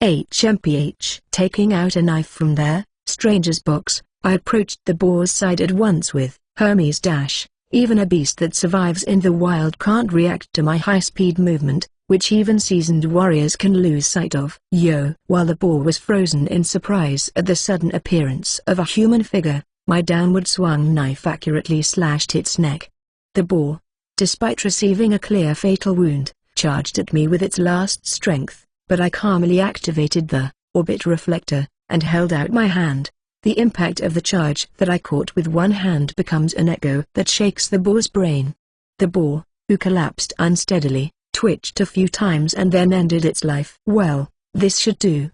HMPH. Taking out a knife from their stranger's box, I approached the boar's side at once with Hermes dash. Even a beast that survives in the wild can't react to my high-speed movement, which even seasoned warriors can lose sight of. Yo! While the boar was frozen in surprise at the sudden appearance of a human figure, my downward swung knife accurately slashed its neck. The boar, despite receiving a clear fatal wound, charged at me with its last strength, but I calmly activated the orbit reflector, and held out my hand. The impact of the charge that I caught with one hand becomes an echo that shakes the boar's brain. The boar, who collapsed unsteadily, twitched a few times and then ended its life. Well, this should do.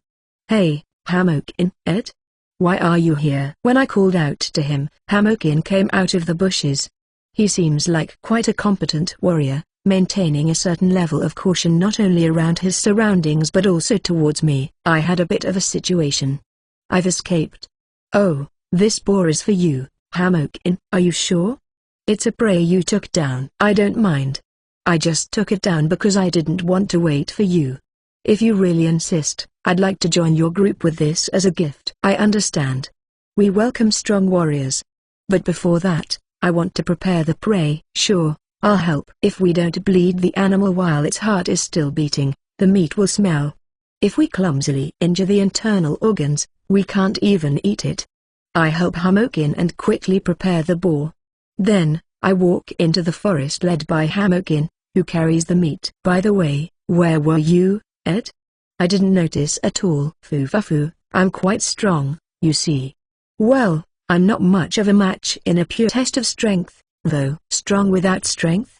Hey, Hamokin, Ed? Why are you here? When I called out to him, Hamokin came out of the bushes. He seems like quite a competent warrior, maintaining a certain level of caution not only around his surroundings but also towards me. I had a bit of a situation. I've escaped. Oh, this boar is for you, Hamokin. Are you sure? It's a prey you took down. I don't mind. I just took it down because I didn't want to wait for you. If you really insist, I'd like to join your group with this as a gift. I understand. We welcome strong warriors. But before that, I want to prepare the prey. Sure, I'll help. If we don't bleed the animal while its heart is still beating, the meat will smell. If we clumsily injure the internal organs, we can't even eat it. I help Hamokin and quickly prepare the boar. Then, I walk into the forest led by Hamokin, who carries the meat. By the way, where were you, Ed? I didn't notice at all. Foo, I'm quite strong, you see. Well, I'm not much of a match in a pure test of strength, though. Strong without strength?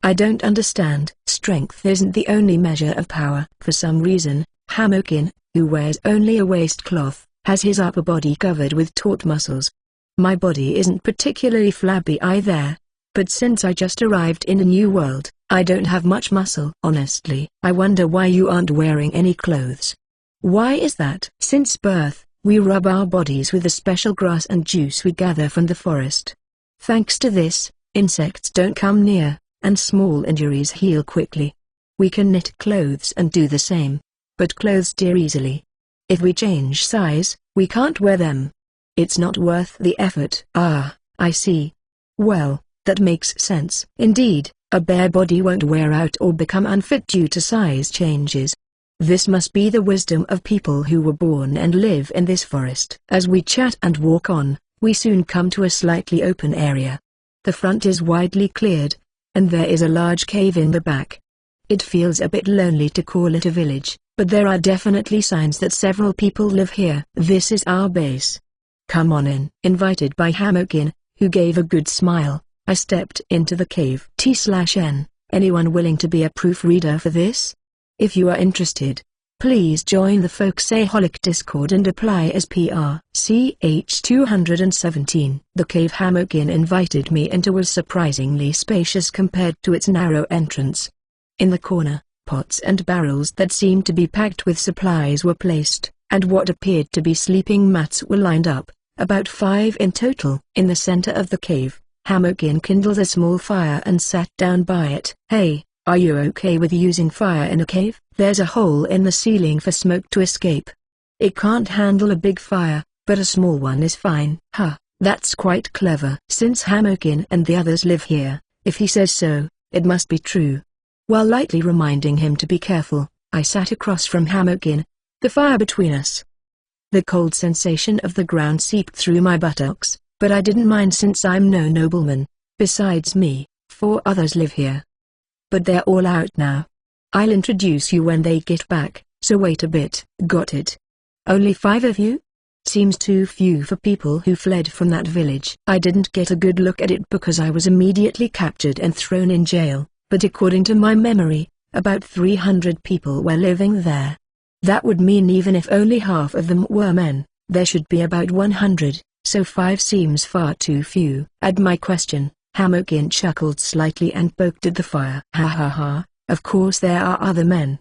I don't understand. Strength isn't the only measure of power. For some reason, Hamokin, who wears only a waistcloth, has his upper body covered with taut muscles. My body isn't particularly flabby either, but since I just arrived in a new world, I don't have much muscle. Honestly, I wonder why you aren't wearing any clothes. Why is that? Since birth, we rub our bodies with the special grass and juice we gather from the forest. Thanks to this, insects don't come near, and small injuries heal quickly. We can knit clothes and do the same. But clothes tear easily. If we change size, we can't wear them. It's not worth the effort. Ah, I see. Well, that makes sense. Indeed, a bare body won't wear out or become unfit due to size changes. This must be the wisdom of people who were born and live in this forest. As we chat and walk on, we soon come to a slightly open area. The front is widely cleared, and there is a large cave in the back. It feels a bit lonely to call it a village, but there are definitely signs that several people live here. This is our base. Come on in. Invited by Hamokin, who gave a good smile, I stepped into the cave. T/N, anyone willing to be a proofreader for this? If you are interested, please join the Folksaholic Discord and apply as PR. CH 217. The cave Hamokin invited me into was surprisingly spacious compared to its narrow entrance. In the corner, pots and barrels that seemed to be packed with supplies were placed, and what appeared to be sleeping mats were lined up, about 5 in total. In the center of the cave, Hamokin kindled a small fire and sat down by it. Hey, are you okay with using fire in a cave? There's a hole in the ceiling for smoke to escape. It can't handle a big fire, but a small one is fine. Huh, that's quite clever. Since Hamokin and the others live here, if he says so, it must be true. While lightly reminding him to be careful, I sat across from Hamokin, the fire between us. The cold sensation of the ground seeped through my buttocks, but I didn't mind since I'm no nobleman. Besides me, 4 others live here. But they're all out now. I'll introduce you when they get back, so wait a bit. Got it. Only 5 of you? Seems too few for people who fled from that village. I didn't get a good look at it because I was immediately captured and thrown in jail, but according to my memory, about 300 people were living there. That would mean even if only half of them were men, there should be about 100, so 5 seems far too few. At my question, Hamokin chuckled slightly and poked at the fire. Ha ha ha, of course there are other men.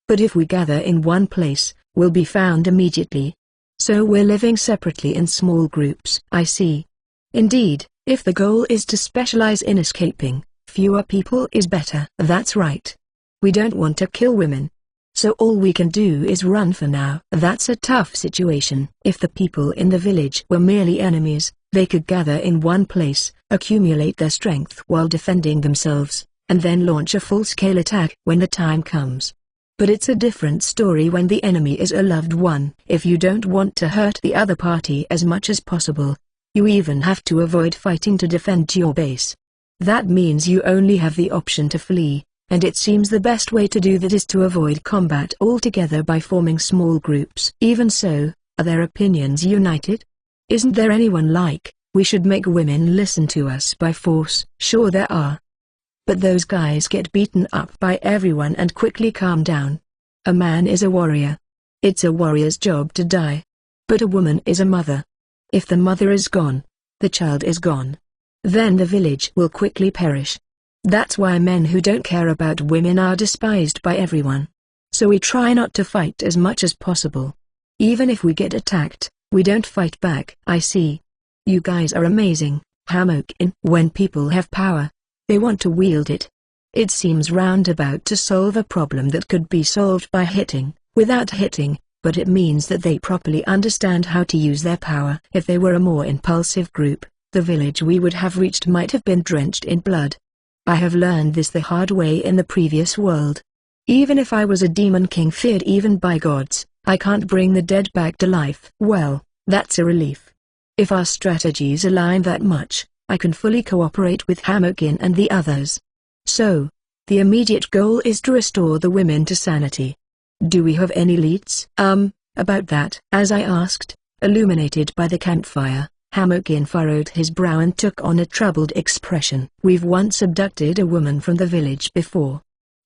But if we gather in one place, we'll be found immediately. So we're living separately in small groups. I see. Indeed, if the goal is to specialize in escaping, fewer people is better. That's right. We don't want to kill women. So all we can do is run for now. That's a tough situation. If the people in the village were merely enemies, they could gather in one place, accumulate their strength while defending themselves, and then launch a full-scale attack when the time comes. But it's a different story when the enemy is a loved one. If you don't want to hurt the other party as much as possible, you even have to avoid fighting to defend your base. That means you only have the option to flee, and it seems the best way to do that is to avoid combat altogether by forming small groups. Even so, are their opinions united? Isn't there anyone like, we should make women listen to us by force? Sure there are. But those guys get beaten up by everyone and quickly calm down. A man is a warrior. It's a warrior's job to die. But a woman is a mother. If the mother is gone, the child is gone. Then the village will quickly perish. That's why men who don't care about women are despised by everyone. So we try not to fight as much as possible. Even if we get attacked, we don't fight back. I see. You guys are amazing, Hamokin. When people have power, they want to wield it. It seems roundabout to solve a problem that could be solved by hitting, without hitting, but it means that they properly understand how to use their power. If they were a more impulsive group, the village we would have reached might have been drenched in blood. I have learned this the hard way in the previous world. Even if I was a demon king feared even by gods, I can't bring the dead back to life. Well, that's a relief. If our strategies align that much, I can fully cooperate with Hamokin and the others. So, the immediate goal is to restore the women to sanity. Do we have any leads? About that. As I asked, illuminated by the campfire, Hamokin furrowed his brow and took on a troubled expression. We've once abducted a woman from the village before.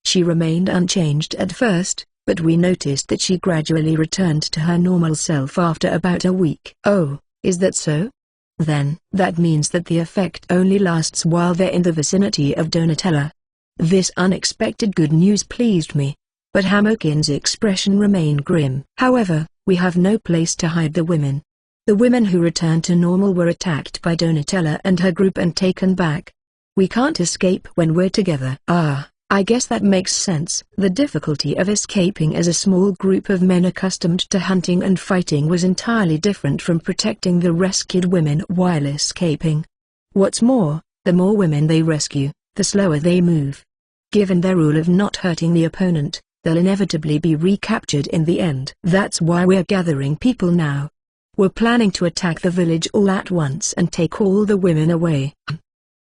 She remained unchanged at first, but we noticed that she gradually returned to her normal self after about a week. Oh, is that so? Then, that means that the effect only lasts while they're in the vicinity of Donatella. This unexpected good news pleased me. But Hamokin's expression remained grim. However, we have no place to hide the women. The women who returned to normal were attacked by Donatella and her group and taken back. We can't escape when we're together. Ah, I guess that makes sense. The difficulty of escaping as a small group of men accustomed to hunting and fighting was entirely different from protecting the rescued women while escaping. What's more, the more women they rescue, the slower they move. Given their rule of not hurting the opponent, they'll inevitably be recaptured in the end. That's why we're gathering people now. We're planning to attack the village all at once and take all the women away.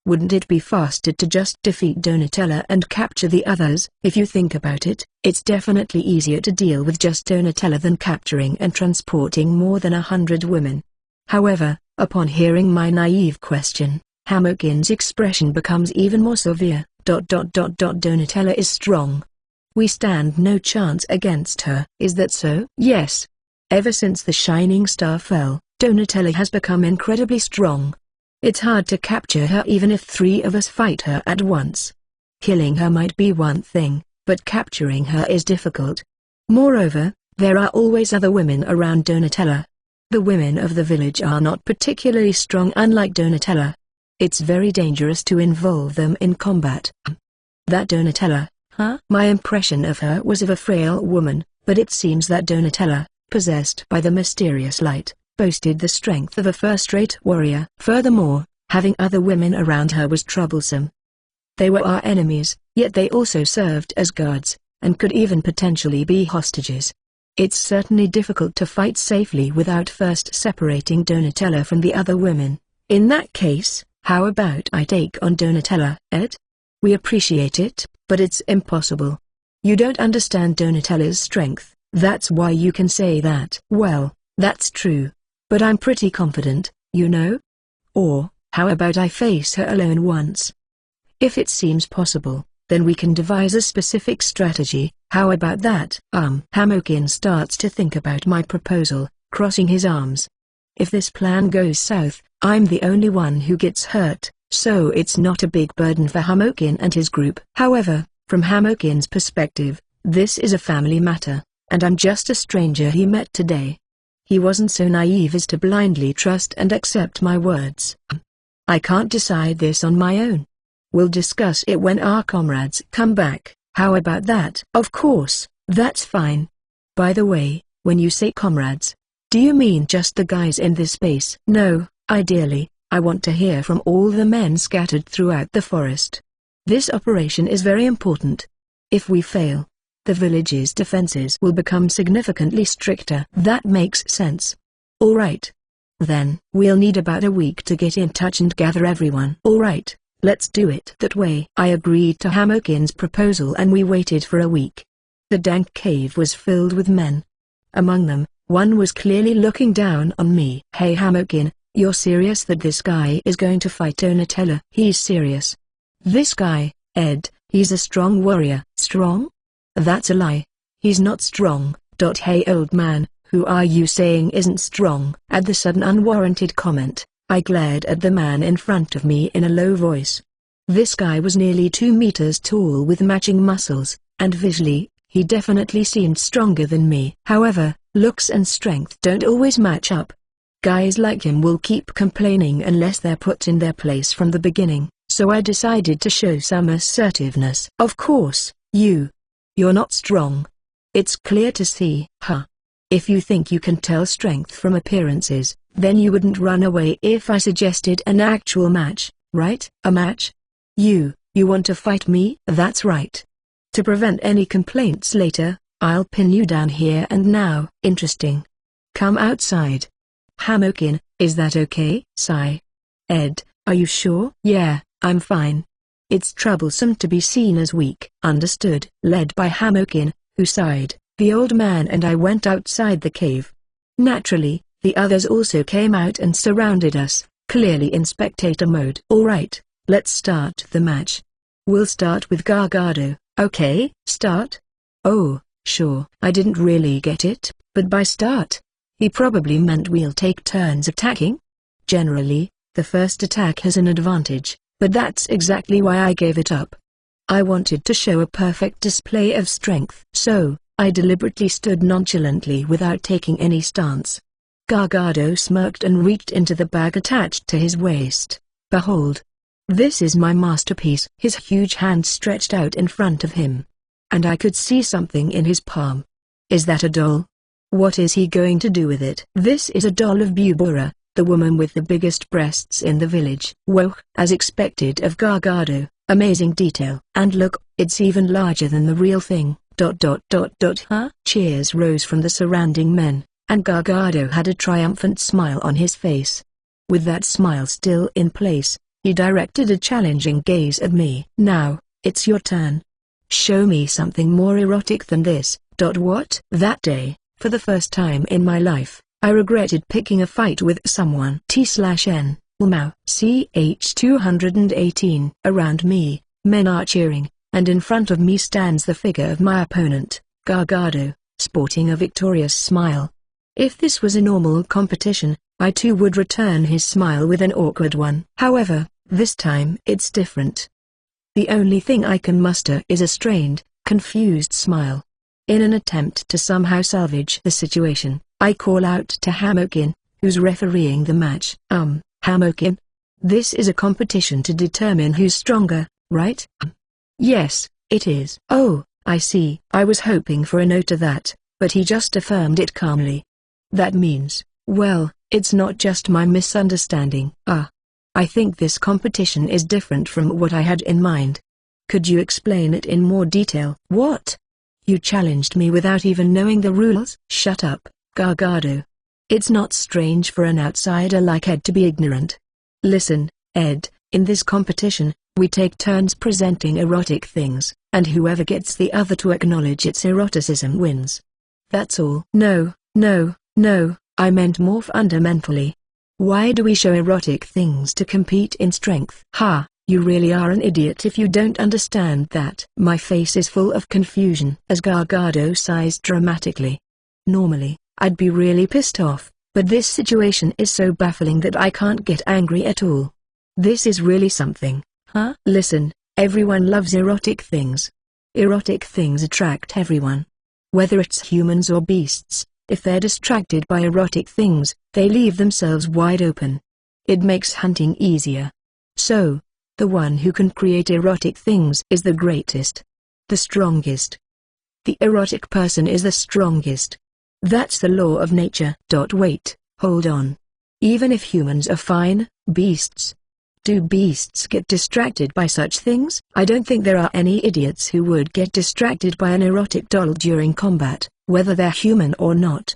Wouldn't it be faster to just defeat Donatella and capture the others? If you think about it, it's definitely easier to deal with just Donatella than capturing and transporting more than 100 women. However, upon hearing my naive question, Hamokin's expression becomes even more severe. Donatella is strong. We stand no chance against her. Is that so? Yes. Ever since the Shining Star fell, Donatella has become incredibly strong. It's hard to capture her even if 3 of us fight her at once. Killing her might be one thing, but capturing her is difficult. Moreover, there are always other women around Donatella. The women of the village are not particularly strong unlike Donatella. It's very dangerous to involve them in combat. That Donatella, huh? My impression of her was of a frail woman, but it seems that Donatella, possessed by the mysterious light, boasted the strength of a first-rate warrior. Furthermore, having other women around her was troublesome. They were our enemies, yet they also served as guards, and could even potentially be hostages. It's certainly difficult to fight safely without first separating Donatella from the other women. In that case, how about I take on Donatella, Ed? We appreciate it, but it's impossible. You don't understand Donatella's strength, that's why you can say that. Well, that's true. But I'm pretty confident, you know? Or, how about I face her alone once? If it seems possible, then we can devise a specific strategy. How about that? Hamokin starts to think about my proposal, crossing his arms. If this plan goes south, I'm the only one who gets hurt, so it's not a big burden for Hamokin and his group. However, from Hamokin's perspective, this is a family matter, and I'm just a stranger he met today. He wasn't so naive as to blindly trust and accept my words. I can't decide this on my own. We'll discuss it when our comrades come back. How about that? Of course, that's fine. By the way, when you say comrades, do you mean just the guys in this base? No, ideally, I want to hear from all the men scattered throughout the forest. This operation is very important. If we fail, the village's defenses will become significantly stricter. That makes sense. Alright. Then, we'll need about a week to get in touch and gather everyone. Alright, let's do it that way. I agreed to Hamokin's proposal and we waited for a week. The dank cave was filled with men. Among them, one was clearly looking down on me. Hey Hamokin, you're serious that this guy is going to fight Donatello? He's serious. This guy, Ed, he's a strong warrior. Strong? That's a lie. He's not strong. Hey old man, who are you saying isn't strong? At the sudden unwarranted comment, I glared at the man in front of me in a low voice. This guy was nearly 2 meters tall with matching muscles, and visually, he definitely seemed stronger than me. However, looks and strength don't always match up. Guys like him will keep complaining unless they're put in their place from the beginning, so I decided to show some assertiveness. Of course, you're not strong. It's clear to see. Huh. If you think you can tell strength from appearances, then you wouldn't run away if I suggested an actual match, right? A match? You want to fight me? That's right. To prevent any complaints later, I'll pin you down here and now. Interesting. Come outside. Hamokin, is that okay? Sigh. Ed, are you sure? Yeah, I'm fine. It's troublesome to be seen as weak. Understood. Led by Hamokin, who sighed, the old man and I went outside the cave. Naturally, the others also came out and surrounded us, clearly in spectator mode. Alright, let's start the match. We'll start with Gargado. Okay, start? Oh, sure. I didn't really get it, but by start, he probably meant we'll take turns attacking? Generally, the first attack has an advantage, but that's exactly why I gave it up. I wanted to show a perfect display of strength. So, I deliberately stood nonchalantly without taking any stance. Gargado smirked and reached into the bag attached to his waist. Behold. This is my masterpiece. His huge hand stretched out in front of him. And I could see something in his palm. Is that a doll? What is he going to do with it? This is a doll of Bubura, the woman with the biggest breasts in the village. Whoa, as expected of Gargado, amazing detail. And look, it's even larger than the real thing. Huh? Cheers rose from the surrounding men, and Gargado had a triumphant smile on his face. With that smile still in place, he directed a challenging gaze at me. Now, it's your turn. Show me something more erotic than this. What? That day, for the first time in my life, I regretted picking a fight with someone. T/N, Ulmao. CH 218. Around me, men are cheering, and in front of me stands the figure of my opponent, Gargado, sporting a victorious smile. If this was a normal competition, I too would return his smile with an awkward one. However, this time it's different. The only thing I can muster is a strained, confused smile. In an attempt to somehow salvage the situation, I call out to Hamokin, who's refereeing the match. Hamokin? This is a competition to determine who's stronger, right? Yes, it is. Oh, I see. I was hoping for a no to that, but he just affirmed it calmly. That means, well, it's not just my misunderstanding. I think this competition is different from what I had in mind. Could you explain it in more detail? What? You challenged me without even knowing the rules? Shut up, Gargado. It's not strange for an outsider like Ed to be ignorant. Listen, Ed, in this competition, we take turns presenting erotic things, and whoever gets the other to acknowledge its eroticism wins. That's all. No, I meant more fundamentally. Why do we show erotic things to compete in strength? You really are an idiot if you don't understand that. My face is full of confusion as Gargado sighs dramatically. Normally, I'd be really pissed off, but this situation is so baffling that I can't get angry at all. This is really something. Listen, everyone loves erotic things. Erotic things attract everyone. Whether it's humans or beasts, if they're distracted by erotic things, they leave themselves wide open. It makes hunting easier. So, the one who can create erotic things is the greatest. The strongest. The erotic person is the strongest. That's the law of nature. Wait, hold on. Even if humans are fine, beasts. Do beasts get distracted by such things? I don't think there are any idiots who would get distracted by an erotic doll during combat, whether they're human or not.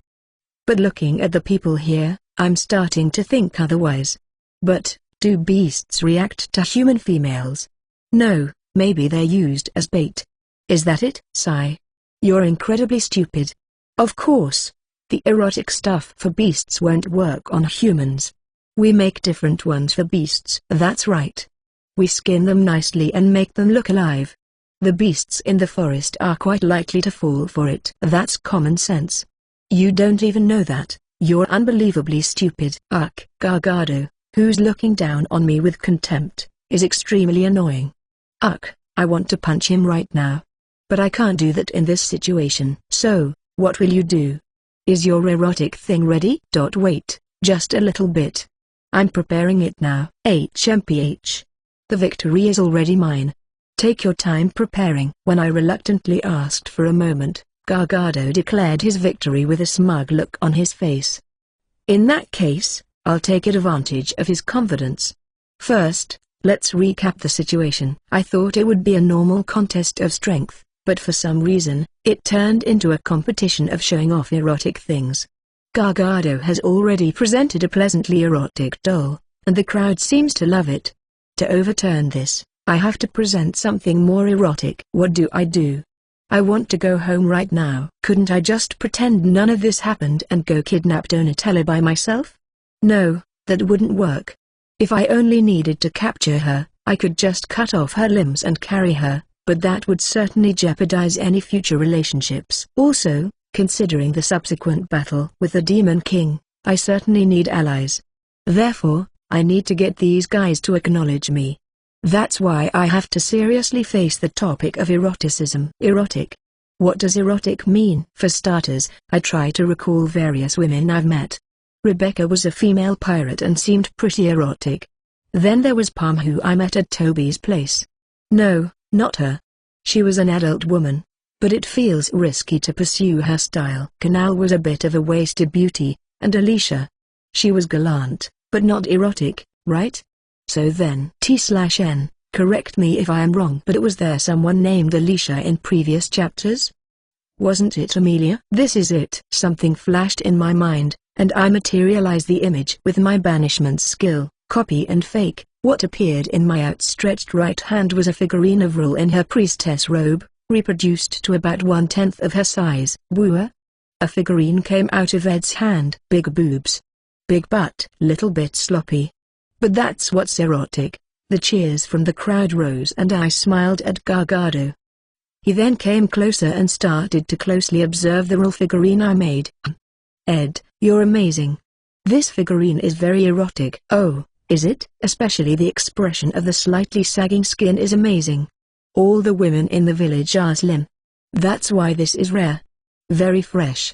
But looking at the people here, I'm starting to think otherwise. But, do beasts react to human females? No, maybe they're used as bait. Is that it? Sigh. You're incredibly stupid. Of course. The erotic stuff for beasts won't work on humans. We make different ones for beasts. That's right. We skin them nicely and make them look alive. The beasts in the forest are quite likely to fall for it. That's common sense. You don't even know that. You're unbelievably stupid. Ugh. Gargado, who's looking down on me with contempt, is extremely annoying. Ugh, I want to punch him right now. But I can't do that in this situation. So, what will you do? Is your erotic thing ready? Wait, just a little bit. I'm preparing it now. HMPH. The victory is already mine. Take your time preparing. When I reluctantly asked for a moment, Gargado declared his victory with a smug look on his face. In that case, I'll take advantage of his confidence. First, let's recap the situation. I thought it would be a normal contest of strength, but for some reason, it turned into a competition of showing off erotic things. Gargado has already presented a pleasantly erotic doll, and the crowd seems to love it. To overturn this, I have to present something more erotic. What do? I want to go home right now. Couldn't I just pretend none of this happened and go kidnap Donatella by myself? No, that wouldn't work. If I only needed to capture her, I could just cut off her limbs and carry her, but that would certainly jeopardize any future relationships. Also, considering the subsequent battle with the Demon King, I certainly need allies. Therefore, I need to get these guys to acknowledge me. That's why I have to seriously face the topic of eroticism. Erotic? What does erotic mean? For starters, I try to recall various women I've met. Rebecca was a female pirate and seemed pretty erotic. Then there was Palm, who I met at Toby's place. No, not her. She was an adult woman, but it feels risky to pursue her style. Canal was a bit of a wasted beauty, and Alicia. She was gallant, but not erotic, right? So then T/N, correct me if I am wrong, but was there someone named Alicia in previous chapters? Wasn't it Amelia? This is it. Something flashed in my mind, and I materialized the image with my banishment skill, copy and fake. What appeared in my outstretched right hand was a figurine of Rul in her priestess robe, reproduced to about 1/10 of her size. Wooer? A figurine came out of Ed's hand. Big boobs. Big butt. Little bit sloppy. But that's what's erotic. The cheers from the crowd rose and I smiled at Gargado. He then came closer and started to closely observe the Rul figurine I made. Ed, you're amazing. This figurine is very erotic. Oh, is it? Especially the expression of the slightly sagging skin is amazing. All the women in the village are slim. That's why this is rare. Very fresh.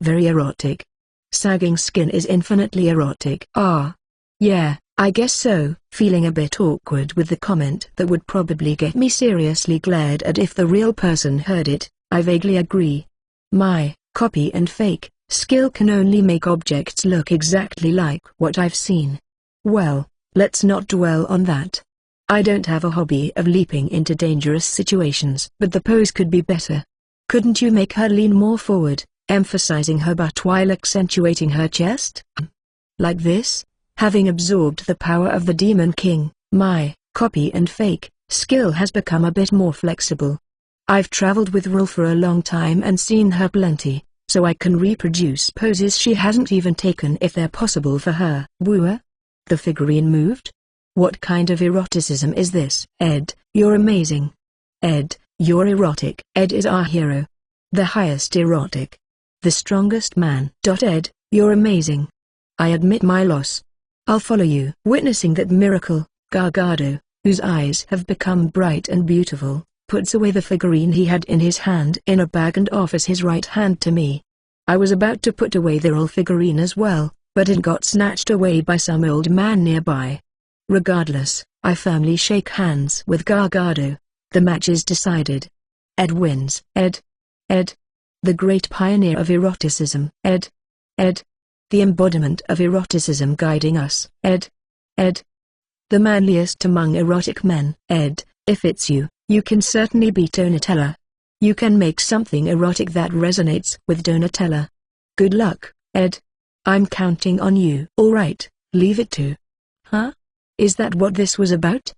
Very erotic. Sagging skin is infinitely erotic. Ah. Yeah, I guess so. Feeling a bit awkward with the comment that would probably get me seriously glared at if the real person heard it, I vaguely agree. My copy and fake skill can only make objects look exactly like what I've seen. Well, let's not dwell on that. I don't have a hobby of leaping into dangerous situations. But the pose could be better. Couldn't you make her lean more forward, emphasizing her butt while accentuating her chest? Like this? Having absorbed the power of the Demon King, my copy and fake skill has become a bit more flexible. I've traveled with Rul for a long time and seen her plenty, so I can reproduce poses she hasn't even taken if they're possible for her. Wooer? The figurine moved? What kind of eroticism is this? Ed, you're amazing. Ed, you're erotic. Ed is our hero. The highest erotic. The strongest man. Ed, you're amazing. I admit my loss. I'll follow you. Witnessing that miracle, Gargado, whose eyes have become bright and beautiful, puts away the figurine he had in his hand in a bag and offers his right hand to me. I was about to put away the Rul figurine as well, but it got snatched away by some old man nearby. Regardless, I firmly shake hands with Gargado. The match is decided. Ed wins. Ed. The great pioneer of eroticism. Ed. the embodiment of eroticism guiding us. Ed. The manliest among erotic men. Ed, if it's you, you can certainly be Donatella. You can make something erotic that resonates with Donatella. Good luck, Ed. I'm counting on you. Alright, leave it to. Huh? Is that what this was about?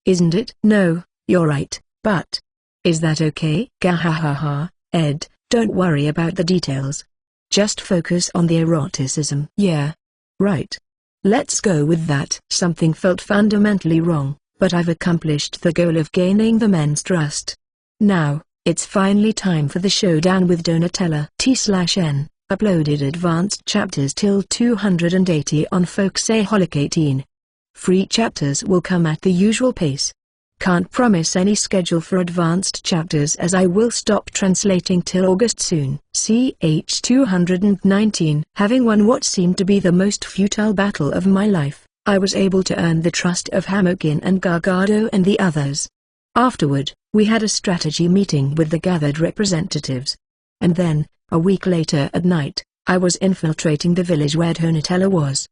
Isn't it? No, you're right, but... is that okay? Gahahaha, Ed, don't worry about the details. Just focus on the eroticism. Yeah. Right. Let's go with that. Something felt fundamentally wrong, but I've accomplished the goal of gaining the men's trust. Now, it's finally time for the showdown with Donatella. T/N, uploaded advanced chapters till 280 on Folksaholic 18. Free chapters will come at the usual pace. Can't promise any schedule for advanced chapters as I will stop translating till August soon. Ch 219. Having won what seemed to be the most futile battle of my life, I was able to earn the trust of Hamokin and Gargado and the others. Afterward, we had a strategy meeting with the gathered representatives. And then, a week later at night, I was infiltrating the village where Donatella was.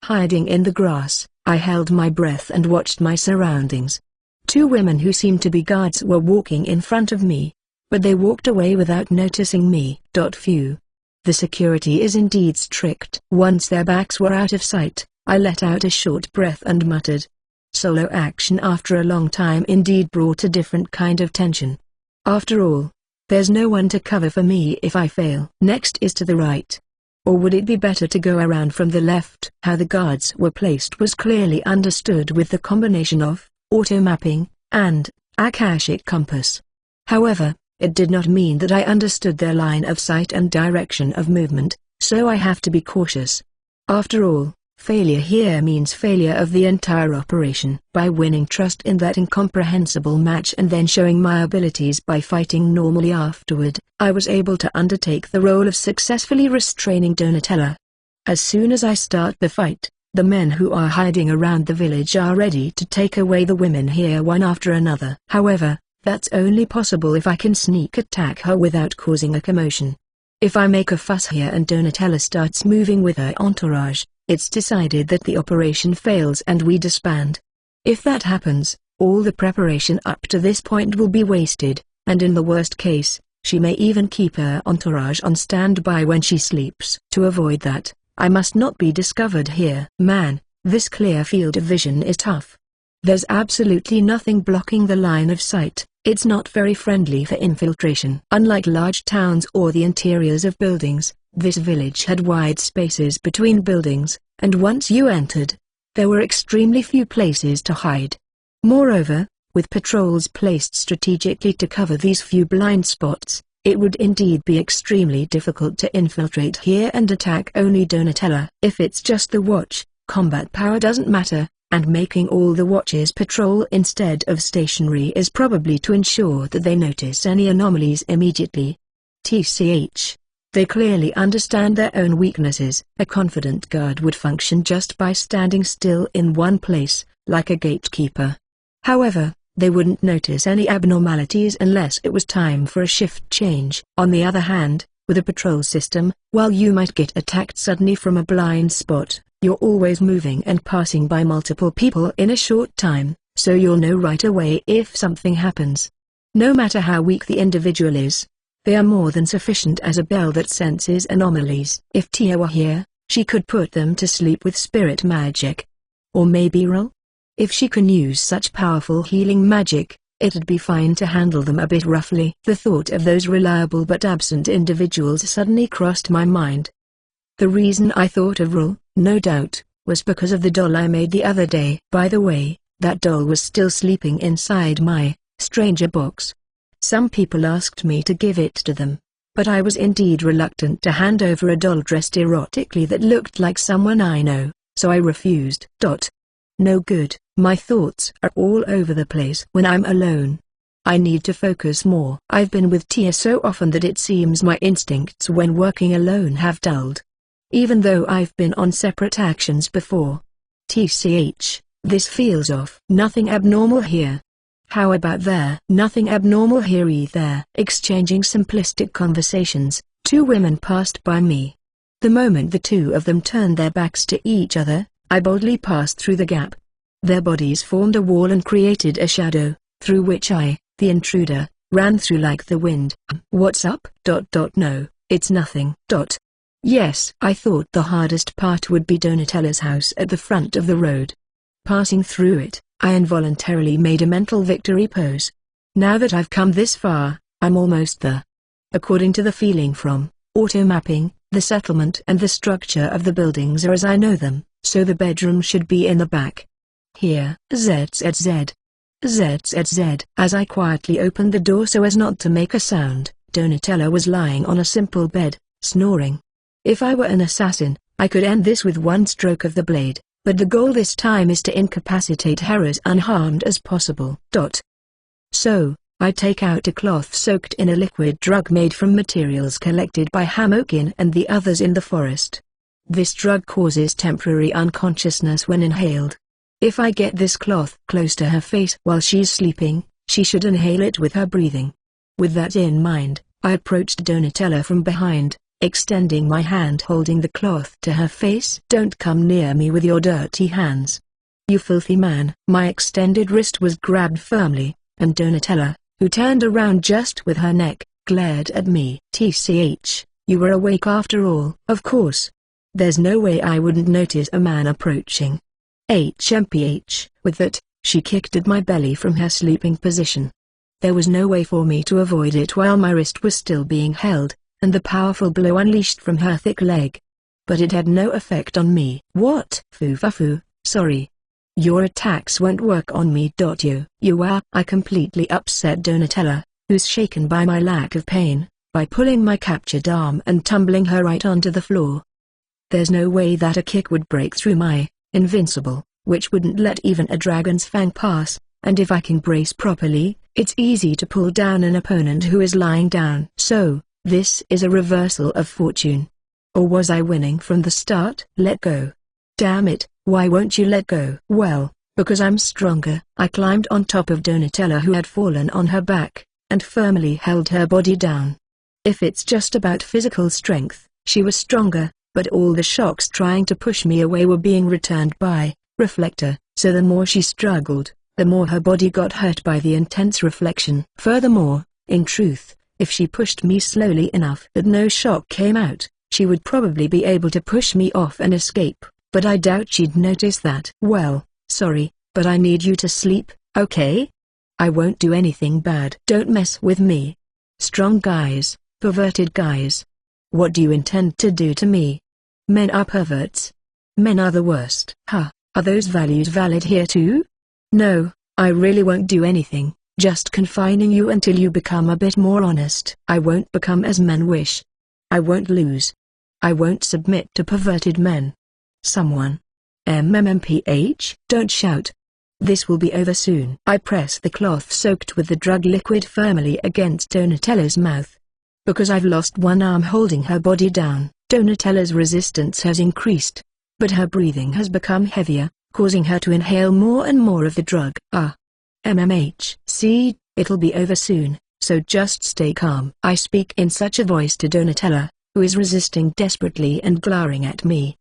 Hiding in the grass, I held my breath and watched my surroundings. Two women who seemed to be guards were walking in front of me, but they walked away without noticing me. Phew. The security is indeed strict. Once their backs were out of sight, I let out a short breath and muttered. Solo action after a long time indeed brought a different kind of tension. After all, there's no one to cover for me if I fail. Next is to the right. Or would it be better to go around from the left? How the guards were placed was clearly understood with the combination of auto-mapping and Akashic compass. However, it did not mean that I understood their line of sight and direction of movement, so I have to be cautious. After all, failure here means failure of the entire operation. By winning trust in that incomprehensible match and then showing my abilities by fighting normally afterward, I was able to undertake the role of successfully restraining Donatella. As soon as I start the fight, the men who are hiding around the village are ready to take away the women here one after another. However, that's only possible if I can sneak attack her without causing a commotion. If I make a fuss here and Donatella starts moving with her entourage, it's decided that the operation fails and we disband. If that happens, all the preparation up to this point will be wasted, and in the worst case, she may even keep her entourage on standby when she sleeps. To avoid that, I must not be discovered here. Man, this clear field of vision is tough. There's absolutely nothing blocking the line of sight. It's not very friendly for infiltration. Unlike large towns or the interiors of buildings, this village had wide spaces between buildings, and once you entered, there were extremely few places to hide. Moreover, with patrols placed strategically to cover these few blind spots, it would indeed be extremely difficult to infiltrate here and attack only Donatella. If it's just the watch, combat power doesn't matter, and making all the watches patrol instead of stationary is probably to ensure that they notice any anomalies immediately. TCH. They clearly understand their own weaknesses. A confident guard would function just by standing still in one place, like a gatekeeper. However, they wouldn't notice any abnormalities unless it was time for a shift change. On the other hand, with a patrol system, while you might get attacked suddenly from a blind spot, you're always moving and passing by multiple people in a short time, so you'll know right away if something happens. No matter how weak the individual is, they are more than sufficient as a bell that senses anomalies. If Tia were here, she could put them to sleep with spirit magic. Or maybe Ril? If she can use such powerful healing magic, it'd be fine to handle them a bit roughly. The thought of those reliable but absent individuals suddenly crossed my mind. The reason I thought of Ril, no doubt, was because of the doll I made the other day. By the way, that doll was still sleeping inside my stranger box. Some people asked me to give it to them, but I was indeed reluctant to hand over a doll dressed erotically that looked like someone I know, so I refused. No good. My thoughts are all over the place when I'm alone. I need to focus more. I've been with Tia so often that it seems my instincts when working alone have dulled. Even though I've been on separate actions before. TCH, this feels off. Nothing abnormal here. How about there? Nothing abnormal here either. Exchanging simplistic conversations, two women passed by me. The moment the two of them turned their backs to each other, I boldly passed through the gap. Their bodies formed a wall and created a shadow, through which I, the intruder, ran through like the wind. "What's up? No, it's nothing. Yes, I thought the hardest part would be Donatella's house at the front of the road. Passing through it, I involuntarily made a mental victory pose. Now that I've come this far, I'm almost there. According to the feeling from auto-mapping, the settlement and the structure of the buildings are as I know them, so the bedroom should be in the back. Here, ZZZ. ZZZ. As I quietly opened the door so as not to make a sound, Donatella was lying on a simple bed, snoring. If I were an assassin, I could end this with one stroke of the blade, but the goal this time is to incapacitate her as unharmed as possible. So, I take out a cloth soaked in a liquid drug made from materials collected by Hamokin and the others in the forest. This drug causes temporary unconsciousness when inhaled. If I get this cloth close to her face while she's sleeping, she should inhale it with her breathing. With that in mind, I approached Donatella from behind, extending my hand holding the cloth to her face. "Don't come near me with your dirty hands. You filthy man." My extended wrist was grabbed firmly, and Donatella, who turned around just with her neck, glared at me. "TCH, you were awake after all." Of course. There's no way I wouldn't notice a man approaching. HMPH. With that, she kicked at my belly from her sleeping position. There was no way for me to avoid it while my wrist was still being held, and the powerful blow unleashed from her thick leg. But it had no effect on me. "What? Foo-fa-foo, sorry. Your attacks won't work on me. You are." I completely upset Donatella, who's shaken by my lack of pain, by pulling my captured arm and tumbling her right onto the floor. There's no way that a kick would break through my invincible, which wouldn't let even a dragon's fang pass, and if I can brace properly, it's easy to pull down an opponent who is lying down. So, this is a reversal of fortune. Or was I winning from the start? "Let go. Damn it, why won't you let go?" "Well, because I'm stronger." I climbed on top of Donatella who had fallen on her back, and firmly held her body down. If it's just about physical strength, she was stronger, but all the shocks trying to push me away were being returned by reflector, so the more she struggled, the more her body got hurt by the intense reflection. Furthermore, in truth, if she pushed me slowly enough that no shock came out, she would probably be able to push me off and escape, but I doubt she'd notice that. "Well, sorry, but I need you to sleep, okay? I won't do anything bad." "Don't mess with me. Strong guys, perverted guys. What do you intend to do to me? Men are perverts. Men are the worst." "Huh, are those values valid here too?" "No, I really won't do anything, just confining you until you become a bit more honest." "I won't become as men wish. I won't lose. I won't submit to perverted men. Someone. MMPH. Don't shout. This will be over soon." I press the cloth soaked with the drug liquid firmly against Donatella's mouth. Because I've lost one arm holding her body down, Donatella's resistance has increased. But her breathing has become heavier, causing her to inhale more and more of the drug. MMH. "See, it'll be over soon, so just stay calm." I speak in such a voice to Donatella, who is resisting desperately and glaring at me.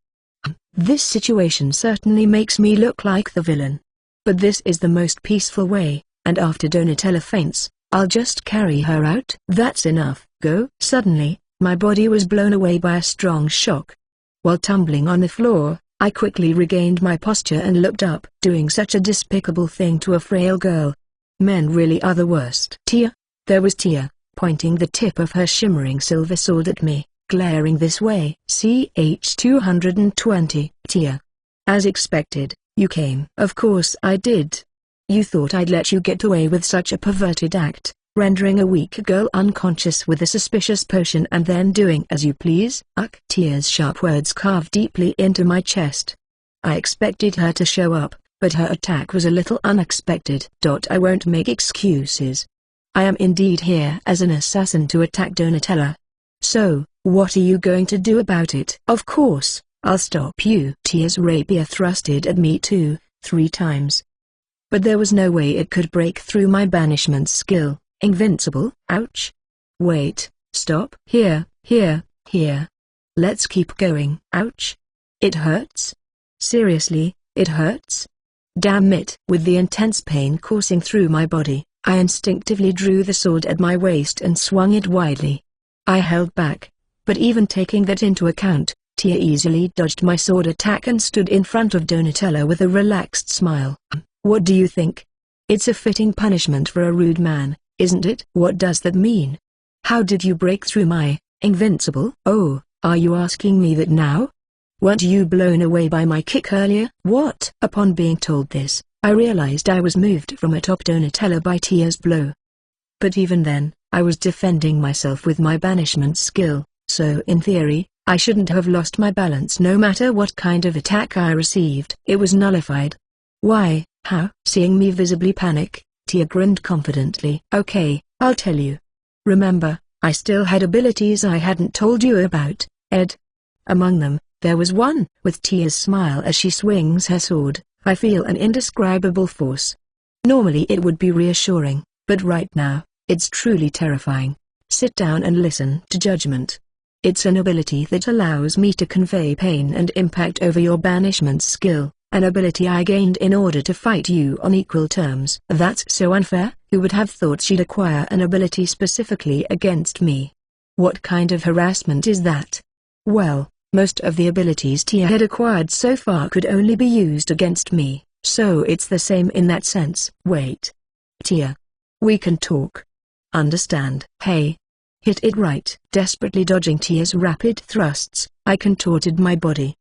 This situation certainly makes me look like the villain. But this is the most peaceful way, and after Donatella faints, I'll just carry her out. "That's enough. Go." Suddenly, my body was blown away by a strong shock. While tumbling on the floor, I quickly regained my posture and looked up. Doing such a despicable thing to a frail girl. Men really are the worst. "Tia." There was Tia, pointing the tip of her shimmering silver sword at me, glaring this way. CH-220. "Tia. As expected, you came." "Of course I did. You thought I'd let you get away with such a perverted act, rendering a weak girl unconscious with a suspicious potion and then doing as you please?" Tia's sharp words carved deeply into my chest. I expected her to show up, but her attack was a little unexpected. "I won't make excuses. I am indeed here as an assassin to attack Donatella. So, what are you going to do about it?" "Of course, I'll stop you." Tia's rapier thrusted at me 2-3 times. But there was no way it could break through my banishment skill. Invincible? Ouch. Wait, stop. Here. Let's keep going. Ouch. It hurts? Seriously, it hurts? Damn it. With the intense pain coursing through my body, I instinctively drew the sword at my waist and swung it widely. I held back, but even taking that into account, Tia easily dodged my sword attack and stood in front of Donatello with a relaxed smile. What do you think? It's a fitting punishment for a rude man, isn't it? What does that mean? How did you break through my invincible? Oh, are you asking me that now? Weren't you blown away by my kick earlier? What? Upon being told this, I realized I was moved from atop Donatello by Tia's blow. But even then, I was defending myself with my banishment skill, so in theory, I shouldn't have lost my balance no matter what kind of attack I received. It was nullified. Why, how? Seeing me visibly panic, Tia grinned confidently. Okay, I'll tell you. Remember, I still had abilities I hadn't told you about, Ed. Among them, there was one. With Tia's smile as she swings her sword, I feel an indescribable force. Normally it would be reassuring, but right now, it's truly terrifying. Sit down and listen to judgment. It's an ability that allows me to convey pain and impact over your banishment skill, an ability I gained in order to fight you on equal terms. That's so unfair. Who would have thought she'd acquire an ability specifically against me? What kind of harassment is that? Well, most of the abilities Tia had acquired so far could only be used against me, so it's the same in that sense. Wait. Tia. We can talk. Understand? Hey. Hit it right. Desperately dodging Tia's rapid thrusts, I contorted my body.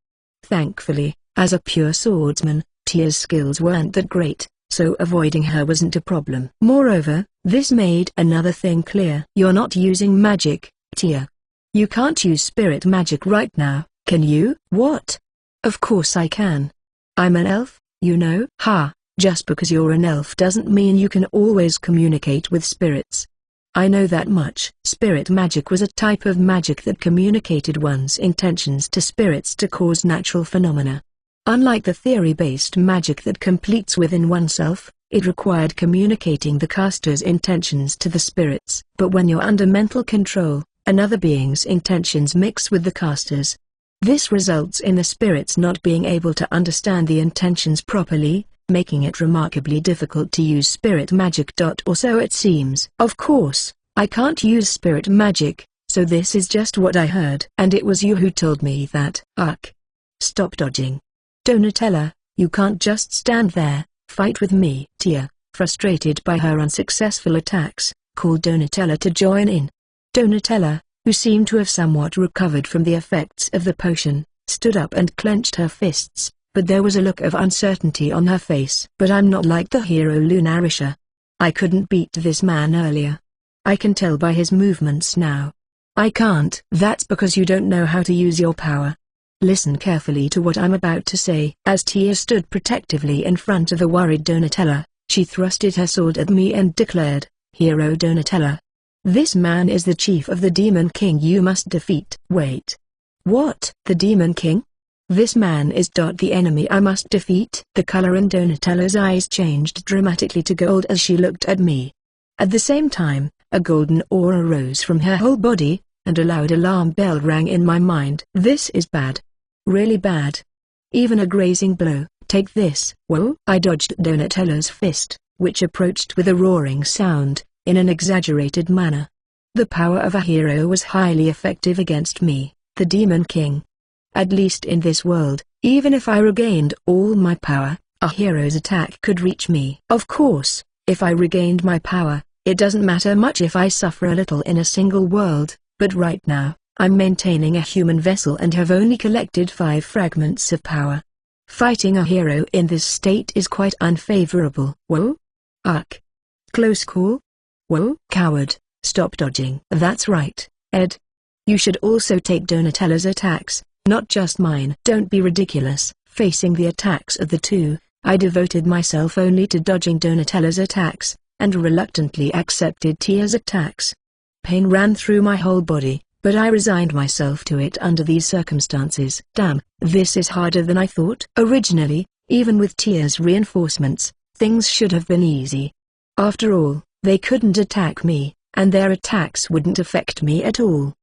Thankfully, as a pure swordsman, Tia's skills weren't that great, so avoiding her wasn't a problem. Moreover, this made another thing clear. You're not using magic, Tia. You can't use spirit magic right now, can you? What? Of course I can. I'm an elf, you know. Ha, just because you're an elf doesn't mean you can always communicate with spirits. I know that much. Spirit magic was a type of magic that communicated one's intentions to spirits to cause natural phenomena. Unlike the theory-based magic that completes within oneself, it required communicating the caster's intentions to the spirits. But when you're under mental control, another being's intentions mix with the caster's. This results in the spirits not being able to understand the intentions properly, making it remarkably difficult to use spirit magic. Or so it seems. Of course, I can't use spirit magic, so this is just what I heard. And it was you who told me that. Ugh. Stop dodging. Donatella, you can't just stand there, fight with me. Tia, frustrated by her unsuccessful attacks, called Donatella to join in. Donatella, who seemed to have somewhat recovered from the effects of the potion, stood up and clenched her fists, but there was a look of uncertainty on her face. But I'm not like the hero Lunarisha. I couldn't beat this man earlier. I can tell by his movements now. I can't. That's because you don't know how to use your power. Listen carefully to what I'm about to say. As Tia stood protectively in front of the worried Donatella, she thrusted her sword at me and declared, Hero Donatella. This man is the chief of the Demon King you must defeat. Wait. What? The Demon King? This man is the enemy I must defeat. The color in Donatella's eyes changed dramatically to gold as she looked at me. At the same time, a golden aura rose from her whole body, and a loud alarm bell rang in my mind. This is bad. Really bad. Even a grazing blow. Take this. Whoa! I dodged Donatella's fist, which approached with a roaring sound, in an exaggerated manner. The power of a hero was highly effective against me, the Demon King. At least in this world, even if I regained all my power, a hero's attack could reach me. Of course, if I regained my power, it doesn't matter much if I suffer a little in a single world, but right now, I'm maintaining a human vessel and have only collected 5 fragments of power. Fighting a hero in this state is quite unfavorable. Whoa? Ugh. Close call? Whoa? Coward, stop dodging. That's right, Ed. You should also take Donatella's attacks, not just mine. Don't be ridiculous. Facing the attacks of the two, I devoted myself only to dodging Donatella's attacks, and reluctantly accepted Tia's attacks. Pain ran through my whole body, but I resigned myself to it under these circumstances. Damn, this is harder than I thought. Originally, even with Tia's reinforcements, things should have been easy. After all, they couldn't attack me, and their attacks wouldn't affect me at all.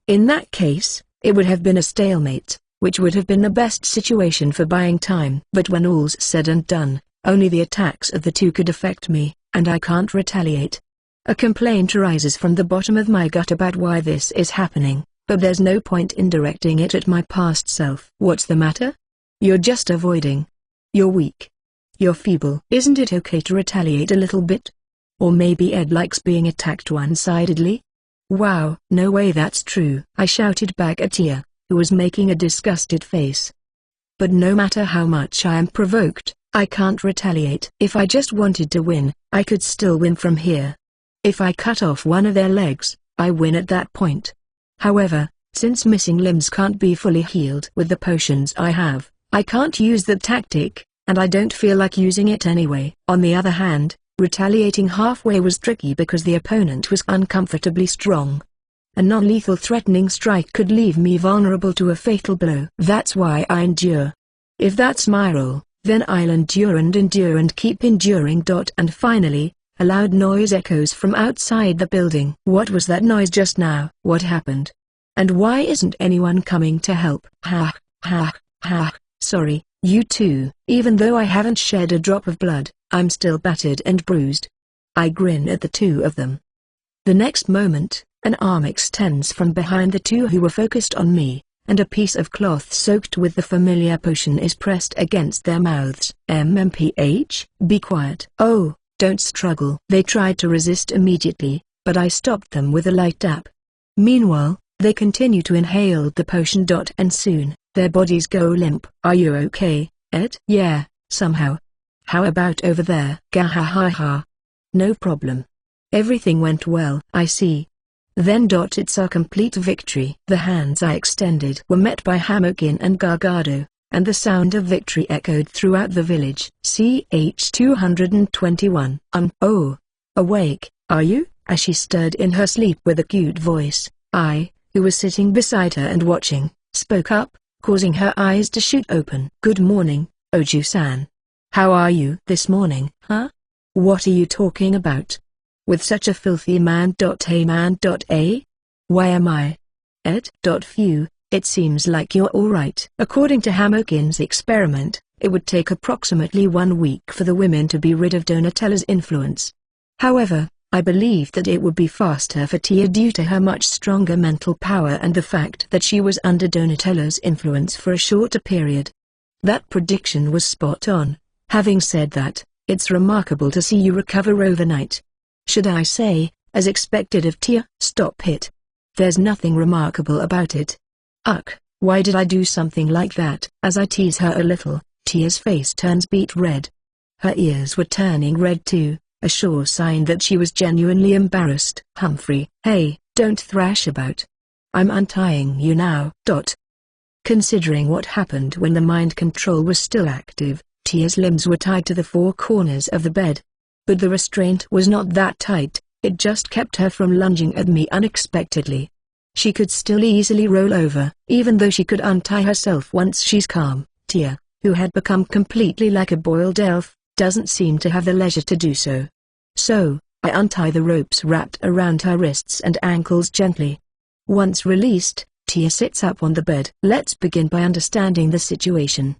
In that case, It would have been a stalemate, which would have been the best situation for buying time. But when all's said and done, only the attacks of the two could affect me, and I can't retaliate. A complaint arises from the bottom of my gut about why this is happening, but there's no point in directing it at my past self. What's the matter? You're just avoiding. You're weak. You're feeble. Isn't it okay to retaliate a little bit? Or maybe Ed likes being attacked one-sidedly? Wow, no way that's true, I shouted back at Tia, who was making a disgusted face. But no matter how much I am provoked, I can't retaliate. If I just wanted to win, I could still win from here. If I cut off one of their legs, I win at that point. However, since missing limbs can't be fully healed with the potions I have, I can't use that tactic, and I don't feel like using it anyway. On the other hand, retaliating halfway was tricky because the opponent was uncomfortably strong. A non-lethal threatening strike could leave me vulnerable to a fatal blow. That's why I endure. If that's my role, then I'll endure and keep enduring. And finally, a loud noise echoes from outside the building. What was that noise just now? What happened? And why isn't anyone coming to help? Ha, ha, ha, sorry, you too. Even though I haven't shed a drop of blood, I'm still battered and bruised. I grin at the two of them. The next moment, an arm extends from behind the two who were focused on me, and a piece of cloth soaked with the familiar potion is pressed against their mouths. MPH, be quiet. Oh, don't struggle. They tried to resist immediately, but I stopped them with a light tap. Meanwhile, they continue to inhale the potion. And soon, their bodies go limp. Are you okay, Ed? Yeah, somehow. How about over there? Gahahaha. No problem. Everything went well. I see. Then. It's a complete victory. The hands I extended were met by Hamokin and Gargado, and the sound of victory echoed throughout the village. CH 221. Oh, awake, are you? As she stirred in her sleep with a cute voice, I, who was sitting beside her and watching, spoke up, causing her eyes to shoot open. Good morning, Oju-san. How are you this morning, huh? What are you talking about? With such a filthy man. Hey man. Why am I? Ed. Phew, it seems like you're alright. According to Hamokin's experiment, it would take approximately 1 week for the women to be rid of Donatella's influence. However, I believe that it would be faster for Tia due to her much stronger mental power and the fact that she was under Donatella's influence for a shorter period. That prediction was spot on. Having said that, it's remarkable to see you recover overnight. Should I say, as expected of Tia? Stop it. There's nothing remarkable about it. Ugh, why did I do something like that? As I tease her a little, Tia's face turns beet red. Her ears were turning red too, a sure sign that she was genuinely embarrassed. Humphrey, hey, don't thrash about. I'm untying you now. Considering what happened when the mind control was still active, Tia's limbs were tied to the four corners of the bed. But the restraint was not that tight, it just kept her from lunging at me unexpectedly. She could still easily roll over, even though she could untie herself once she's calm. Tia, who had become completely like a boiled elf, doesn't seem to have the leisure to do so. So, I untie the ropes wrapped around her wrists and ankles gently. Once released, Tia sits up on the bed. Let's begin by understanding the situation.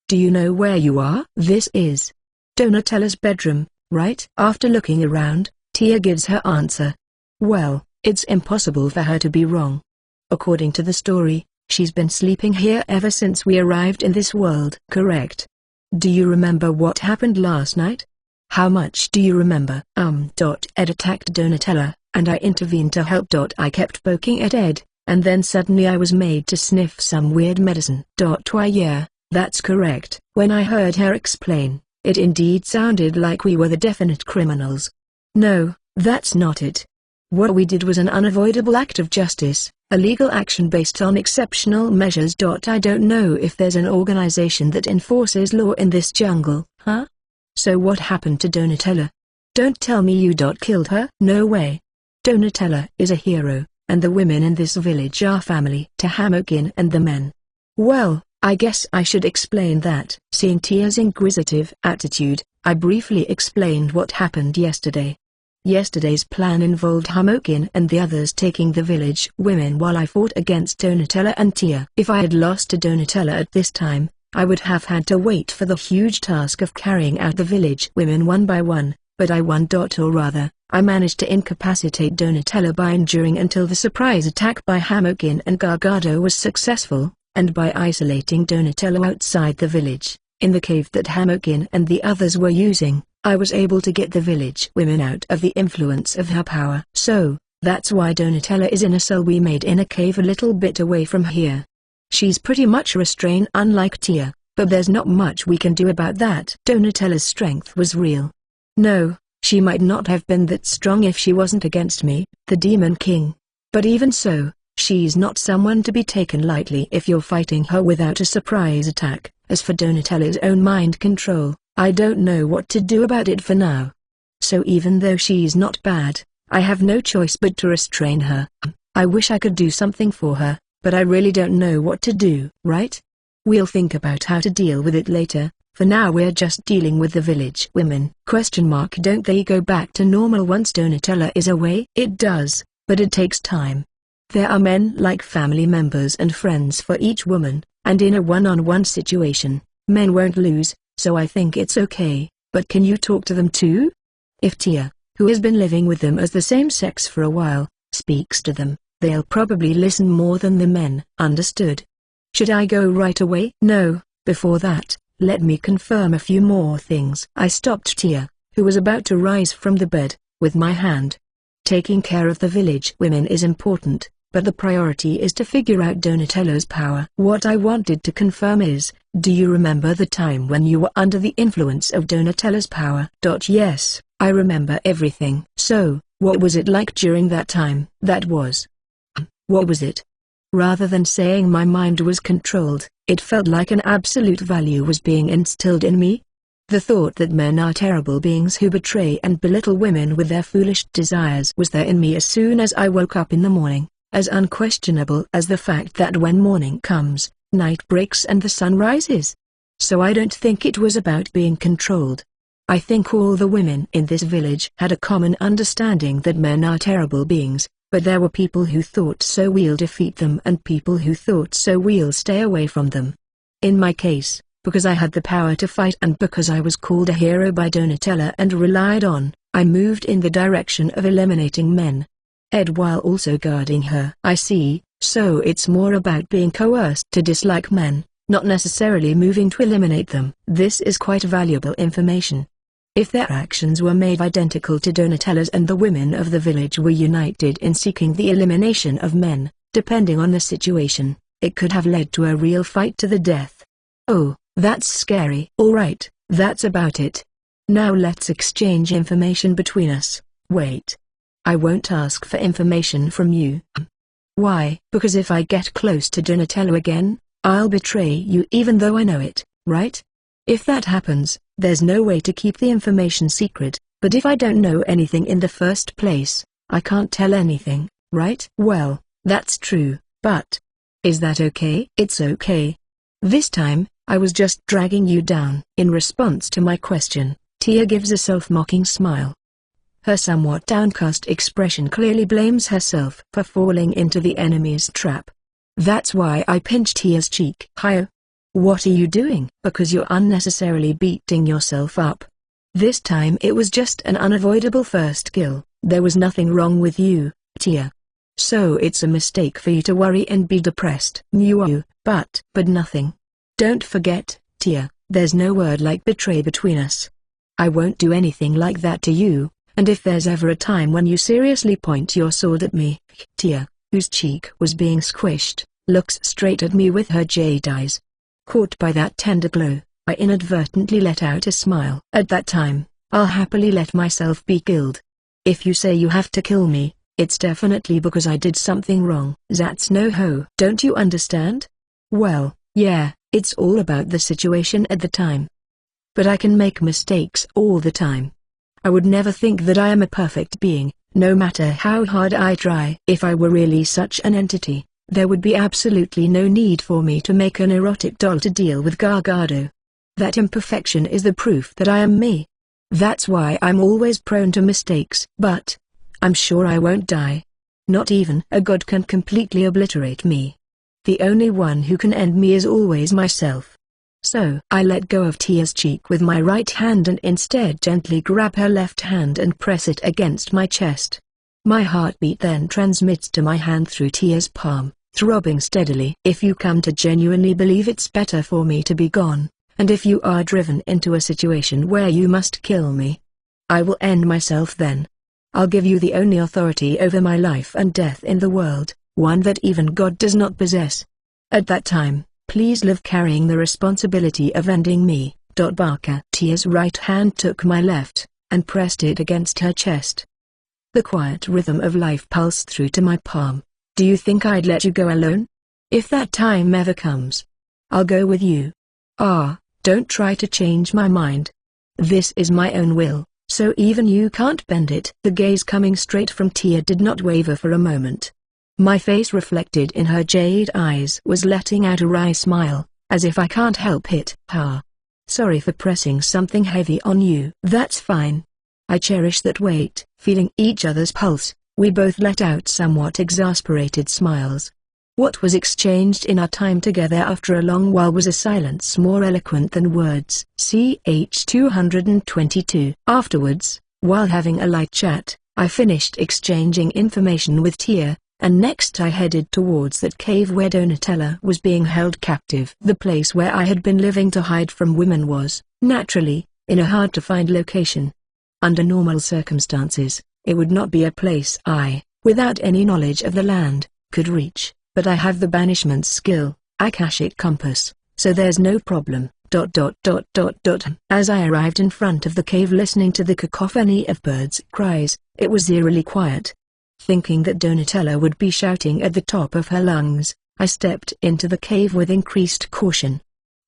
Do you know where you are? This is Donatella's bedroom, right? After looking around, Tia gives her answer. Well, it's impossible for her to be wrong. According to the story, she's been sleeping here ever since we arrived in this world. Correct. Do you remember what happened last night? How much do you remember? Ed attacked Donatella, and I intervened to help. I kept poking at Ed, and then suddenly I was made to sniff some weird medicine. Why yeah, that's correct. When I heard her explain, it indeed sounded like we were the definite criminals. No, that's not it. What we did was an unavoidable act of justice, a legal action based on exceptional measures. I don't know if there's an organization that enforces law in this jungle, huh? So what happened to Donatella? Don't tell me you killed her. No way. Donatella is a hero, and the women in this village are family to Hamokin and the men. Well, I guess I should explain that. Seeing Tia's inquisitive attitude, I briefly explained what happened yesterday. Yesterday's plan involved Hamokin and the others taking the village women while I fought against Donatella and Tia. If I had lost to Donatella at this time, I would have had to wait for the huge task of carrying out the village women one by one, but I won. Or rather, I managed to incapacitate Donatella by enduring until the surprise attack by Hamokin and Gargado was successful, and by isolating Donatello outside the village, in the cave that Hamokin and the others were using, I was able to get the village women out of the influence of her power. So, that's why Donatella is in a cell we made in a cave a little bit away from here. She's pretty much restrained unlike Tia, but there's not much we can do about that. Donatella's strength was real. No, she might not have been that strong if she wasn't against me, the Demon King. But even so, she's not someone to be taken lightly if you're fighting her without a surprise attack. As for Donatella's own mind control, I don't know what to do about it for now. So even though she's not bad, I have no choice but to restrain her. I wish I could do something for her, but I really don't know what to do. Right? We'll think about how to deal with it later. For now we're just dealing with the village women. Don't they go back to normal once Donatella is away? It does, but it takes time. There are men like family members and friends for each woman, and in a one-on-one situation, men won't lose, so I think it's okay. But can you talk to them too? If Tia, who has been living with them as the same sex for a while, speaks to them, they'll probably listen more than the men. Understood? Should I go right away? No, before that, let me confirm a few more things. I stopped Tia, who was about to rise from the bed, with my hand. Taking care of the village women is important, but the priority is to figure out Donatello's power. What I wanted to confirm is, do you remember the time when you were under the influence of Donatello's power? Yes, I remember everything. So, what was it like during that time? What was it? Rather than saying my mind was controlled, it felt like an absolute value was being instilled in me. The thought that men are terrible beings who betray and belittle women with their foolish desires was there in me as soon as I woke up in the morning. As unquestionable as the fact that when morning comes, night breaks and the sun rises. So I don't think it was about being controlled. I think all the women in this village had a common understanding that men are terrible beings, but there were people who thought so we'll defeat them and people who thought so we'll stay away from them. In my case, because I had the power to fight and because I was called a hero by Donatella and relied on, I moved in the direction of eliminating men. While also guarding her. I see, so it's more about being coerced to dislike men, not necessarily moving to eliminate them. This is quite valuable information. If their actions were made identical to Donatella's and the women of the village were united in seeking the elimination of men, depending on the situation, it could have led to a real fight to the death. Oh, that's scary. Alright, that's about it. Now let's exchange information between us. Wait. I won't ask for information from you. Why? Because if I get close to Donatello again, I'll betray you even though I know it, right? If that happens, there's no way to keep the information secret, but if I don't know anything in the first place, I can't tell anything, right? Well, that's true, but is that okay? It's okay. This time, I was just dragging you down. In response to my question, Tia gives a self-mocking smile. Her somewhat downcast expression clearly blames herself for falling into the enemy's trap. That's why I pinched Tia's cheek. Hio. What are you doing? Because you're unnecessarily beating yourself up. This time it was just an unavoidable first kill. There was nothing wrong with you, Tia. So it's a mistake for you to worry and be depressed. But nothing. Don't forget, Tia, there's no word like betray between us. I won't do anything like that to you. And if there's ever a time when you seriously point your sword at me, Tia, whose cheek was being squished, looks straight at me with her jade eyes. Caught by that tender glow, I inadvertently let out a smile. At that time, I'll happily let myself be killed. If you say you have to kill me, it's definitely because I did something wrong. That's no ho. Don't you understand? Well, yeah, it's all about the situation at the time. But I can make mistakes all the time. I would never think that I am a perfect being, no matter how hard I try. If I were really such an entity, there would be absolutely no need for me to make an erotic doll to deal with Gargado. That imperfection is the proof that I am me. That's why I'm always prone to mistakes. But I'm sure I won't die. Not even a god can completely obliterate me. The only one who can end me is always myself. So I let go of Tia's cheek with my right hand and instead gently grab her left hand and press it against my chest. My heartbeat then transmits to my hand through Tia's palm, throbbing steadily. If you come to genuinely believe it's better for me to be gone, and if you are driven into a situation where you must kill me, I will end myself then. I'll give you the only authority over my life and death in the world, one that even God does not possess. At that time, please live carrying the responsibility of ending me. Barker. Tia's right hand took my left, and pressed it against her chest. The quiet rhythm of life pulsed through to my palm. Do you think I'd let you go alone? If that time ever comes, I'll go with you. Don't try to change my mind. This is my own will, so even you can't bend it. The gaze coming straight from Tia did not waver for a moment. My face reflected in her jade eyes was letting out a wry smile, as if I can't help it. Sorry for pressing something heavy on you. That's fine. I cherish that weight. Feeling each other's pulse, we both let out somewhat exasperated smiles. What was exchanged in our time together after a long while was a silence more eloquent than words. Ch 222. Afterwards, while having a light chat, I finished exchanging information with Tia, and next I headed towards that cave where Donatella was being held captive. The place where I had been living to hide from women was, naturally, in a hard-to-find location. Under normal circumstances, it would not be a place I, without any knowledge of the land, could reach. But I have the banishment skill, Akashic Compass, so there's no problem. As I arrived in front of the cave listening to the cacophony of birds' cries, it was eerily quiet. Thinking that Donatella would be shouting at the top of her lungs, I stepped into the cave with increased caution.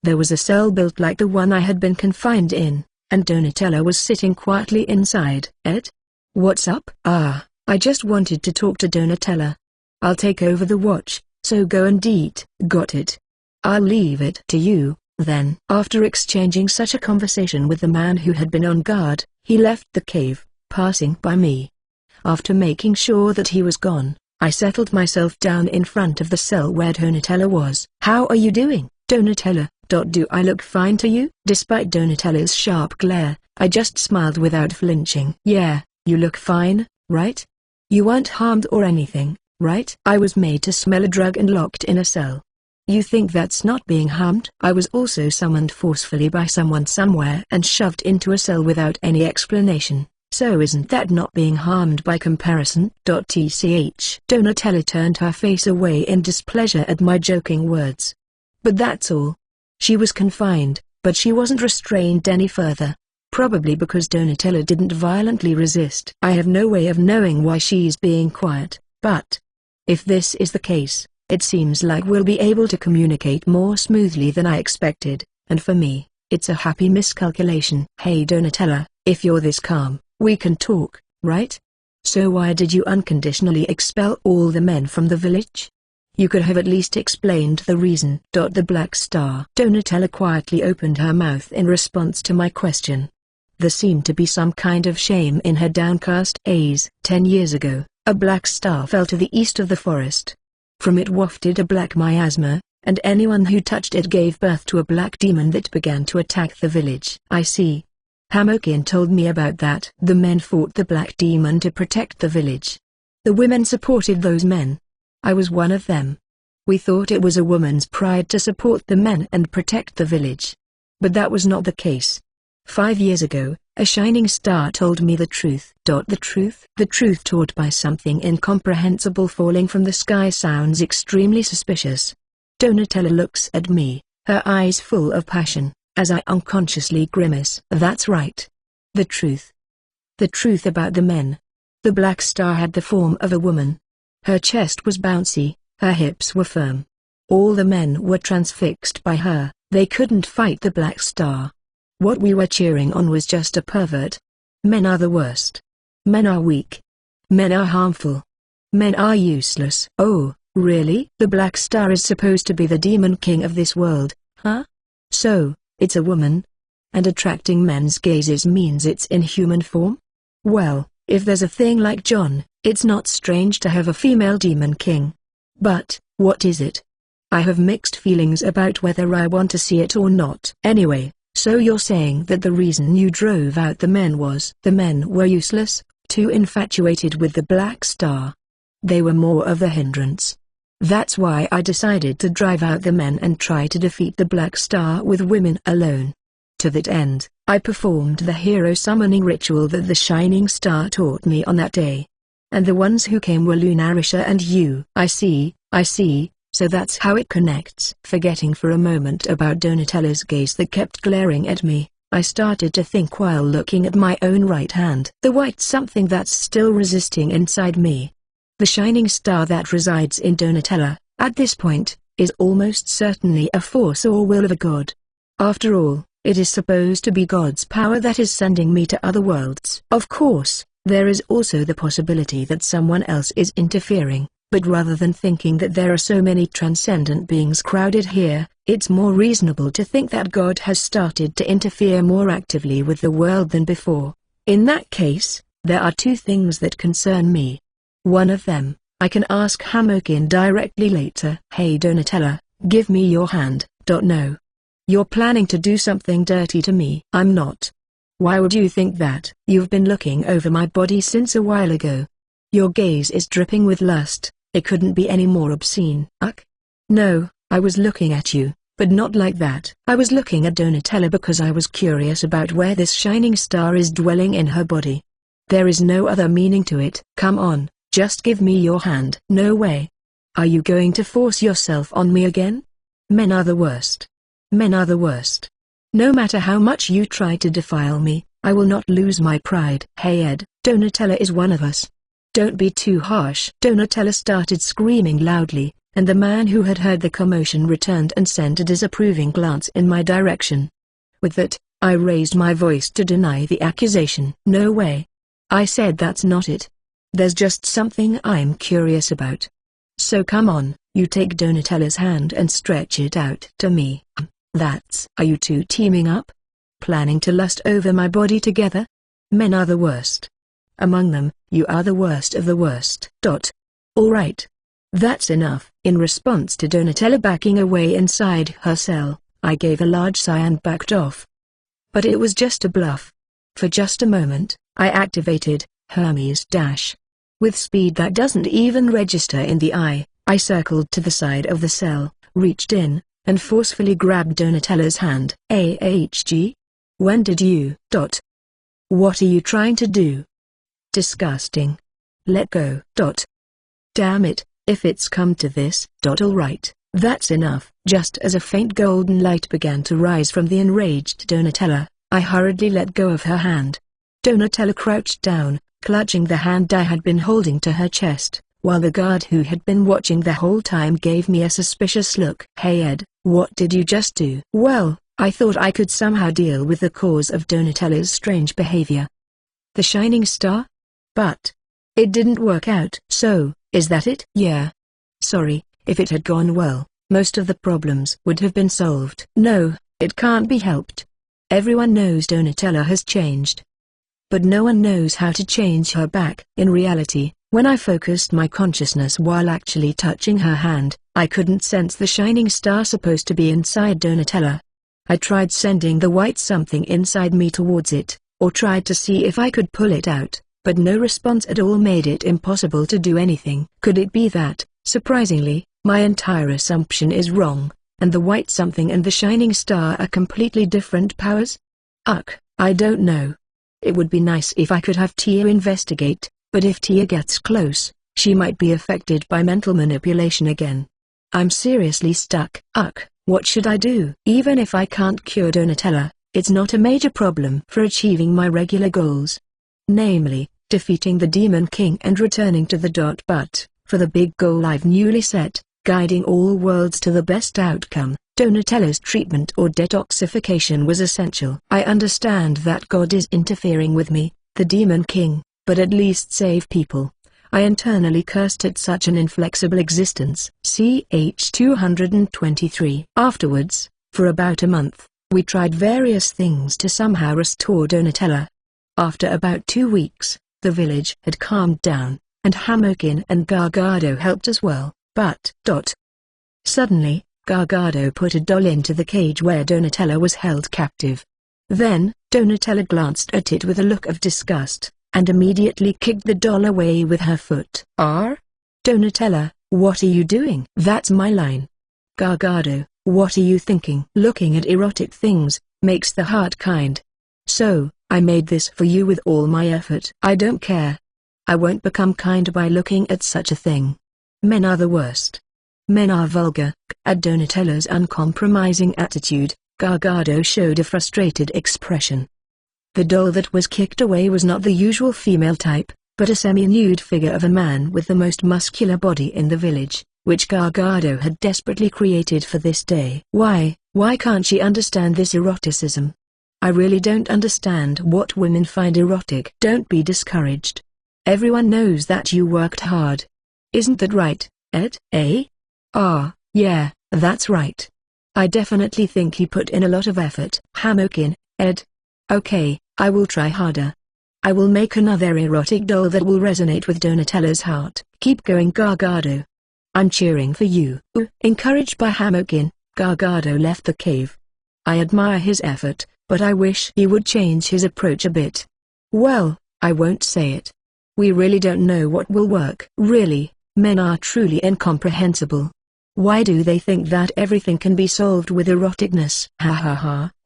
There was a cell built like the one I had been confined in, and Donatella was sitting quietly inside. Ed? What's up? I just wanted to talk to Donatella. I'll take over the watch, so go and eat. Got it. I'll leave it to you, then. After exchanging such a conversation with the man who had been on guard, he left the cave, passing by me. After making sure that he was gone, I settled myself down in front of the cell where Donatella was. How are you doing, Donatella? Do I look fine to you? Despite Donatella's sharp glare, I just smiled without flinching. Yeah, you look fine, right? You weren't harmed or anything, right? I was made to smell a drug and locked in a cell. You think that's not being harmed? I was also summoned forcefully by someone somewhere and shoved into a cell without any explanation. So isn't that not being harmed by comparison? Tch. Donatella turned her face away in displeasure at my joking words. But that's all. She was confined, but she wasn't restrained any further. Probably because Donatella didn't violently resist. I have no way of knowing why she's being quiet, but if this is the case, it seems like we'll be able to communicate more smoothly than I expected, and for me, it's a happy miscalculation. Hey Donatella, if you're this calm, we can talk, right? So why did you unconditionally expel all the men from the village? You could have at least explained the reason. The Black Star. Donatella quietly opened her mouth in response to my question. There seemed to be some kind of shame in her downcast gaze. 10 years ago, a black star fell to the east of the forest. From it wafted a black miasma, and anyone who touched it gave birth to a black demon that began to attack the village. I see. Hamokin told me about that. The men fought the black demon to protect the village. The women supported those men. I was one of them. We thought it was a woman's pride to support the men and protect the village. But that was not the case. 5 years ago, a shining star told me the truth. The truth? The truth taught by something incomprehensible falling from the sky sounds extremely suspicious. Donatella looks at me, her eyes full of passion, as I unconsciously grimace. That's right. The truth. The truth about the men. The black star had the form of a woman. Her chest was bouncy, her hips were firm. All the men were transfixed by her. They couldn't fight the black star. What we were cheering on was just a pervert. Men are the worst. Men are weak. Men are harmful. Men are useless. Oh, really? The black star is supposed to be the demon king of this world, huh? So, it's a woman? and attracting men's gazes means it's in human form? Well, if there's a thing like John, it's not strange to have a female demon king. But, what is it? I have mixed feelings about whether I want to see it or not. Anyway, so you're saying that the reason you drove out the men was the men were useless, too infatuated with the Black Star. They were more of a hindrance. That's why I decided to drive out the men and try to defeat the Black Star with women alone. To that end, I performed the hero summoning ritual that the Shining Star taught me on that day. And the ones who came were Lunarisha and you. I see, so that's how it connects. Forgetting for a moment about Donatella's gaze that kept glaring at me, I started to think while looking at my own right hand. The white something that's still resisting inside me. The shining star that resides in Donatella, at this point, is almost certainly a force or will of a god. After all, it is supposed to be God's power that is sending me to other worlds. Of course, there is also the possibility that someone else is interfering, but rather than thinking that there are so many transcendent beings crowded here, it's more reasonable to think that God has started to interfere more actively with the world than before. In that case, there are two things that concern me. One of them, I can ask Hamokin directly later. Hey Donatella, give me your hand. No. You're planning to do something dirty to me. I'm not. Why would you think that? You've been looking over my body since a while ago. Your gaze is dripping with lust. It couldn't be any more obscene. No, I was looking at you, but not like that. I was looking at Donatella because I was curious about where this shining star is dwelling in her body. There is no other meaning to it. Come on, just give me your hand. No way. Are you going to force yourself on me again? Men are the worst. Men are the worst. No matter how much you try to defile me, I will not lose my pride. Hey Ed, Donatella is one of us. Don't be too harsh. Donatella started screaming loudly, and the man who had heard the commotion returned and sent a disapproving glance in my direction. With that, I raised my voice to deny the accusation. No way. I said that's not it. There's just something I'm curious about. So come on, you take Donatella's hand and stretch it out to me. Are you two teaming up? Planning to lust over my body together? Men are the worst. Among them, you are the worst of the worst. Alright. That's enough. In response to Donatella backing away inside her cell, I gave a large sigh and backed off. But it was just a bluff. For just a moment, I activated Hermes Dash. With speed that doesn't even register in the eye, I circled to the side of the cell, reached in, and forcefully grabbed Donatella's hand. AHG? When did you? What are you trying to do? Disgusting. Let go. Damn it, if it's come to this. Alright, that's enough. Just as a faint golden light began to rise from the enraged Donatella, I hurriedly let go of her hand. Donatella crouched down, clutching the hand I had been holding to her chest, while the guard who had been watching the whole time gave me a suspicious look. Hey Ed, what did you just do? Well, I thought I could somehow deal with the cause of Donatella's strange behavior. The shining star? But it didn't work out. So, is that it? Yeah. Sorry, if it had gone well, most of the problems would have been solved. No, it can't be helped. Everyone knows Donatella has changed. But no one knows how to change her back. In reality, when I focused my consciousness while actually touching her hand, I couldn't sense the shining star supposed to be inside Donatella. I tried sending the white something inside me towards it, or tried to see if I could pull it out, but no response at all made it impossible to do anything. Could it be that, surprisingly, my entire assumption is wrong, and the white something and the shining star are completely different powers? I don't know. It would be nice if I could have Tia investigate, but if Tia gets close, she might be affected by mental manipulation again. I'm seriously stuck. What should I do? Even if I can't cure Donatella, it's not a major problem for achieving my regular goals. Namely, defeating the Demon King and returning to the But, for the big goal I've newly set, guiding all worlds to the best outcome, Donatella's treatment or detoxification was essential. I understand that God is interfering with me, the Demon King, but at least save people. I internally cursed at such an inflexible existence. CH 223. Afterwards, for about a month, We tried various things to somehow restore Donatella. After about 2 weeks, the village had calmed down, and Hamokin and Gargado helped as well, but Suddenly, Gargado put a doll into the cage where Donatella was held captive. Then, Donatella glanced at it with a look of disgust, and immediately kicked the doll away with her foot. Donatella, what are you doing? That's my line. Gargado, what are you thinking? Looking at erotic things makes the heart kind. So, I made this for you with all my effort. I don't care. I won't become kind by looking at such a thing. Men are the worst. Men are vulgar. At Donatella's uncompromising attitude, Gargado showed a frustrated expression. The doll that was kicked away was not the usual female type, but a semi-nude figure of a man with the most muscular body in the village, which Gargado had desperately created for this day. Why can't she understand this eroticism? I really don't understand what women find erotic. Don't be discouraged. Everyone knows that you worked hard. Isn't that right, Ed? Yeah, that's right. I definitely think he put in a lot of effort. Hamokin, Ed. Okay, I will try harder. I will make another erotic doll that will resonate with Donatella's heart. Keep going, Gargado. I'm cheering for you. Encouraged by Hamokin, Gargado left the cave. I admire his effort, but I wish he would change his approach a bit. Well, I won't say it. We really don't know what will work. Really, men are truly incomprehensible. Why do they think that everything can be solved with eroticness?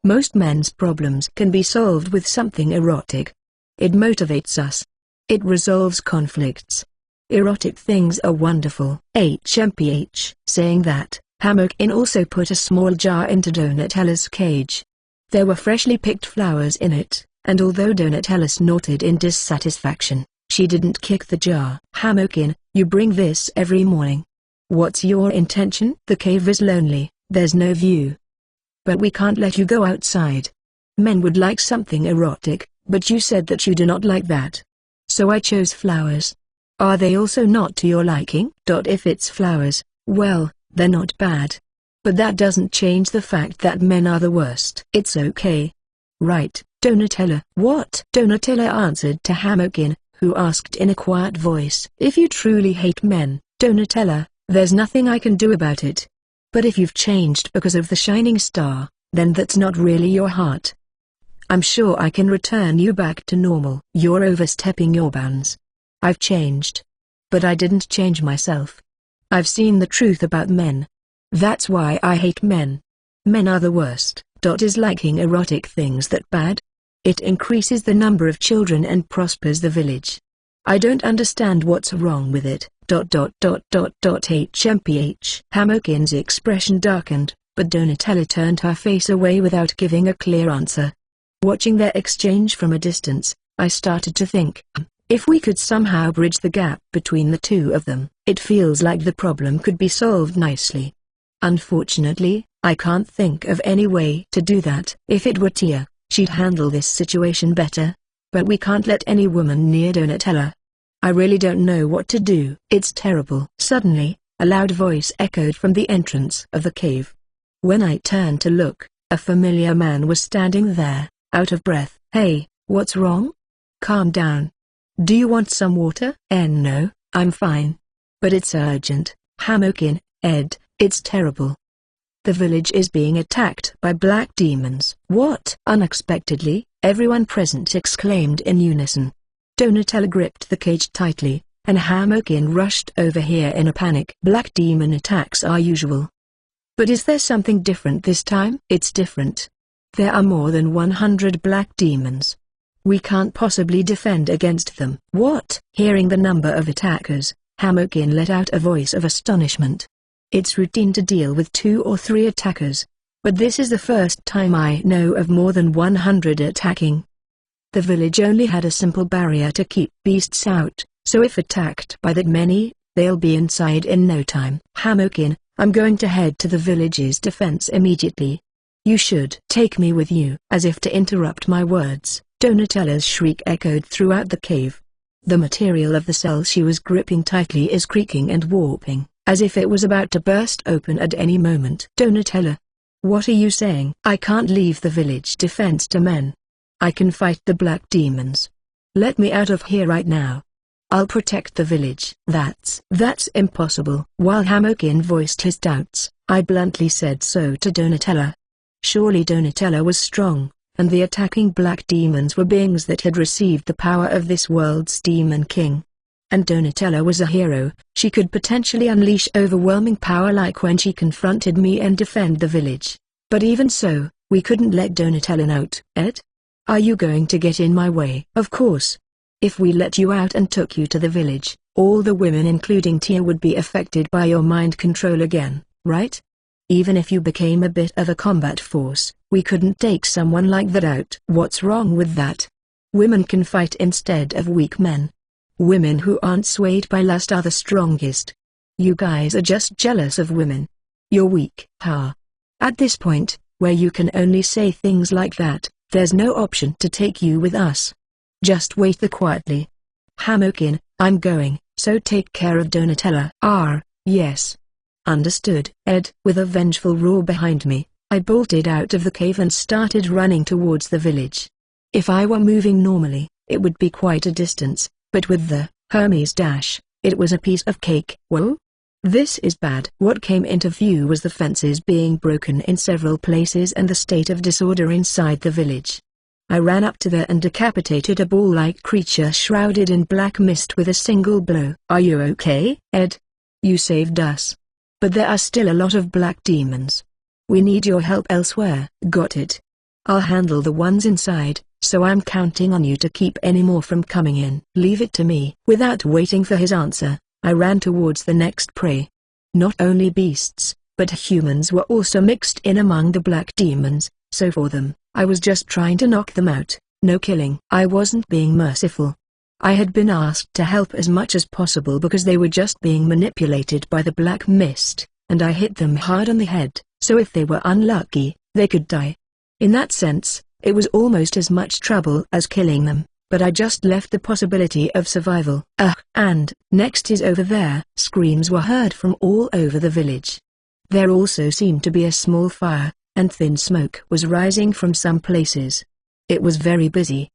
Most men's problems can be solved with something erotic. It motivates us. It resolves conflicts. Erotic things are wonderful. HMPH. Saying that, Hamokin also put a small jar into Donatella's cage. There were freshly picked flowers in it, and although Donatella snorted in dissatisfaction, she didn't kick the jar. Hamokin, you bring this every morning. What's your intention? The cave is lonely, there's no view. But we can't let you go outside. Men would like something erotic, but you said that you do not like that. So I chose flowers. Are they also not to your liking? If it's flowers, well, they're not bad. But that doesn't change the fact that men are the worst. It's okay. Right, Donatella. What? Donatella answered to Hamokin, who asked in a quiet voice. If you truly hate men, Donatella, there's nothing I can do about it. But if you've changed because of the shining star, then that's not really your heart. I'm sure I can return you back to normal. You're overstepping your bounds. I've changed. But I didn't change myself. I've seen the truth about men. That's why I hate men. Men are the worst. Is liking erotic things that bad? It increases the number of children and prospers the village. I don't understand what's wrong with it. HMPH. Hamokin's expression darkened, but Donatella turned her face away without giving a clear answer. Watching their exchange from a distance, I started to think, if we could somehow bridge the gap between the two of them, it feels like the problem could be solved nicely. Unfortunately, I can't think of any way to do that. If it were Tia, she'd handle this situation better. But we can't let any woman near Donatella. I really don't know what to do. It's terrible. Suddenly, a loud voice echoed from the entrance of the cave. When I turned to look, a familiar man was standing there, out of breath. Hey, what's wrong? Calm down. Do you want some water? No, I'm fine. But it's urgent. Hamokin, Ed, it's terrible. The village is being attacked by black demons. What? Unexpectedly, everyone present exclaimed in unison. Donatella gripped the cage tightly, and Hamokin rushed over here in a panic. Black demon attacks are usual. But is there something different this time? It's different. There are more than 100 black demons. We can't possibly defend against them. What? Hearing the number of attackers, Hamokin let out a voice of astonishment. It's routine to deal with 2 or 3 attackers. But this is the first time I know of more than 100 attacking. The village only had a simple barrier to keep beasts out, so if attacked by that many, they'll be inside in no time. Hamokin, I'm going to head to the village's defense immediately. You should take me with you. As if to interrupt my words, Donatella's shriek echoed throughout the cave. The material of the cell she was gripping tightly is creaking and warping, as if it was about to burst open at any moment. Donatella. What are you saying? I can't leave the village defense to men. I can fight the black demons. Let me out of here right now. I'll protect the village. That's impossible. While Hamokin voiced his doubts, I bluntly said so to Donatella. Surely Donatella was strong, and the attacking black demons were beings that had received the power of this world's demon king. And Donatella was a hero. She could potentially unleash overwhelming power like when she confronted me and defend the village. But even so, we couldn't let Donatella out. Ed? Are you going to get in my way? Of course. If we let you out and took you to the village, all the women including Tia would be affected by your mind control again, right? Even if you became a bit of a combat force, we couldn't take someone like that out. What's wrong with that? Women can fight instead of weak men. Women who aren't swayed by lust are the strongest. You guys are just jealous of women. You're weak. At this point, where you can only say things like that, there's no option to take you with us. Just wait there quietly. Hamokin, I'm going, so take care of Donatella. Yes. Understood. Ed. With a vengeful roar behind me, I bolted out of the cave and started running towards the village. If I were moving normally, it would be quite a distance, but with the Hermes dash, it was a piece of cake. Whoa? This is bad. What came into view was the fences being broken in several places and the state of disorder inside the village. I ran up to there and decapitated a ball-like creature shrouded in black mist with a single blow. Are you okay, Ed? You saved us. But there are still a lot of black demons. We need your help elsewhere. Got it. I'll handle the ones inside, so I'm counting on you to keep any more from coming in. Leave it to me. Without waiting for his answer, I ran towards the next prey. Not only beasts, but humans were also mixed in among the black demons, so for them, I was just trying to knock them out, no killing. I wasn't being merciful. I had been asked to help as much as possible because they were just being manipulated by the black mist, and I hit them hard on the head, so if they were unlucky, they could die. In that sense, it was almost as much trouble as killing them, but I just left the possibility of survival. And, next is over there. Screams were heard from all over the village. There also seemed to be a small fire, and thin smoke was rising from some places. It was very busy.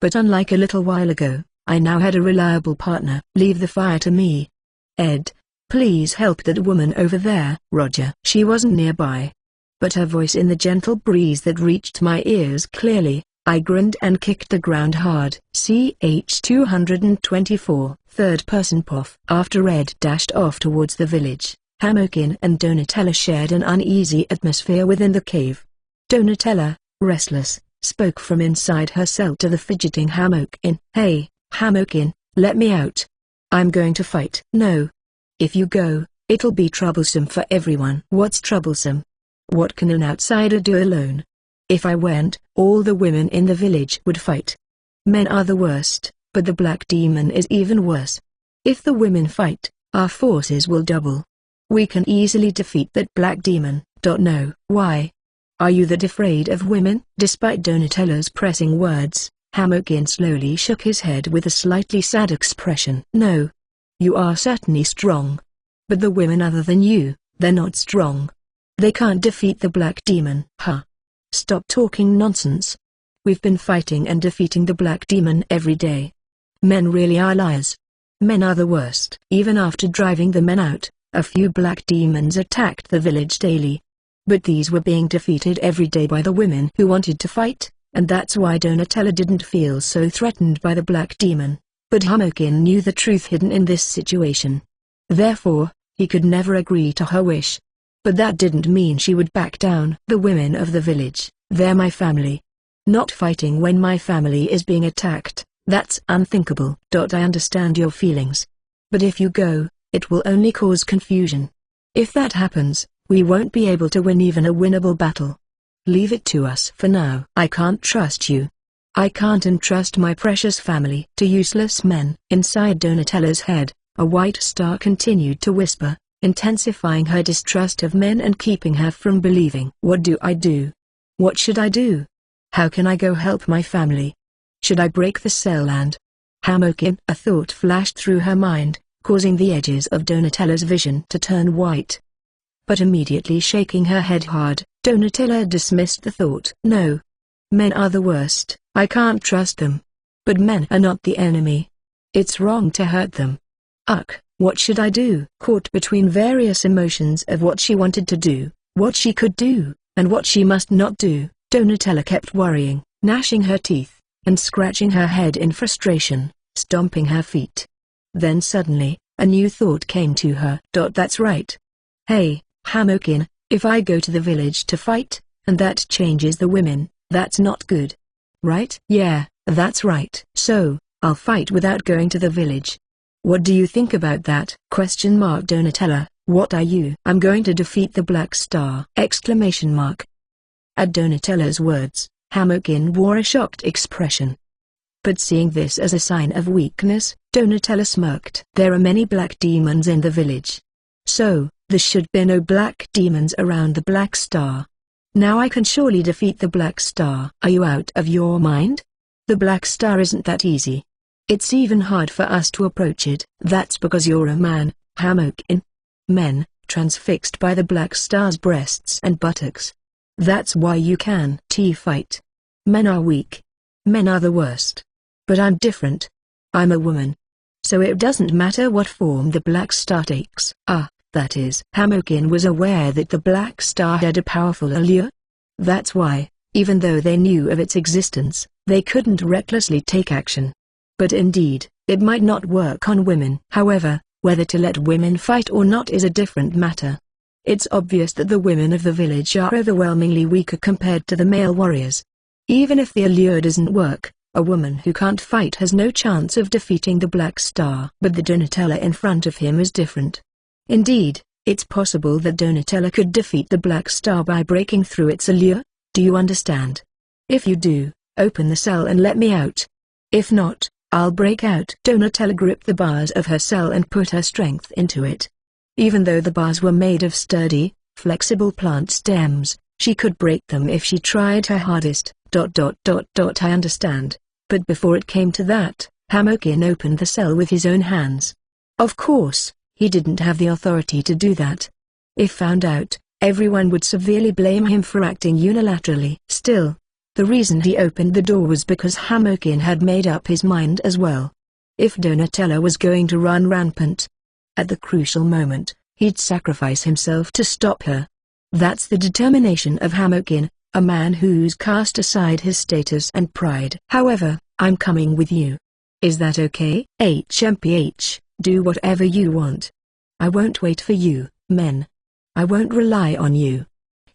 But unlike a little while ago, I now had a reliable partner. Leave the fire to me. Ed, please help that woman over there. Roger. She wasn't nearby, but her voice in the gentle breeze that reached my ears clearly. I grinned and kicked the ground hard. CH 224, third person Poff. After Ed dashed off towards the village, Hamokin and Donatella shared an uneasy atmosphere within the cave. Donatella, restless, spoke from inside her cell to the fidgeting Hamokin. Hey, Hamokin, let me out. I'm going to fight. No. If you go, it'll be troublesome for everyone. What's troublesome? What can an outsider do alone? If I went, all the women in the village would fight. Men are the worst, but the black demon is even worse. If the women fight, our forces will double. We can easily defeat that black demon. No. Why? Are you that afraid of women? Despite Donatella's pressing words, Hamokin slowly shook his head with a slightly sad expression. No. You are certainly strong. But the women other than you, they're not strong. They can't defeat the black demon. Stop talking nonsense. We've been fighting and defeating the black demon every day. Men really are liars. Men are the worst. Even after driving the men out, a few black demons attacked the village daily. But these were being defeated every day by the women who wanted to fight, and that's why Donatella didn't feel so threatened by the black demon. But Hamokin knew the truth hidden in this situation. Therefore, he could never agree to her wish. But that didn't mean she would back down. The women of the village, they're my family. Not fighting when my family is being attacked, that's unthinkable. I understand your feelings. But if you go, it will only cause confusion. If that happens, we won't be able to win even a winnable battle. Leave it to us for now. I can't trust you. I can't entrust my precious family to useless men. Inside Donatella's head, a white star continued to whisper, intensifying her distrust of men and keeping her from believing. What do I do? What should I do? How can I go help my family? Should I break the cell and... Hamokin? A thought flashed through her mind, causing the edges of Donatella's vision to turn white. But immediately shaking her head hard, Donatella dismissed the thought. No. Men are the worst. I can't trust them. But men are not the enemy. It's wrong to hurt them. Ugh, what should I do? Caught between various emotions of what she wanted to do, what she could do, and what she must not do, Donatella kept worrying, gnashing her teeth, and scratching her head in frustration, stomping her feet. Then suddenly, a new thought came to her. That's right. Hey, Hamokin, if I go to the village to fight, and that changes the women, that's not good. Right? Yeah, that's right. So, I'll fight without going to the village. What do you think about that? Donatella, what are you? I'm going to defeat the Black Star! At Donatella's words, Hamokin wore a shocked expression. But seeing this as a sign of weakness, Donatella smirked. There are many black demons in the village. So, there should be no black demons around the Black Star. Now I can surely defeat the Black Star. Are you out of your mind? The Black Star isn't that easy. It's even hard for us to approach it. That's because you're a man, Hamokin. Men, transfixed by the Black Star's breasts and buttocks. That's why you can't fight. Men are weak. Men are the worst. But I'm different. I'm a woman. So it doesn't matter what form the Black Star takes. That is. Hamokin was aware that the Black Star had a powerful allure. That's why, even though they knew of its existence, they couldn't recklessly take action. But indeed, it might not work on women. However, whether to let women fight or not is a different matter. It's obvious that the women of the village are overwhelmingly weaker compared to the male warriors. Even if the allure doesn't work, a woman who can't fight has no chance of defeating the Black Star. But the Donatella in front of him is different. Indeed, it's possible that Donatella could defeat the Black Star by breaking through its allure. Do you understand? If you do, open the cell and let me out. If not, I'll break out. Donatella gripped the bars of her cell and put her strength into it. Even though the bars were made of sturdy, flexible plant stems, she could break them if she tried her hardest. I understand. But before it came to that, Hamokin opened the cell with his own hands. Of course, he didn't have the authority to do that. If found out, everyone would severely blame him for acting unilaterally. Still, the reason he opened the door was because Hamokin had made up his mind as well. If Donatella was going to run rampant, at the crucial moment, he'd sacrifice himself to stop her. That's the determination of Hamokin, a man who's cast aside his status and pride. However, I'm coming with you. Is that okay? HMPH, do whatever you want. I won't wait for you, men. I won't rely on you.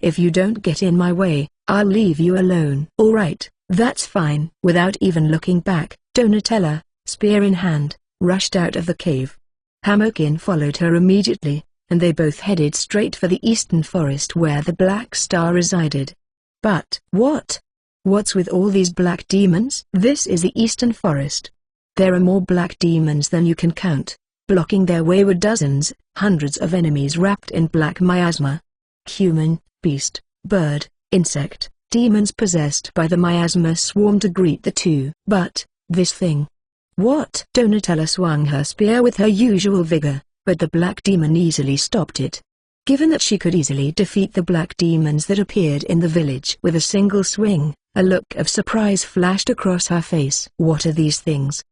If you don't get in my way, I'll leave you alone. Alright, that's fine. Without even looking back, Donatella, spear in hand, rushed out of the cave. Hamokin followed her immediately, and they both headed straight for the eastern forest where the Black Star resided. But what's with all these black demons? This is the eastern forest. There are more black demons than you can count. Blocking their way were dozens, hundreds of enemies wrapped in black miasma. Human, beast, bird, insect, demons possessed by the miasma swarmed to greet the two. But, this thing. What? Donatella swung her spear with her usual vigor, but the black demon easily stopped it. Given that she could easily defeat the black demons that appeared in the village with a single swing, a look of surprise flashed across her face. What are these things?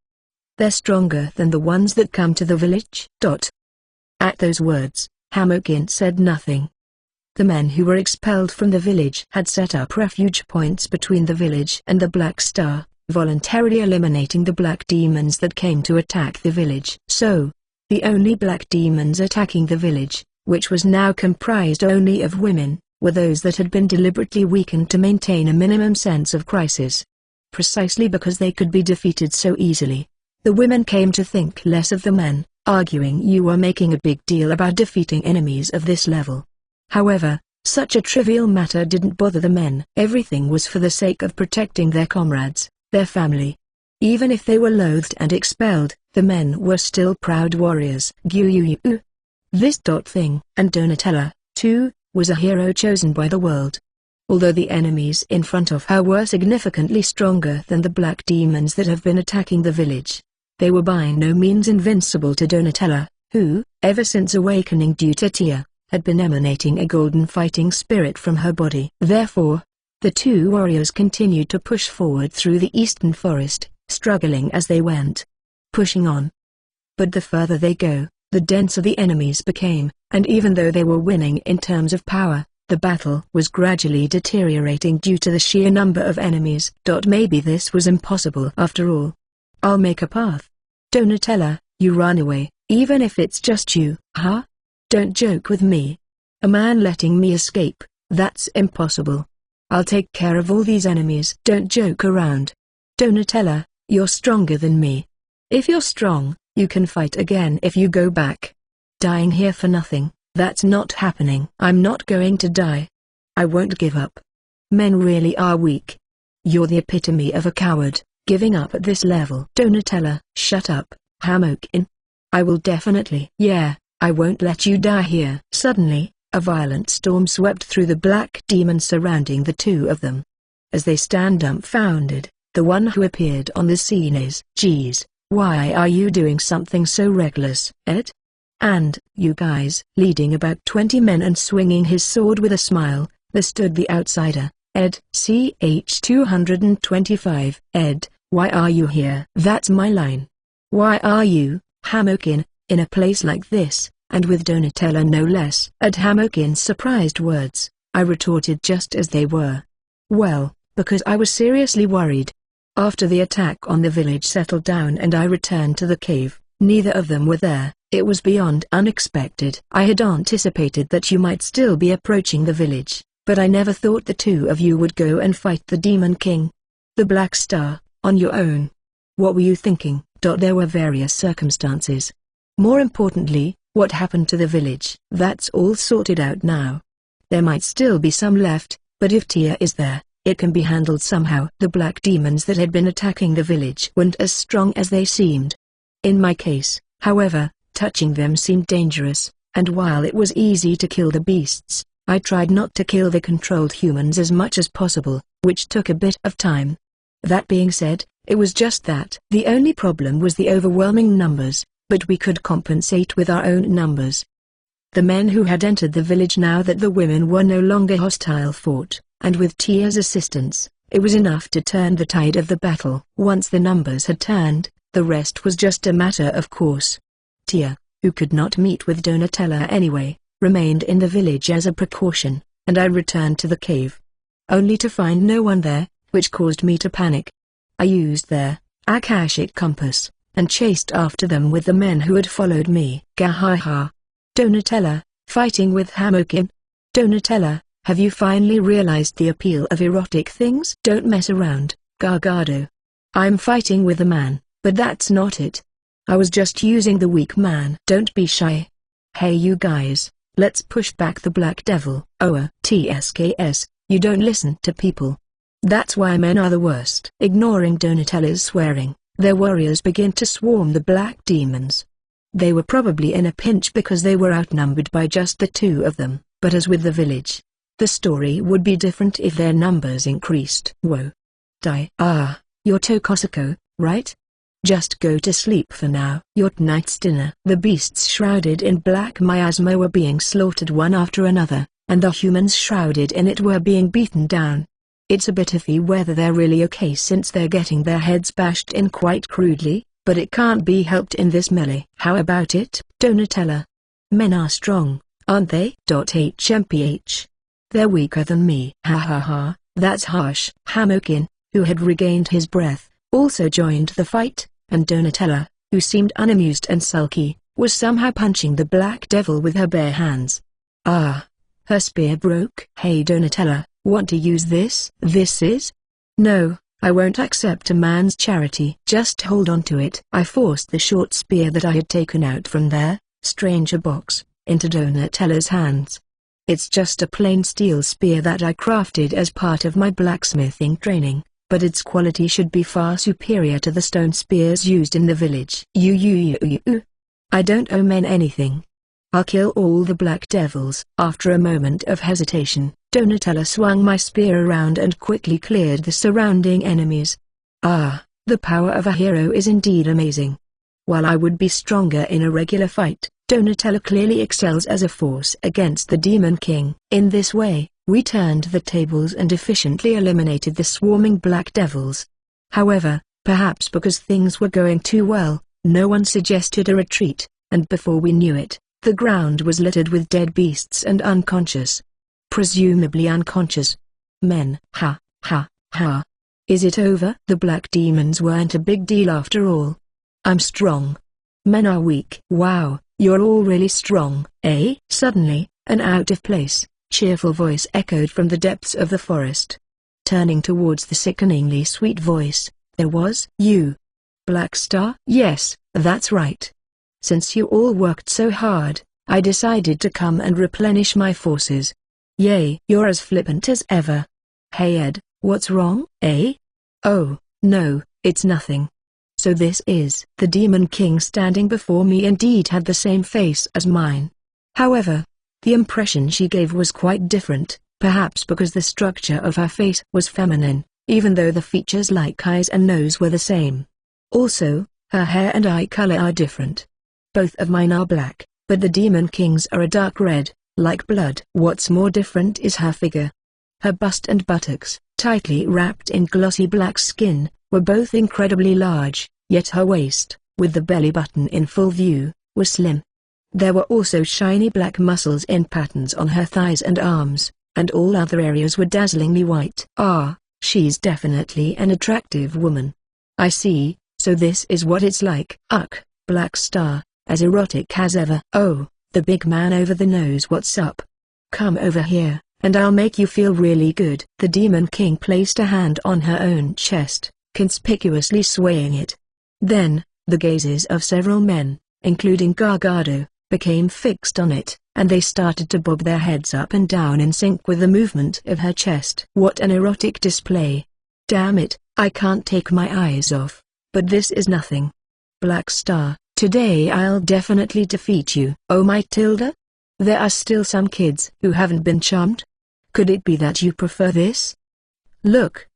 They're stronger than the ones that come to the village. At those words, Hamokin said nothing. The men who were expelled from the village had set up refuge points between the village and the Black Star, voluntarily eliminating the black demons that came to attack the village. So, the only black demons attacking the village, which was now comprised only of women, were those that had been deliberately weakened to maintain a minimum sense of crisis. Precisely because they could be defeated so easily, the women came to think less of the men, arguing you were making a big deal about defeating enemies of this level. However, such a trivial matter didn't bother the men. Everything was for the sake of protecting their comrades, their family. Even if they were loathed and expelled, the men were still proud warriors. This thing. And Donatella, too, was a hero chosen by the world. Although the enemies in front of her were significantly stronger than the black demons that have been attacking the village, they were by no means invincible to Donatella, who, ever since awakening due to Tia, had been emanating a golden fighting spirit from her body. Therefore, the two warriors continued to push forward through the eastern forest, struggling as they went. Pushing on. But the further they go, the denser the enemies became, and even though they were winning in terms of power, the battle was gradually deteriorating due to the sheer number of enemies. Maybe this was impossible after all. I'll make a path. Donatella, you run away, even if it's just you. Huh? Don't joke with me. A man letting me escape, that's impossible. I'll take care of all these enemies. Don't joke around. Donatella, you're stronger than me. If you're strong, you can fight again if you go back. Dying here for nothing, that's not happening. I'm not going to die. I won't give up. Men really are weak. You're the epitome of a coward, giving up at this level. Donatella, shut up, Hamokin. I will definitely. Yeah, I won't let you die here. Suddenly, a violent storm swept through the black demon surrounding the two of them. As they stand dumbfounded, the one who appeared on the scene is, "Geez, why are you doing something so reckless, Ed?" And, you guys, leading about 20 men and swinging his sword with a smile, there stood the outsider, Ed. Ch 225. Ed, why are you here? That's my line. Why are you, Hamokin, in a place like this, and with Donatella no less? At Hamokin's surprised words, I retorted just as they were. Well, because I was seriously worried. After the attack on the village settled down and I returned to the cave, neither of them were there. It was beyond unexpected. I had anticipated that you might still be approaching the village, but I never thought the two of you would go and fight the Demon King. The Black Star, on your own. What were you thinking? There were various circumstances. More importantly, what happened to the village? That's all sorted out now. There might still be some left, but if Tia is there, it can be handled somehow. The black demons that had been attacking the village weren't as strong as they seemed. In my case, however, touching them seemed dangerous, and while it was easy to kill the beasts, I tried not to kill the controlled humans as much as possible, which took a bit of time. That being said, it was just that. The only problem was the overwhelming numbers, but we could compensate with our own numbers. The men who had entered the village now that the women were no longer hostile fought, and with Tia's assistance, it was enough to turn the tide of the battle. Once the numbers had turned, the rest was just a matter of course. Tia, who could not meet with Donatella anyway, remained in the village as a precaution, and I returned to the cave. Only to find no one there, which caused me to panic. I used their Akashic compass, and chased after them with the men who had followed me. Gahaha. Donatella, fighting with Hamokin. Donatella, have you finally realized the appeal of erotic things? Don't mess around, Gargado. I'm fighting with a man, but that's not it. I was just using the weak man. Don't be shy. Hey you guys, let's push back the Black Devil. TSKS, you don't listen to people. That's why men are the worst. Ignoring Donatella's swearing, their warriors began to swarm the black demons. They were probably in a pinch because they were outnumbered by just the two of them, but as with the village, the story would be different if their numbers increased. Whoa. You're Tokosako, right? Just go to sleep for now. Your tonight's dinner. The beasts shrouded in black miasma were being slaughtered one after another, and the humans shrouded in it were being beaten down. It's a bit iffy whether they're really okay since they're getting their heads bashed in quite crudely, but it can't be helped in this melee. How about it, Donatella? Men are strong, aren't they? HMPH. They're weaker than me. Ha ha ha, that's harsh. Hamokin, who had regained his breath, also joined the fight, and Donatella, who seemed unamused and sulky, was somehow punching the Black Devil with her bare hands. Her spear broke. Hey Donatella, want to use this? This is? No, I won't accept a man's charity. Just hold on to it. I forced the short spear that I had taken out from their stranger box into Donatella's hands. It's just a plain steel spear that I crafted as part of my blacksmithing training, but its quality should be far superior to the stone spears used in the village. I don't owe men anything. I'll kill all the Black Devils. After a moment of hesitation, Donatella swung my spear around and quickly cleared the surrounding enemies. The power of a hero is indeed amazing. While I would be stronger in a regular fight, Donatello clearly excels as a force against the Demon King. In this way, we turned the tables and efficiently eliminated the swarming black devils. However, perhaps because things were going too well, no one suggested a retreat, and before we knew it, the ground was littered with dead beasts and unconscious. Presumably unconscious men. Ha, ha, ha. Is it over? The black demons weren't a big deal after all. I'm strong. Men are weak. Wow, you're all really strong, eh? Suddenly, an out-of-place, cheerful voice echoed from the depths of the forest. Turning towards the sickeningly sweet voice, there was you. Black Star? Yes, that's right. Since you all worked so hard, I decided to come and replenish my forces. Yay, you're as flippant as ever. Hey Ed, what's wrong, eh? Oh, no, it's nothing. So this is the Demon King standing before me. Indeed had the same face as mine. However, the impression she gave was quite different, perhaps because the structure of her face was feminine, even though the features like eyes and nose were the same. Also, her hair and eye color are different. Both of mine are black, but the Demon King's are a dark red, like blood. What's more different is her figure. Her bust and buttocks, tightly wrapped in glossy black skin, were both incredibly large, yet her waist, with the belly button in full view, was slim. There were also shiny black muscles in patterns on her thighs and arms, and all other areas were dazzlingly white. Ah, she's definitely an attractive woman. I see, so this is what it's like. Ugh, Black Star, as erotic as ever. Oh, the big man over the nose, what's up? Come over here, and I'll make you feel really good. The Demon King placed a hand on her own chest, conspicuously swaying it. Then, the gazes of several men, including Gargado, became fixed on it, and they started to bob their heads up and down in sync with the movement of her chest. What an erotic display. Damn it, I can't take my eyes off, but this is nothing. Black Star, today I'll definitely defeat you. Oh my Tilda? There are still some kids who haven't been charmed? Could it be that you prefer this? Look,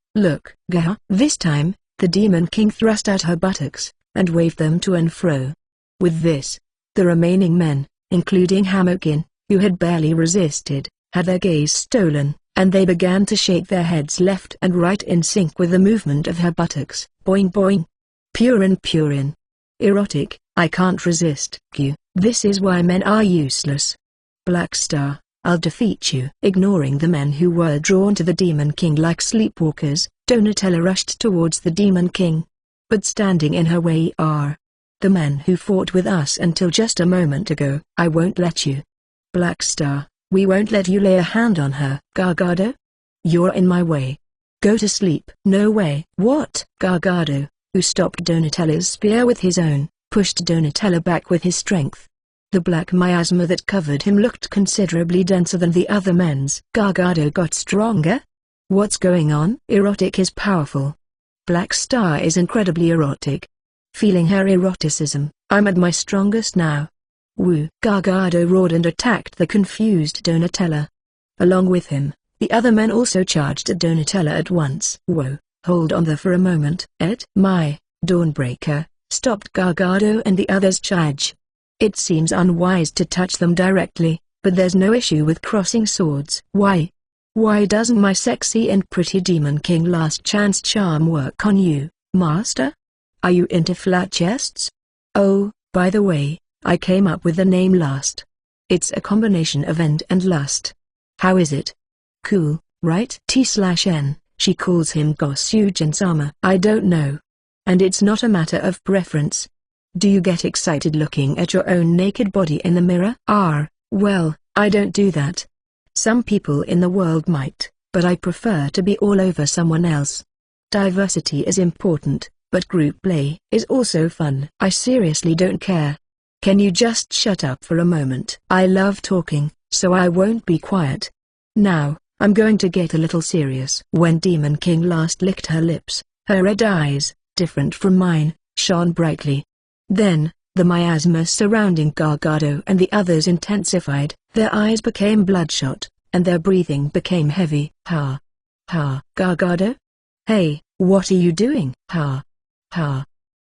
gah. This time, the Demon King thrust out her buttocks, and waved them to and fro. With this, the remaining men, including Hamokin, who had barely resisted, had their gaze stolen, and they began to shake their heads left and right in sync with the movement of her buttocks. Boing boing. Purin. Erotic, I can't resist. Q. This is why men are useless. Black Star, I'll defeat you. Ignoring the men who were drawn to the Demon King like sleepwalkers, Donatello rushed towards the Demon King. But standing in her way are the men who fought with us until just a moment ago. I won't let you. Black Star, we won't let you lay a hand on her. Gargado? You're in my way. Go to sleep. No way. What? Gargado, who stopped Donatello's spear with his own, pushed Donatello back with his strength. The black miasma that covered him looked considerably denser than the other men's. Gargado got stronger? What's going on? Erotic is powerful. Black Star is incredibly erotic. Feeling her eroticism, I'm at my strongest now. Woo! Gargado roared and attacked the confused Donatello. Along with him, the other men also charged at Donatello at once. Whoa, hold on there for a moment. Ed, my Dawnbreaker, stopped Gargado and the others' charge. It seems unwise to touch them directly, but there's no issue with crossing swords. Why doesn't my sexy and pretty Demon King last chance charm work on you, Master? Are you into flat chests? Oh, by the way, I came up with the name Lust. It's a combination of end and lust. How is it? Cool, right? T/N, she calls him Gosugen-sama. I don't know. And it's not a matter of preference. Do you get excited looking at your own naked body in the mirror? Well, I don't do that. Some people in the world might, but I prefer to be all over someone else. Diversity is important, but group play is also fun. I seriously don't care. Can you just shut up for a moment? I love talking, so I won't be quiet. Now, I'm going to get a little serious. When Demon King last licked her lips, her red eyes, different from mine, shone brightly. Then, the miasma surrounding Gargado and the others intensified, their eyes became bloodshot, and their breathing became heavy. Ha! Gargado? Hey, what are you doing? Ha!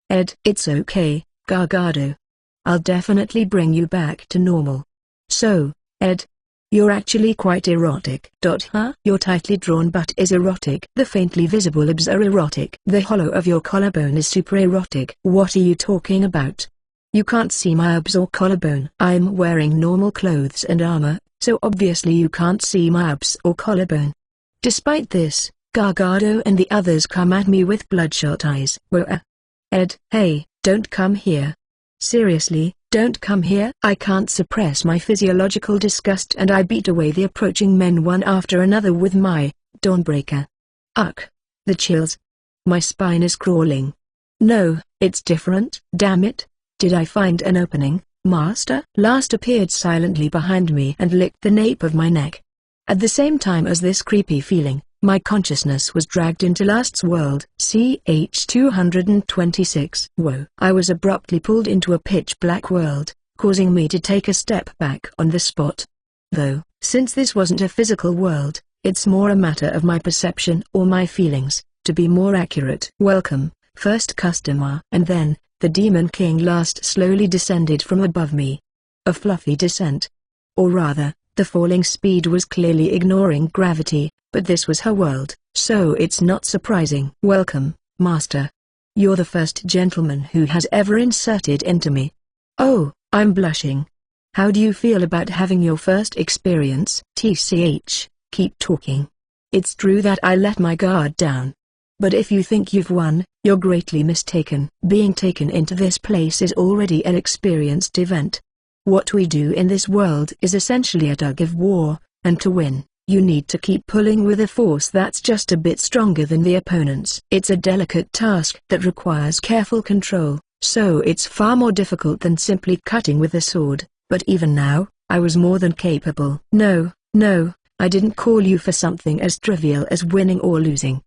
Ed, it's okay, Gargado. I'll definitely bring you back to normal. So, Ed, you're actually quite erotic. Huh? Your tightly drawn butt is erotic. The faintly visible abs are erotic. The hollow of your collarbone is super erotic. What are you talking about? You can't see my abs or collarbone. I'm wearing normal clothes and armor, so obviously you can't see my abs or collarbone. Despite this, Gargado and the others come at me with bloodshot eyes. Ed, hey, don't come here. Seriously, don't come here. I can't suppress my physiological disgust and I beat away the approaching men one after another with my Dawnbreaker. Ugh. The chills. My spine is crawling. No, it's different. Damn it. Did I find an opening, Master? Last appeared silently behind me and licked the nape of my neck. At the same time as this creepy feeling, my consciousness was dragged into Last's world. CH 226. Whoa. I was abruptly pulled into a pitch-black world, causing me to take a step back on the spot. Though, since this wasn't a physical world, it's more a matter of my perception or my feelings, to be more accurate. Welcome, first customer. And then, the Demon King Last slowly descended from above me. A fluffy descent. Or rather, the falling speed was clearly ignoring gravity, but this was her world, so it's not surprising. Welcome, Master. You're the first gentleman who has ever inserted into me. Oh, I'm blushing. How do you feel about having your first experience? TCH, keep talking. It's true that I let my guard down. But if you think you've won, you're greatly mistaken. Being taken into this place is already an experienced event. What we do in this world is essentially a tug of war, and to win, you need to keep pulling with a force that's just a bit stronger than the opponent's. It's a delicate task that requires careful control, so it's far more difficult than simply cutting with a sword, but even now, I was more than capable. No, I didn't call you for something as trivial as winning or losing.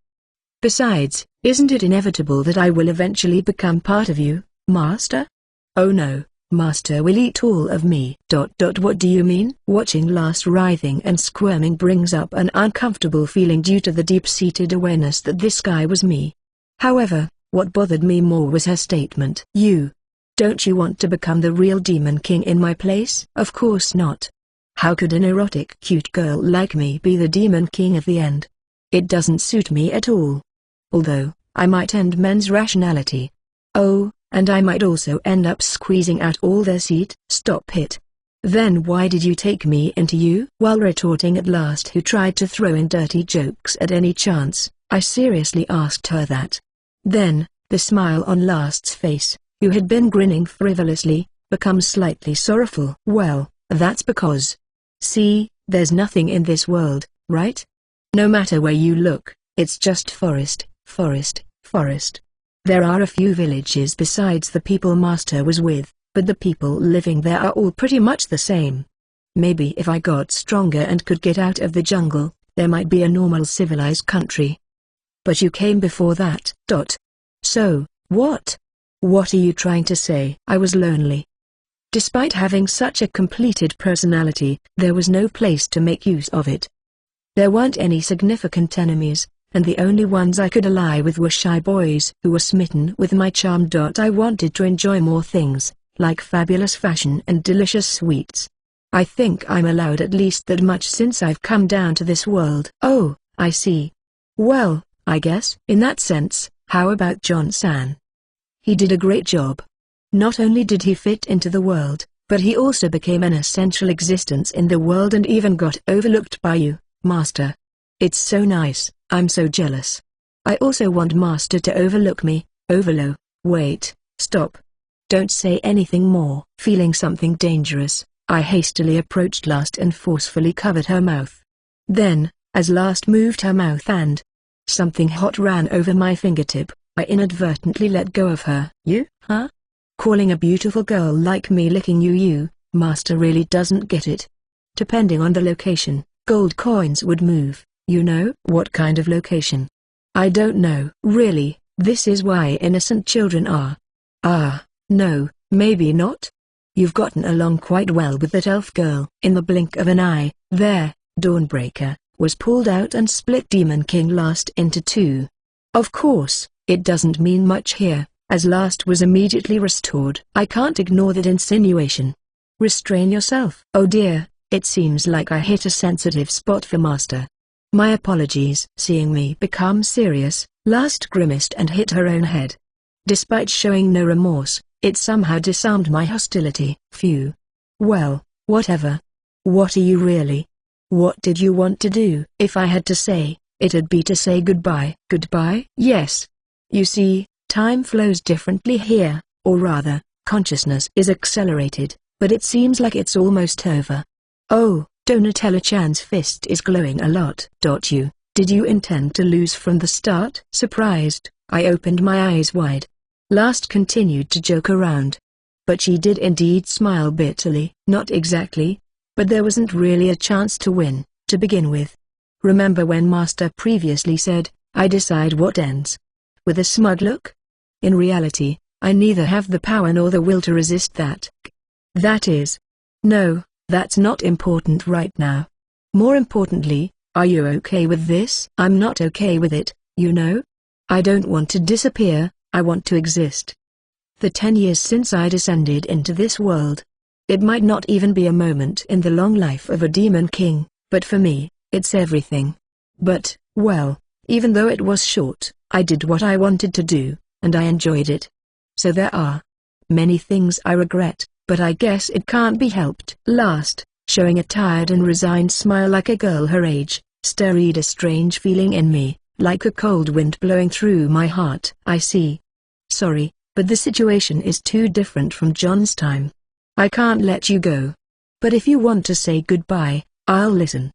Besides, isn't it inevitable that I will eventually become part of you, Master? Oh no, Master will eat all of me. What do you mean? Watching Last writhing and squirming brings up an uncomfortable feeling due to the deep-seated awareness that this guy was me. However, what bothered me more was her statement. Don't you want to become the real Demon King in my place? Of course not. How could an erotic cute girl like me be the Demon King at the end? It doesn't suit me at all. Although, I might end men's rationality. Oh, and I might also end up squeezing out all their seed. Stop it. Then why did you take me into you? While retorting at Last, who tried to throw in dirty jokes at any chance, I seriously asked her that. Then, the smile on Last's face, who had been grinning frivolously, becomes slightly sorrowful. Well, that's because. See, there's nothing in this world, right? No matter where you look, it's just forest. There are a few villages besides the people Master was with, but the people living there are all pretty much the same. Maybe if I got stronger and could get out of the jungle, there might be a normal civilized country. But you came before that. So, what? What are you trying to say? I was lonely. Despite having such a completed personality, there was no place to make use of it. There weren't any significant enemies, and the only ones I could ally with were shy boys who were smitten with my charm. I wanted to enjoy more things, like fabulous fashion and delicious sweets. I think I'm allowed at least that much since I've come down to this world. Oh, I see. Well, I guess, in that sense, how about John-san? He did a great job. Not only did he fit into the world, but he also became an essential existence in the world and even got overlooked by you, Master. It's so nice. I'm so jealous. I also want Master to overlook me. Wait, stop. Don't say anything more. Feeling something dangerous, I hastily approached Last and forcefully covered her mouth. Then, as Last moved her mouth and something hot ran over my fingertip, I inadvertently let go of her. You, huh? Calling a beautiful girl like me licking you, Master really doesn't get it. Depending on the location, gold coins would move. You know? What kind of location? I don't know. Really, this is why innocent children are. Ah, no, maybe not. You've gotten along quite well with that elf girl. In the blink of an eye, there, Dawnbreaker, was pulled out and split Demon King Last into two. Of course, it doesn't mean much here, as last was immediately restored. I can't ignore that insinuation. Restrain yourself. Oh dear, it seems like I hit a sensitive spot for Master. My apologies. Seeing me become serious, last grimaced and hit her own head. Despite showing no remorse, it somehow disarmed my hostility. Phew. Well, whatever. What are you really? What did you want to do? If I had to say, it'd be to say goodbye. Goodbye? Yes. You see, time flows differently here, or rather, consciousness is accelerated, but it seems like it's almost over. Oh, Donatella-chan's fist is glowing a lot. Did you intend to lose from the start? Surprised, I opened my eyes wide. Last continued to joke around. But she did indeed smile bitterly. Not exactly. But there wasn't really a chance to win, to begin with. Remember when Master previously said, I decide what ends? With a smug look? In reality, I neither have the power nor the will to resist that. That is. No, that's not important right now. More importantly, are you okay with this? I'm not okay with it, you know? I don't want to disappear, I want to exist. The 10 years since I descended into this world. It might not even be a moment in the long life of a demon king, but for me, it's everything. But, well, even though it was short, I did what I wanted to do, and I enjoyed it. So there are many things I regret, but I guess it can't be helped. Last, showing a tired and resigned smile like a girl her age, stirred a strange feeling in me, like a cold wind blowing through my heart. I see. Sorry, but the situation is too different from John's time. I can't let you go. But if you want to say goodbye, I'll listen.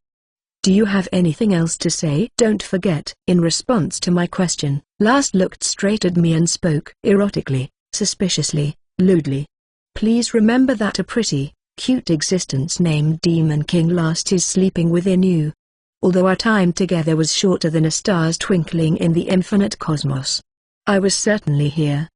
Do you have anything else to say? Don't forget. In response to my question, Last looked straight at me and spoke erotically, suspiciously, lewdly. Please remember that a pretty, cute existence named Demon King Last is sleeping within you. Although our time together was shorter than a star's twinkling in the infinite cosmos, I was certainly here.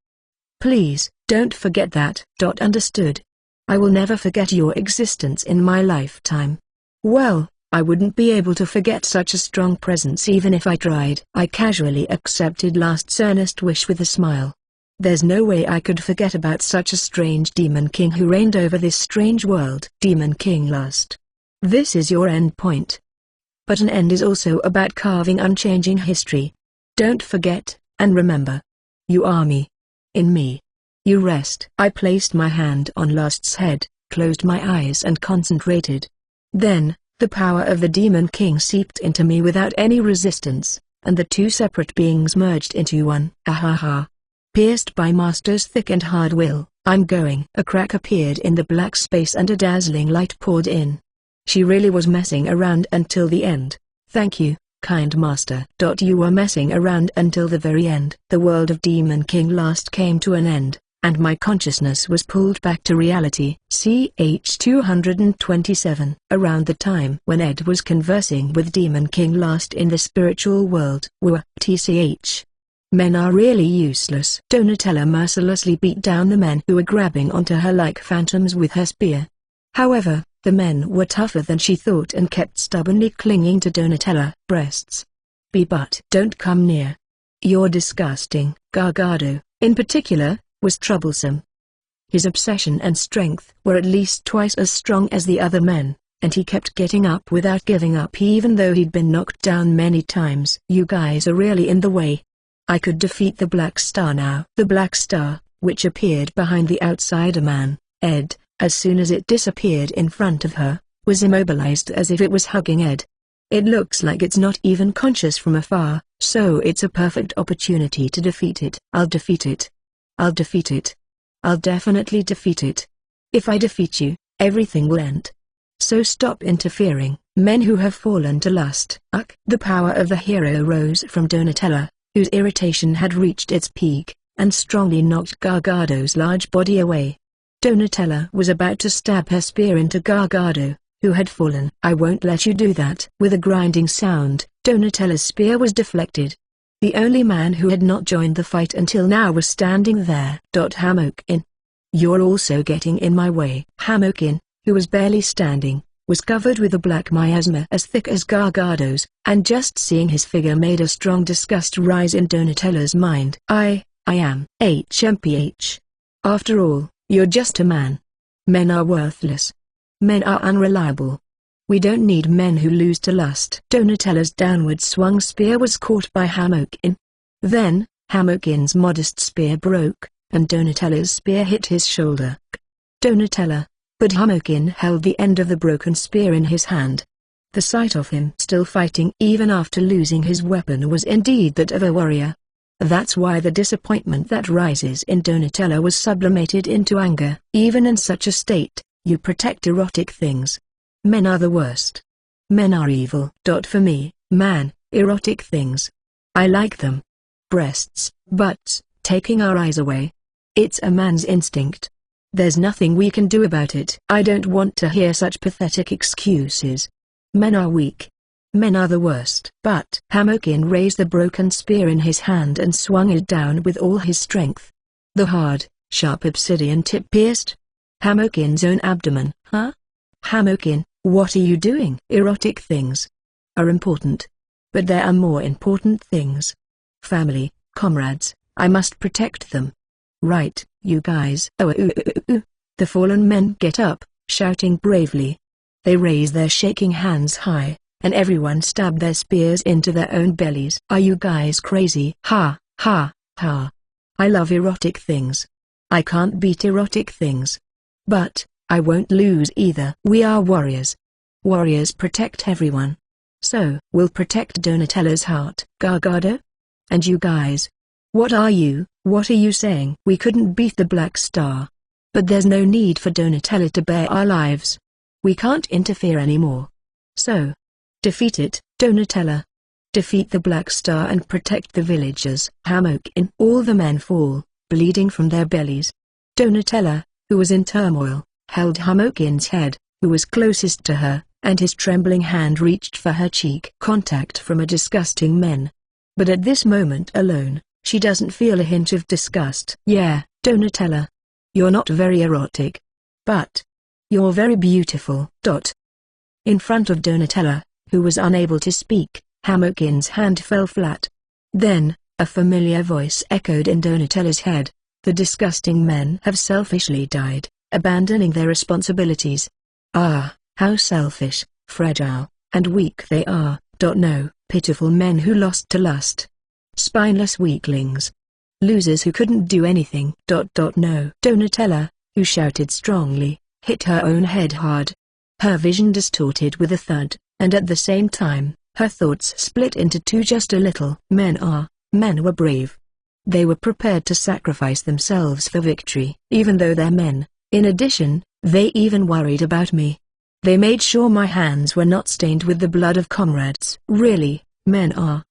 Please, don't forget that. Understood. I will never forget your existence in my lifetime. Well, I wouldn't be able to forget such a strong presence even if I tried. I casually accepted Last's earnest wish with a smile. There's no way I could forget about such a strange demon king who reigned over this strange world. Demon King Last. This is your end point. But an end is also about carving unchanging history. Don't forget, and remember. You are me. In me. You rest. I placed my hand on Last's head, closed my eyes and concentrated. Then, the power of the Demon King seeped into me without any resistance, and the two separate beings merged into one. Ahaha. Pierced by Master's thick and hard will, I'm going. A crack appeared in the black space and a dazzling light poured in. She really was messing around until the end. Thank you, kind Master. You were messing around until the very end. The world of Demon King Last came to an end, and my consciousness was pulled back to reality. Ch 227. Around the time when Ed was conversing with Demon King Last in the spiritual world. Tch. Men are really useless. Donatella mercilessly beat down the men who were grabbing onto her like phantoms with her spear. However, the men were tougher than she thought and kept stubbornly clinging to Donatella's breasts. But don't come near. You're disgusting. Gargado, in particular, was troublesome. His obsession and strength were at least twice as strong as the other men, and he kept getting up without giving up even though he'd been knocked down many times. You guys are really in the way. I could defeat the Black Star now. The Black Star, which appeared behind the outsider man, Ed, as soon as it disappeared in front of her, was immobilized as if it was hugging Ed. It looks like it's not even conscious from afar, so it's a perfect opportunity to defeat it. I'll defeat it. I'll defeat it. I'll definitely defeat it. If I defeat you, everything will end. So stop interfering, men who have fallen to lust. The power of the hero rose from Donatella, whose irritation had reached its peak, and strongly knocked Gargado's large body away. Donatella was about to stab her spear into Gargado, who had fallen. I won't let you do that. With a grinding sound, Donatella's spear was deflected. The only man who had not joined the fight until now was standing there. Hamokin. You're also getting in my way. Hamokin, who was barely standing, was covered with a black miasma as thick as Gargado's, and just seeing his figure made a strong disgust rise in Donatella's mind. I am HMPH. After all, you're just a man. Men are worthless. Men are unreliable. We don't need men who lose to lust. Donatella's downward swung spear was caught by Hamokin. Then, Hamokin's modest spear broke, and Donatella's spear hit his shoulder. Donatella. But Hamokin held the end of the broken spear in his hand. The sight of him still fighting even after losing his weapon was indeed that of a warrior. That's why the disappointment that rises in Donatella was sublimated into anger. Even in such a state, you protect erotic things. Men are the worst. Men are evil. For me, man, erotic things. I like them. Breasts, butts, taking our eyes away. It's a man's instinct. There's nothing we can do about it. I don't want to hear such pathetic excuses. Men are weak. Men are the worst. But Hamokin raised the broken spear in his hand and swung it down with all his strength. The hard, sharp obsidian tip pierced Hamokin's own abdomen. Huh? Hamokin, what are you doing? Erotic things are important. But there are more important things. Family, comrades, I must protect them. Right, you guys. The fallen men get up, shouting bravely. They raise their shaking hands high, and everyone stab their spears into their own bellies. Are you guys crazy? Ha, ha, ha. I love erotic things. I can't beat erotic things. But, I won't lose either. We are warriors. Warriors protect everyone. So, we'll protect Donatella's heart. Gargado? And you guys? What are you saying? We couldn't beat the Black Star. But there's no need for Donatella to bear our lives. We can't interfere anymore. So, defeat it, Donatella. Defeat the Black Star and protect the villagers. Hamokin. All the men fall, bleeding from their bellies. Donatella, who was in turmoil, held Hamokin's head, who was closest to her, and his trembling hand reached for her cheek. Contact from a disgusting man. But at this moment alone, she doesn't feel a hint of disgust. Yeah, Donatella. You're not very erotic. But you're very beautiful. In front of Donatella, who was unable to speak, Hamokin's hand fell flat. Then, a familiar voice echoed in Donatella's head. The disgusting men have selfishly died, abandoning their responsibilities. Ah, how selfish, fragile, and weak they are. No, pitiful men who lost to lust. Spineless weaklings. Losers who couldn't do anything. No. Donatella, who shouted strongly, hit her own head hard. Her vision distorted with a thud, and at the same time, her thoughts split into two just a little. Men were brave. They were prepared to sacrifice themselves for victory. Even though they're men, in addition, they even worried about me. They made sure my hands were not stained with the blood of comrades. Really, men are.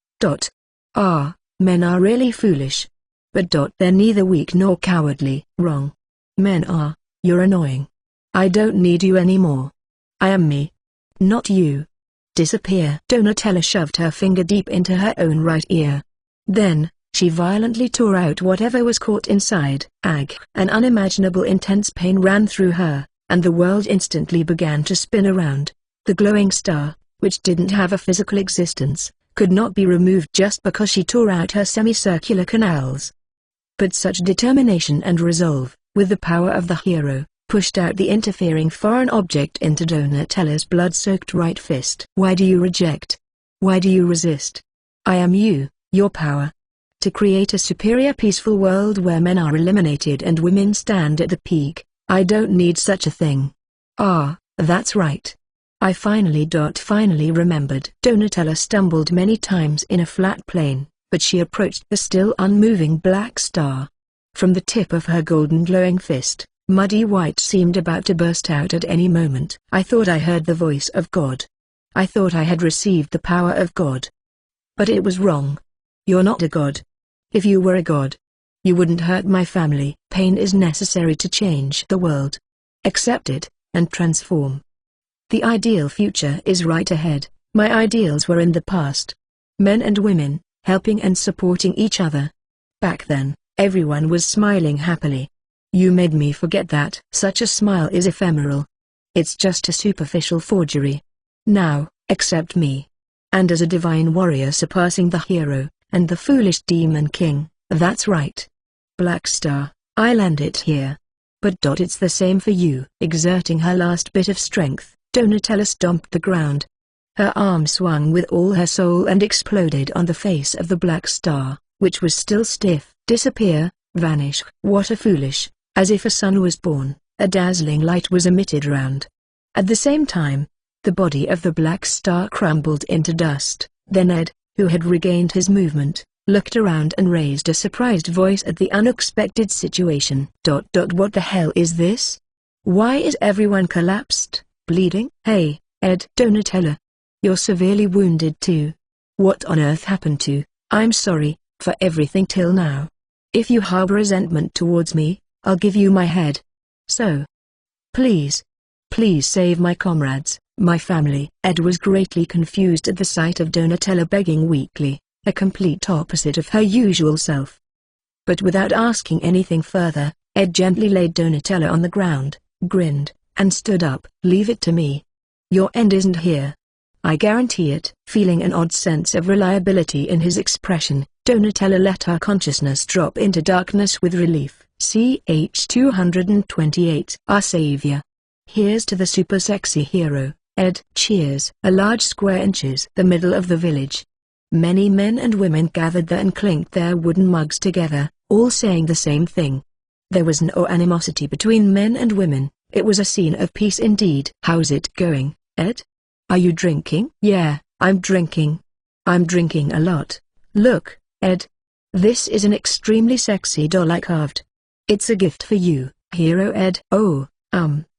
Men are really foolish. But they're neither weak nor cowardly. Wrong. Men are. You're annoying. I don't need you anymore. I am me. Not you. Disappear. Donatella shoved her finger deep into her own right ear. Then, she violently tore out whatever was caught inside. Ag. An unimaginable intense pain ran through her, and the world instantly began to spin around. The glowing star, which didn't have a physical existence, could not be removed just because she tore out her semicircular canals. But such determination and resolve, with the power of the hero, pushed out the interfering foreign object into Donatella's blood-soaked right fist. Why do you reject? Why do you resist? I am you, your power. To create a superior peaceful world where men are eliminated and women stand at the peak, I don't need such a thing. Ah, that's right. I finally remembered. Donatella stumbled many times in a flat plain, but she approached the still unmoving Black Star. From the tip of her golden glowing fist, muddy white seemed about to burst out at any moment. I thought I heard the voice of God. I thought I had received the power of God. But it was wrong. You're not a god. If you were a god, you wouldn't hurt my family. Pain is necessary to change the world. Accept it, and transform. The ideal future is right ahead. My ideals were in the past. Men and women, helping and supporting each other. Back then, everyone was smiling happily. You made me forget that. Such a smile is ephemeral. It's just a superficial forgery. Now, accept me. And as a divine warrior surpassing the hero, and the foolish demon king, that's right. Black Star, I land it here. But it's the same for you. Exerting her last bit of strength, Donatella stomped the ground. Her arm swung with all her soul and exploded on the face of the Black Star, which was still stiff. Disappear, vanish. What a foolish, as if a sun was born, a dazzling light was emitted round. At the same time, the body of the Black Star crumbled into dust. Then Ed, who had regained his movement, looked around and raised a surprised voice at the unexpected situation. What the hell is this? Why is everyone collapsed, bleeding? Hey, Ed. Donatella. You're severely wounded too. What on earth happened to? I'm sorry for everything till now. If you harbor resentment towards me, I'll give you my head. So, please save my comrades, my family. Ed was greatly confused at the sight of Donatella begging weakly, a complete opposite of her usual self. But without asking anything further, Ed gently laid Donatella on the ground, grinned, and stood up. Leave it to me. Your end isn't here. I guarantee it. Feeling an odd sense of reliability in his expression, Donatella let her consciousness drop into darkness with relief. CH 228. Our savior. Here's to the super sexy hero, Ed. Cheers. A large square inches the middle of the village. Many men and women gathered there and clinked their wooden mugs together, all saying the same thing. There was no animosity between men and women, it was a scene of peace indeed. How's it going, Ed? Are you drinking? Yeah, I'm drinking. I'm drinking a lot. Look, Ed. This is an extremely sexy doll I carved. It's a gift for you, hero Ed. Oh,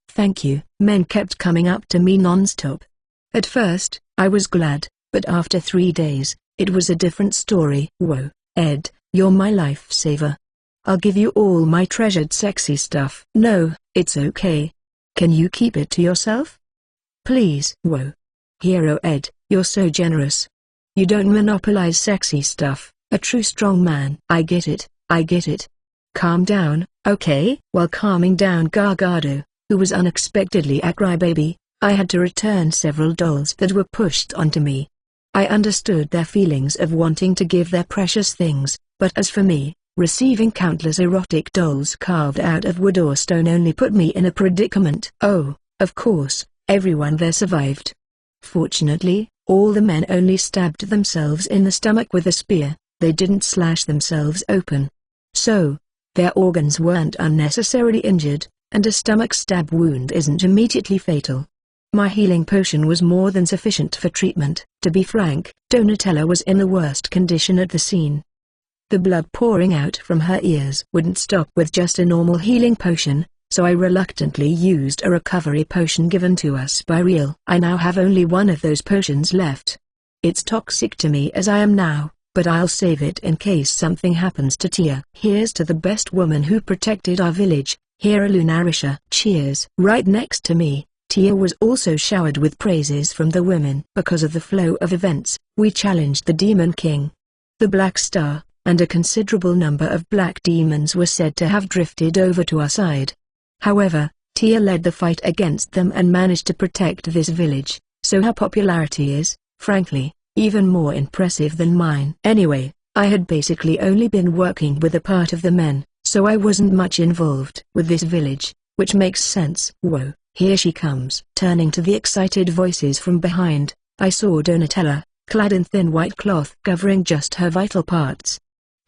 thank you. Men kept coming up to me non-stop. At first, I was glad, but after 3 days, it was a different story. Whoa, Ed, you're my lifesaver. I'll give you all my treasured sexy stuff. No, it's okay. Can you keep it to yourself? Please. Whoa. Hero Ed, you're so generous. You don't monopolize sexy stuff, a true strong man. I get it, I get it. Calm down, okay? While calming down Gargado, who was unexpectedly a crybaby, I had to return several dolls that were pushed onto me. I understood their feelings of wanting to give their precious things, but as for me, receiving countless erotic dolls carved out of wood or stone only put me in a predicament. Oh, of course, everyone there survived. Fortunately, all the men only stabbed themselves in the stomach with a spear, they didn't slash themselves open. So, their organs weren't unnecessarily injured, and a stomach stab wound isn't immediately fatal. My healing potion was more than sufficient for treatment. To be frank, Donatella was in the worst condition at the scene. The blood pouring out from her ears wouldn't stop with just a normal healing potion, so I reluctantly used a recovery potion given to us by Real. I now have only one of those potions left. It's toxic to me as I am now, but I'll save it in case something happens to Tia. Here's to the best woman who protected our village, Hera Lunarisha. Cheers. Right next to me, Tia was also showered with praises from the women. Because of the flow of events, we challenged the Demon King, the Black Star, and a considerable number of black demons were said to have drifted over to our side. However, Tia led the fight against them and managed to protect this village, so her popularity is, frankly, even more impressive than mine. Anyway, I had basically only been working with a part of the men, so I wasn't much involved with this village, which makes sense. Whoa, here she comes. Turning to the excited voices from behind, I saw Donatella, clad in thin white cloth covering just her vital parts.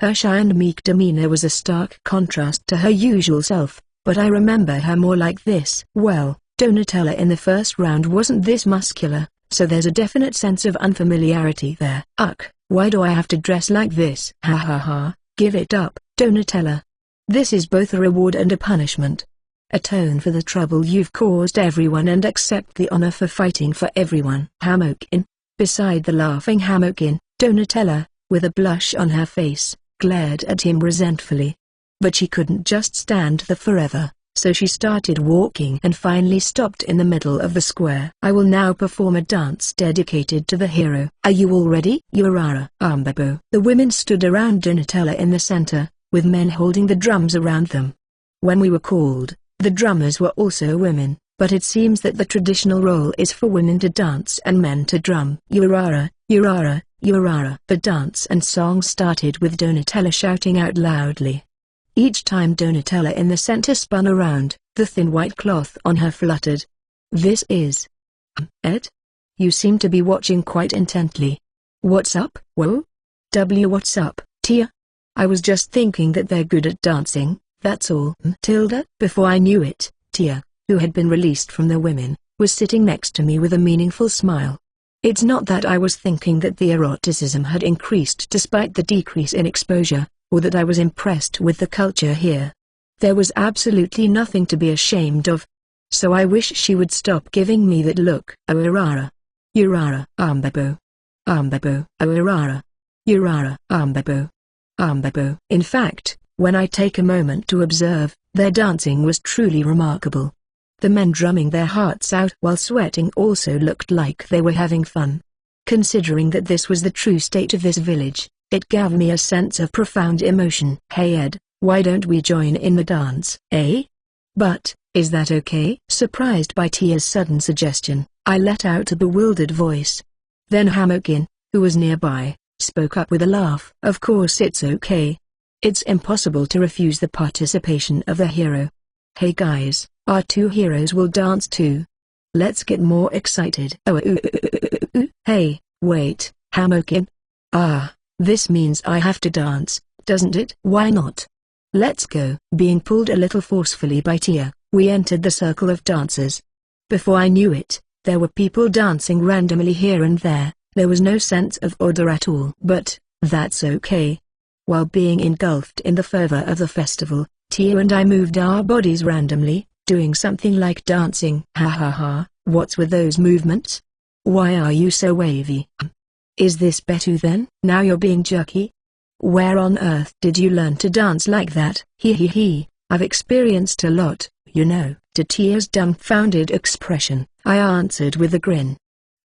Her shy and meek demeanor was a stark contrast to her usual self, but I remember her more like this. Well, Donatella in the first round wasn't this muscular, so there's a definite sense of unfamiliarity there. Ugh, why do I have to dress like this? Ha ha ha, give it up, Donatella. This is both a reward and a punishment. Atone for the trouble you've caused everyone and accept the honor for fighting for everyone. Hamokin. Beside the laughing Hamokin, Donatella, with a blush on her face, glared at him resentfully. But she couldn't just stand there forever, so she started walking and finally stopped in the middle of the square. I will now perform a dance dedicated to the hero. Are you all ready? Urara. Ambabo. The women stood around Donatella in the center, with men holding the drums around them. When we were called, the drummers were also women, but it seems that the traditional role is for women to dance and men to drum. Urara, Urara, Urara. The dance and song started with Donatella shouting out loudly, Each time Donatella in the center spun around, the thin white cloth on her fluttered. This is... Ed? You seem to be watching quite intently. What's up? Whoa? What's up, Tia? I was just thinking that they're good at dancing, that's all. Tilda? Before I knew it, Tia, who had been released from the women, was sitting next to me with a meaningful smile. It's not that I was thinking that the eroticism had increased despite the decrease in exposure, or that I was impressed with the culture here. There was absolutely nothing to be ashamed of. So I wish she would stop giving me that look. Oh Urara. Urara. Ambabo. Ambabo. Oh Urara. Urara. Ambabo. Ambabo. In fact, when I take a moment to observe, their dancing was truly remarkable. The men drumming their hearts out while sweating also looked like they were having fun. Considering that this was the true state of this village, it gave me a sense of profound emotion. Hey Ed, why don't we join in the dance? Eh? But, is that okay? Surprised by Tia's sudden suggestion, I let out a bewildered voice. Then Hamokin, who was nearby, spoke up with a laugh. Of course it's okay. It's impossible to refuse the participation of the hero. Hey guys, our two heroes will dance too. Let's get more excited. Oh, hey, wait, Hamokin. Ah, this means I have to dance, doesn't it? Why not? Let's go. Being pulled a little forcefully by Tia, we entered the circle of dancers. Before I knew it, there were people dancing randomly here and there. There was no sense of order at all. But, that's okay. While being engulfed in the fervor of the festival, Tia and I moved our bodies randomly, doing something like dancing. Ha ha ha, what's with those movements? Why are you so wavy? Is this better then? Now you're being jerky? Where on earth did you learn to dance like that? He, I've experienced a lot, you know. To Tia's dumbfounded expression, I answered with a grin.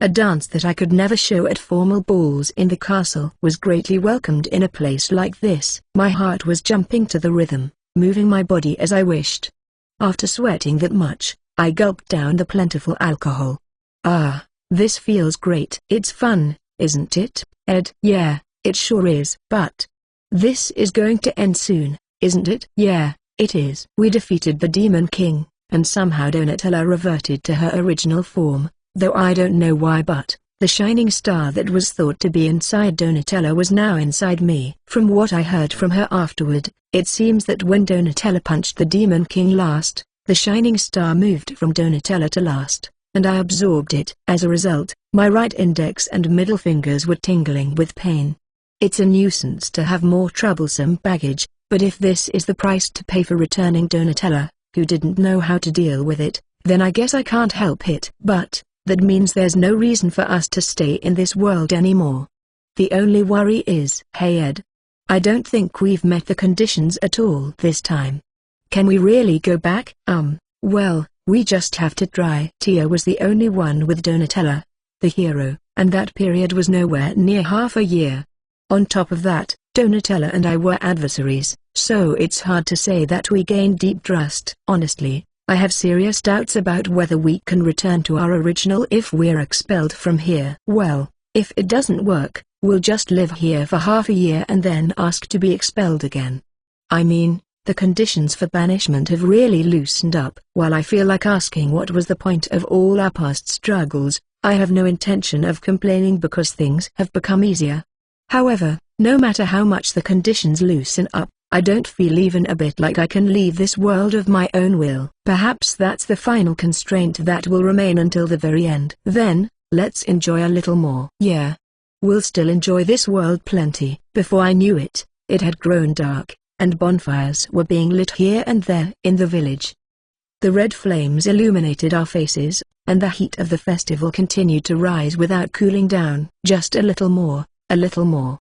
A dance that I could never show at formal balls in the castle was greatly welcomed in a place like this. My heart was jumping to the rhythm, moving my body as I wished. After sweating that much, I gulped down the plentiful alcohol. Ah, this feels great. It's fun, isn't it, Ed? Yeah, it sure is. But this is going to end soon, isn't it? Yeah, it is. We defeated the Demon King, and somehow Donatella reverted to her original form, though I don't know why. But the shining star that was thought to be inside Donatella was now inside me. From what I heard from her afterward, it seems that when Donatella punched the Demon King last, the shining star moved from Donatella to last, and I absorbed it. As a result, my right index and middle fingers were tingling with pain. It's a nuisance to have more troublesome baggage, but if this is the price to pay for returning Donatella, who didn't know how to deal with it, then I guess I can't help it. But that means there's no reason for us to stay in this world anymore. The only worry is, hey Ed, I don't think we've met the conditions at all this time. Can we really go back? Well, we just have to try. Tia was the only one with Donatella, the hero, and that period was nowhere near half a year. On top of that, Donatella and I were adversaries, so it's hard to say that we gained deep trust. Honestly, I have serious doubts about whether we can return to our original if we're expelled from here. Well, if it doesn't work, we'll just live here for half a year and then ask to be expelled again. I mean, the conditions for banishment have really loosened up. While I feel like asking what was the point of all our past struggles, I have no intention of complaining because things have become easier. However, no matter how much the conditions loosen up, I don't feel even a bit like I can leave this world of my own will. Perhaps that's the final constraint that will remain until the very end. Then, let's enjoy a little more. Yeah. We'll still enjoy this world plenty. Before I knew it, it had grown dark, and bonfires were being lit here and there in the village. The red flames illuminated our faces, and the heat of the festival continued to rise without cooling down. Just a little more, a little more.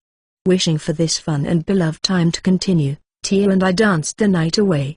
Wishing for this fun and beloved time to continue, Tia and I danced the night away.